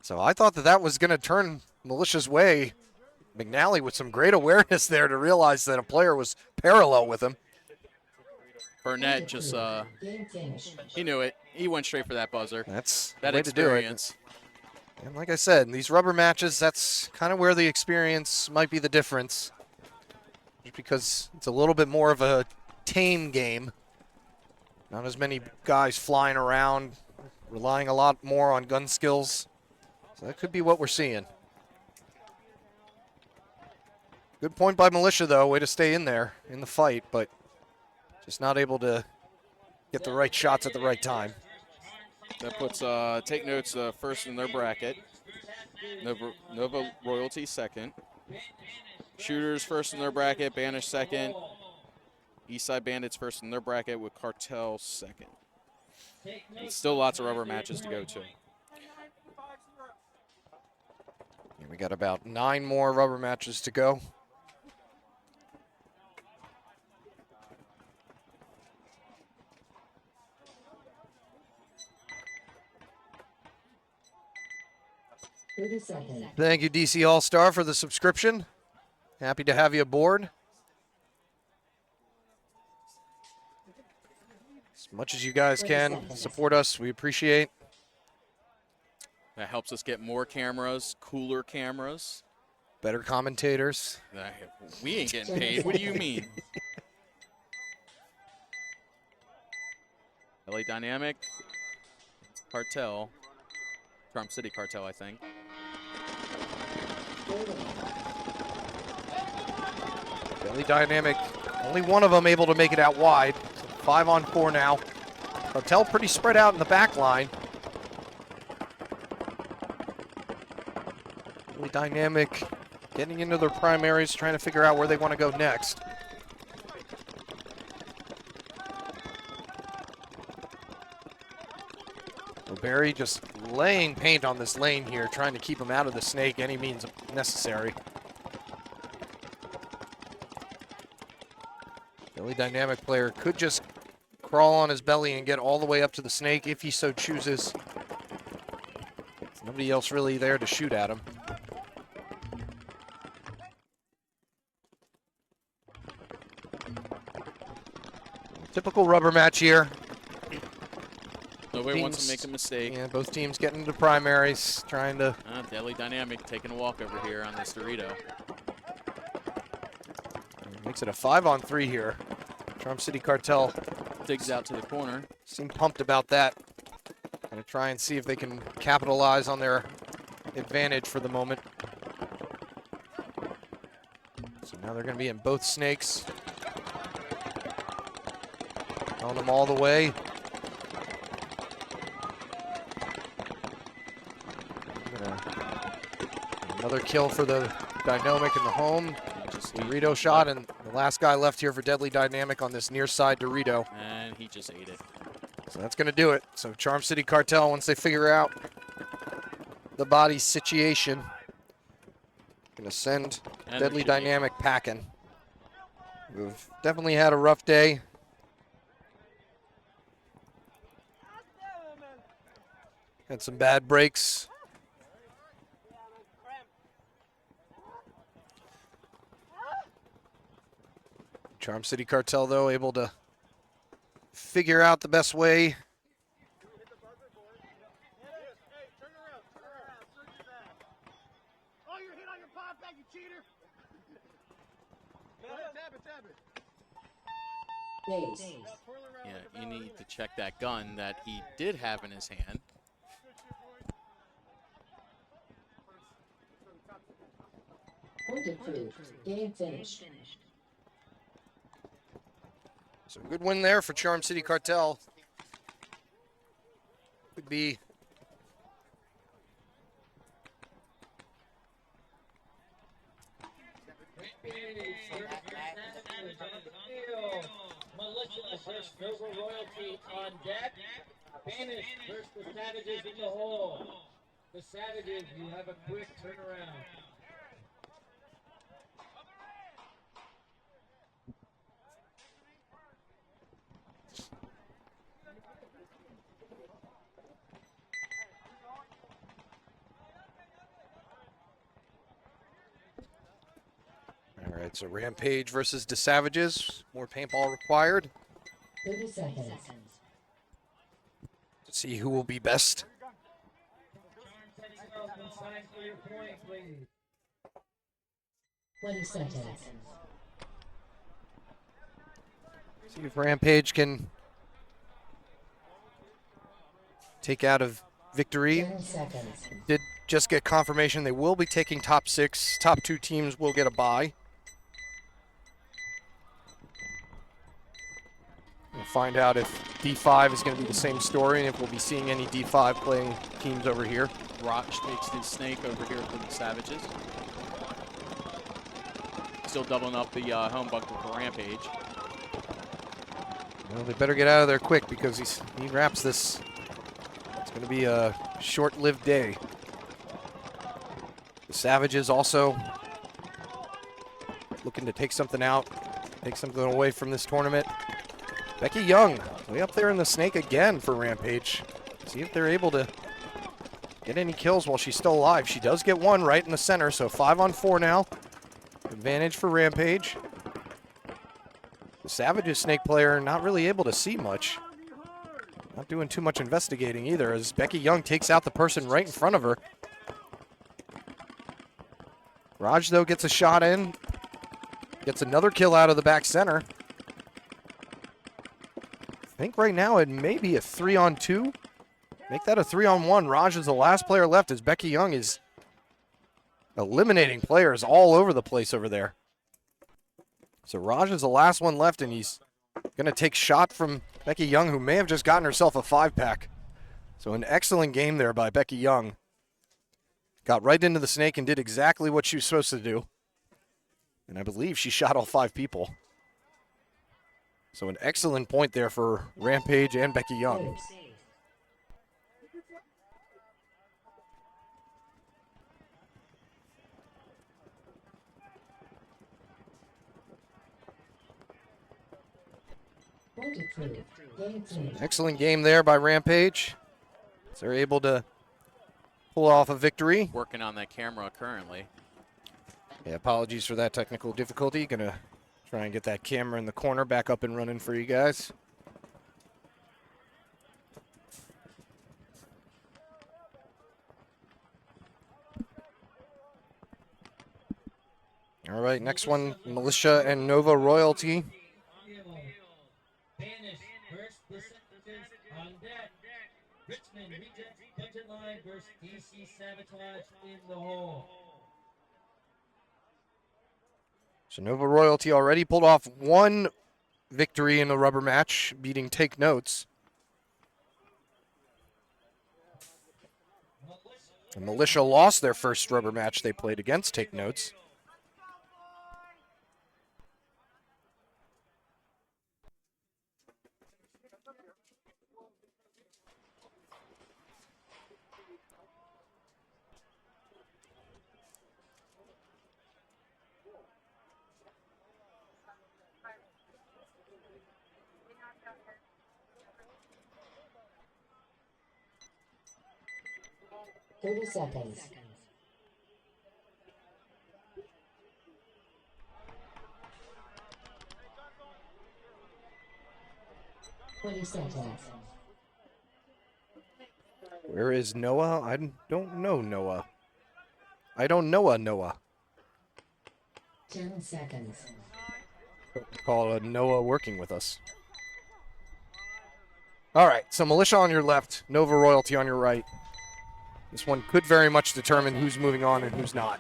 So I thought that that was going to turn Militia's way. McNally with some great awareness there to realize that a player was parallel with him. Burnett just, he knew it. He went straight for that buzzer. That's that the way experience. To do it. And like I said, in these rubber matches, that's kind of where the experience might be the difference. Just because it's a little bit more of a tame game. Not as many guys flying around, relying a lot more on gun skills. So that could be what we're seeing. Good point by Militia, though. Way to stay in there in the fight, but just not able to get the right shots at the right time. That puts Take Notes first in their bracket. Nova Royalty second. Shooters first in their bracket. Banish second. Eastside Bandits first in their bracket with Cartel second. And still lots of rubber matches to go to. And we got about 9 more rubber matches to go. Thank you, DC All-Star, for the subscription. Happy to have you aboard. As much as you guys can support us, we appreciate. That helps us get more cameras, cooler cameras. Better commentators. We ain't getting paid. What do you mean? LA Dynamic, Cartel, Charm City Cartel, I think. LA Dynamic, only one of them able to make it out wide. So 5 on 4 now. Cartel pretty spread out in the back line. LA Dynamic getting into their primaries, trying to figure out where they want to go next. Barry just laying paint on this lane here, trying to keep him out of the snake any means necessary. Really dynamic player could just crawl on his belly and get all the way up to the snake if he so chooses. There's nobody else really there to shoot at him. Typical rubber match here. Nobody wants to make a mistake. Yeah, both teams getting into primaries, trying to... Deadly Dynamic taking a walk over here on this Dorito. Makes it a 5 on 3 here. Charm City Cartel digs out to the corner. Seem pumped about that. Gonna try and see if they can capitalize on their advantage for the moment. So now they're gonna be in both snakes. On them all the way. Another kill for the Dynamic in the home. Just Dorito shot, and the last guy left here for Deadly Dynamic on this near side Dorito. And he just ate it. So that's going to do it. So Charm City Cartel, once they figure out the body situation, going to send Deadly Dynamic packing. We've definitely had a rough day. Had some bad breaks. Charm City Cartel, though, able to figure out the best way. Oh, you're hit on your pop back, you cheater! Yeah, you need to check that gun that he did have in his hand. Point approved. Game finished. So good win there for Charm City Cartel. Could be Militia versus Nova Royalty on deck. Banish versus the Savages in the hole. The Savages, you have a quick turnaround. all right. So Rampage versus the Savages. More paintball required. 30 seconds. To see who will be best. Sign for your point, please. 20 seconds. See if Rampage can take out a victory. 10 seconds. Did just get confirmation they will be taking top 6. Top 2 teams will get a bye. We'll find out if D5 is going to be the same story, and if we'll be seeing any D5 playing teams over here. Roch takes his snake over here for the Savages. Still doubling up the home bunker for Rampage. Well, they better get out of there quick because he wraps this. It's going to be a short-lived day. The Savages also looking to take something out, take something away from this tournament. Becky Young, way up there in the snake again for Rampage. See if they're able to get any kills while she's still alive. She does get one right in the center, so 5-on-4 now. Advantage for Rampage. The Savages snake player not really able to see much. Not doing too much investigating either as Becky Young takes out the person right in front of her. Raj, though, gets a shot in. Gets another kill out of the back center. I think right now it may be a 3-on-2. Make that a 3-on-1. Raj is the last player left as Becky Young is eliminating players all over the place over there. So Raj is the last one left, and he's going to take shot from Becky Young, who may have just gotten herself a 5-pack. So an excellent game there by Becky Young. Got right into the snake and did exactly what she was supposed to do. And I believe she shot all 5 people. So an excellent point there for Rampage and Becky Young. Excellent game there by Rampage. So they're able to pull off a victory. Working on that camera currently. Yeah, apologies for that technical difficulty. Gonna try and get that camera in the corner back up and running for you guys. All right, next one, Militia and Nova Royalty. Richmond rejects budget line versus DC Sabotage in the hole. So Nova Royalty already pulled off one victory in the rubber match, beating Take Notes. And Militia lost their first rubber match they played against Take Notes. Seconds. 20 seconds. Where is Noah? I don't know Noah. I don't know a Noah. 10 seconds. Call a Noah working with us. All right, so Militia on your left, Nova Royalty on your right. This one could very much determine who's moving on and who's not.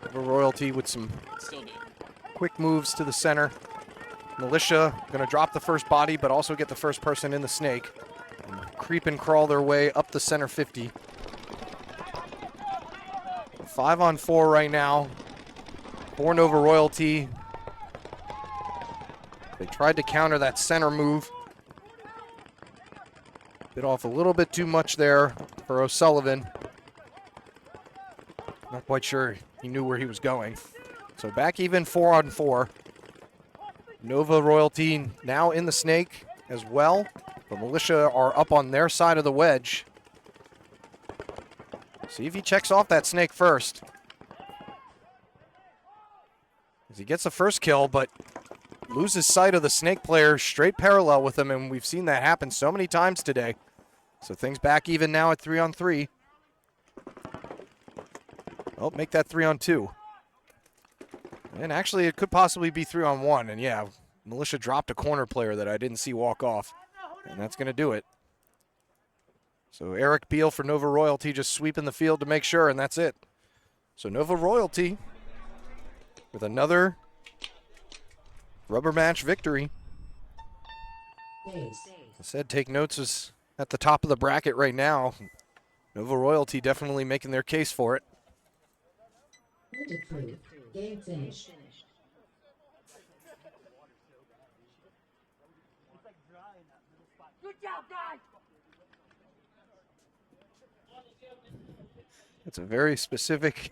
Nova Royalty with some quick moves to the center. Militia going to drop the first body, but also get the first person in the snake. And creep and crawl their way up the center 50. 5-on-4 right now for Nova Royalty. They tried to counter that center move. Bit off a little bit too much there for O'Sullivan. Not quite sure he knew where he was going. So back even 4-on-4. Nova Royalty now in the snake as well. The Militia are up on their side of the wedge. See if he checks off that snake first. As he gets the first kill, but loses sight of the snake player straight parallel with him, and we've seen that happen so many times today. So things back even now at 3-on-3. Oh, make that 3-on-2. And actually, it could possibly be 3-on-1. And yeah, Militia dropped a corner player that I didn't see walk off. And that's going to do it. So Eric Beal for Nova Royalty just sweeping the field to make sure, and that's it. So Nova Royalty with another rubber match victory. Days. I said take notes is at the top of the bracket right now. Nova Royalty definitely making their case for it. Point approved. Game finished. Good job, guys. It's a very specific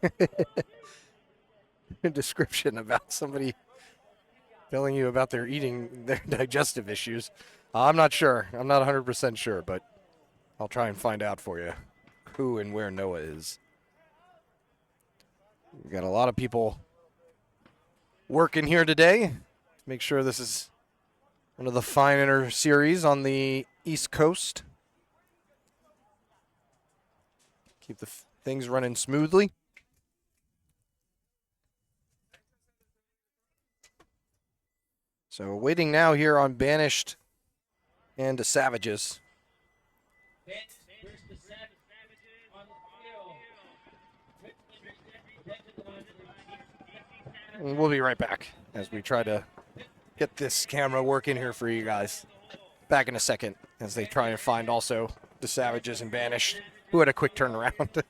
description about somebody telling you about their digestive issues. I'm not sure. I'm not 100% sure, but I'll try and find out for you who and where Noah is. We've got a lot of people working here today. Make sure this is one of the finer series on the East Coast. Keep the things running smoothly. So we're waiting now here on Banished and the Savages. And we'll be right back as we try to get this camera working here for you guys. Back in a second as they try and find also the Savages and Banished, who had a quick turnaround.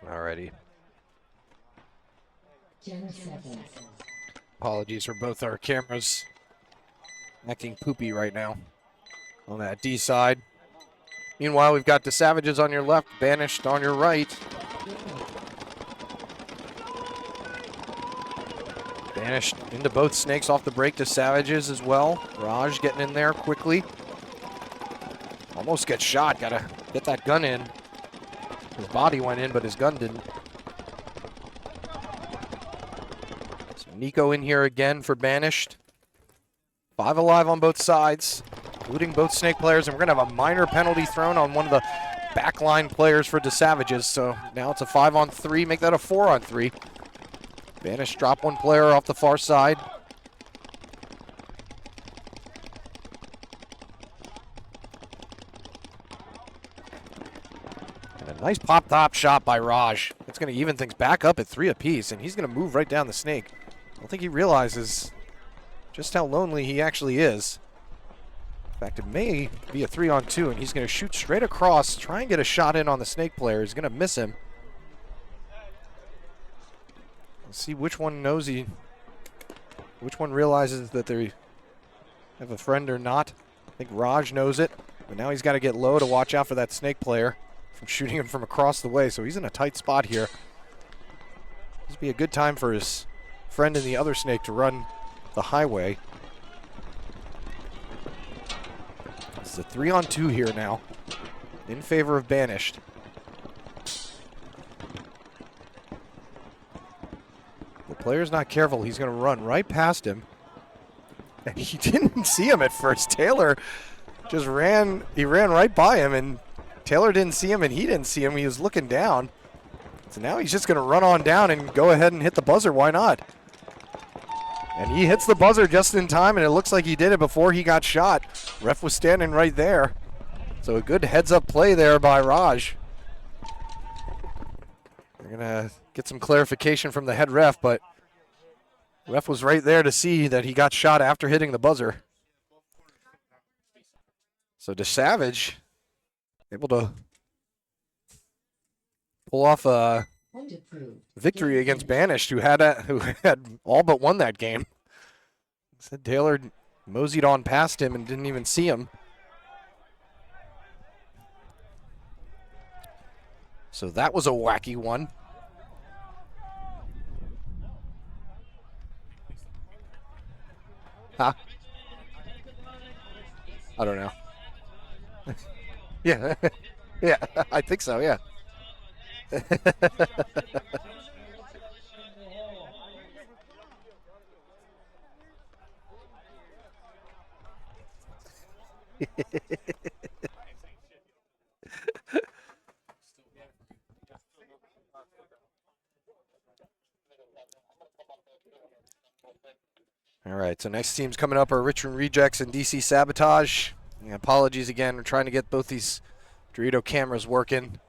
Alrighty. 10 seconds. Apologies for both our cameras acting poopy right now on that D side. Meanwhile, we've got the Savages on your left, Banished on your right. Banished into both snakes off the break to Savages as well. Raj getting in there quickly. Almost gets shot. Gotta get that gun in. His body went in, but his gun didn't. So Nico in here again for Banished. 5 alive on both sides, including both snake players. And we're going to have a minor penalty thrown on one of the backline players for the Savages. So now it's a 5-on-3. Make that a 4-on-3. Banished drop one player off the far side. Nice pop-top shot by Raj. It's going to even things back up at 3 apiece, and he's going to move right down the snake. I don't think he realizes just how lonely he actually is. In fact, it may be a 3-on-2, and he's going to shoot straight across, try and get a shot in on the snake player. He's going to miss him. Let's see which one knows which one realizes that they have a friend or not. I think Raj knows it, but now he's got to get low to watch out for that snake player from shooting him from across the way, so he's in a tight spot here. This would be a good time for his friend and the other snake to run the highway. This is a 3-on-2 here now in favor of Banished. The player's not careful. He's going to run right past him. And he didn't see him at first. Taylor just ran right by him and Taylor didn't see him, and he didn't see him. He was looking down. So now he's just going to run on down and go ahead and hit the buzzer. Why not? And he hits the buzzer just in time, and it looks like he did it before he got shot. Ref was standing right there. So a good heads-up play there by Raj. We're going to get some clarification from the head ref, but ref was right there to see that he got shot after hitting the buzzer. So DeSavage able to pull off a victory against Banished, who had all but won that game. Said Taylor moseyed on past him and didn't even see him. So that was a wacky one. Huh? I don't know. Yeah. Yeah, I think so, yeah. All right, so next teams coming up are Richmond Rejects and DC Sabotage. Yeah, apologies again, we're trying to get both these Dorito cameras working.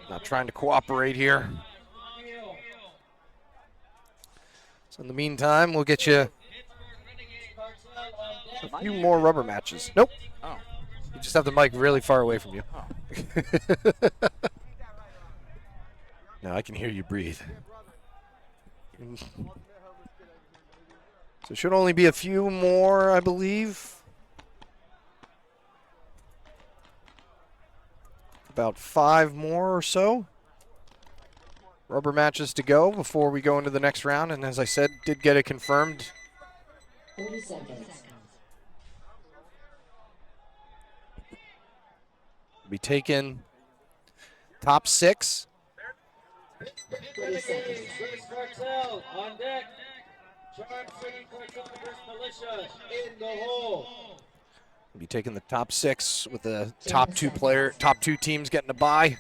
Not trying to cooperate here. So in the meantime, we'll get you a few more rubber matches. Nope. Oh. You just have the mic really far away from you. Oh. No, I can hear you breathe. So should only be a few more, I believe. About 5 more or so rubber matches to go before we go into the next round. And as I said, did get it confirmed. 30 seconds. Be taken top 6. 30 seconds. Bruce Cartel on deck. Charm City Cartel versus Militia in the hole. Be taking the top 6 with the top 2 teams getting a bye.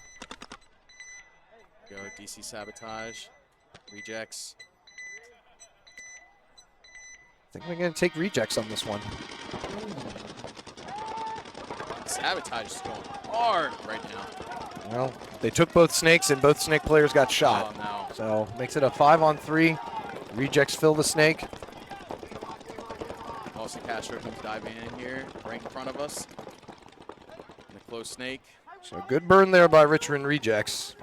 Go DC Sabotage, Rejects. I think we're going to take Rejects on this one. Sabotage is going hard right now. Well, they took both snakes and both snake players got shot. Oh, no. So makes it a 5-on-3. Rejects fill the snake. Also, Castro comes diving in here, right in front of us. And a close snake. So good burn there by Richmond Rejects.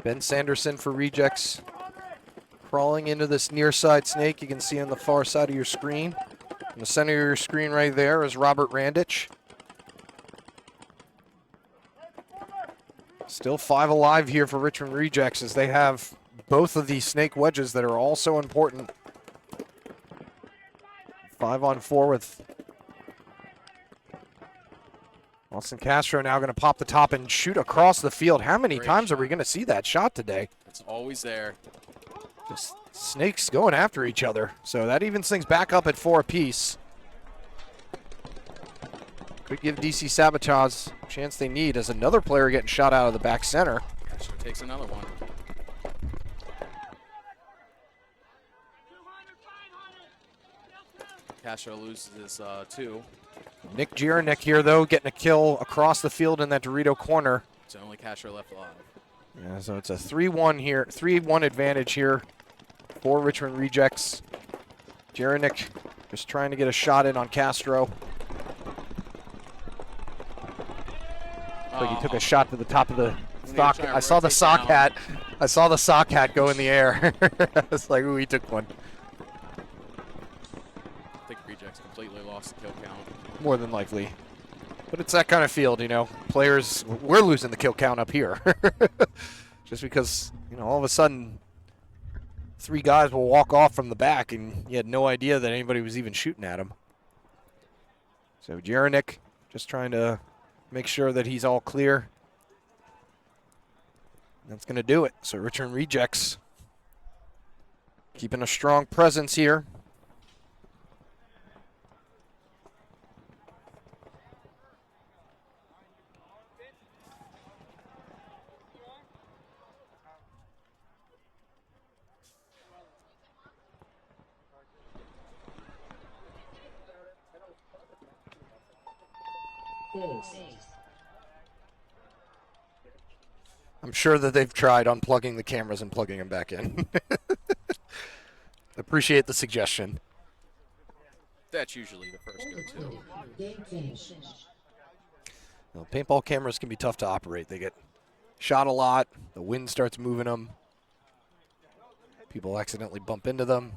Ben Sanderson for Rejects. Crawling into this near side snake you can see on the far side of your screen. In the center of your screen right there is Robert Randich. Still 5 alive here for Richmond Rejects as they have both of these snake wedges that are all so important. 5-on-4 with Austin Castro now going to pop the top and shoot across the field. How many times are we going to see that shot today? It's always there. Just snakes going after each other. So that evens things back up at 4 apiece. Could give DC Sabotage a chance they need as another player getting shot out of the back center. Castro takes another one. Castro loses his 2. Nick Jiranek here, though, getting a kill across the field in that Dorito corner. It's only Castro left alive. Yeah, so it's a 3-1 here, 3-1 advantage here for Richmond Rejects. Jiranek just trying to get a shot in on Castro. Like he took a shot to the top of the sock. I saw the sock hat. I saw the sock hat go in the air. It's like, ooh, he took one. I think Rejects completely lost the kill count. More than likely. But it's that kind of field, you know. Players, we're losing the kill count up here. Just because, you know, all of a sudden 3 guys will walk off from the back and you had no idea that anybody was even shooting at him. So Jaranik just trying to make sure that he's all clear. That's going to do it. So Richmond Rejects keeping a strong presence here. I'm sure that they've tried unplugging the cameras and plugging them back in. Appreciate the suggestion. That's usually the first go-to. Game finish. Well, paintball cameras can be tough to operate. They get shot a lot. The wind starts moving them. People accidentally bump into them.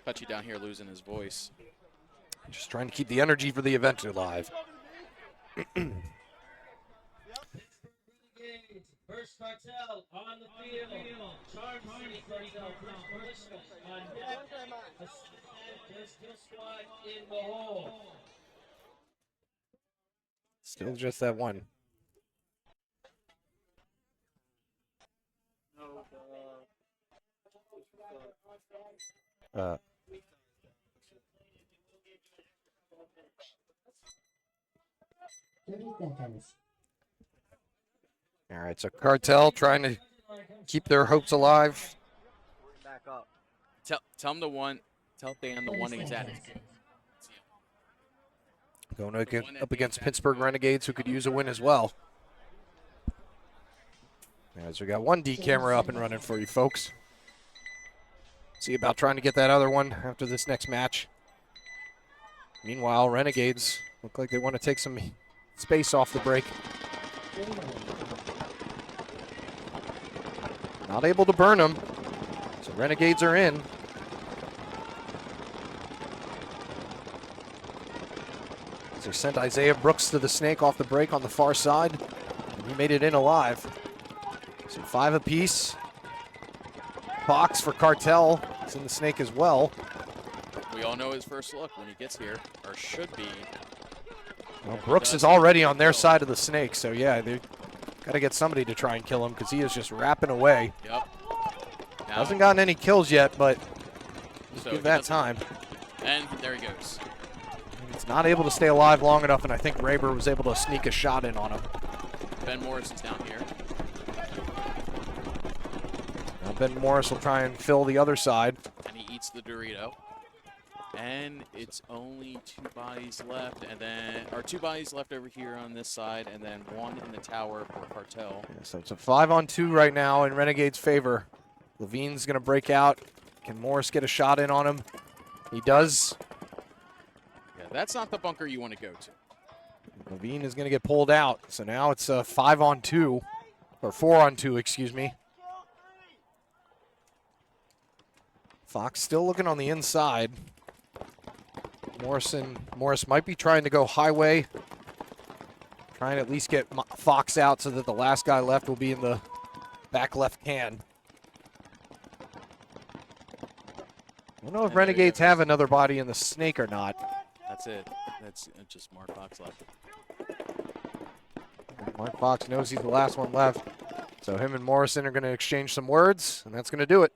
Touchy down here losing his voice. Just trying to keep the energy for the event alive. First cartel on the field. Charm City cartel first on deck. There's kill squad in the hole. Still just that one. Uh, 30 seconds. all right, so Cartel trying to keep their hopes alive. Back up. Tell him the one. Tell Dan the one he's at. Going up against Pittsburgh Renegades, who could use a win as well. As we got one D camera up and running for you folks. See about trying to get that other one after this next match. Meanwhile, Renegades look like they want to take some space off the break. Not able to burn them, so Renegades are in. They sent Isaiah Brooks to the snake off the break on the far side, and he made it in alive. So 5 apiece. Fox for Cartel is in the snake as well. We all know his first look when he gets here, or should be. Well, Brooks is already on their side of the snake, so yeah, they got to get somebody to try and kill him because he is just rapping away. Yep. Now, Hasn't gotten any kills yet, but just so give that time. And there he goes. He's not able to stay alive long enough, and I think Raber was able to sneak a shot in on him. Ben Morrison's down here. Now Ben Morris will try and fill the other side. And he eats the Dorito. And it's only 2 bodies left, and then, or 2 bodies left over here on this side, and then 1 in the tower for Cartel. Yeah, so it's a 5-on-2 right now in Renegade's favor. Levine's going to break out. Can Morris get a shot in on him? He does. Yeah, that's not the bunker you want to go to. Levine is going to get pulled out. So now it's a 5-on-2, or 4-on-2, excuse me. Fox still looking on the inside. Morris might be trying to go highway. Trying to at least get Fox out so that the last guy left will be in the back left can. I don't know if Renegades have another body in the snake or not. That's it. That's just Mark Fox left. Mark Fox knows he's the last one left. So him and Morrison are going to exchange some words, and that's going to do it.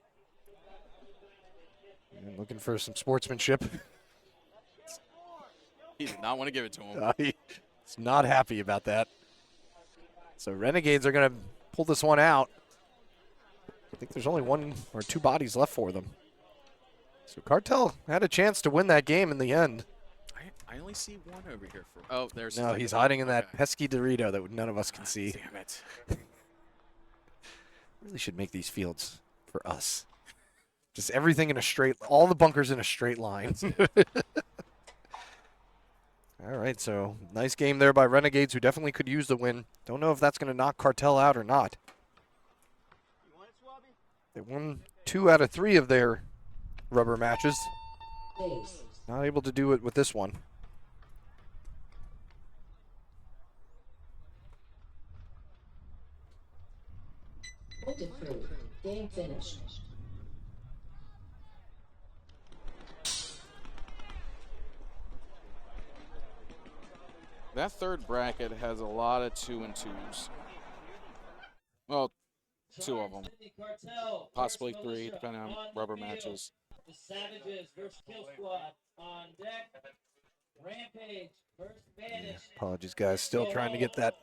And looking for some sportsmanship. He did not want to give it to him. He's not happy about that. So Renegades are going to pull this one out. I think there's only 1 or 2 bodies left for them. So Cartel had a chance to win that game in the end. I only see 1 over here. Oh, there's. No, he's hiding in that pesky Dorito that none of us can see. Damn it. Really should make these fields for us. Just everything in a straight, all the bunkers in a straight line. All right, so nice game there by Renegades, who definitely could use the win. Don't know if that's going to knock Cartel out or not. They won 2 out of 3 of their rubber matches. Not able to do it with this one. Point approved. Game finished. That third bracket has a lot of 2 and 2s. Well, 2 of them. Possibly 3, depending on rubber matches. The Savages versus Kill Squad on deck. Rampage versus Vanish. Apologies, guys. Still trying to get that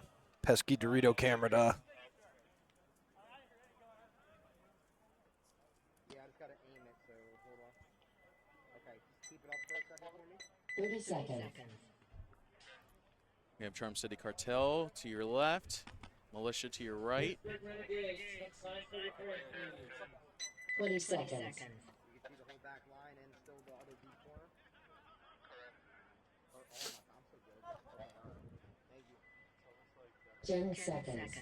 pesky Dorito camera to. Yeah, I just gotta aim it, so hold on. Okay, just keep it up for a second for me. 30 seconds. We have Charm City Cartel to your left, Militia to your right. 20 seconds. You can see the whole back line and still the other deep corner. Correct. Oh, I'm so good. Thank you. 10 seconds.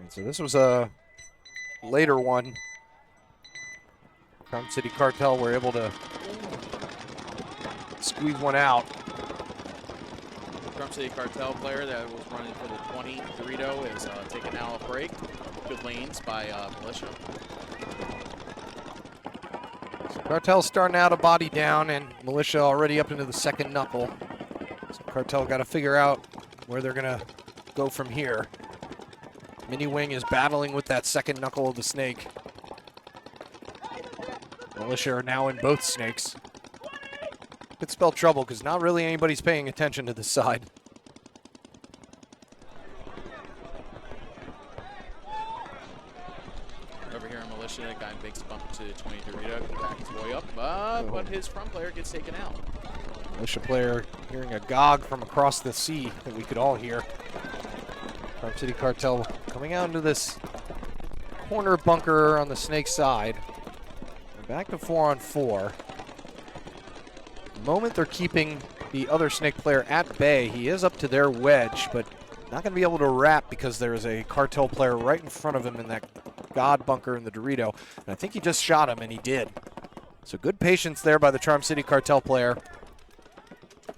And so this was a later one. Charm City Cartel were able to squeeze one out. Charm City Cartel player that was running for the 20 Dorito is taking now a break. Good lanes by Militia. So Cartel's starting out a body down, and Militia already up into the second knuckle. So Cartel got to figure out where they're going to go from here. Mini Wing is battling with that second knuckle of the snake. Militia are now in both snakes. Could spell trouble because not really anybody's paying attention to this side. Over here in Militia, that guy makes a bump to 20 Dorito, back his way up, but his front player gets taken out. Militia player hearing a gog from across the sea that we could all hear. Charm City Cartel coming out into this corner bunker on the snake side. We're back to 4-on-4. The moment they're keeping the other snake player at bay, he is up to their wedge, but not going to be able to wrap because there is a Cartel player right in front of him in that God bunker in the Dorito. And I think he just shot him, and he did. So good patience there by the Charm City Cartel player.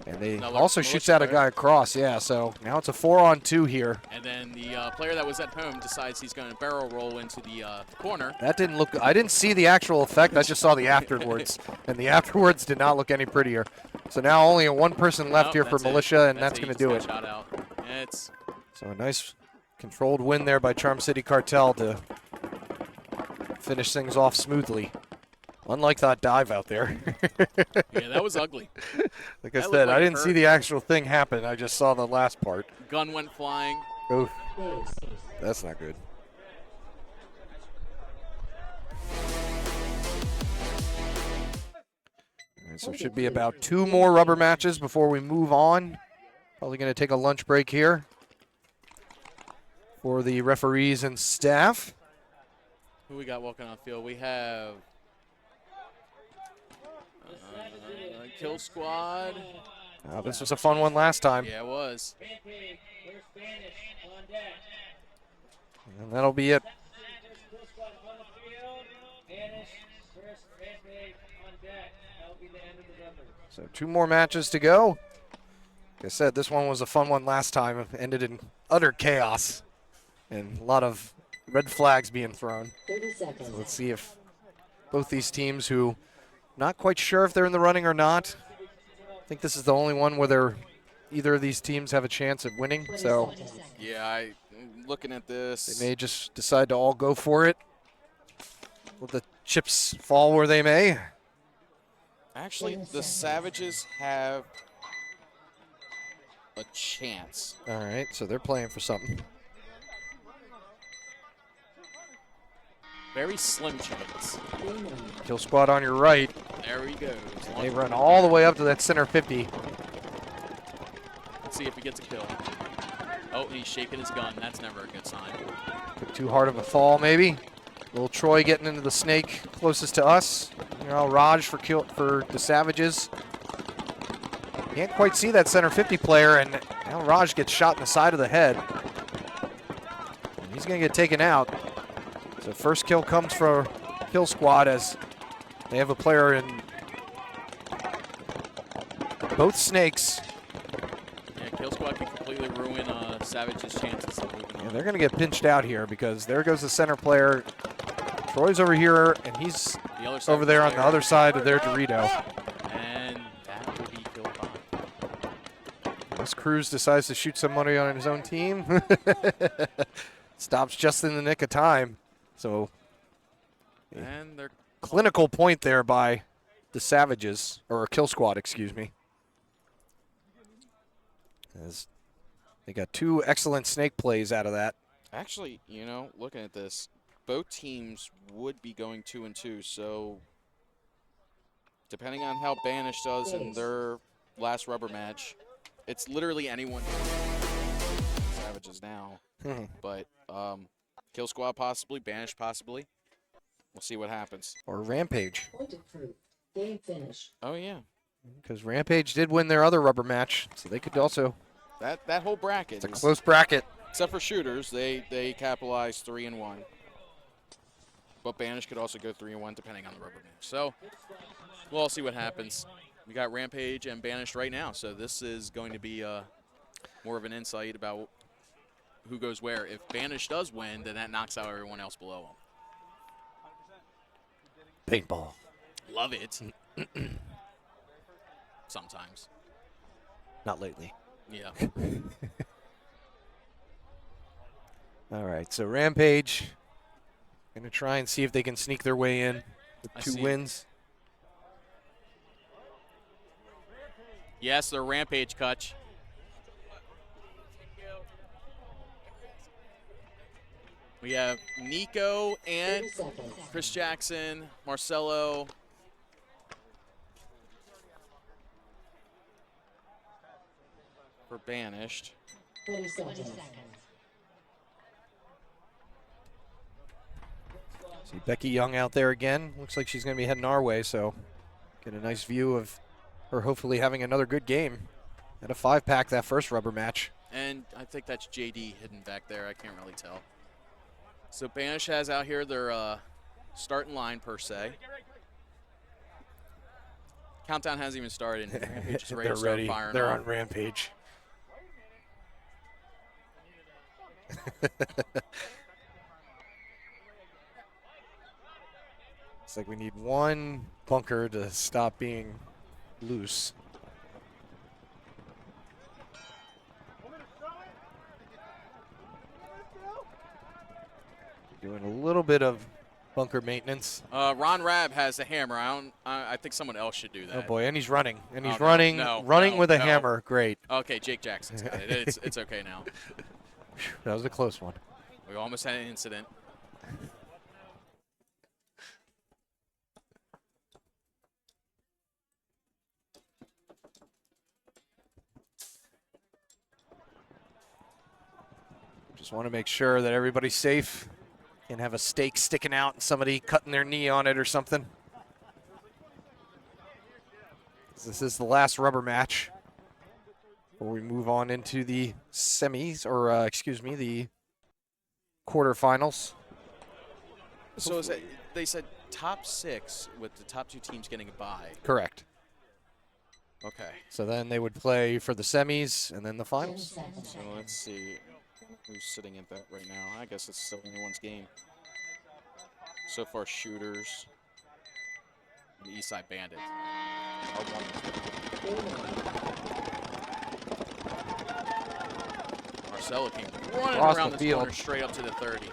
And they also shoots out a guy across, yeah, so now it's a 4-on-2 here. And then the player that was at home decides he's going to barrel roll into the corner. That didn't look, I didn't see the actual effect, I just saw the afterwards. And the afterwards did not look any prettier. So now only a one person left here for Militia, and that's going to do it. Shot out. So a nice controlled win there by Charm City Cartel to finish things off smoothly. Unlike that dive out there. Yeah, that was ugly. Like I said, I didn't see the actual thing happen. I just saw the last part. Gun went flying. Oof. That's not good. All right, so it should be about 2 more rubber matches before we move on. Probably going to take a lunch break here for the referees and staff. Who we got walking on field? We have Kill Squad. This was a fun one last time. Yeah, it was. And that'll be it. So 2 more matches to go. Like I said, this one was a fun one last time. It ended in utter chaos and a lot of red flags being thrown. 30 seconds. So let's see if both these teams who not quite sure if they're in the running or not. I think this is the only one where either of these teams have a chance at winning. So yeah, looking at this, they may just decide to all go for it. Let the chips fall where they may. Actually, the Savages have a chance. All right, so they're playing for something. Very slim chance. Kill Squad on your right. There he goes. They run all the way up to that center 50. Let's see if he gets a kill. Oh, he's shaking his gun. That's never a good sign. Took too hard of a fall, maybe. Little Troy getting into the snake closest to us. You know, Raj for the Savages. Can't quite see that center 50 player, and now Raj gets shot in the side of the head. And he's going to get taken out. So first kill comes for Kill Squad as they have a player in both snakes. Yeah, Kill Squad can completely ruin Savage's chances of moving on. Yeah, they're going to get pinched out here because there goes the center player. Troy's over here, and he's over there on the other side of their Dorito. And Unless Cruz decides to shoot somebody on his own team. Stops just in the nick of time. So, And they're clinical point there by the Savages, or Kill Squad, excuse me. As they got 2 excellent snake plays out of that. actually, you know, looking at this, both teams would be going 2-2. So, depending on how Banish does in their last rubber match, it's literally anyone. Savages now, but Kill Squad possibly, Banish possibly. We'll see what happens. Or Rampage. Point approved. Game finished. Oh yeah, Because Rampage did win their other rubber match, so they could also. that whole bracket. It's a is- close bracket. Except for shooters, they capitalized 3-1. But Banish could also go 3-1 depending on the rubber match. So we'll all see what happens. We got Rampage and Banish right now, so this is going to be more of an insight about who goes where. If Banish does win, then that knocks out everyone else below him. Paintball. Love it. Sometimes. Not lately. Yeah. All right, so Rampage going to try and see if they can sneak their way in with I 2 see. wins. Yes, they're Rampage, Kutch. We have Nico and 30 seconds. Chris Jackson, Marcelo. For Banished. 20 seconds. See Becky Young out there again. Looks like she's going to be heading our way, so get a nice view of her hopefully having another good game. At a 5-pack that first rubber match. And I think that's JD hidden back there. I can't really tell. So Banish has out here their starting line, per se. Countdown hasn't even started. And Rampage is ready They're to start ready. firing They're off. on Rampage. It's like we need one bunker to stop being loose. Doing a little bit of bunker maintenance. Ron Rab has the hammer. I think someone else should do that. Oh boy, and he's running. And he's Oh, no, running no, with a no. hammer. Great. Okay, Jake Jackson's got it. It's okay now. That was a close one. We almost had an incident. Just want to make sure that everybody's safe. Can't have a stake sticking out and somebody cutting their knee on it or something. This is the last rubber match before we move on into the semis, or excuse me, the quarterfinals. So is it, they said top 6 with the top 2 teams getting a bye. Correct. Okay. So then they would play for the semis and then the 10 finals. seconds. So let's see who's sitting at that right now. I guess it's still anyone's game. So far, shooters and Eastside Bandits are one. Marcelo came running Across around the this field. corner straight up to the 30.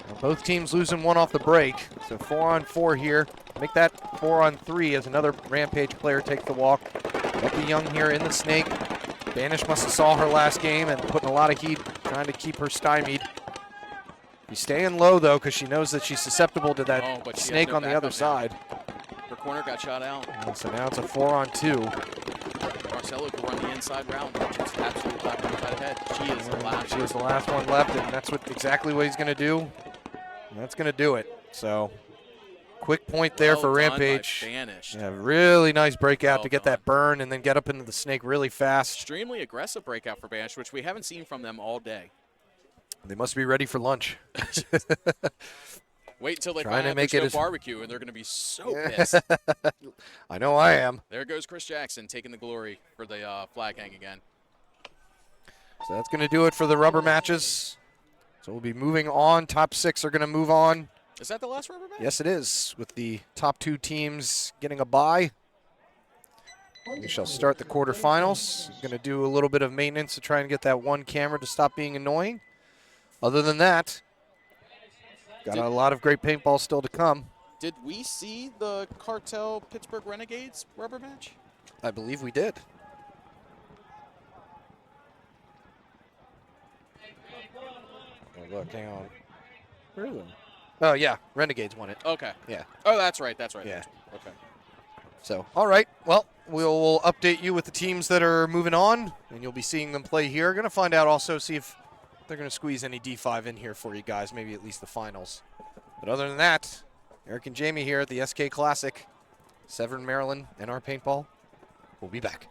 Now both teams losing one off the break. So 4-on-4 here. Make that 4-on-3 as another Rampage player takes the walk. Becky Young here in the snake. Banish must have saw her last game and putting a lot of heat, trying to keep her stymied. She's staying low, though, because she knows that she's susceptible to that But she has snake no on the other backup now. side. Her corner got shot out. And so now it's a 4-on-2. Marcelo could run the inside round, which is absolutely black right ahead. She is the last. She is the last one left, and that's exactly what he's going to do. And that's going to do it. So quick point there Well for done by Rampage. Banished. Yeah, really nice breakout Well to get done. that burn and then get up into the snake really fast. Extremely aggressive breakout for Banished, which we haven't seen from them all day. They must be ready for lunch. Wait until they Trying find to out make there's it no as- barbecue, and they're going to be so Yeah. pissed. I know I am. There goes Chris Jackson taking the glory for the flag hang again. So that's going to do it for the rubber matches. So we'll be moving on. Top 6 are going to move on. Is that the last rubber match? Yes, it is, with the top 2 teams getting a bye. We shall start the quarterfinals. Going to do a little bit of maintenance to try and get that one camera to stop being annoying. Other than that, got a lot of great paintball still to come. Did we see the Cartel Pittsburgh Renegades rubber match? I believe we did. Oh, look, hang on. Really? Oh, yeah, Renegades won it. Okay. Yeah. Oh, that's right. That's right. Yeah. Okay. So, all right. Well, we'll update you with the teams that are moving on, and you'll be seeing them play here. Going to find out also, see if they're going to squeeze any D5 in here for you guys, maybe at least the finals. But other than that, Eric and Jamie here at the SK Classic, Severn, Maryland, NR Paintball. We'll be back.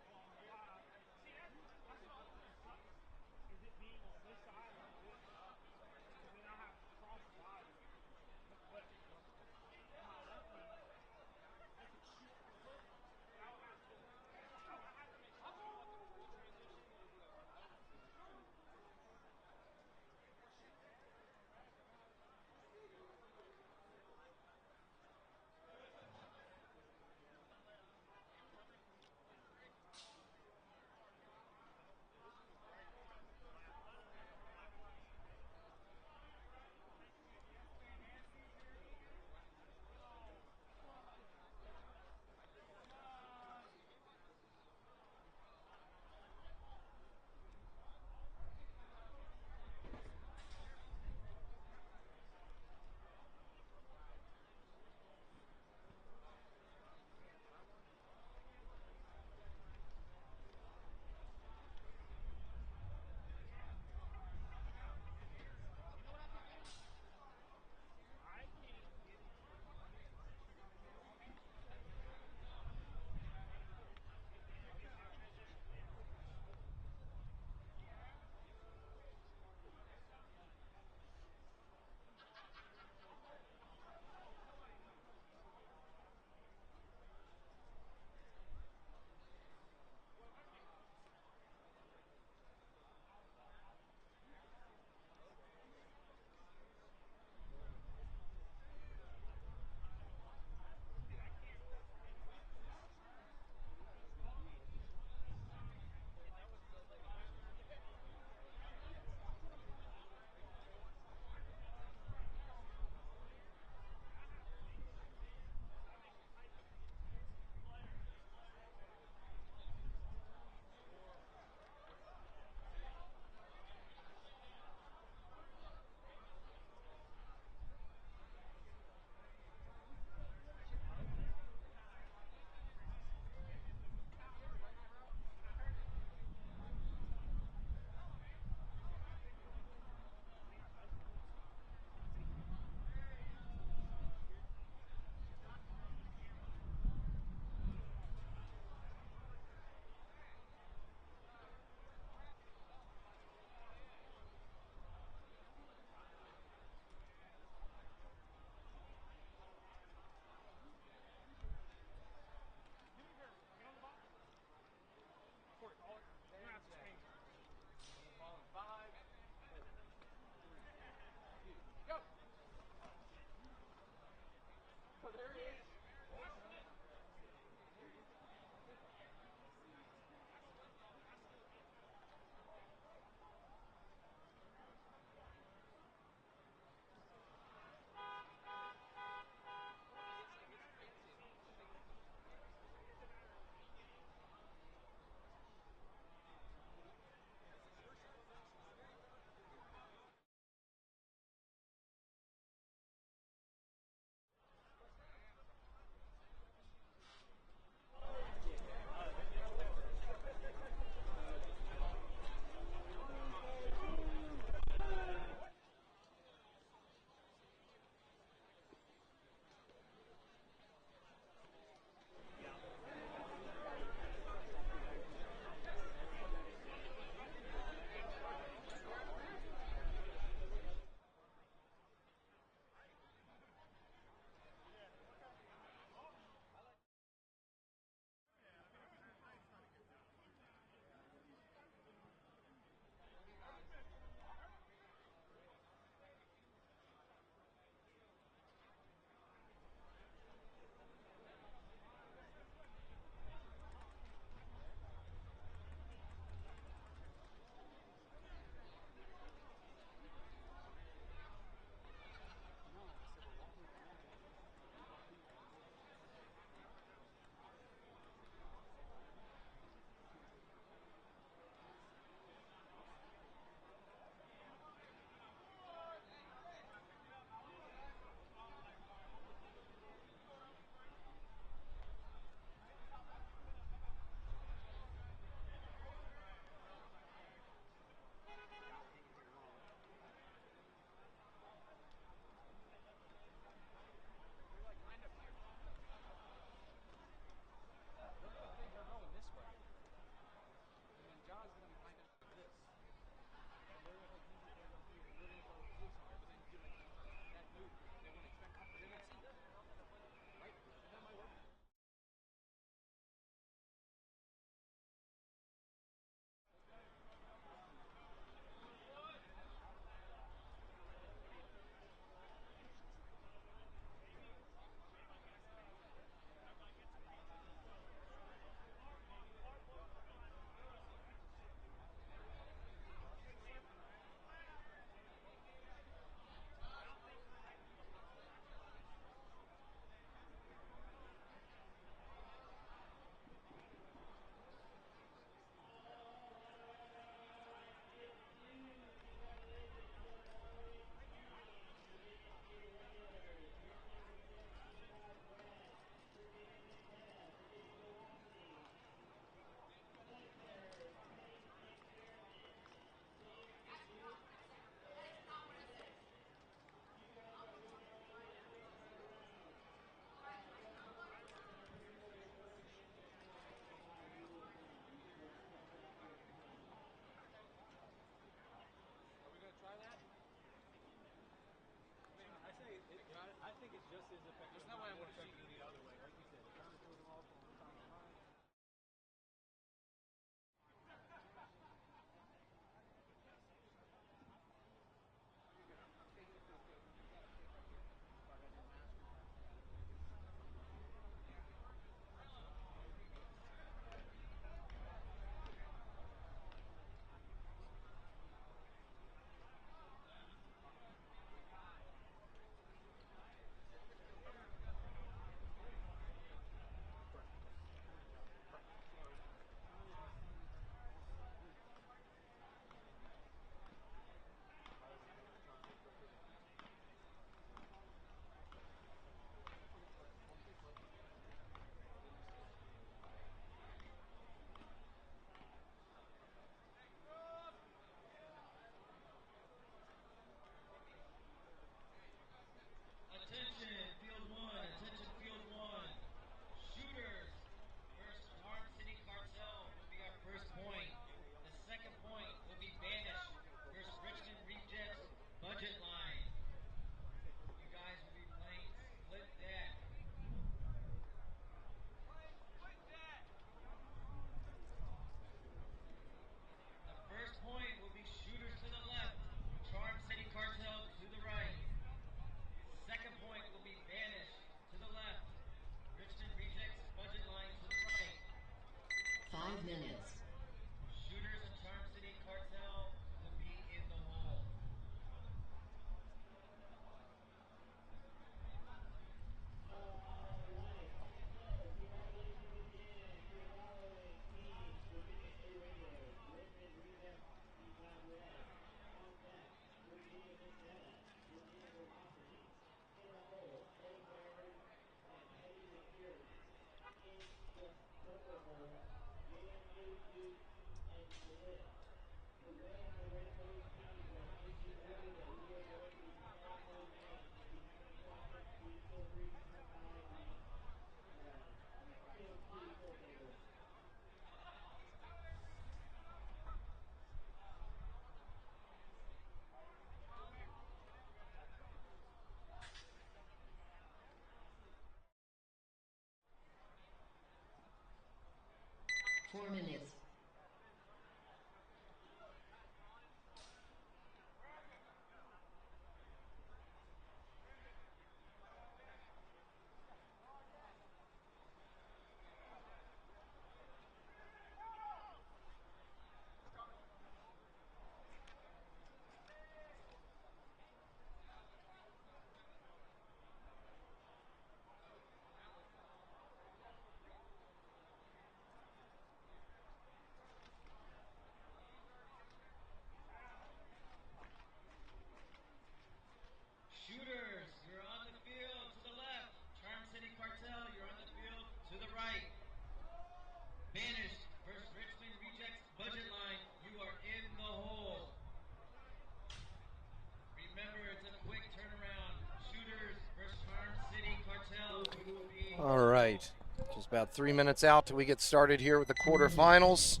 About 3 minutes out till we get started here with the quarterfinals.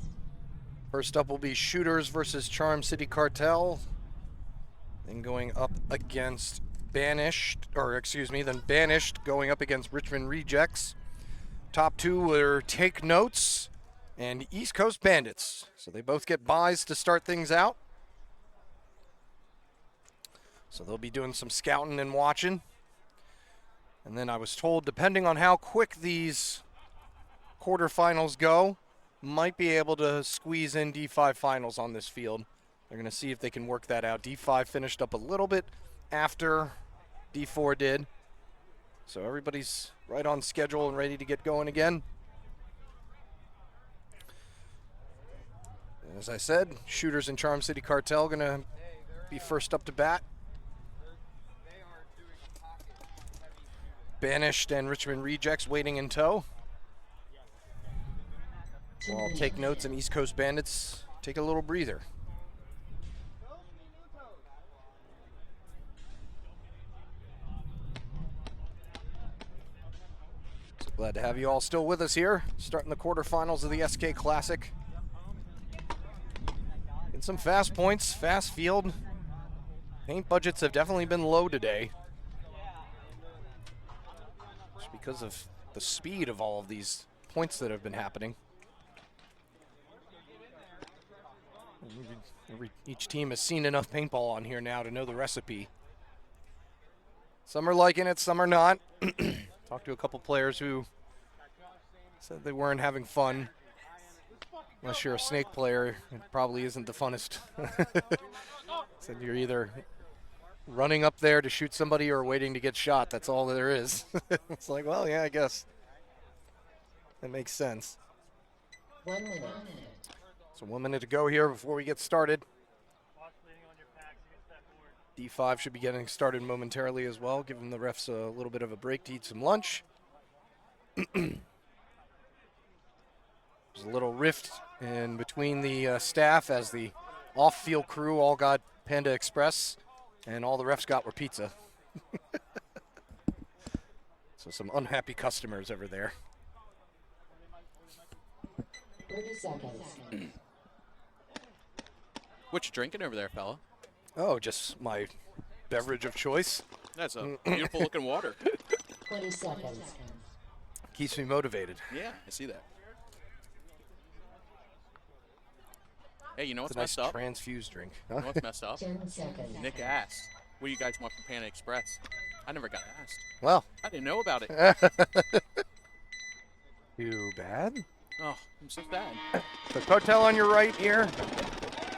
First up will be Shooters versus Charm City Cartel. Then going up against Banished going up against Richmond Rejects. Top two were Take Notes and East Coast Bandits. So they both get buys to start things out. So they'll be doing some scouting and watching. And then I was told, depending on how quick these quarterfinals go, might be able to squeeze in D5 finals on this field. They're going to see if they can work that out. D5 finished up a little bit after D4 did. So everybody's right on schedule and ready to get going again. As I said, Shooters and Charm City Cartel going to be first up to bat. Banished and Richmond Rejects waiting in tow. While Take Notes and East Coast Bandits take a little breather. So glad to have you all still with us here, starting the quarterfinals of the SK Classic. Get some fast points, fast field. Paint budgets have definitely been low today. Just because of the speed of all of these points that have been happening. Each team has seen enough paintball on here now to know the recipe. Some are liking it, some are not. Talked to a couple players who said they weren't having fun. Unless you're a snake player, it probably isn't the funnest. Said you're either running up there to shoot somebody or waiting to get shot. That's all there is. It's like, well, yeah, I guess. That makes sense. 1 minute. So 1 minute to go here before we get started. D5 should be getting started momentarily as well, giving the refs a little bit of a break to eat some lunch. There's a little rift in between the staff as the off-field crew all got Panda Express and all the refs got were pizza. So some unhappy customers over there. 30 seconds. What you drinking over there, fella? Oh, just my beverage of choice. That's a beautiful looking water. 20 seconds. Keeps me motivated. Yeah, I see that. Hey, you know what's It's a nice messed up? transfused drink. You know what's messed up? 10 seconds. Nick asked, what do you guys want from Panda Express? I never got asked. Well. I didn't know about it. Too bad. Oh, I'm so sad. The Cartel on your right here.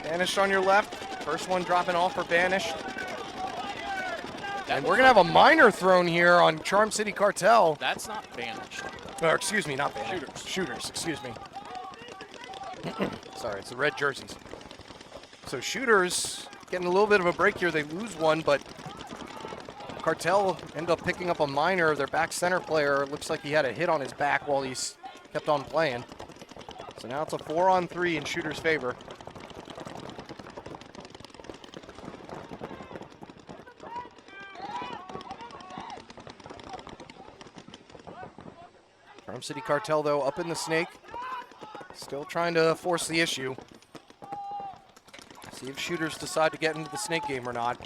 Banished on your left. First one dropping off for Banished. And we're going to have a minor thrown here on Charm City Cartel. That's not Banished. Or excuse me, not Banished. Shooters. Shooters, excuse me. Sorry, it's the red jerseys. So Shooters getting a little bit of a break here. They lose one, but Cartel end up picking up a minor. Their back center player looks like he had a hit on his back while he kept on playing. So now it's a 4-on-3 in Shooters' favor. Charm City Cartel, though, up in the snake. Still trying to force the issue. See if Shooters decide to get into the snake game or not.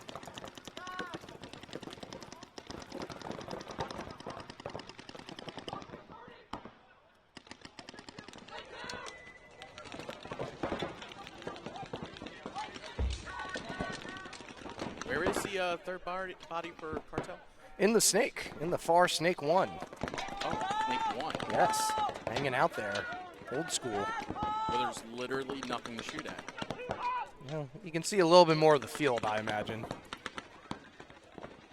Where is the third body for Cartel? In the snake, in the far snake one. Oh, snake one. Yes, hanging out there. Old school. Where there's literally nothing to shoot at. Well, you can see a little bit more of the field, I imagine.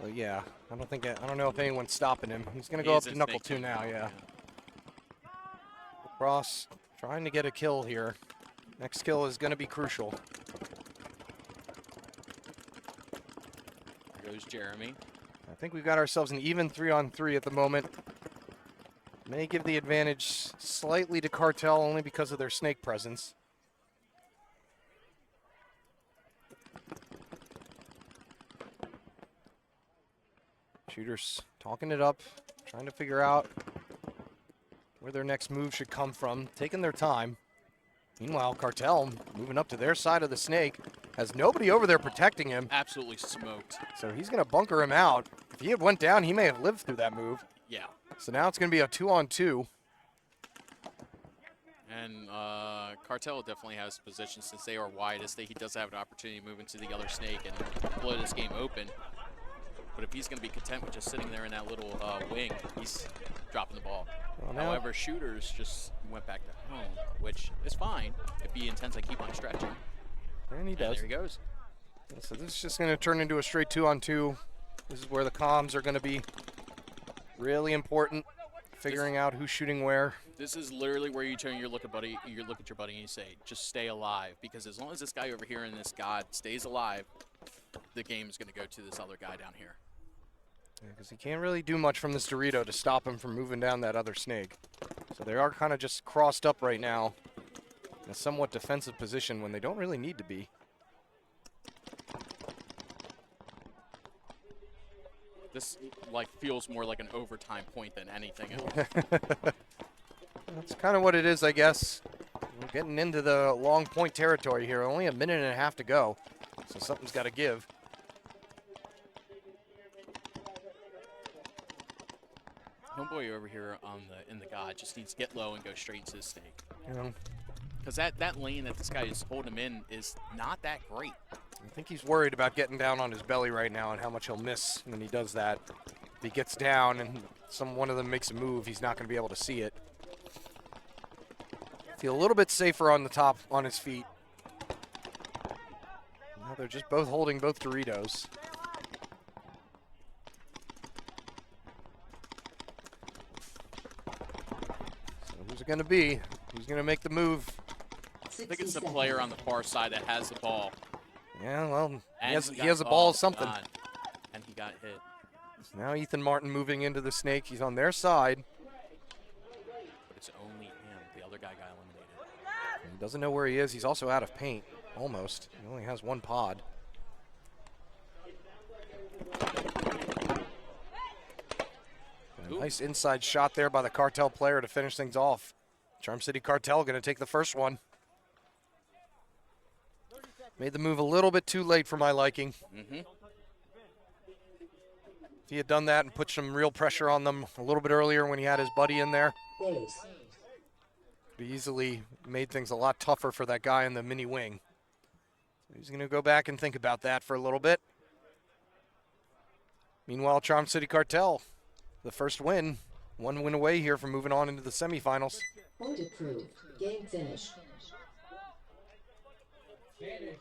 But yeah, I don't know if anyone's stopping him. He's gonna go up to knuckle 2 now, yeah. Cross, trying to get a kill here. Next kill is gonna be crucial. There goes Jeremy. I think we've got ourselves an even 3-on-3 at the moment. May give the advantage slightly to Cartel only because of their snake presence. Shooters talking it up, trying to figure out where their next move should come from, taking their time. Meanwhile, Cartel moving up to their side of the snake. Has nobody over there protecting him. Absolutely smoked. So he's going to bunker him out. If he had went down, he may have lived through that move. Yeah. So now it's going to be a 2-on-2. And Cartel definitely has position since they are widest. He does have an opportunity to move into the other snake and blow this game open. But if he's going to be content with just sitting there in that little wing, he's dropping the ball. Well, however, Shooters just went back to home, which is fine if he intends to keep on stretching. And he does. There he goes. So this is just going to turn into a straight 2-on-2. This is where the comms are going to be really important, figuring out who's shooting where. This is literally where you turn your look at your buddy and you say, just stay alive. Because as long as this guy over here and this god stays alive, the game is going to go to this other guy down here. Because he can't really do much from this Dorito to stop him from moving down that other snake. So they are kind of just crossed up right now in a somewhat defensive position when they don't really need to be. This feels more like an overtime point than anything else. That's kind of what it is, I guess. We're getting into the long point territory here. Only a minute and a half to go, so something's got to give. Homeboy over here in the god just needs to get low and go straight into the snake. You know, because that lane that this guy is holding him in is not that great. I think he's worried about getting down on his belly right now and how much he'll miss when he does that. If he gets down and one of them makes a move, he's not going to be able to see it. Feel a little bit safer on the top, on his feet. Now they're just both holding both Doritos. So who's it going to be? Who's going to make the move? I think it's the player on the far side that has the ball. Yeah, well, he has a oh, ball of something. God. And he got hit. So now Ethan Martin moving into the snake. He's on their side. But it's only him. The other guy got eliminated. He doesn't know where he is. He's also out of paint, almost. He only has one pod. A nice inside shot there by the Cartel player to finish things off. Charm City Cartel going to take the first one. Made the move a little bit too late for my liking. Mm-hmm. If he had done that and put some real pressure on them a little bit earlier when he had his buddy in there, could easily made things a lot tougher for that guy in the mini wing. So he's going to go back and think about that for a little bit. Meanwhile, Charm City Cartel, the first win, one win away here from moving on into the semifinals. Point approved. Game finished. And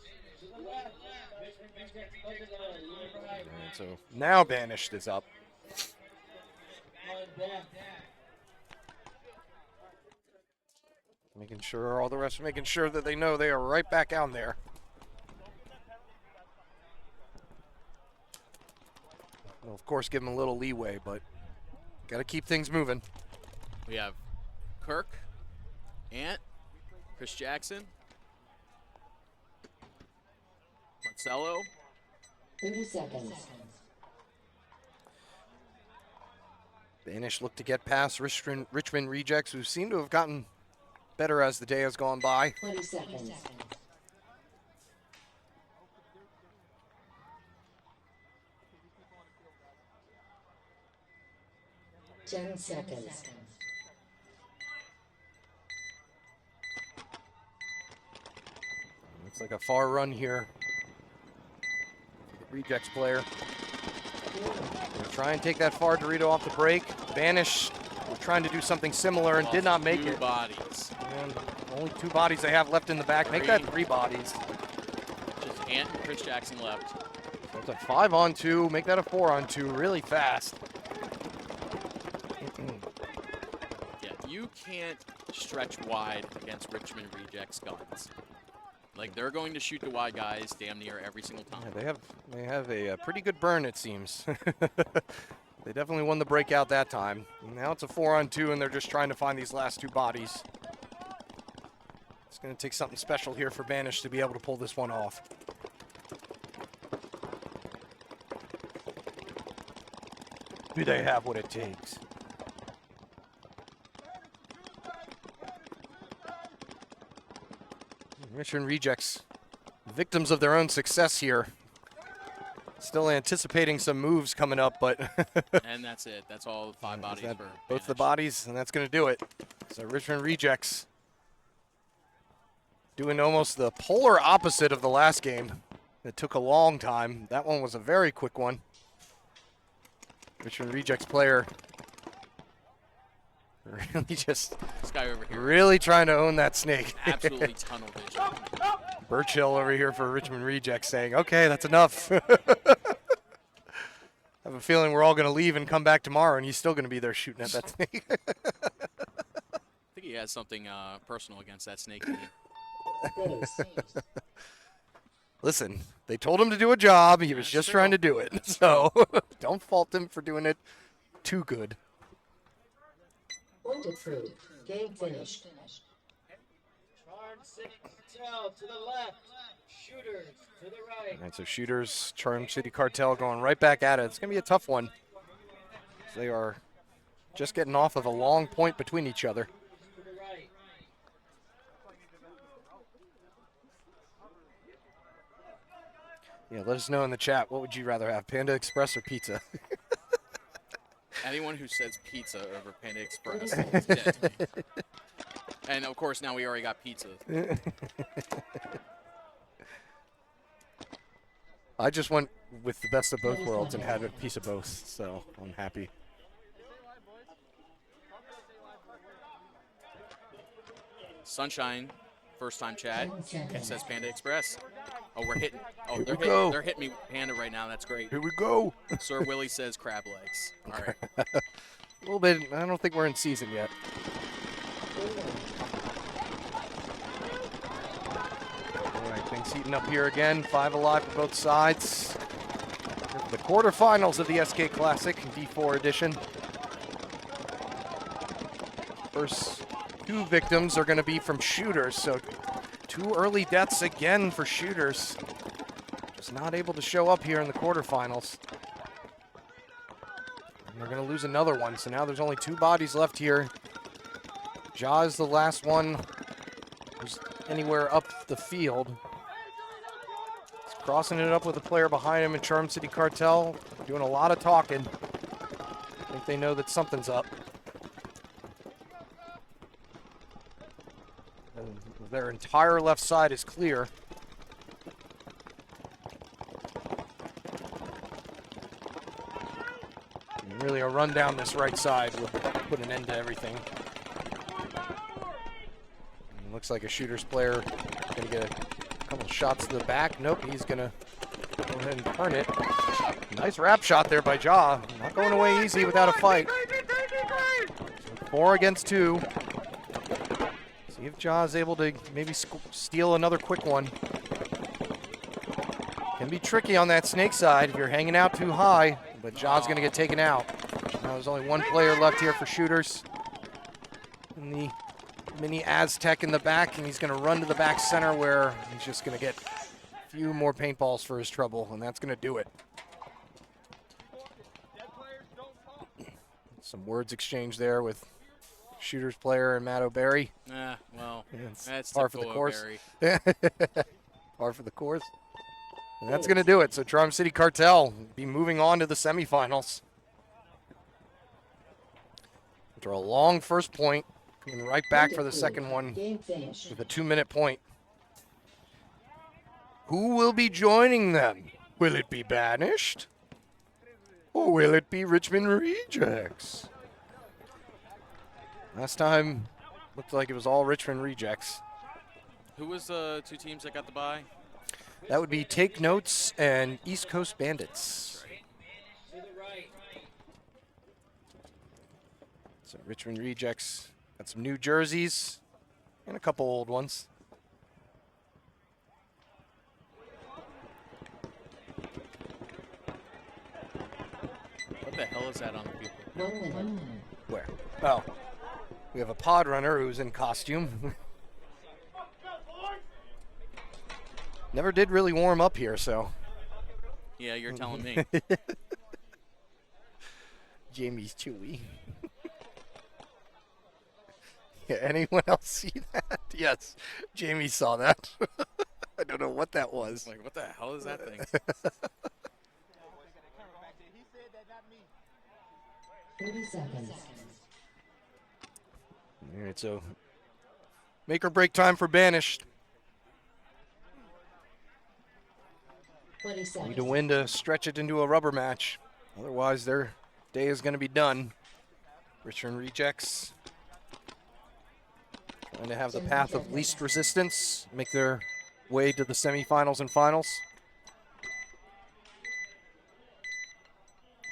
so now Banished is up. Making sure all the rest are making sure that they know they are right back out there. Well, of course, give them a little leeway, but got to keep things moving. We have Kirk, Ant, Chris Jackson, Marcelo. 30 seconds. Banish looked to get past Richmond Rejects, who seem to have gotten better as the day has gone by. 20 seconds. Ten seconds. Looks like a far run here. The Rejects player. Gonna try and take that far Dorito off the break. Banish trying to do something similar and did not make it. Two bodies. And only two bodies they have left in the back. Make that three bodies. Just Ant and Chris Jackson left. So it's a 5-on-2. Make that a 4-on-2 really fast. Yeah, you can't stretch wide against Richmond Rejects guns. Like, they're going to shoot the wide guys damn near every single time. Yeah, they have a pretty good burn, it seems. They definitely won the breakout that time. And now it's a 4-on-2, and they're just trying to find these last two bodies. It's going to take something special here for Banish to be able to pull this one off. Do they have what it takes? Richmond Rejects, victims of their own success here. Still anticipating some moves coming up, but And that's it. That's all 5 bodies for both the Banish. bodies, and that's going to do it. So Richmond Rejects doing almost the polar opposite of the last game. It took a long time. That one was a very quick one. Richmond Rejects player really just This guy over here. really trying to own that snake. Absolutely tunnel vision. Birchill over here for Richmond Rejects saying, okay, that's enough. I have a feeling we're all going to leave and come back tomorrow, and he's still going to be there shooting at that snake. I think he has something personal against that snake. Listen, they told him to do a job. He was just trying to do it. So don't fault him for doing it too good. Point approved. Game finished. Charm City Cartel to the left. Shooters to the right. All right, so Shooters, Charm City Cartel going right back at it. It's going to be a tough one. They are just getting off of a long point between each other. To the right. Yeah, let us know in the chat, what would you rather have, Panda Express or pizza? Anyone who says pizza over Panda Express is dead to me. And of course, now we already got pizza. I just went with the best of both worlds and had a piece of both, so I'm happy. Sunshine, first time chat. It says Panda Express. Oh, we're hitting. Oh, Here they're we hitting. go. They're hitting me Panda right now. That's great. Here we go. Sir Willie says crab legs. All right. A little bit. I don't think we're in season yet. All right, things heating up here again. 5 alive for both sides. The quarterfinals of the SK Classic D4 edition. First 2 victims are going to be from Shooters, so 2 early deaths again for Shooters. Just not able to show up here in the quarterfinals. And they're going to lose another one, so now there's only 2 bodies left here. Ja is the last one who's anywhere up the field. He's crossing it up with a player behind him in Charm City Cartel, doing a lot of talking. I think they know that something's up. And their entire left side is clear. And really a run down this right side would put an end to everything. And looks like a Shooters player going to get a couple shots to the back. Nope, he's going to go ahead and turn it. Nice wrap shot there by Ja. Not going away easy without a fight. So 4 against 2. See if Ja is able to maybe steal another quick one. Can be tricky on that snake side if you're hanging out too high, but Ja's going to get taken out. Now there's only 1 player left here for Shooters. And the mini Aztec in the back, and he's going to run to the back center where he's just going to get a few more paintballs for his trouble, and that's going to do it. Some words exchanged there with Shooters player and Matt O'Barry. Well, it's that's par for the typical course. O'Barry. Par for the course. And that's going to do it. So Charm City Cartel will be moving on to the semifinals. After a long first point, coming right back for the second one Game finished. with a 2-minute point. Who will be joining them? Will it be Banished? Or will it be Richmond Rejects? Last time, looked like it was all Richmond Rejects. Who was the 2 teams that got the bye? That would be Take Notes and East Coast Bandits. To the right. So Richmond Rejects got some new jerseys and a couple old ones. What the hell is that on the field? 1 minute. Where? Oh, we have a pod runner who's in costume. Never did really warm up here, so. Yeah, you're telling me. Jamie's chewy. Yeah, anyone else see that? Yes, Jamie saw that. I don't know what that was. Like, what the hell is that thing? 30 seconds. All right, so make or break time for Banished. 20 seconds. Need to win to stretch it into a rubber match. Otherwise, their day is going to be done. Richmond Rejects trying to have the path of least resistance, make their way to the semifinals and finals.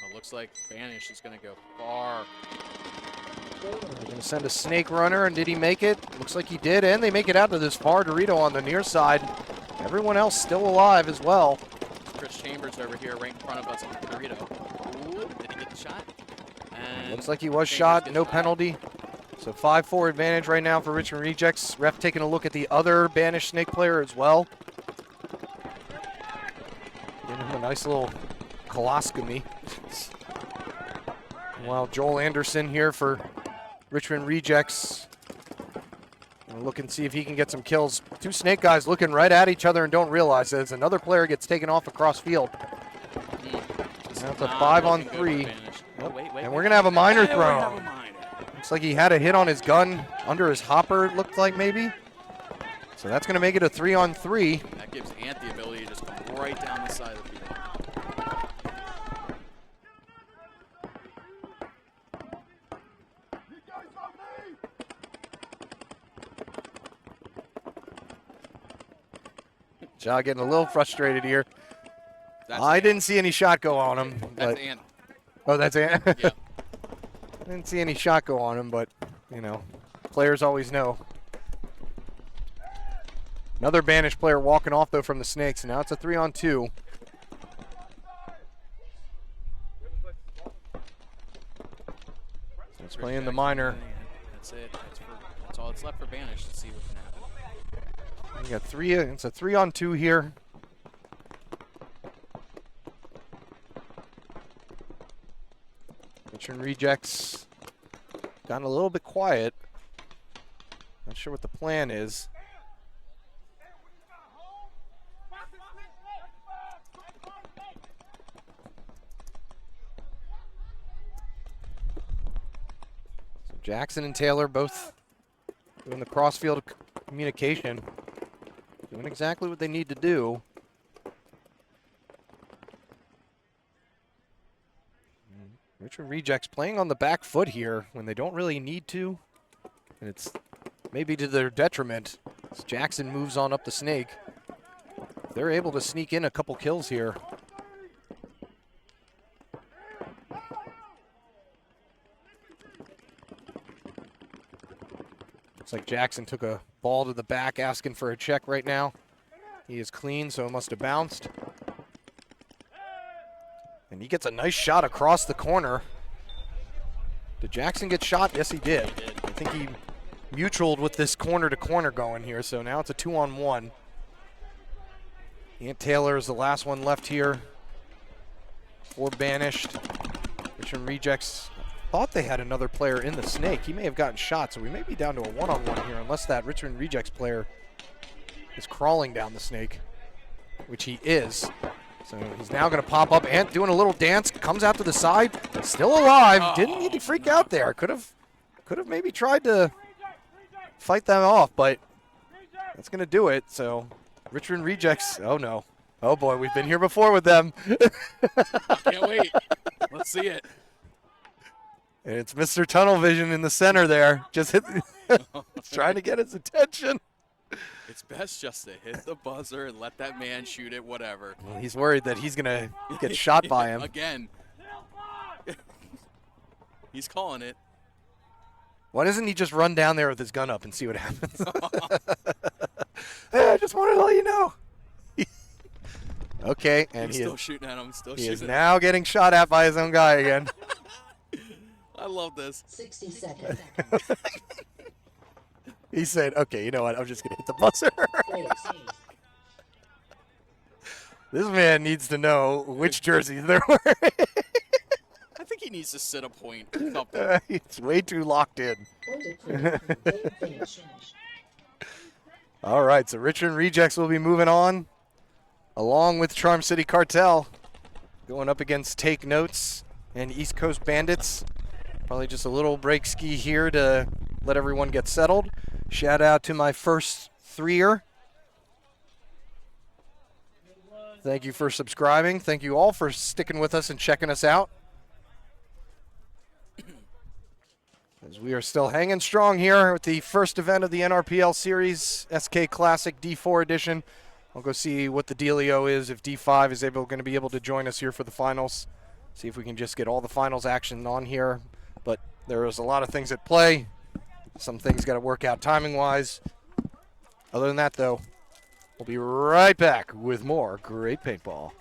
Well, looks like Banish is going to go far. They're going to send a snake runner, and did he make it? Looks like he did, and they make it out to this far Dorito on the near side. Everyone else still alive as well. Chris Chambers over here right in front of us on Dorito. Ooh, did he get the shot? And looks like he was Chambers shot, no penalty. So 5-4 advantage right now for Richmond Rejects. Ref taking a look at the other Banished snake player as well. Giving him a nice little coloscopy. While Joel Anderson here for Richmond Rejects. Gonna look and see if he can get some kills. Two snake guys looking right at each other and don't realize it as another player gets taken off across field. That's a 5-on-3. And we're gonna have a minor thrown. Looks like he had a hit on his gun under his hopper, it looked like maybe. So that's gonna make it a 3-on-3. That gives Ant the ability to just come right down the side of the field. Ja getting a little frustrated here. I didn't see any shot go on him. That's But, Ant. oh, that's Ant? Yeah. I didn't see any shot go on him, but, you know, players always know. Another Banished player walking off, though, from the Snakes, and now it's a 3-on-2. It's playing the minor. That's it. That's all that's left for Banish to see what can happen. We got three. It's a 3-on-2 here. Richmond Rejects gotten a little bit quiet. Not sure what the plan is. So Jackson and Taylor both doing the cross-field communication, doing exactly what they need to do. Richmond Rejects playing on the back foot here when they don't really need to, and it's maybe to their detriment. As Jackson moves on up the snake, they're able to sneak in a couple kills here. Looks like Jackson took a ball to the back, asking for a check right now. He is clean, so it must have bounced. And he gets a nice shot across the corner. Did Jackson get shot? Yes, he did. I think he mutualed with this corner-to-corner going here, so now it's a 2-on-1. Ant Taylor is the last one left here for Banished. Richmond Rejects thought they had another player in the snake. He may have gotten shot, so we may be down to a 1-on-1 here, unless that Richmond Rejects player is crawling down the snake, which he is. So he's now going to pop up. Ant doing a little dance, comes out to the side, still alive. Didn't need to freak out there. Could have maybe tried to fight them off, but that's going to do it. So Richmond Rejects, oh no. Oh boy, we've been here before with them. I can't wait. Let's see it. And it's Mr. Tunnel Vision in the center there. Just hit, trying to get his attention. It's best just to hit the buzzer and let that man shoot it, whatever. Well, he's worried that he's going to get shot by him. Again. He's calling it. Why doesn't he just run down there with his gun up and see what happens? Hey, I just wanted to let you know. Okay, and he's still shooting at him. He is now getting shot at by his own guy again. I love this. 60 seconds. He said, okay, you know what? I'm just going to hit the buzzer. This man needs to know which jerseys they're wearing. I think he needs to sit a point or something. It's way too locked in. Point approved. Game finish. All right, so Richmond Rejects will be moving on, along with Charm City Cartel, going up against Take Notes and East Coast Bandits. Probably just a little break ski here to let everyone get settled. Shout out to my first threer. Thank you for subscribing. Thank you all for sticking with us and checking us out. As we are still hanging strong here with the first event of the NRPL Series, SK Classic D4 edition. I'll go see what the dealio is, if D5 is going to be able to join us here for the finals. See if we can just get all the finals action on here. But there is a lot of things at play. Some things got to work out timing-wise. Other than that, though, we'll be right back with more great paintball.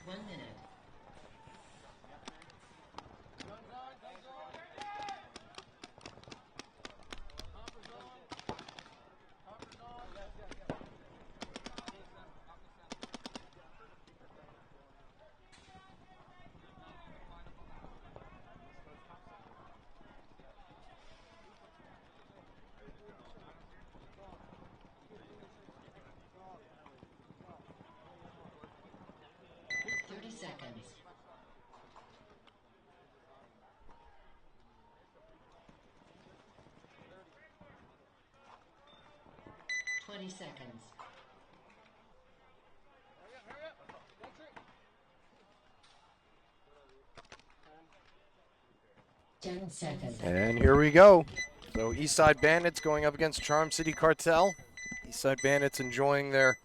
1 minute. Seconds. 20 seconds. 10 seconds. And here we go. So Eastside Bandits going up against Charm City Cartel. Eastside Bandits enjoying their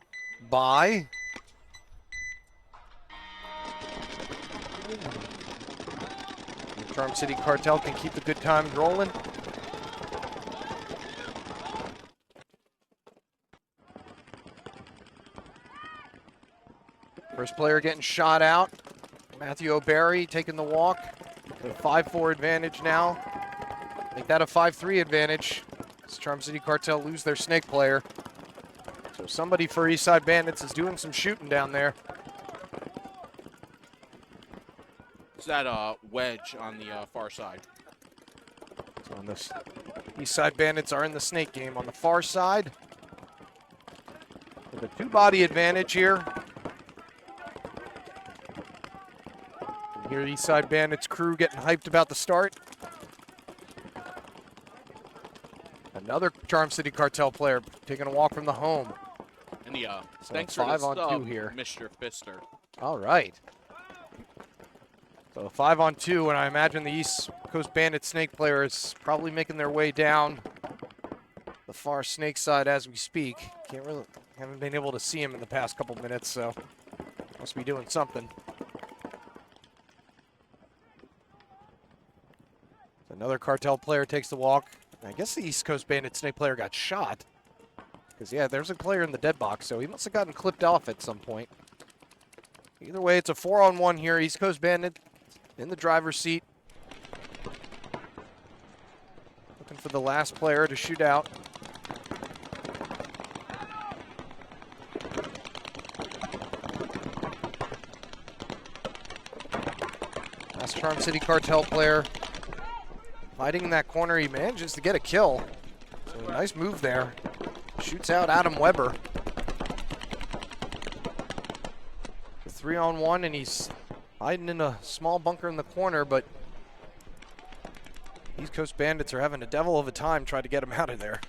bye. And Charm City Cartel can keep the good times rolling. First player getting shot out. Matthew O'Barry taking the walk. A 5-4 advantage now. Make that a 5-3 advantage. As Charm City Cartel lose their snake player. So somebody for Eastside Bandits is doing some shooting down there. Is that wedge on the far side? So on this, Eastside Bandits are in the snake game on the far side. With a 2-body advantage here. Here, Eastside Bandits crew getting hyped about the start. Another Charm City Cartel player taking a walk from the home. And the So thanks for 5 the on stub, 2 here. Mr. Pfister. All right. So 5 on 2, and I imagine the East Coast Bandit snake player is probably making their way down the far snake side as we speak. Haven't been able to see him in the past couple minutes, so must be doing something. Another cartel player takes the walk. I guess the East Coast Bandit snake player got shot. Because, yeah, there's a player in the dead box, so he must have gotten clipped off at some point. Either way, it's a 4-on-1 here. East Coast Bandit in the driver's seat. Looking for the last player to shoot out. Last Charm City Cartel player. Fighting in that corner, he manages to get a kill. So nice move there. Shoots out Adam Weber. 3-on-1, and he's hiding in a small bunker in the corner, but East Coast Bandits are having a devil of a time trying to get him out of there.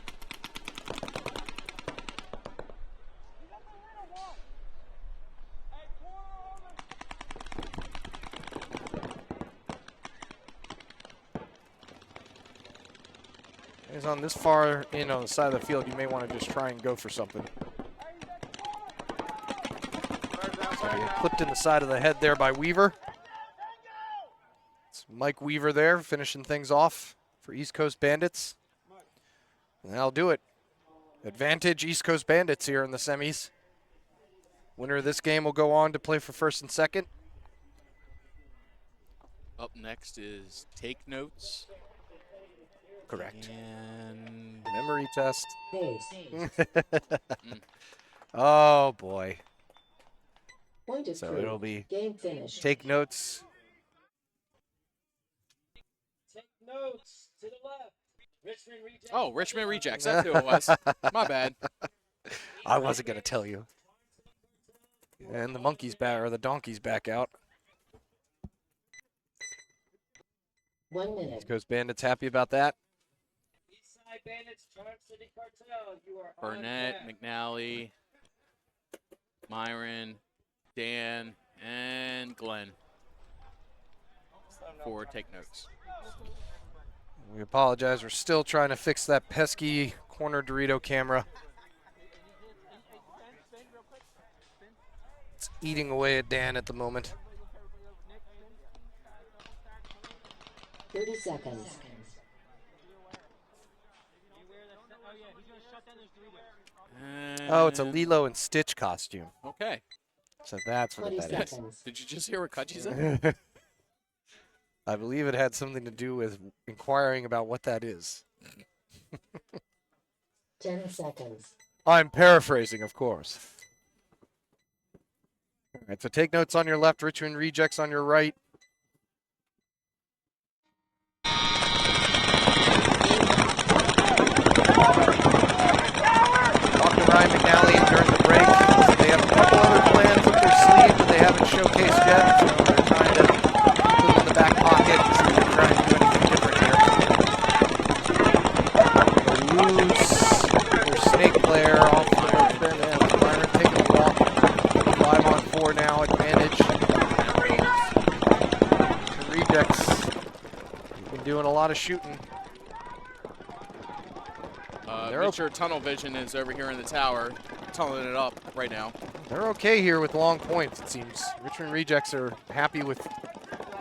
He's on this far in on the side of the field, you may want to just try and go for something. So he clipped in the side of the head there by Weaver. It's Mike Weaver there finishing things off for East Coast Bandits. And that'll do it. Advantage East Coast Bandits here in the semis. Winner of this game will go on to play for first and second. Up next is Take Notes. Correct. And memory test. Save. Oh boy. Point of So crew. it'll be Game finished. Take Notes. Take notes to the left. Richmond Rejects. oh, Richmond Rejects. That's who it was. My bad. I wasn't gonna tell you. And the monkey's back, or the donkey's back out. 1 minute. East Coast Bandits happy about that. Eastside Bandits, Charm City Cartel. You are Burnett, on deck. McNally, Myron, Dan, and Glenn for Take Notes. We apologize. We're still trying to fix that pesky corner Dorito camera. It's eating away at Dan at the moment. 30 seconds. Oh, it's a Lilo and Stitch costume. Okay. So that's what 20 that is. seconds. Did you just hear what Kutchi said? I believe it had something to do with inquiring about what that is. 10 seconds. I'm paraphrasing, of course. All right, so take notes on your left, Richmond Rejects on your right. Talked to Ryan McNally during the break. So they have a couple other plans up their sleeve that they haven't showcased yet. So they're trying to put them in the back pocket and see if they're trying to do anything different here. Lose their snake player off the there. Byron taking a walk. 5-on-4 now, advantage. Rejects. He's been doing a lot of shooting. Richard Tunnel Vision is over here in the tower, tunneling it up right now. They're okay here with long points, it seems. Richmond Rejects are happy with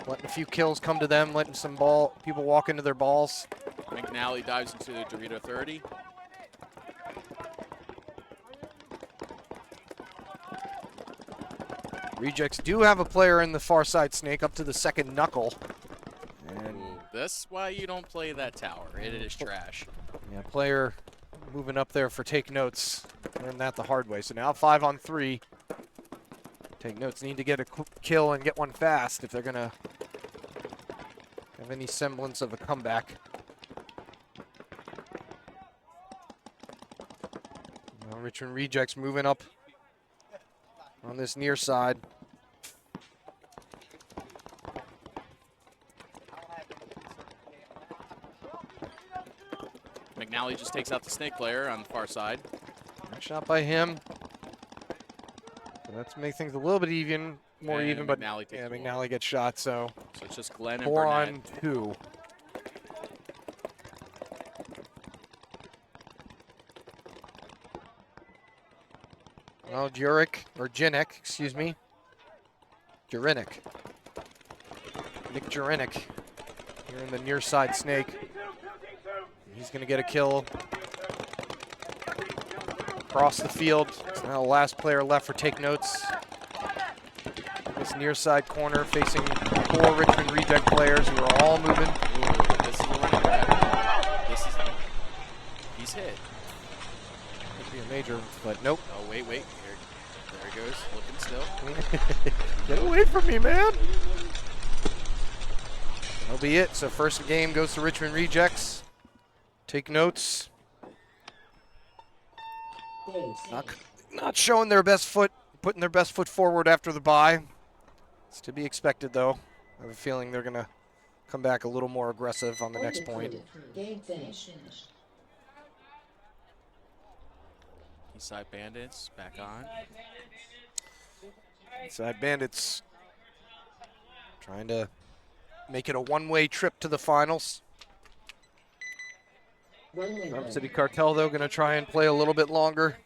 letting a few kills come to them, letting some people walk into their balls. McNally dives into the Dorito 30. Rejects do have a player in the far side snake up to the second knuckle. And that's why you don't play that tower. It is trash. yeah, player moving up there for take notes. Learned that the hard way. So now 5-on-3. Take notes need to get a kill and get one fast if they're going to have any semblance of a comeback. Now Richmond Rejects moving up on this near side. McNally just takes out the snake player on the far side. Nice shot by him. So that's make things a little bit more And even, but McNally takes yeah, the ball. McNally gets shot, so So it's just Glenn and 4 Burnett. on 2. Well, Jurinek, excuse me. Jurinek. Nick Jurinek here in the near side snake. He's going to get a kill across the field. It's now the last player left for take notes. This near side corner facing 4 Richmond Reject players who are all moving. Ooh, this is a running back. He's hit. Could be a major, but nope. Oh, wait. There he goes, looking still. Get away from me, man. That'll be it. So first game goes to Richmond Rejects. Take notes. Not showing their best foot, putting their best foot forward after the bye. It's to be expected, though. I have a feeling they're going to come back a little more aggressive on the next point. Game finished. Eastside Bandits back on. Eastside Bandits trying to make it a one-way trip to the finals. Charm City Cartel, though, going to try and play a little bit longer.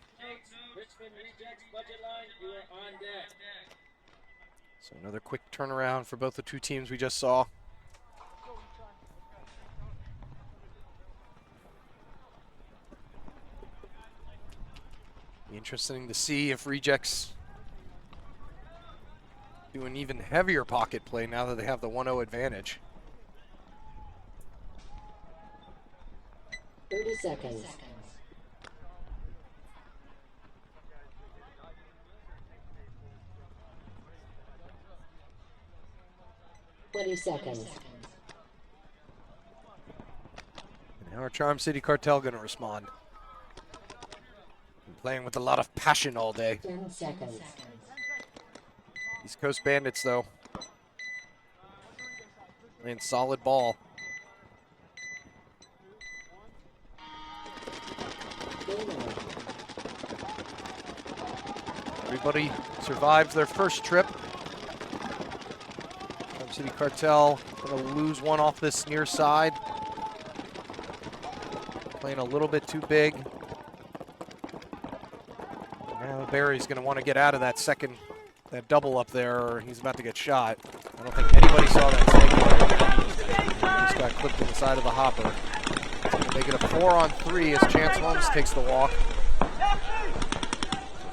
So another quick turnaround for both the two teams we just saw. Be interesting to see if Rejects do an even heavier pocket play now that they have the 1-0 advantage. 30 seconds. Twenty seconds. And how are Charm City Cartel going to respond? Been playing with a lot of passion all day. 10 seconds. East Coast Bandits, though, playing solid ball. Everybody survives their first trip. Charm City Cartel going to lose one off this near side. Playing a little bit too big. Now Barry's going to want to get out of that double up there, or he's about to get shot. I don't think anybody saw that snake play. He just got clipped in the side of the hopper. Make it a 4-on-3 as Chance Holmes takes the walk.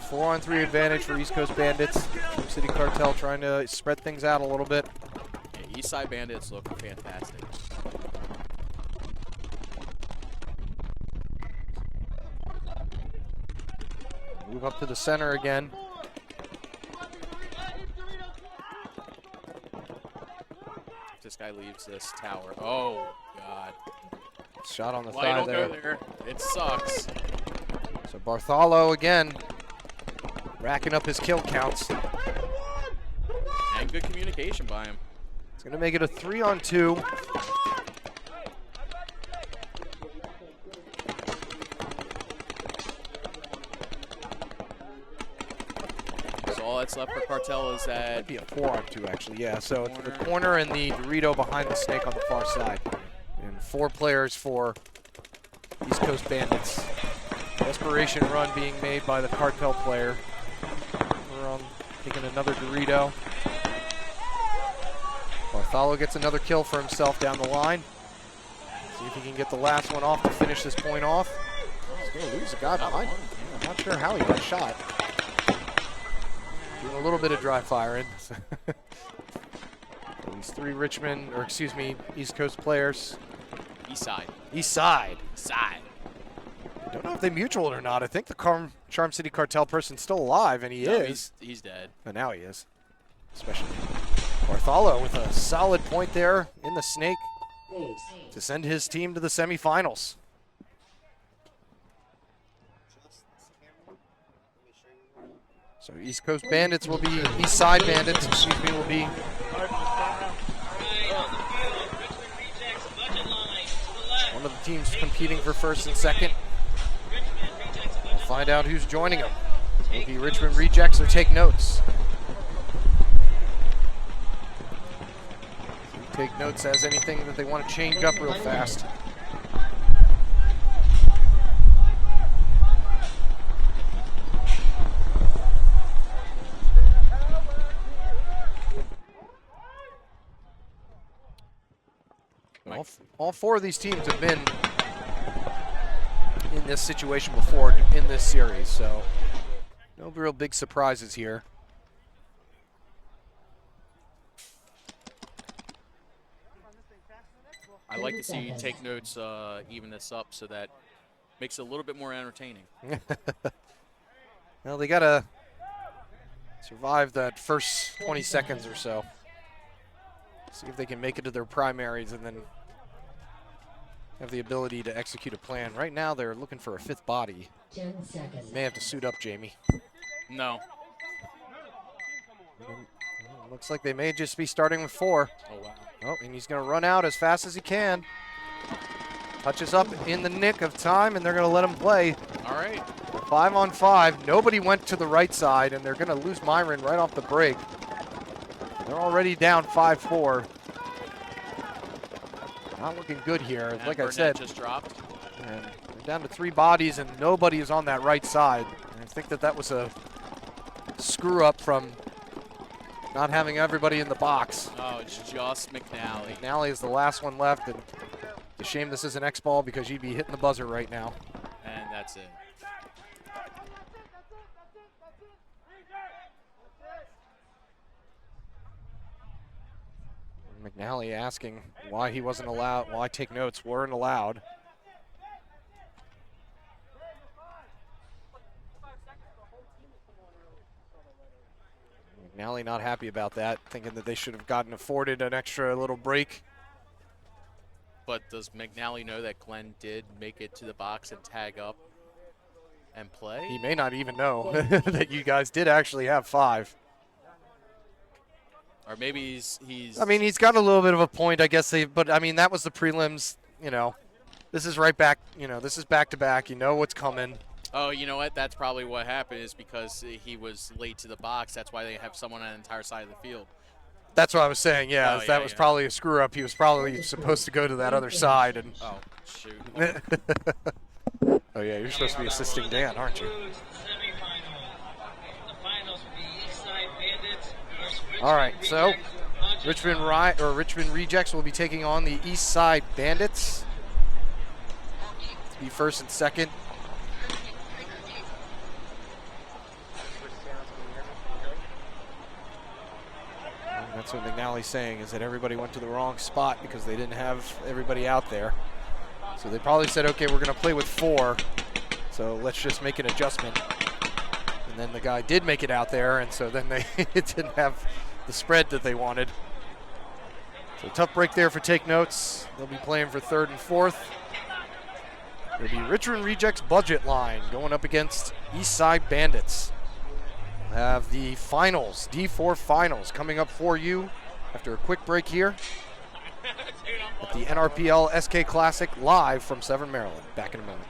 So 4-on-3 advantage for East Coast Bandits. Trim City Cartel trying to spread things out a little bit. Yeah, Eastside Bandits look fantastic. Move up to the center again. This guy leaves this tower. Oh, God. Shot on the Why thigh don't there. go there? It sucks. So Bartholo again, racking up his kill counts. And good communication by him. It's going to make it a 3-on-2. So all that's left for Cartel is that... Might be a 4-on-2 actually, yeah. So it's the corner and the Dorito behind the snake on the far side. And 4 players for East Coast Bandits. Desperation run being made by the Cartel player. We're taking another Dorito. Bartholo gets another kill for himself down the line. See if he can get the last one off to finish this point off. He's going to lose a guy behind him. I'm not sure how he got shot. Doing a little bit of dry firing. These 3 Richmond, or excuse me, East Coast players. East side. East side. Side. I don't know if they mutual or not. I think the Charm City Cartel person's still alive, and he is. He's dead. But now he is. Especially Bartholo with a solid point there in the snake to send his team to the semifinals. So East Coast Bandits will be, East Side Bandits, excuse me, will be one of the teams competing for first and second. We'll find out who's joining them. Will it be Richmond Rejects or Take Notes? Take Notes as anything that they want to change up real fast. All 4 of these teams have been in this situation before in this series, so no real big surprises here. I like to see Take Notes even this up so that makes it a little bit more entertaining. Well, they got to survive that first 20 seconds or so. See if they can make it to their primaries and then have the ability to execute a plan. Right now, they're looking for a 5th body. 10 seconds. May have to suit up, Jamie. No. Looks like they may just be starting with 4. Oh, wow. Oh, and he's going to run out as fast as he can. Touches up in the nick of time, and they're going to let him play. All right. 5-on-5. Nobody went to the right side, and they're going to lose Myron right off the break. They're already down 5-4. Not looking good here. And like Burnett I said, just dropped. And they're down to 3 bodies, and nobody is on that right side. And I think that was a screw up from not having everybody in the box. Oh, it's just McNally. McNally is the last one left, and it's a shame this isn't X-Ball because you'd be hitting the buzzer right now. And that's it. McNally asking why he wasn't allowed, why Take Notes weren't allowed. McNally not happy about that, thinking that they should have gotten afforded an extra little break. But does McNally know that Glenn did make it to the box and tag up and play? He may not even know that you guys did actually have 5. Or maybe he's... I mean, he's got a little bit of a point, I guess. But, I mean, that was the prelims, you know. This is right back, you know, this is back-to-back. You know what's coming. Oh, you know what? That's probably what happened is because he was late to the box. That's why they have someone on the entire side of the field. That's what I was saying, yeah. Oh, that was probably a screw-up. He was probably supposed to go to that other side. And oh, shoot. Oh, yeah, you're supposed to be assisting Dan, aren't you? All right, so Richmond Rejects will be taking on the East Side Bandits to be first and second. That's what McNally's saying, is that everybody went to the wrong spot because they didn't have everybody out there. So they probably said, okay, we're going to play with 4, so let's just make an adjustment. And then the guy did make it out there, and so then they didn't have the spread that they wanted. So tough break there for Take Notes. They'll be playing for 3rd and 4th. It'll be Richmond Rejects Budget Line going up against Eastside Bandits. We'll have the finals, D4 finals, coming up for you after a quick break here at the NRPL SK Classic live from Severn, Maryland. Back in a moment.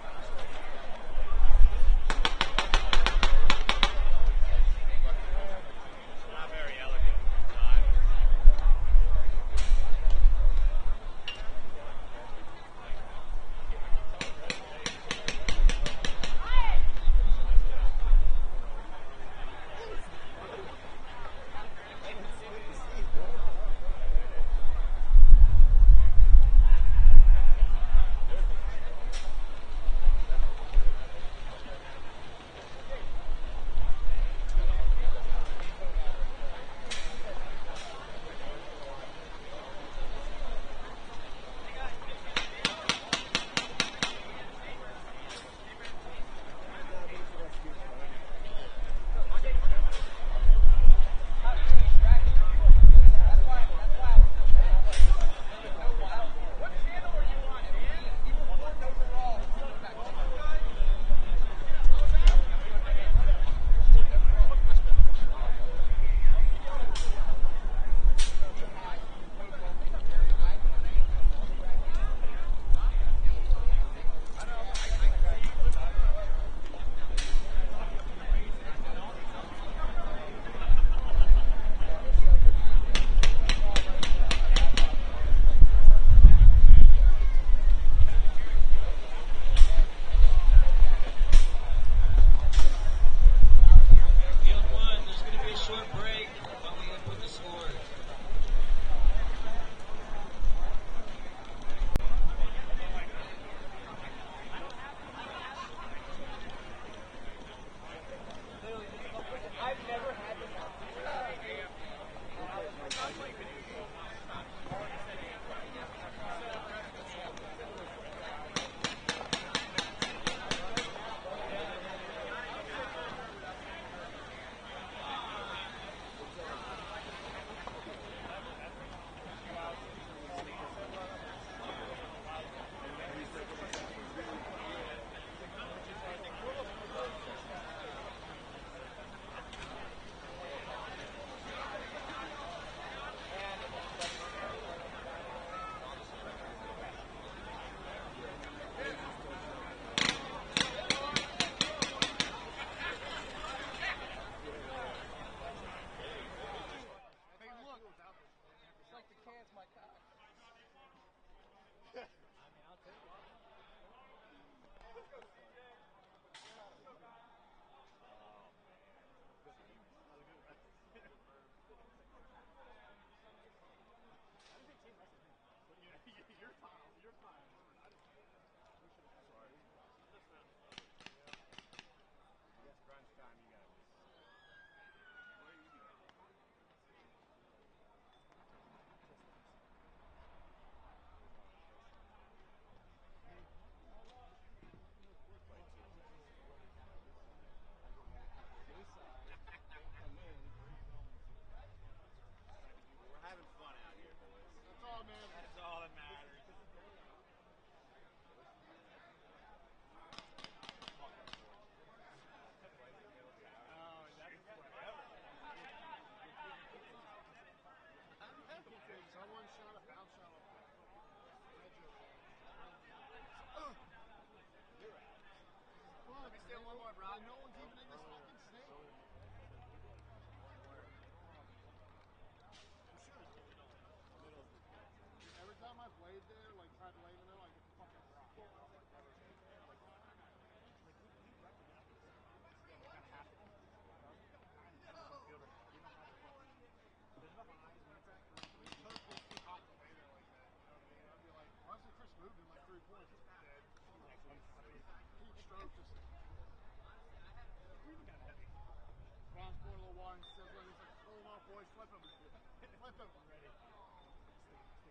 One, Severn, he's like pulling off Boys, flip him. Flip him. Ready.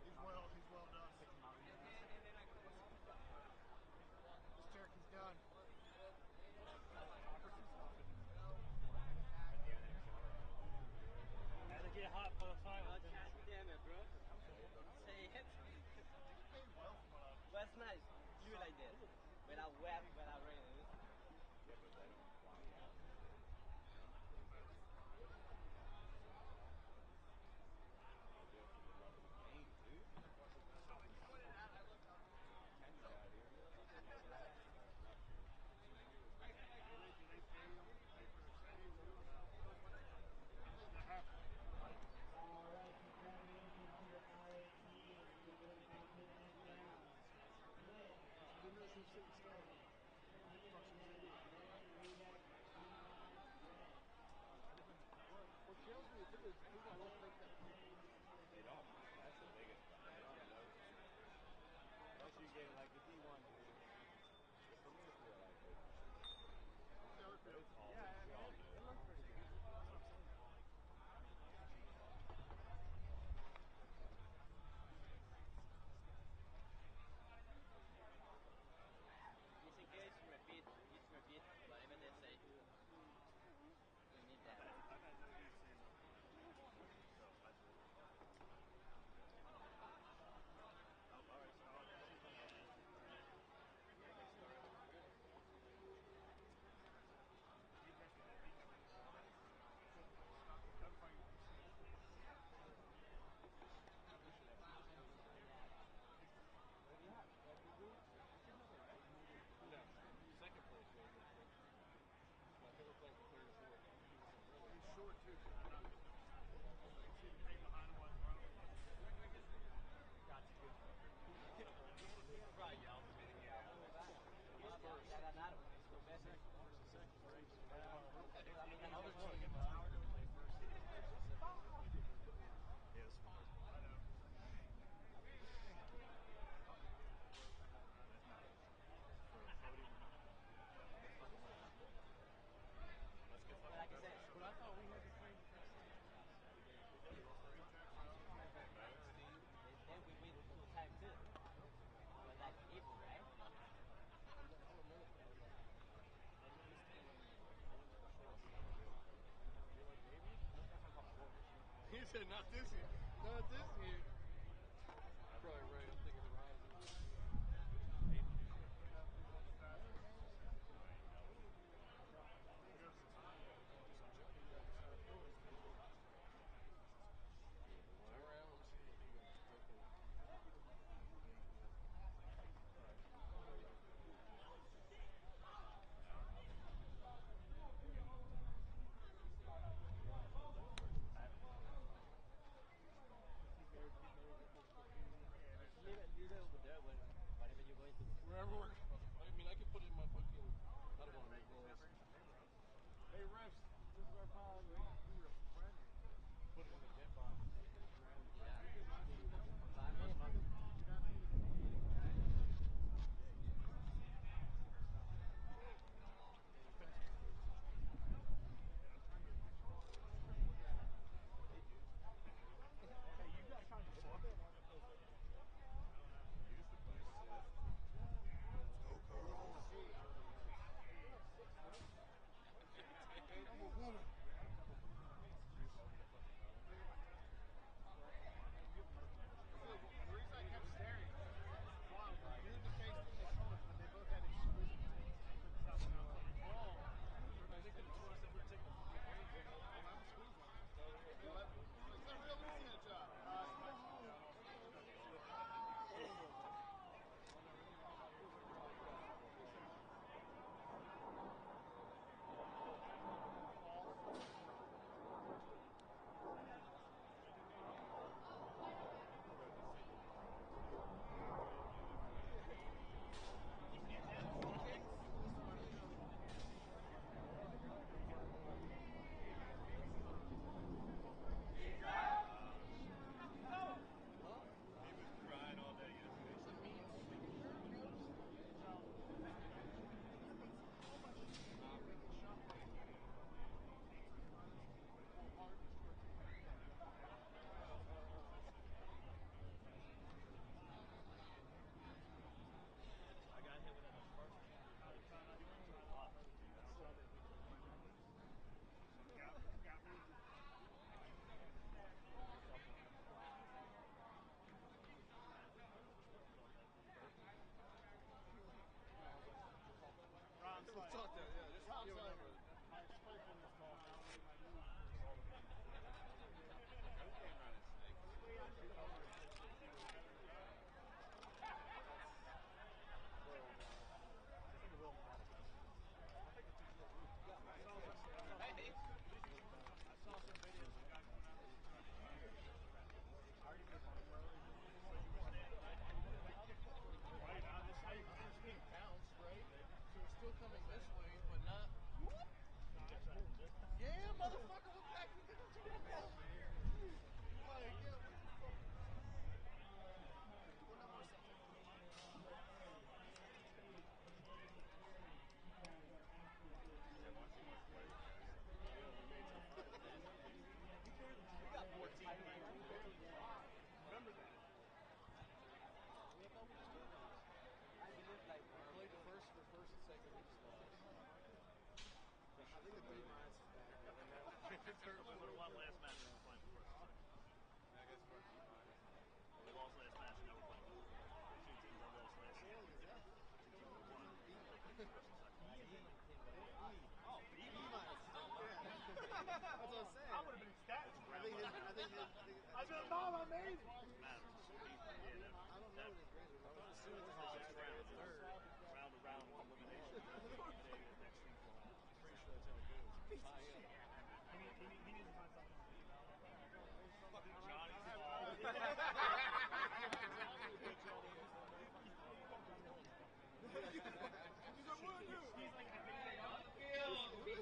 He's well done. This turkey's done. Gotta get hot for the final. Damn it, bro. Say it. What's nice? You like this. When I wet, when I rain. What kills me too is people don't think that. They don't. That's the biggest one. They don't know. Unless you get like the D1. For me, it's real like it. Yeah, it looks pretty good. That's what I'm saying. Just in case you repeat, whatever they say. We need that. Second place was my favorite player for 34. He's short too, so I don't know. You see the paint behind him while he's running. Got you good. Right, y'all. He's first. Second race. I mean, I know there's one. Yes. I know. Like I said, But I thought we had the same. then we win 2 times too. But like evil, right? He said, not this year. Not this year. Probably right. I'm thinking the Rise. Leave it over there when whatever you're going to. Wherever we're. I mean, I could put it in my fucking. I don't want to make noise. Hey, refs, this is our pile. We were friends. Put it in the dip box. Hey, you got kind of fuck. I'm a winner.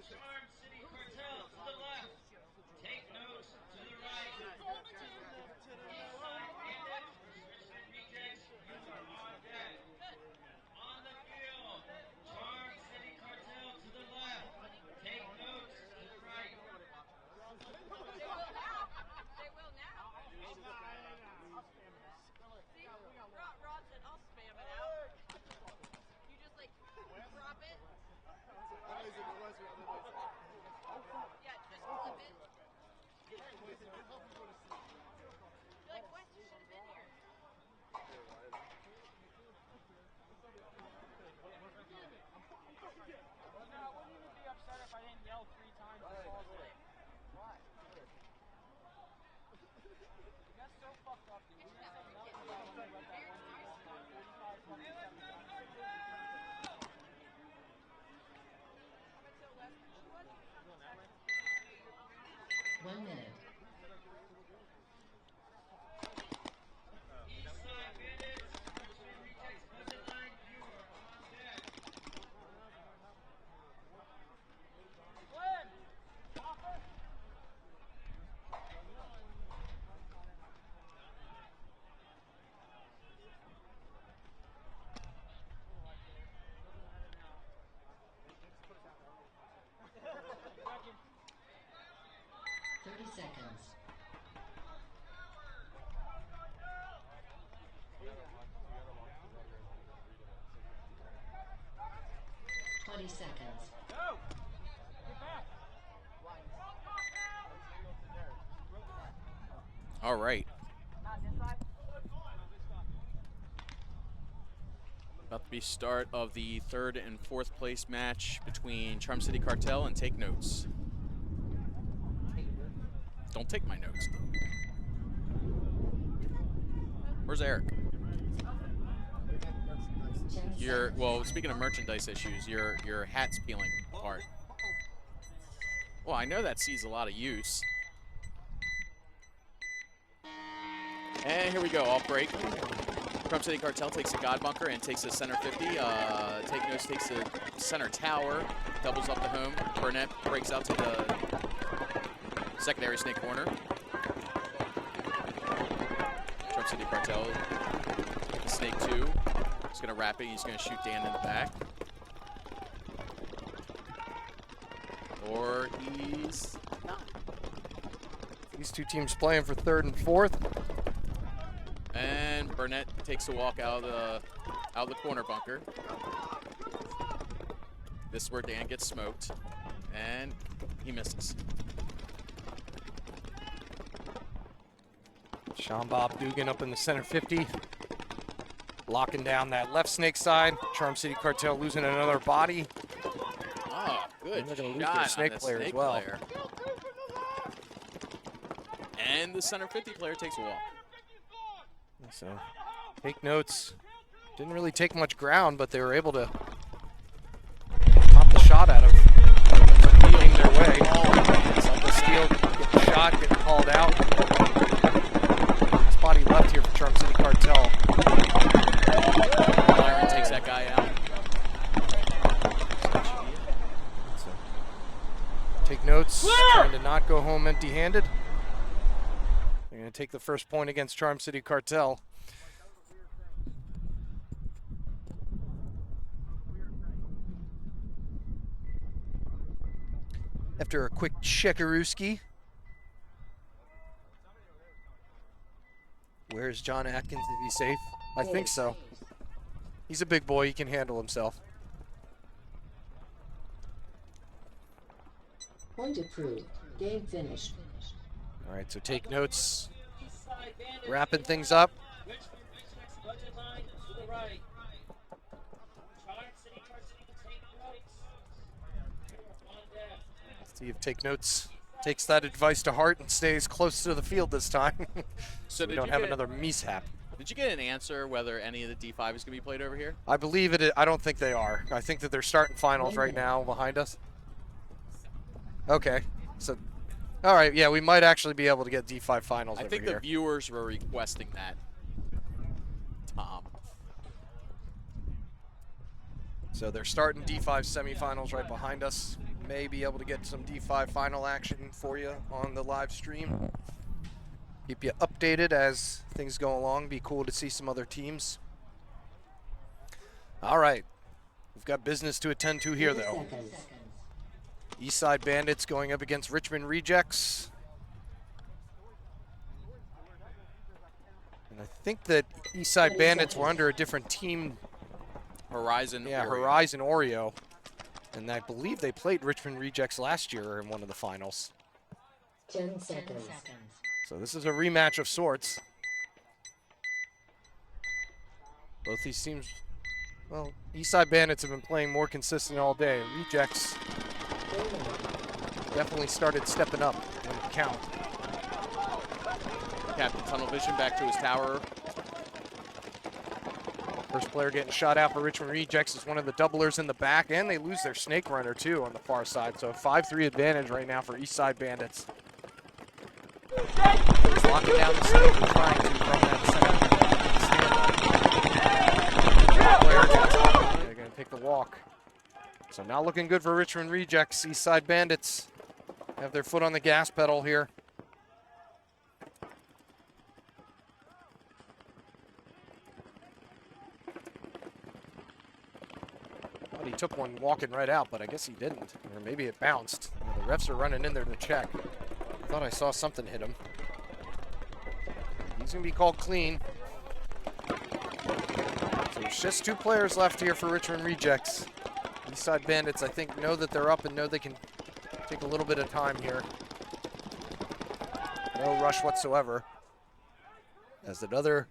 Charm City Cartel to the left. Take notes to the right. Eastside Bandits versus Richmond Rejects. You are on deck. On the field, Charm City Cartel to the left. Take notes to the right. They will now. They will now. See, Rod said I'll spam it out. You just like drop it. Yeah, just flip it. You're like, what? You should have been here. No, I wouldn't even be upset if I didn't yell 3 times to pause it. Why? That's so fucked up, dude. We just said nothing about when I let that one dude off for 45 fucking seconds. I'm until less than she was. 1 minute. Eastside Bandits, Richmond Rejects budget line. You are on deck. Glenn! Hopper! 30 seconds. Twenty seconds. Go! Get back! All right. Not this side. About to be start of the 3rd and 4th place match between Charm City Cartel and Take Notes. Don't take my notes. Where's Eric? 10 Well, speaking of merchandise issues, your hat's peeling apart. Well, I know that sees a lot of use. And here we go, off break. Charm City Cartel takes a God Bunker and takes a center 50. Take Notes takes a center tower, doubles up the home. Burnett breaks out to the secondary snake corner. Charm City Cartel, snake 2. He's going to wrap it. He's going to shoot Dan in the back. Or he's not. These two teams playing for 3rd and 4th. And Burnett takes a walk out of the corner bunker. This is where Dan gets smoked, and he misses. Sean Bob Dugan up in the center 50. Locking down that left snake side. Charm City Cartel losing another body. Oh, good And they're gonna lose shot their on snake the player as snake well. player. And the center 50 player takes a walk. So, Take Notes didn't really take much ground, but they were able to pop the shot out of beating their way. The steal, get the shot, getting called out. Spotty left here for Charm City Cartel. Byron takes that guy out. So, Take Notes trying to not go home empty-handed. They're going to take the first point against Charm City Cartel. After a quick checkarooski. Where's John Atkins? Is he safe? I think so. He's a big boy. He can handle himself. Point approved. Game finished. All right, so take notes. Wrapping things up. See if take notes takes that advice to heart and stays close to the field this time. So we don't have another mishap. Did you get an answer whether any of the D5 is going to be played over here? I believe it. I don't think they are. I think that they're starting finals right now behind us. Okay, so, all right, yeah, we might actually be able to get D5 finals over here. I think the viewers were requesting that, Tom. So they're starting D5 semifinals right behind us. May be able to get some D5 final action for you on the live stream. Keep you updated as things go along. Be cool to see some other teams. All right, we've got business to attend to here, though. Eastside Bandits going up against Richmond Rejects. And I think that Eastside Bandits were under a different team. Horizon. Yeah, Oreo. Horizon Oreo. And I believe they played Richmond Rejects last year in one of the finals. 10 seconds. So this is a rematch of sorts. Both these teams, well, Eastside Bandits have been playing more consistent all day. Rejects definitely started stepping up when it count. Captain Tunnel Vision back to his tower. First player getting shot out for Richmond Rejects is one of the doublers in the back, and they lose their snake runner too on the far side. So 5-3 advantage right now for Eastside Bandits. He's locking down the snake and trying to from that center. They're going to take the walk. So now looking good for Richmond Rejects. Eastside Bandits have their foot on the gas pedal here. He took one walking right out, but I guess he didn't. Or maybe it bounced. The refs are running in there to check. I thought I saw something hit him. He's going to be called clean. So there's just 2 players left here for Richmond Rejects. Eastside Bandits, I think, know that they're up and know they can take a little bit of time here. No rush whatsoever. As another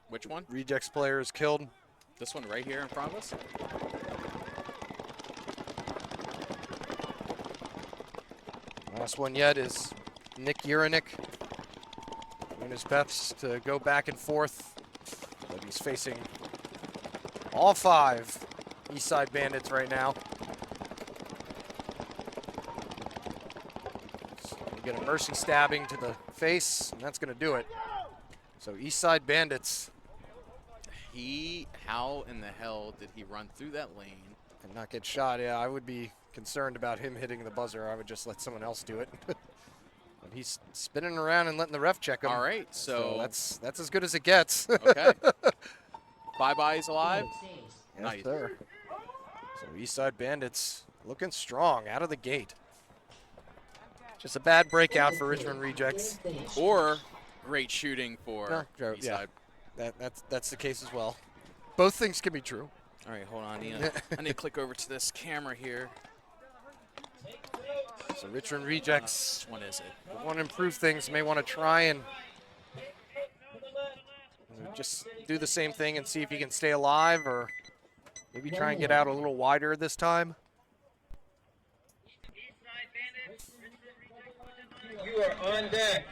Which one? Rejects player is killed. This one right here in front of us? Last one yet is Nick Uranick doing his best to go back and forth, but he's facing all 5 Eastside Bandits right now. So we get a mercy stabbing to the face, and that's going to do it. So Eastside Bandits. How in the hell did he run through that lane? And not get shot? Yeah, I would be concerned about him hitting the buzzer. I would just let someone else do it. But he's spinning around and letting the ref check him. All right, so that's as good as it gets. Okay. Bye-bye's alive. Yes, Nice. sir. So Eastside Bandits looking strong out of the gate. Just a bad breakout for Richmond Rejects. Or great shooting for No, Eastside. yeah, that's the case as well. Both things can be true. All right, hold on. I need to click over to this camera here. So Richmond Rejects, Which one is it? want to improve things, may want to try and just do the same thing and see if he can stay alive, or maybe try and get out a little wider this time. You are on deck.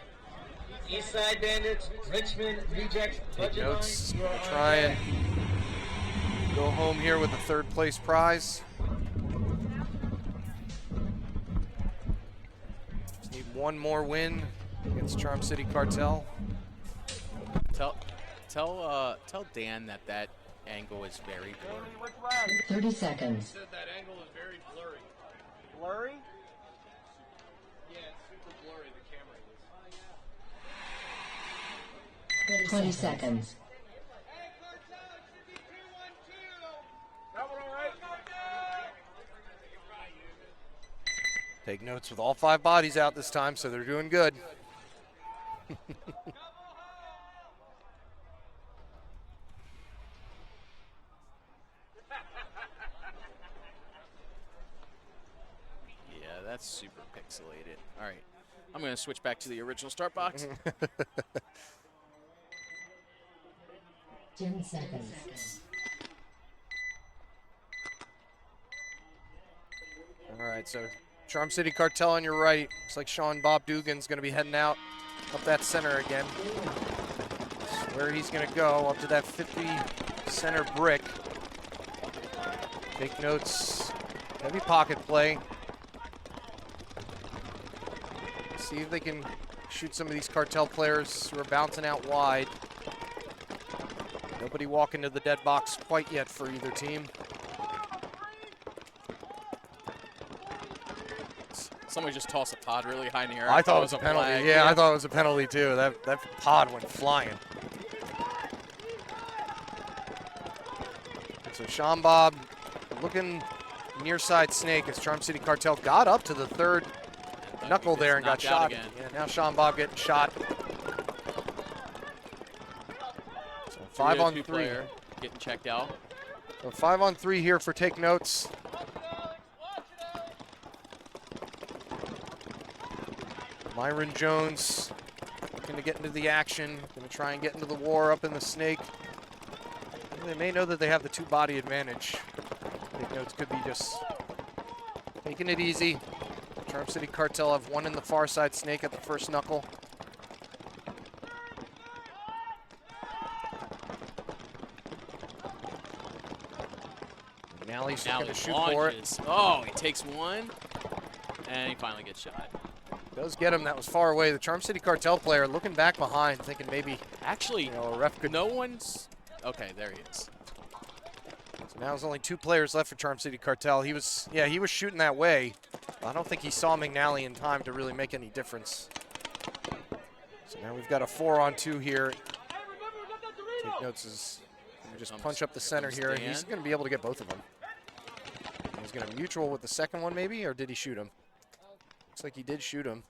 Eastside Bandits, Richmond Rejects, Take budget notes. line. You are on Try deck. and go home here with a 3rd place prize. Just need one more win against Charm City Cartel. Tell Dan that angle is very blurry. 30 seconds. Said that angle is very blurry. Blurry? Yeah, it's super blurry, the camera is. 20 seconds. Hey, Cartel, it should be 2-1-2. That one all right? Take notes with all 5 bodies out this time, so they're doing good. that's super pixelated. All right. I'm going to switch back to the original start box. 10 seconds. All right, so Charm City Cartel on your right. Looks like Sean Bob Dugan's going to be heading out up that center again. That's where he's going to go, up to that 50 center brick. Take notes, heavy pocket play. See if they can shoot some of these cartel players who are bouncing out wide. Nobody walking to the dead box quite yet for either team. Somebody just tossed a pod really high in the air. I thought it was a penalty. flag. Yeah, I thought it was a penalty too. That pod went flying. So Sean Bob looking near side snake as Charm City Cartel got up to the third knuckle there and got shot. Again. Yeah, now Sean Bob getting shot. So 5 on 3. Player getting checked out. So 5 on 3 here for take notes. Myron Jones looking to get into the action, going to try and get into the war up in the snake. They may know that they have the 2-body advantage. Take notes could be just taking it easy. Charm City Cartel have 1 in the far side snake at the first knuckle. Now he's going to shoot for it. Oh, he takes 1, and he finally gets shot. Does get him. That was far away. The Charm City Cartel player looking back behind, thinking maybe actually, a ref could. No one's. Okay, there he is. So now there's only 2 players left for Charm City Cartel. He was shooting that way. I don't think he saw McNally in time to really make any difference. So now we've got a 4 on 2 here. Take notes is just punch up the center here, and he's going to be able to get both of them. He's going to mutual with the second one, maybe, or did he shoot him? Looks like he did shoot him.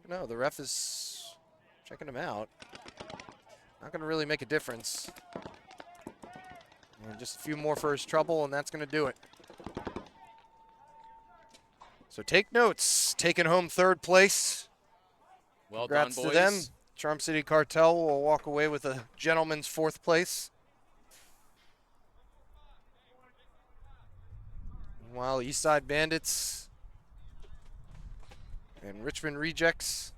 No, the ref is checking him out. Not going to really make a difference. And just a few more for his trouble, and that's going to do it. So take notes. Taking home 3rd place. Well Congrats done, boys. to them. Charm City Cartel will walk away with a gentleman's 4th place. Meanwhile, Eastside Bandits and Richmond Rejects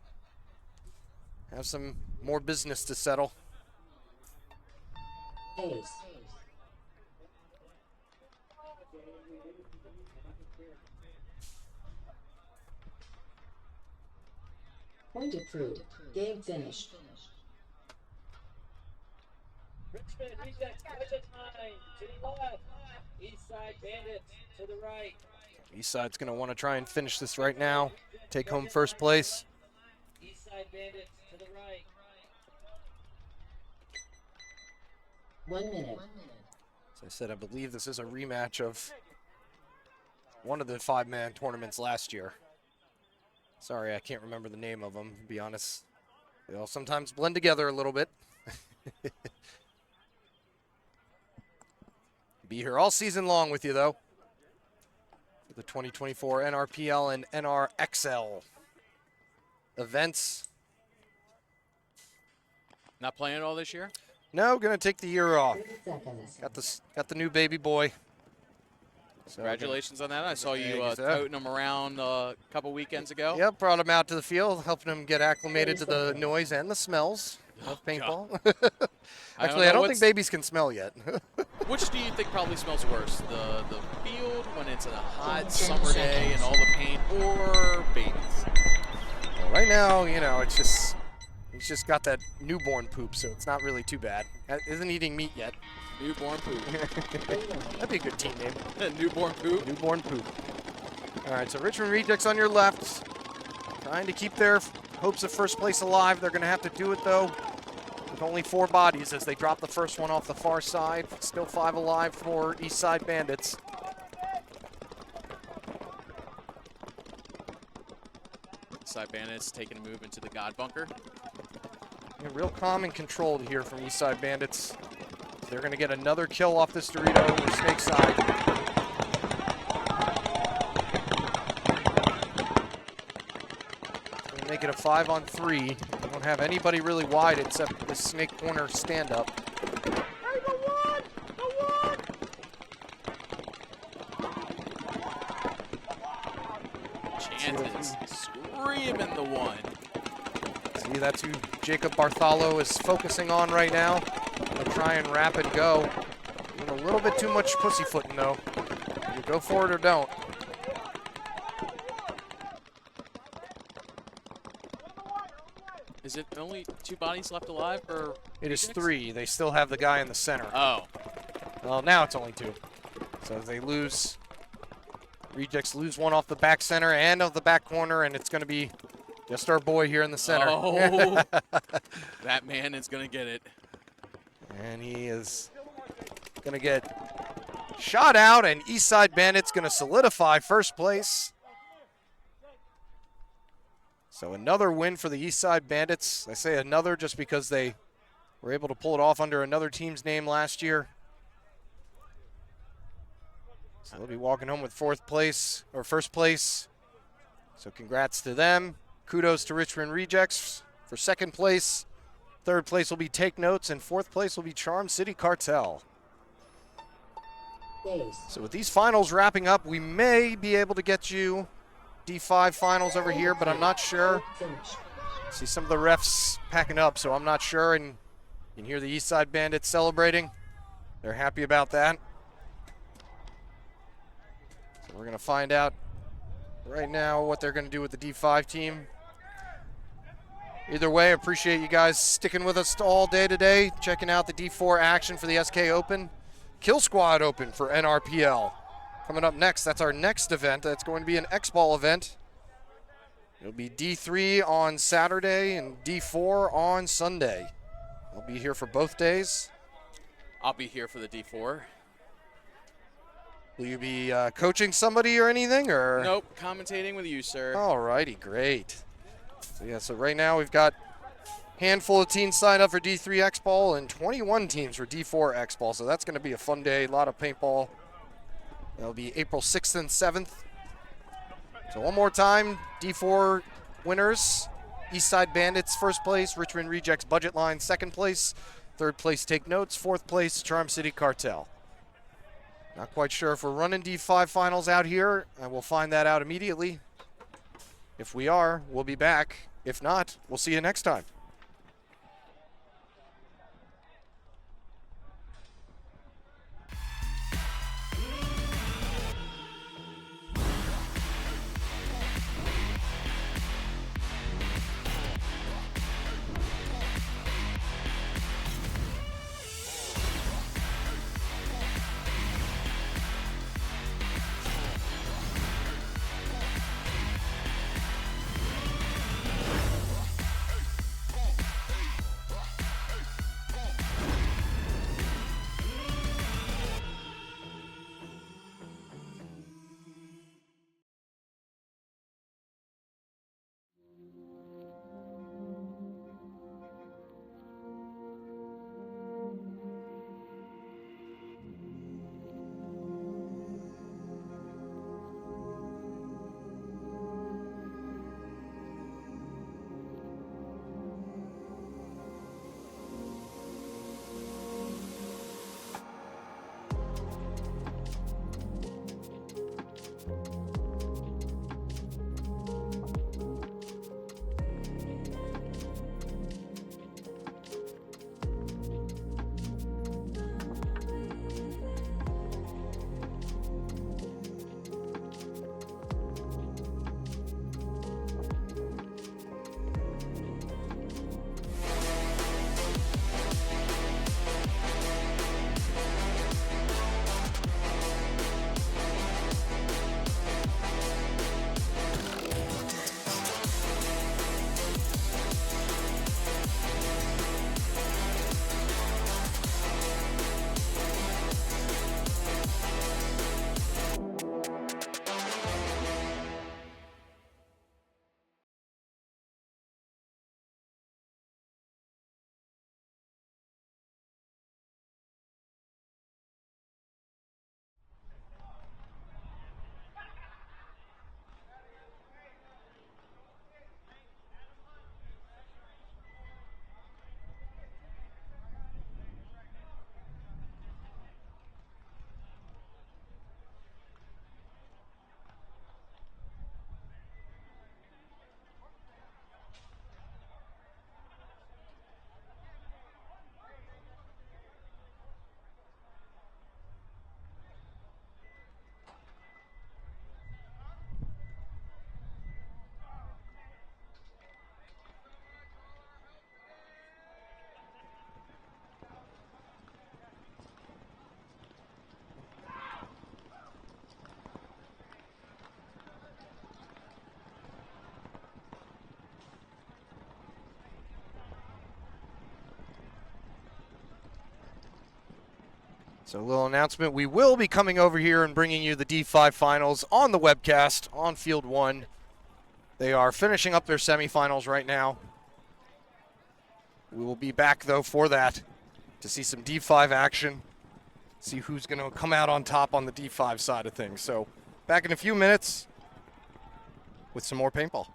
have some more business to settle. Ace. Point approved. Game finished. Richmond Rejects budget line to the left. Eastside Bandits to the right. Eastside's going to want to try and finish this right now. Take home 1st place. Eastside Bandits to the right. 1 minute. As I said, I believe this is a rematch of one of the 5-man tournaments last year. Sorry, I can't remember the name of them, to be honest. They all sometimes blend together a little bit. Be here all season long with you, though, for the 2024 NRPL and NRXL events. Not playing at all this year? No, gonna take the year off. 30 seconds. Got the new baby boy. So Congratulations on that. I saw you toting him around a couple weekends ago. Yep, brought him out to the field, helping him get acclimated to the noise and the smells of paintball. Actually, I don't think babies can smell yet. Which do you think probably smells worse? The field when it's a hot summer day and all the paint, or babies? Well, right now, you know, it's just he's just got that newborn poop, so it's not really too bad. Isn't eating meat yet. Newborn poop. That'd be a good team name. Newborn poop. Newborn poop. All right, so Richmond Rejects on your left, trying to keep their hopes of 1st place alive. They're going to have to do it, though, with only 4 bodies as they drop the first one off the far side. Still 5 alive for Eastside Bandits. Eastside Bandits taking a move into the God Bunker. Yeah, real calm and controlled here from Eastside Bandits. They're going to get another kill off this Dorito over Snake side. make it a 5-on-3. We don't have anybody really wide except the snake corner stand-up. Chances screaming the one. See, that's who Jacob Bartholo is focusing on right now. Gonna try and wrap and go. Doing a little bit too much pussyfooting though. You go for it or don't. Is it only 2 bodies left alive, or It is Rejects? 3. They still have the guy in the center. Oh, Well, now it's only 2. So they lose. Rejects lose one off the back center and of the back corner, and it's going to be just our boy here in the center. Oh, that man is gonna get it. And he is going to get shot out, and Eastside Bandits going to solidify first place. So another win for the Eastside Bandits. I say another just because they were able to pull it off under another team's name last year. So they'll be walking home with first place. So congrats to them. Kudos to Richmond Rejects for second place. Third place will be Take Notes, and fourth place will be Charm City Cartel. Days. So with these finals wrapping up, we may be able to get you D5 finals over here, but I'm not sure. Finished. See some of the refs packing up, so I'm not sure. And you can hear the Eastside Bandits celebrating. They're happy about that. So we're going to find out right now what they're going to do with the D5 team. Either way, appreciate you guys sticking with us all day today, checking out the D4 action for the SK Open. Kill Squad Open for NRPL. Coming up next, that's our next event. That's going to be an X-Ball event. It'll be D3 on Saturday and D4 on Sunday. I'll be here for both days. I'll be here for the D4. Will you be coaching somebody or anything? Or? Nope, commentating with you, sir. All righty, great. So yeah, so right now we've got a handful of teams signed up for D3 X-Ball and 21 teams for D4 X-Ball. So that's going to be a fun day, a lot of paintball. That'll be April 6th and 7th. So one more time, D4 winners. Eastside Bandits first place, Richmond Rejects Budget Line second place, third place Take Notes, fourth place Charm City Cartel. Not quite sure if we're running D5 finals out here. I will find that out immediately. If we are, we'll be back. If not, we'll see you next time. So a little announcement, we will be coming over here and bringing you the D5 finals on the webcast on Field 1. They are finishing up their semifinals right now. We will be back, though, for that to see some D5 action, see who's going to come out on top on the D5 side of things. So back in a few minutes with some more paintball.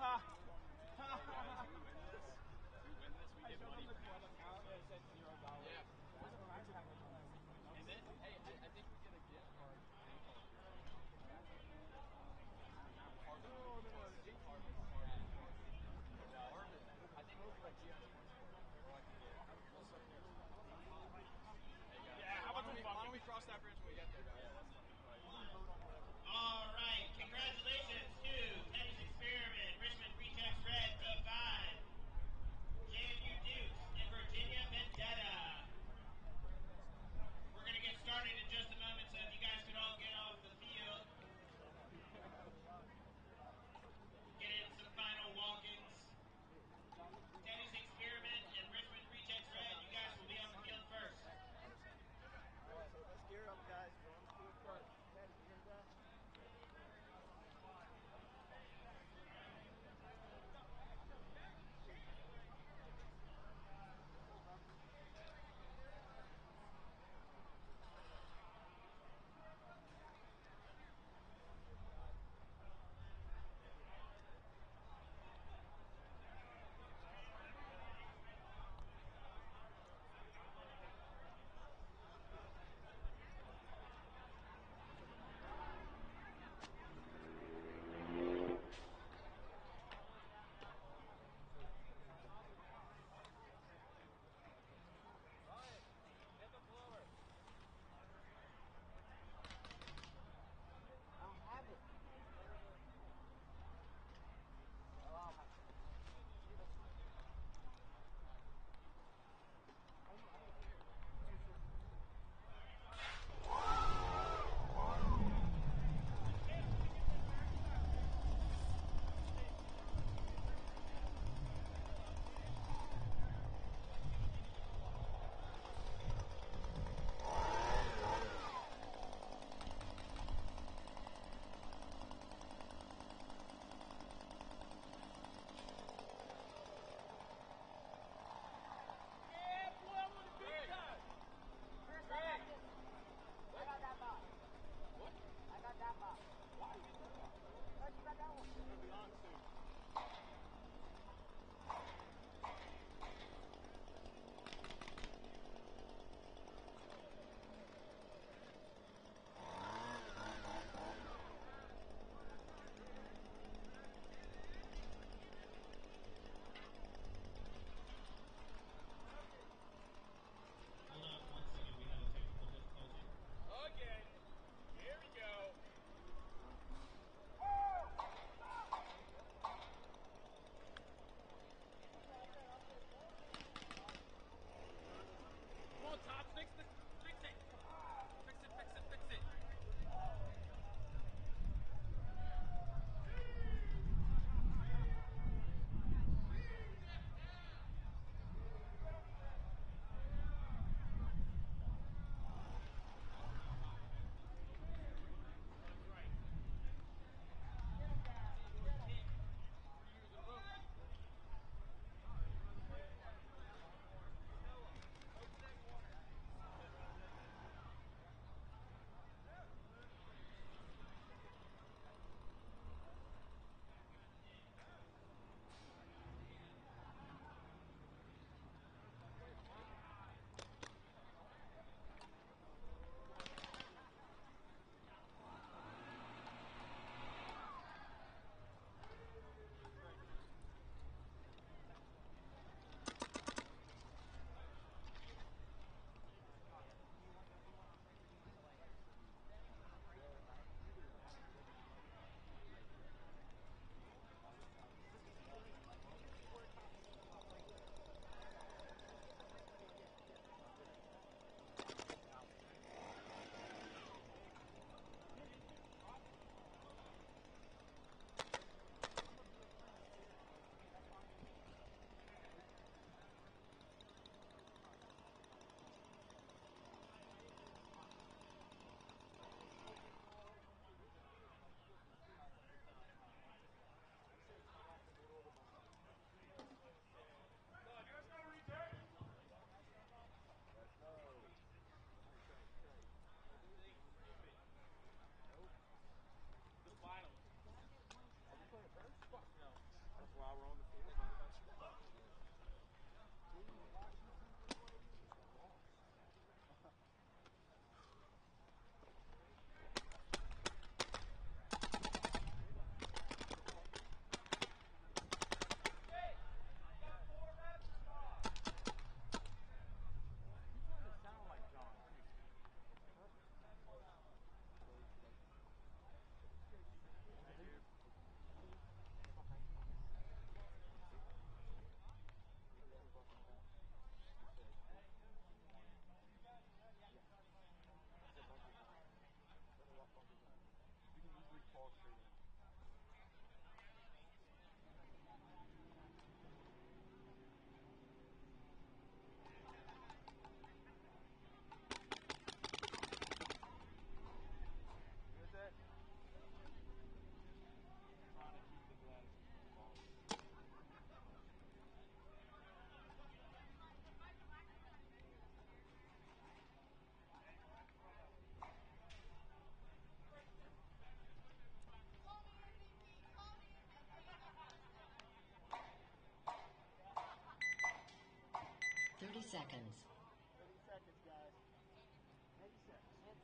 Why don't we cross that bridge when we get there? All right, congratulations to Tennis Experiment, Richmond Rejects Red D5, JMU Dukes, Denver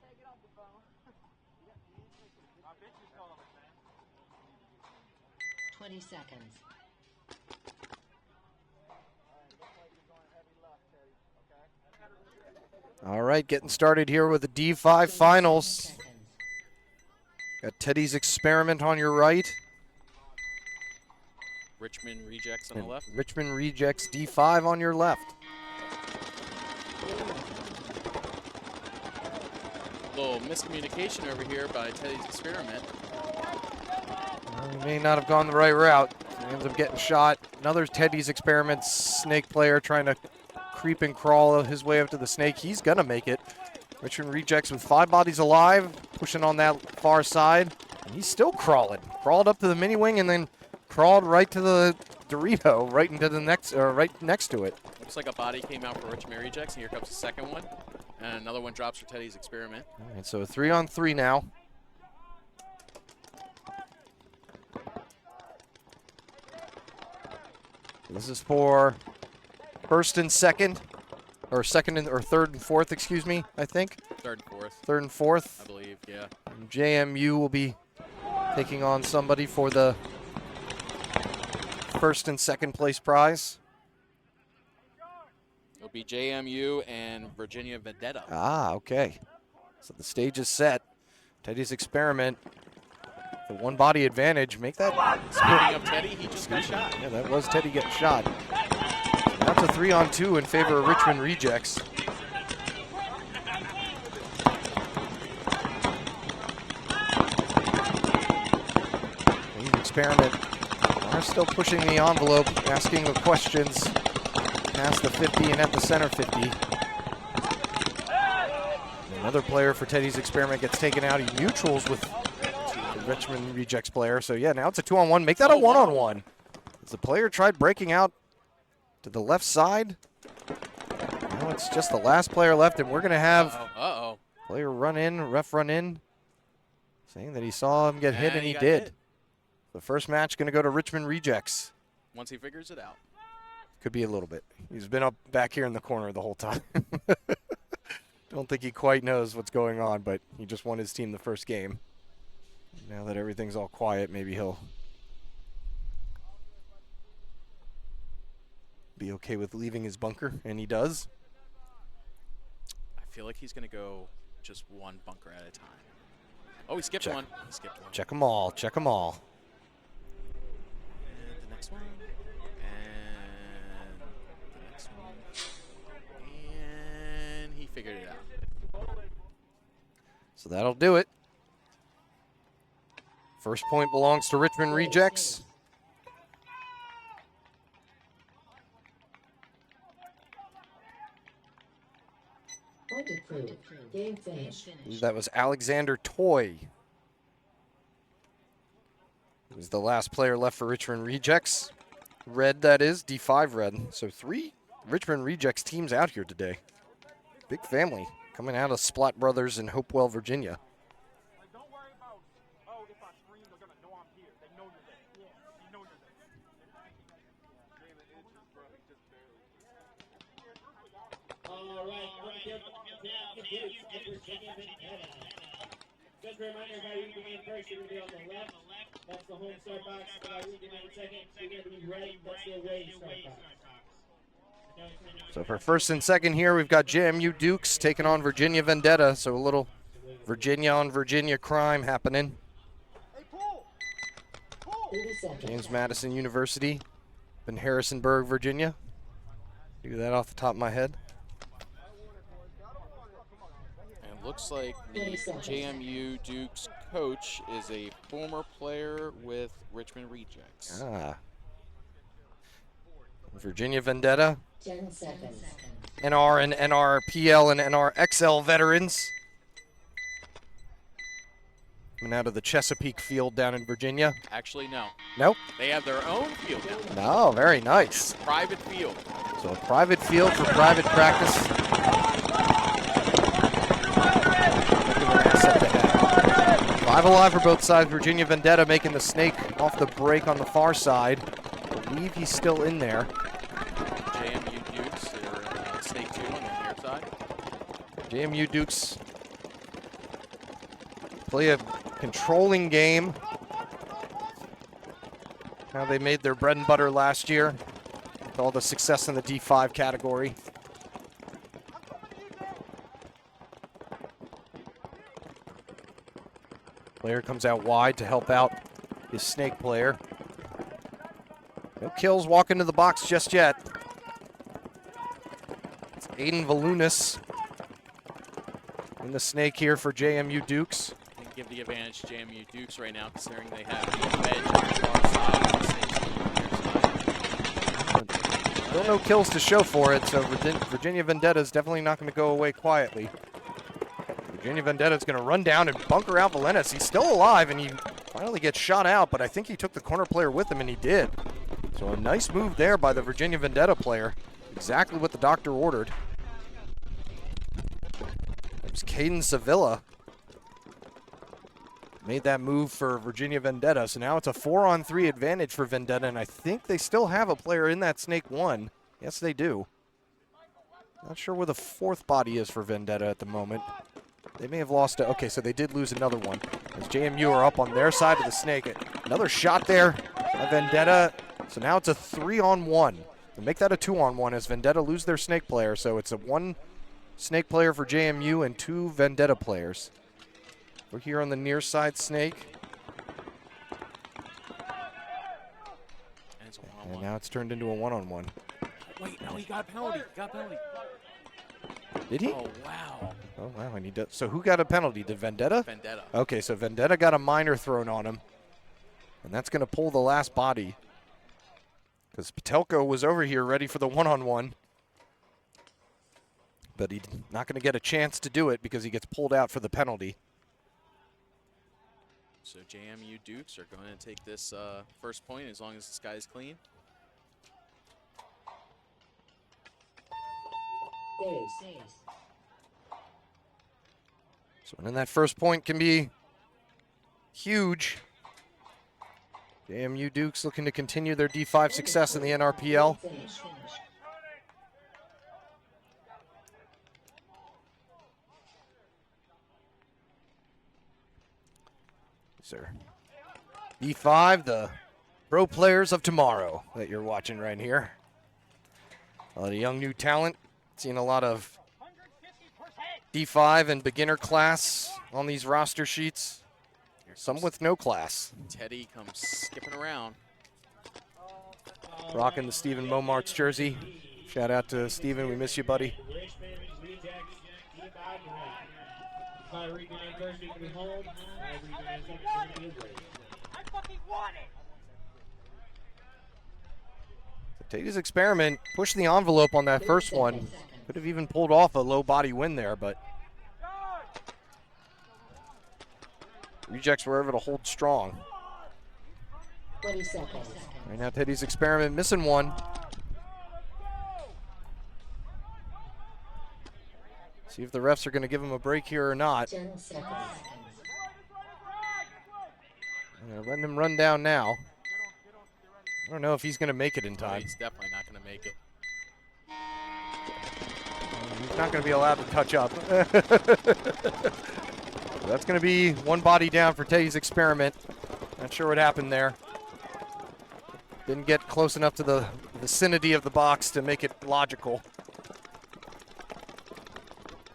Take it off the phone. 20 seconds. All right, getting started here with the D5 finals. Got Teddy's Experiment on your right. Richmond Rejects on the and left. Richmond Rejects D5 on your left. Little miscommunication over here by Teddy's Experiment. He may not have gone the right route. He ends up getting shot. Another Teddy's Experiment snake player trying to creep and crawl his way up to the snake. He's going to make it. Richmond Rejects with 5 bodies alive, pushing on that far side. And he's still crawling. Crawled up to the mini wing and then crawled right to the Dorito, right into the next, right next to it. Looks like a body came out for Richmond Rejects, and here comes the second one. And another one drops for Teddy's Experiment. All right, so 3-on-3 now. This is for first and second, or third and fourth, excuse me, I think. Third and fourth. Third and fourth. I believe, yeah. And JMU will be taking on somebody for the first and second place prize. It'll be JMU and Virginia Vendetta. Ah, okay. So the stage is set. Teddy's Experiment. The one body advantage. Make that. Speaking of Teddy, he just got shot. Yeah, that was Teddy getting shot. That's a 3-on-2 in favor of Richmond Rejects. Teddy's Experiment are still pushing the envelope, asking the questions past the 50 and at the center 50. Another player for Teddy's Experiment gets taken out. He neutrals with the Richmond Rejects player. So yeah, now it's a 2-on-1. Make that a 1-on-1. As the player tried breaking out to the left side. Now it's just the last player left, and we're going to have player run in, ref run in, saying that he saw him get hit, and he did. Hit. The first match going to go to Richmond Rejects. Once he figures it out. Could be a little bit. He's been up back here in the corner the whole time. Don't think he quite knows what's going on, but he just won his team the first game. Now that everything's all quiet, maybe he'll be okay with leaving his bunker, and he does. I feel like he's going to go just one bunker at a time. Oh, he skipped one. He skipped one. Check them all. Check them all. And the next one. And the next one. And he figured it out. So that'll do it. First point belongs to Richmond Rejects. Point approved. Game finished. That was Alexander Toy. He was the last player left for Richmond Rejects. Red, that is, D5 Red. So 3 Richmond Rejects teams out here today. Big family coming out of Splott Brothers in Hopewell, Virginia. Don't worry about, oh, if I scream, they're going to know I'm here. They know you're there. Yeah. You know you're there. All right, Virginia Vendetta. Just a reminder, if I read the main first, you're going to be on the left. That's the home start box. If I read the main second, you're going to be right. That's the away start box. So for first and second here, we've got JMU Dukes taking on Virginia Vendetta. So a little Virginia on Virginia crime happening. 30 seconds. James Madison University in Harrisonburg, Virginia. Do that off the top of my head. And it looks like the JMU Dukes coach is a former player with Richmond Rejects. Ah. Virginia Vendetta. 10 seconds. NR and NRPL and NRXL veterans. Coming out of the Chesapeake field down in Virginia. Actually, no. Nope. They have their own field now. Oh, very nice. Private field. So a private field for private practice. 5 alive for both sides. Virginia Vendetta making the snake off the break on the far side. I believe he's still in there. JMU Dukes, they're snake 2 on the near side. JMU Dukes play a controlling game. How they made their bread and butter last year with all the success in the D5 category. Player comes out wide to help out his snake player. No kills walk into the box just yet. It's Aiden Volunas in the snake here for JMU Dukes. I can give the advantage to JMU Dukes right now, considering they have the edge on the far side and the snake's on their side. Still no kills to show for it, so Virginia Vendetta is definitely not going to go away quietly. Virginia Vendetta is going to run down and bunker out Valenis. He's still alive, and he finally gets shot out, but I think he took the corner player with him, and he did. So a nice move there by the Virginia Vendetta player. Exactly what the doctor ordered. There's Caden Sevilla. Made that move for Virginia Vendetta, so now it's a 4-on-3 advantage for Vendetta, and I think they still have a player in that Snake 1. Yes, they do. Not sure where the fourth body is for Vendetta at the moment. They may have lost it. Okay, so they did lose another one. As JMU are up on their side of the snake. Another shot there by Vendetta. So now it's a 3-on-1. To make that a 2-on-1 as Vendetta lose their snake player. So it's a 1 snake player for JMU and 2 Vendetta players. We're here on the near side snake. And it's a 1-on-1. And now it's turned into a 1-on-1. Wait, no, he got a penalty. He got a penalty. Did he? Oh, wow. Oh, wow. And he does. So who got a penalty? Did Vendetta? Vendetta. Okay, so Vendetta got a minor thrown on him. And that's going to pull the last body. Because Patelko was over here ready for the 1-on-1. But he's not going to get a chance to do it because he gets pulled out for the penalty. So JMU Dukes are going to take this first point as long as this guy is clean. So and then that first point can be huge. JMU Dukes looking to continue their D5 success in the NRPL. Sir. D5, the pro players of tomorrow that you're watching right here. A lot of young new talent. Seeing a lot of D5 and beginner class on these roster sheets. Some with no class. Teddy comes skipping around. Rocking the Stephen Momart's jersey. Shout out to Stephen, we miss you, buddy. Teddy's experiment pushed the envelope on that first one. Could have even pulled off a low body win there, but Rejects were able to hold strong. 20 seconds. Right now, Teddy's experiment missing one. See if the refs are going to give him a break here or not. 10 seconds. And they're letting him run down now. I don't know if he's going to make it in time. He's definitely not going to make it. He's not going to be allowed to touch up. That's going to be one body down for Teddy's experiment. Not sure what happened there. Didn't get close enough to the vicinity of the box to make it logical.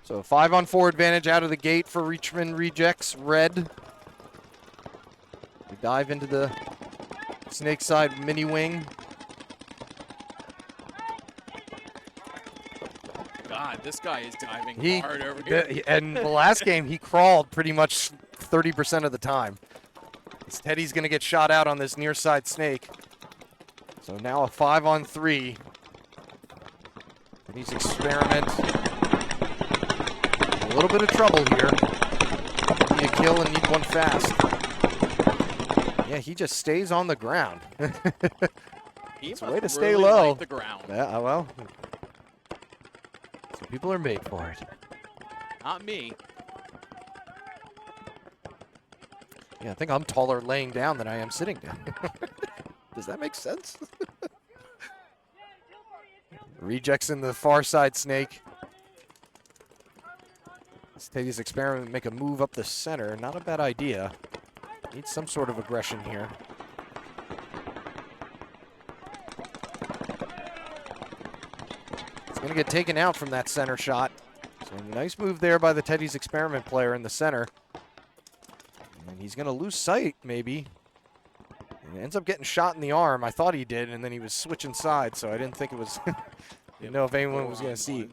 So 5-on-4 advantage out of the gate for Richmond Rejects Red. We dive into the snake side mini wing. God, this guy is diving hard over here. And the last game, he crawled pretty much 30% of the time. Teddy's going to get shot out on this near side snake. So now a 5-on-3. Teddy's experiment. A little bit of trouble here. Need a kill and need one fast. Yeah, he just stays on the ground. It's a way to stay low. Like the ground. Yeah, well. Some people are made for it. Not me. Yeah, I think I'm taller laying down than I am sitting down. Does that make sense? Rejects in the far side snake. Teddy's experiment, make a move up the center. Not a bad idea. Needs some sort of aggression here. It's going to get taken out from that center shot. So nice move there by the Teddy's experiment player in the center. And he's going to lose sight, maybe. And ends up getting shot in the arm. I thought he did, and then he was switching sides, so I didn't think it was... didn't know if anyone was going to see.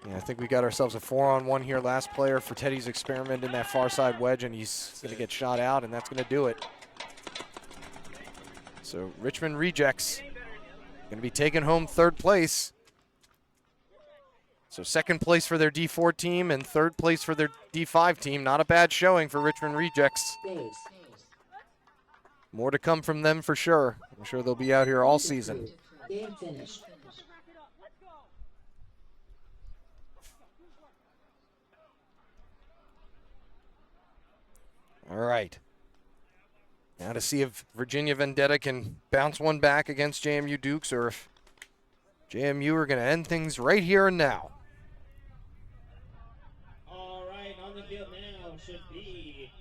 Yeah, I think we got ourselves a 4-on-1 here. Last player for Teddy's experiment in that far side wedge, and he's going to get shot out, and that's going to do it. So Richmond Rejects going to be taking home 3rd place. So 2nd place for their D4 team and 3rd place for their D5 team. Not a bad showing for Richmond Rejects. More to come from them for sure. I'm sure they'll be out here all season. Game finished. All right. Now to see if Virginia Vendetta can bounce one back against JMU Dukes or if JMU are going to end things right here and now. All right, on the field now should be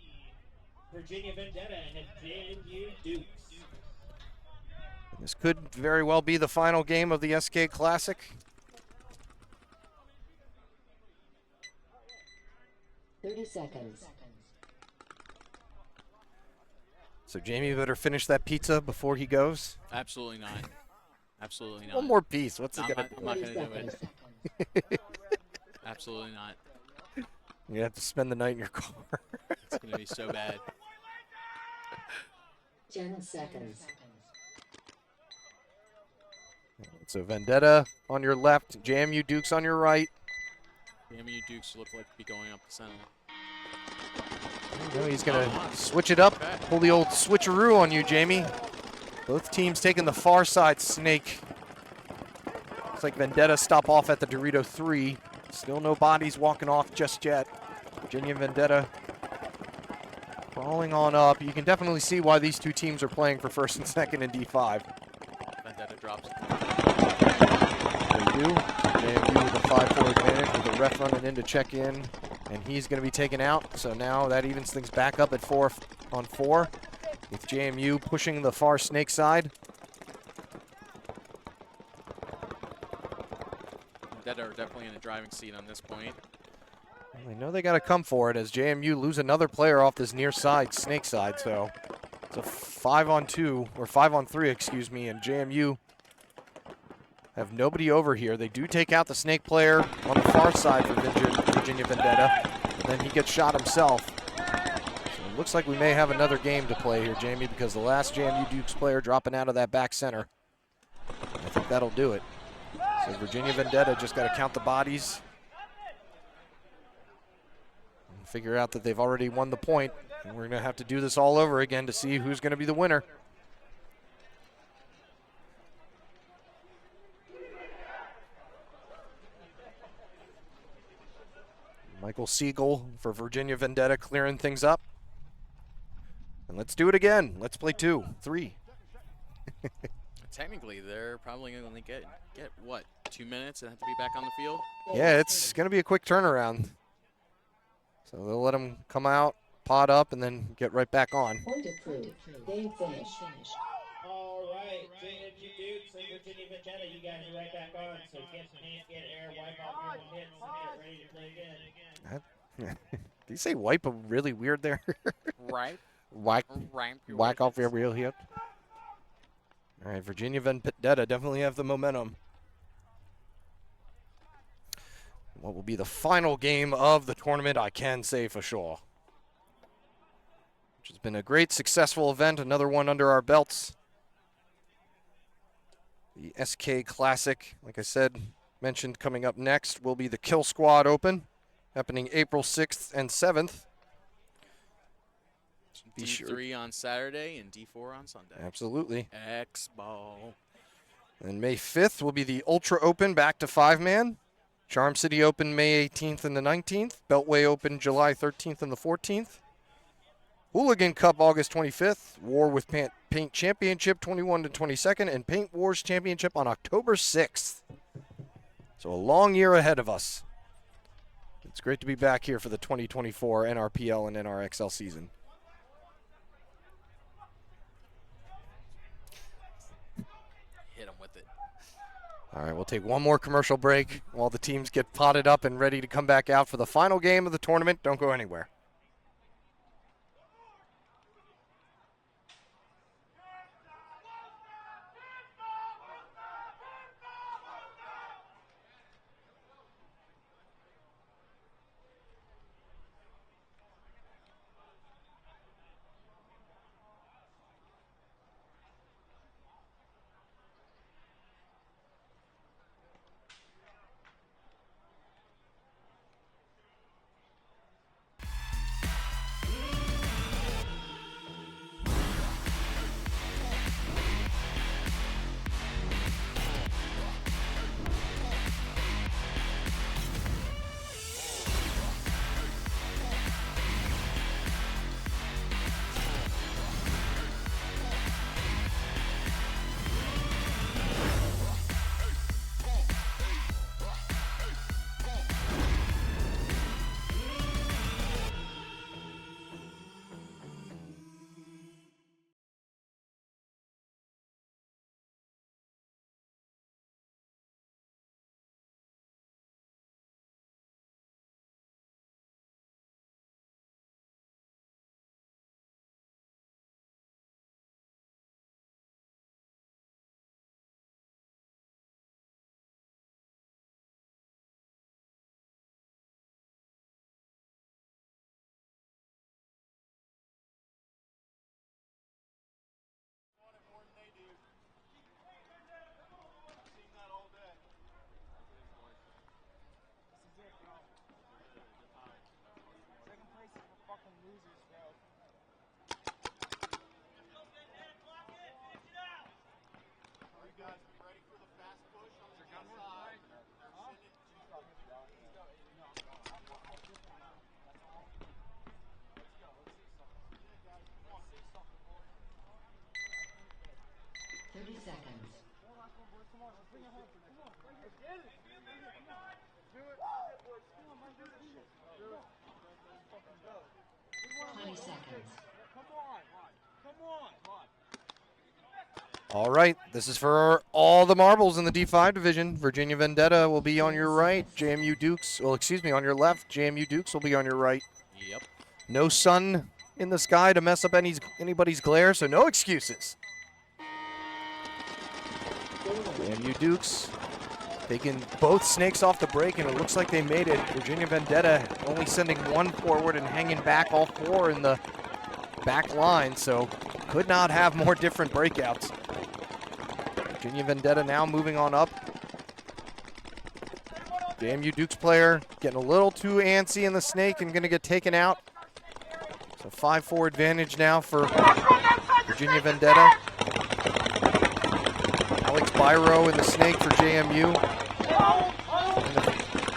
Virginia Vendetta and JMU Dukes. This could very well be the final game of the SK Classic. $30 seconds. So Jamie better finish that pizza before he goes. Absolutely not. Absolutely not. One more piece. What's No, it gonna I'm not going to do it. Absolutely not. You have to spend the night in your car. It's going to be so bad. 10 seconds. So Vendetta on your left, JMU Dukes on your right. JMU Dukes look like to be going up the center. No, he's going to switch it up, pull the old switcheroo on you, Jamie. Both teams taking the far side snake. Looks like Vendetta stop off at the Dorito 3. Still no bodies walking off just yet. Virginia Vendetta crawling on up. You can definitely see why these two teams are playing for 1st and 2nd in D5. Vendetta drops. They do. JMU with a 5-4 advantage with the ref running in to check in. And he's going to be taken out. So now that evens things back up at 4-on-4 with JMU pushing the far snake side. Vendetta are definitely in the driving seat on this point. Well, they know they got to come for it as JMU lose another player off this near side, snake side. So it's a 5-on-2 or 5-on-3, excuse me, and JMU have nobody over here. They do take out the snake player on the far side for Virginia Vendetta, and then he gets shot himself. So it looks like we may have another game to play here, Jamie, because the last JMU Dukes player dropping out of that back center. I think that'll do it. So Virginia Vendetta just got to count the bodies and figure out that they've already won the point. And we're going to have to do this all over again to see who's going to be the winner. Michael Siegel for Virginia Vendetta clearing things up. And let's do it again. Let's play 2, 3. Technically, they're probably going to get what, 2 minutes and have to be back on the field? Yeah, it's going to be a quick turnaround. So they'll let them come out, pod up, and then get right back on. Point approved. Game finished. All right, JMU Dukes and Virginia Vendetta, you guys are right back on. So get paint, get air, wipe off your hits, and get ready to play again. Did you say wipe a really weird there? Right. Whack off your real hip. All right, Virginia Vendetta definitely have the momentum. What will be the final game of the tournament, I can say for sure. Which has been a great, successful event, another one under our belts. The SK Classic, like I said, mentioned coming up next, will be the Kill Squad Open, happening April 6th and 7th. Be D3 on Saturday and D4 on Sunday. Absolutely. X-Ball. And May 5th will be the Ultra Open, back to 5-man. Charm City Open May 18th and the 19th. Beltway Open July 13th and the 14th. Hooligan Cup August 25th. War with Paint Championship 21 to 22nd. And Paint Wars Championship on October 6th. So a long year ahead of us. It's great to be back here for the 2024 NRPL and NRXL season. Hit him with it. All right, we'll take one more commercial break while the teams get potted up and ready to come back out for the final game of the tournament. Don't go anywhere. All right, this is for all the marbles in the D5 division. Virginia Vendetta will be on your right. JMU Dukes, well, excuse me, on your left. JMU Dukes will be on your right. Yep. No sun in the sky to mess up anybody's glare, so no excuses. JMU Dukes taking both snakes off the break, and it looks like they made it. Virginia Vendetta only sending one forward and hanging back all four in the back line, so could not have more different breakouts. Virginia Vendetta now moving on up. JMU Dukes player getting a little too antsy in the snake and going to get taken out. So 5-4 advantage now for Virginia Vendetta. Alex Byro in the snake for JMU.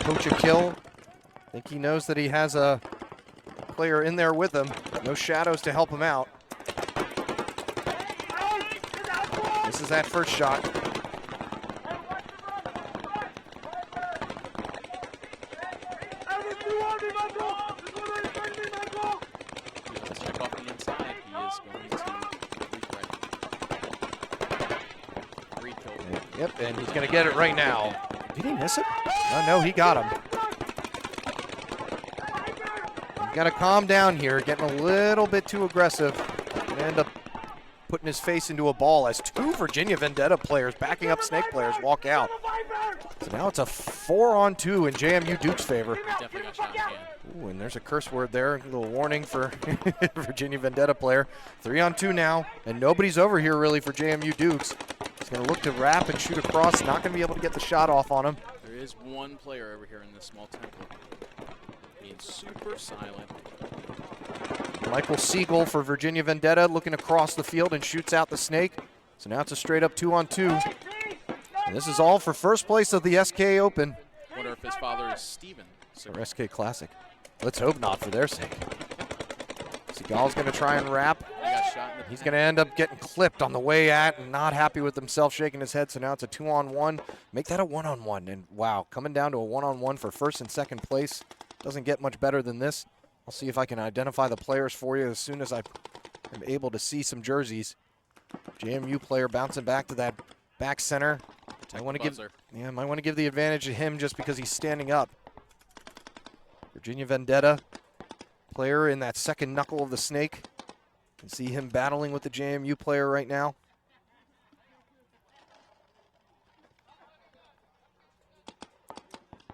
Coach a kill. I think he knows that he has a player in there with him. No shadows to help him out. This is that first shot. Check off the inside. He is going to re-kill. Yep, and he's going to get it right now. Did he miss it? Oh, no, he got him. He's got to calm down here, getting a little bit too aggressive. Gonna end up putting his face into a ball as two Virginia Vendetta players, backing up snake players, walk out. So now it's a 4-on-2 in JMU Duke's favor. Definitely got shot in the hand. Ooh, and there's a curse word there, a little warning for Virginia Vendetta player. 3-on-2 now, and nobody's over here really for JMU Dukes. He's going to look to wrap and shoot across, not going to be able to get the shot off on him. There is one player over here in this small temple, being super silent. Michael Siegel for Virginia Vendetta looking across the field and shoots out the snake. So now it's a straight up 2-on-2. And this is all for first place of the SK Open. Wonder if his father is Steven. Or SK Classic. Let's hope not for their sake. Seagal's going to try and wrap. He's going to end up getting clipped on the way at and not happy with himself, shaking his head. So now it's a 2-on-1. Make that a 1-on-1. And wow, coming down to a 1-on-1 for first and second place. doesn't get much better than this. I'll see if I can identify the players for you as soon as I am able to see some jerseys. JMU player bouncing back to that back center. I want to give, might want to give the advantage to him just because he's standing up. Virginia Vendetta, player in that second knuckle of the snake. You can see him battling with the JMU player right now.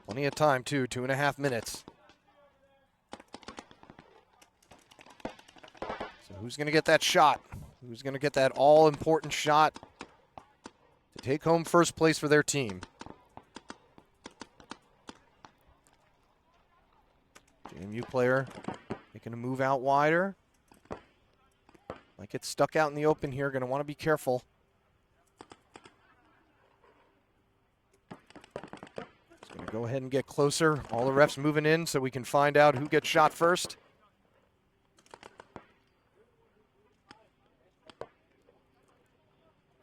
Plenty of time, too, 2.5 minutes. So who's going to get that shot? Who's going to get that all-important shot to take home first place for their team? JMU player making a move out wider. Might get stuck out in the open here. Going to want to be careful. Going to go ahead and get closer. All the refs moving in so we can find out who gets shot first.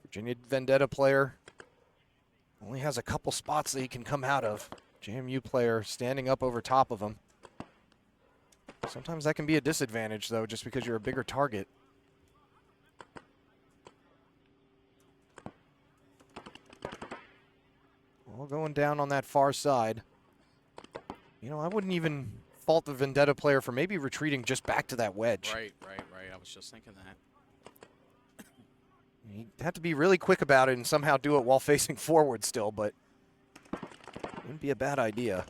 Virginia Vendetta player only has a couple spots that he can come out of. JMU player standing up over top of him. Sometimes that can be a disadvantage, though, just because you're a bigger target. All going down on that far side. You know, I wouldn't even fault the Vendetta player for maybe retreating just back to that wedge. Right. I was just thinking that. He'd have to be really quick about it and somehow do it while facing forward still, but wouldn't be a bad idea.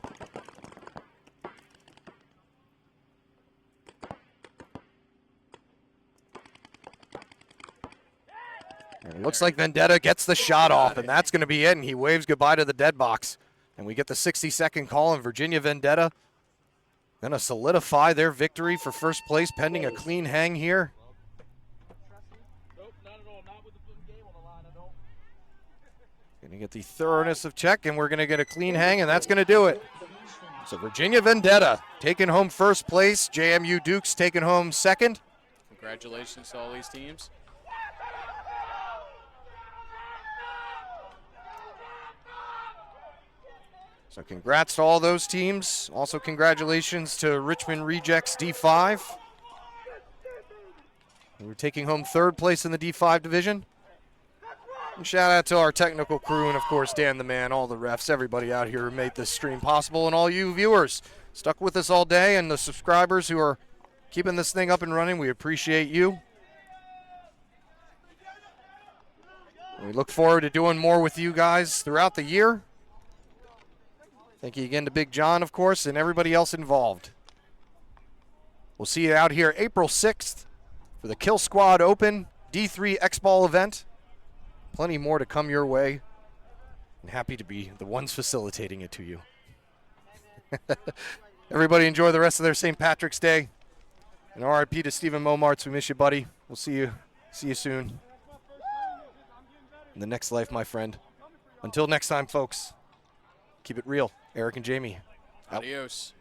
And it looks like Vendetta gets the shot off, and that's going to be it, and he waves goodbye to the dead box. And we get the 60-second call, and Virginia Vendetta going to solidify their victory for first place pending a clean hang here. Going to get the thoroughness of check, and we're going to get a clean hang, and that's going to do it. So Virginia Vendetta taking home first place. JMU Dukes taking home second. Congratulations to all these teams. So congrats to all those teams. Also congratulations to Richmond Rejects D5. We're taking home third place in the D5 division. And shout out to our technical crew and, of course, Dan the Man, all the refs, everybody out here who made this stream possible, and all you viewers stuck with us all day, and the subscribers who are keeping this thing up and running. We appreciate you. And we look forward to doing more with you guys throughout the year. Thank you again to Big John, of course, and everybody else involved. We'll see you out here April 6th for the Kill Squad Open D3 X-Ball event. Plenty more to come your way. And happy to be the ones facilitating it to you. Everybody enjoy the rest of their St. Patrick's Day. And RIP to Stephen Momarts. We miss you, buddy. We'll see you soon. In the next life, my friend. Until next time, folks. Keep it real. Eric and Jamie. Out. Adios.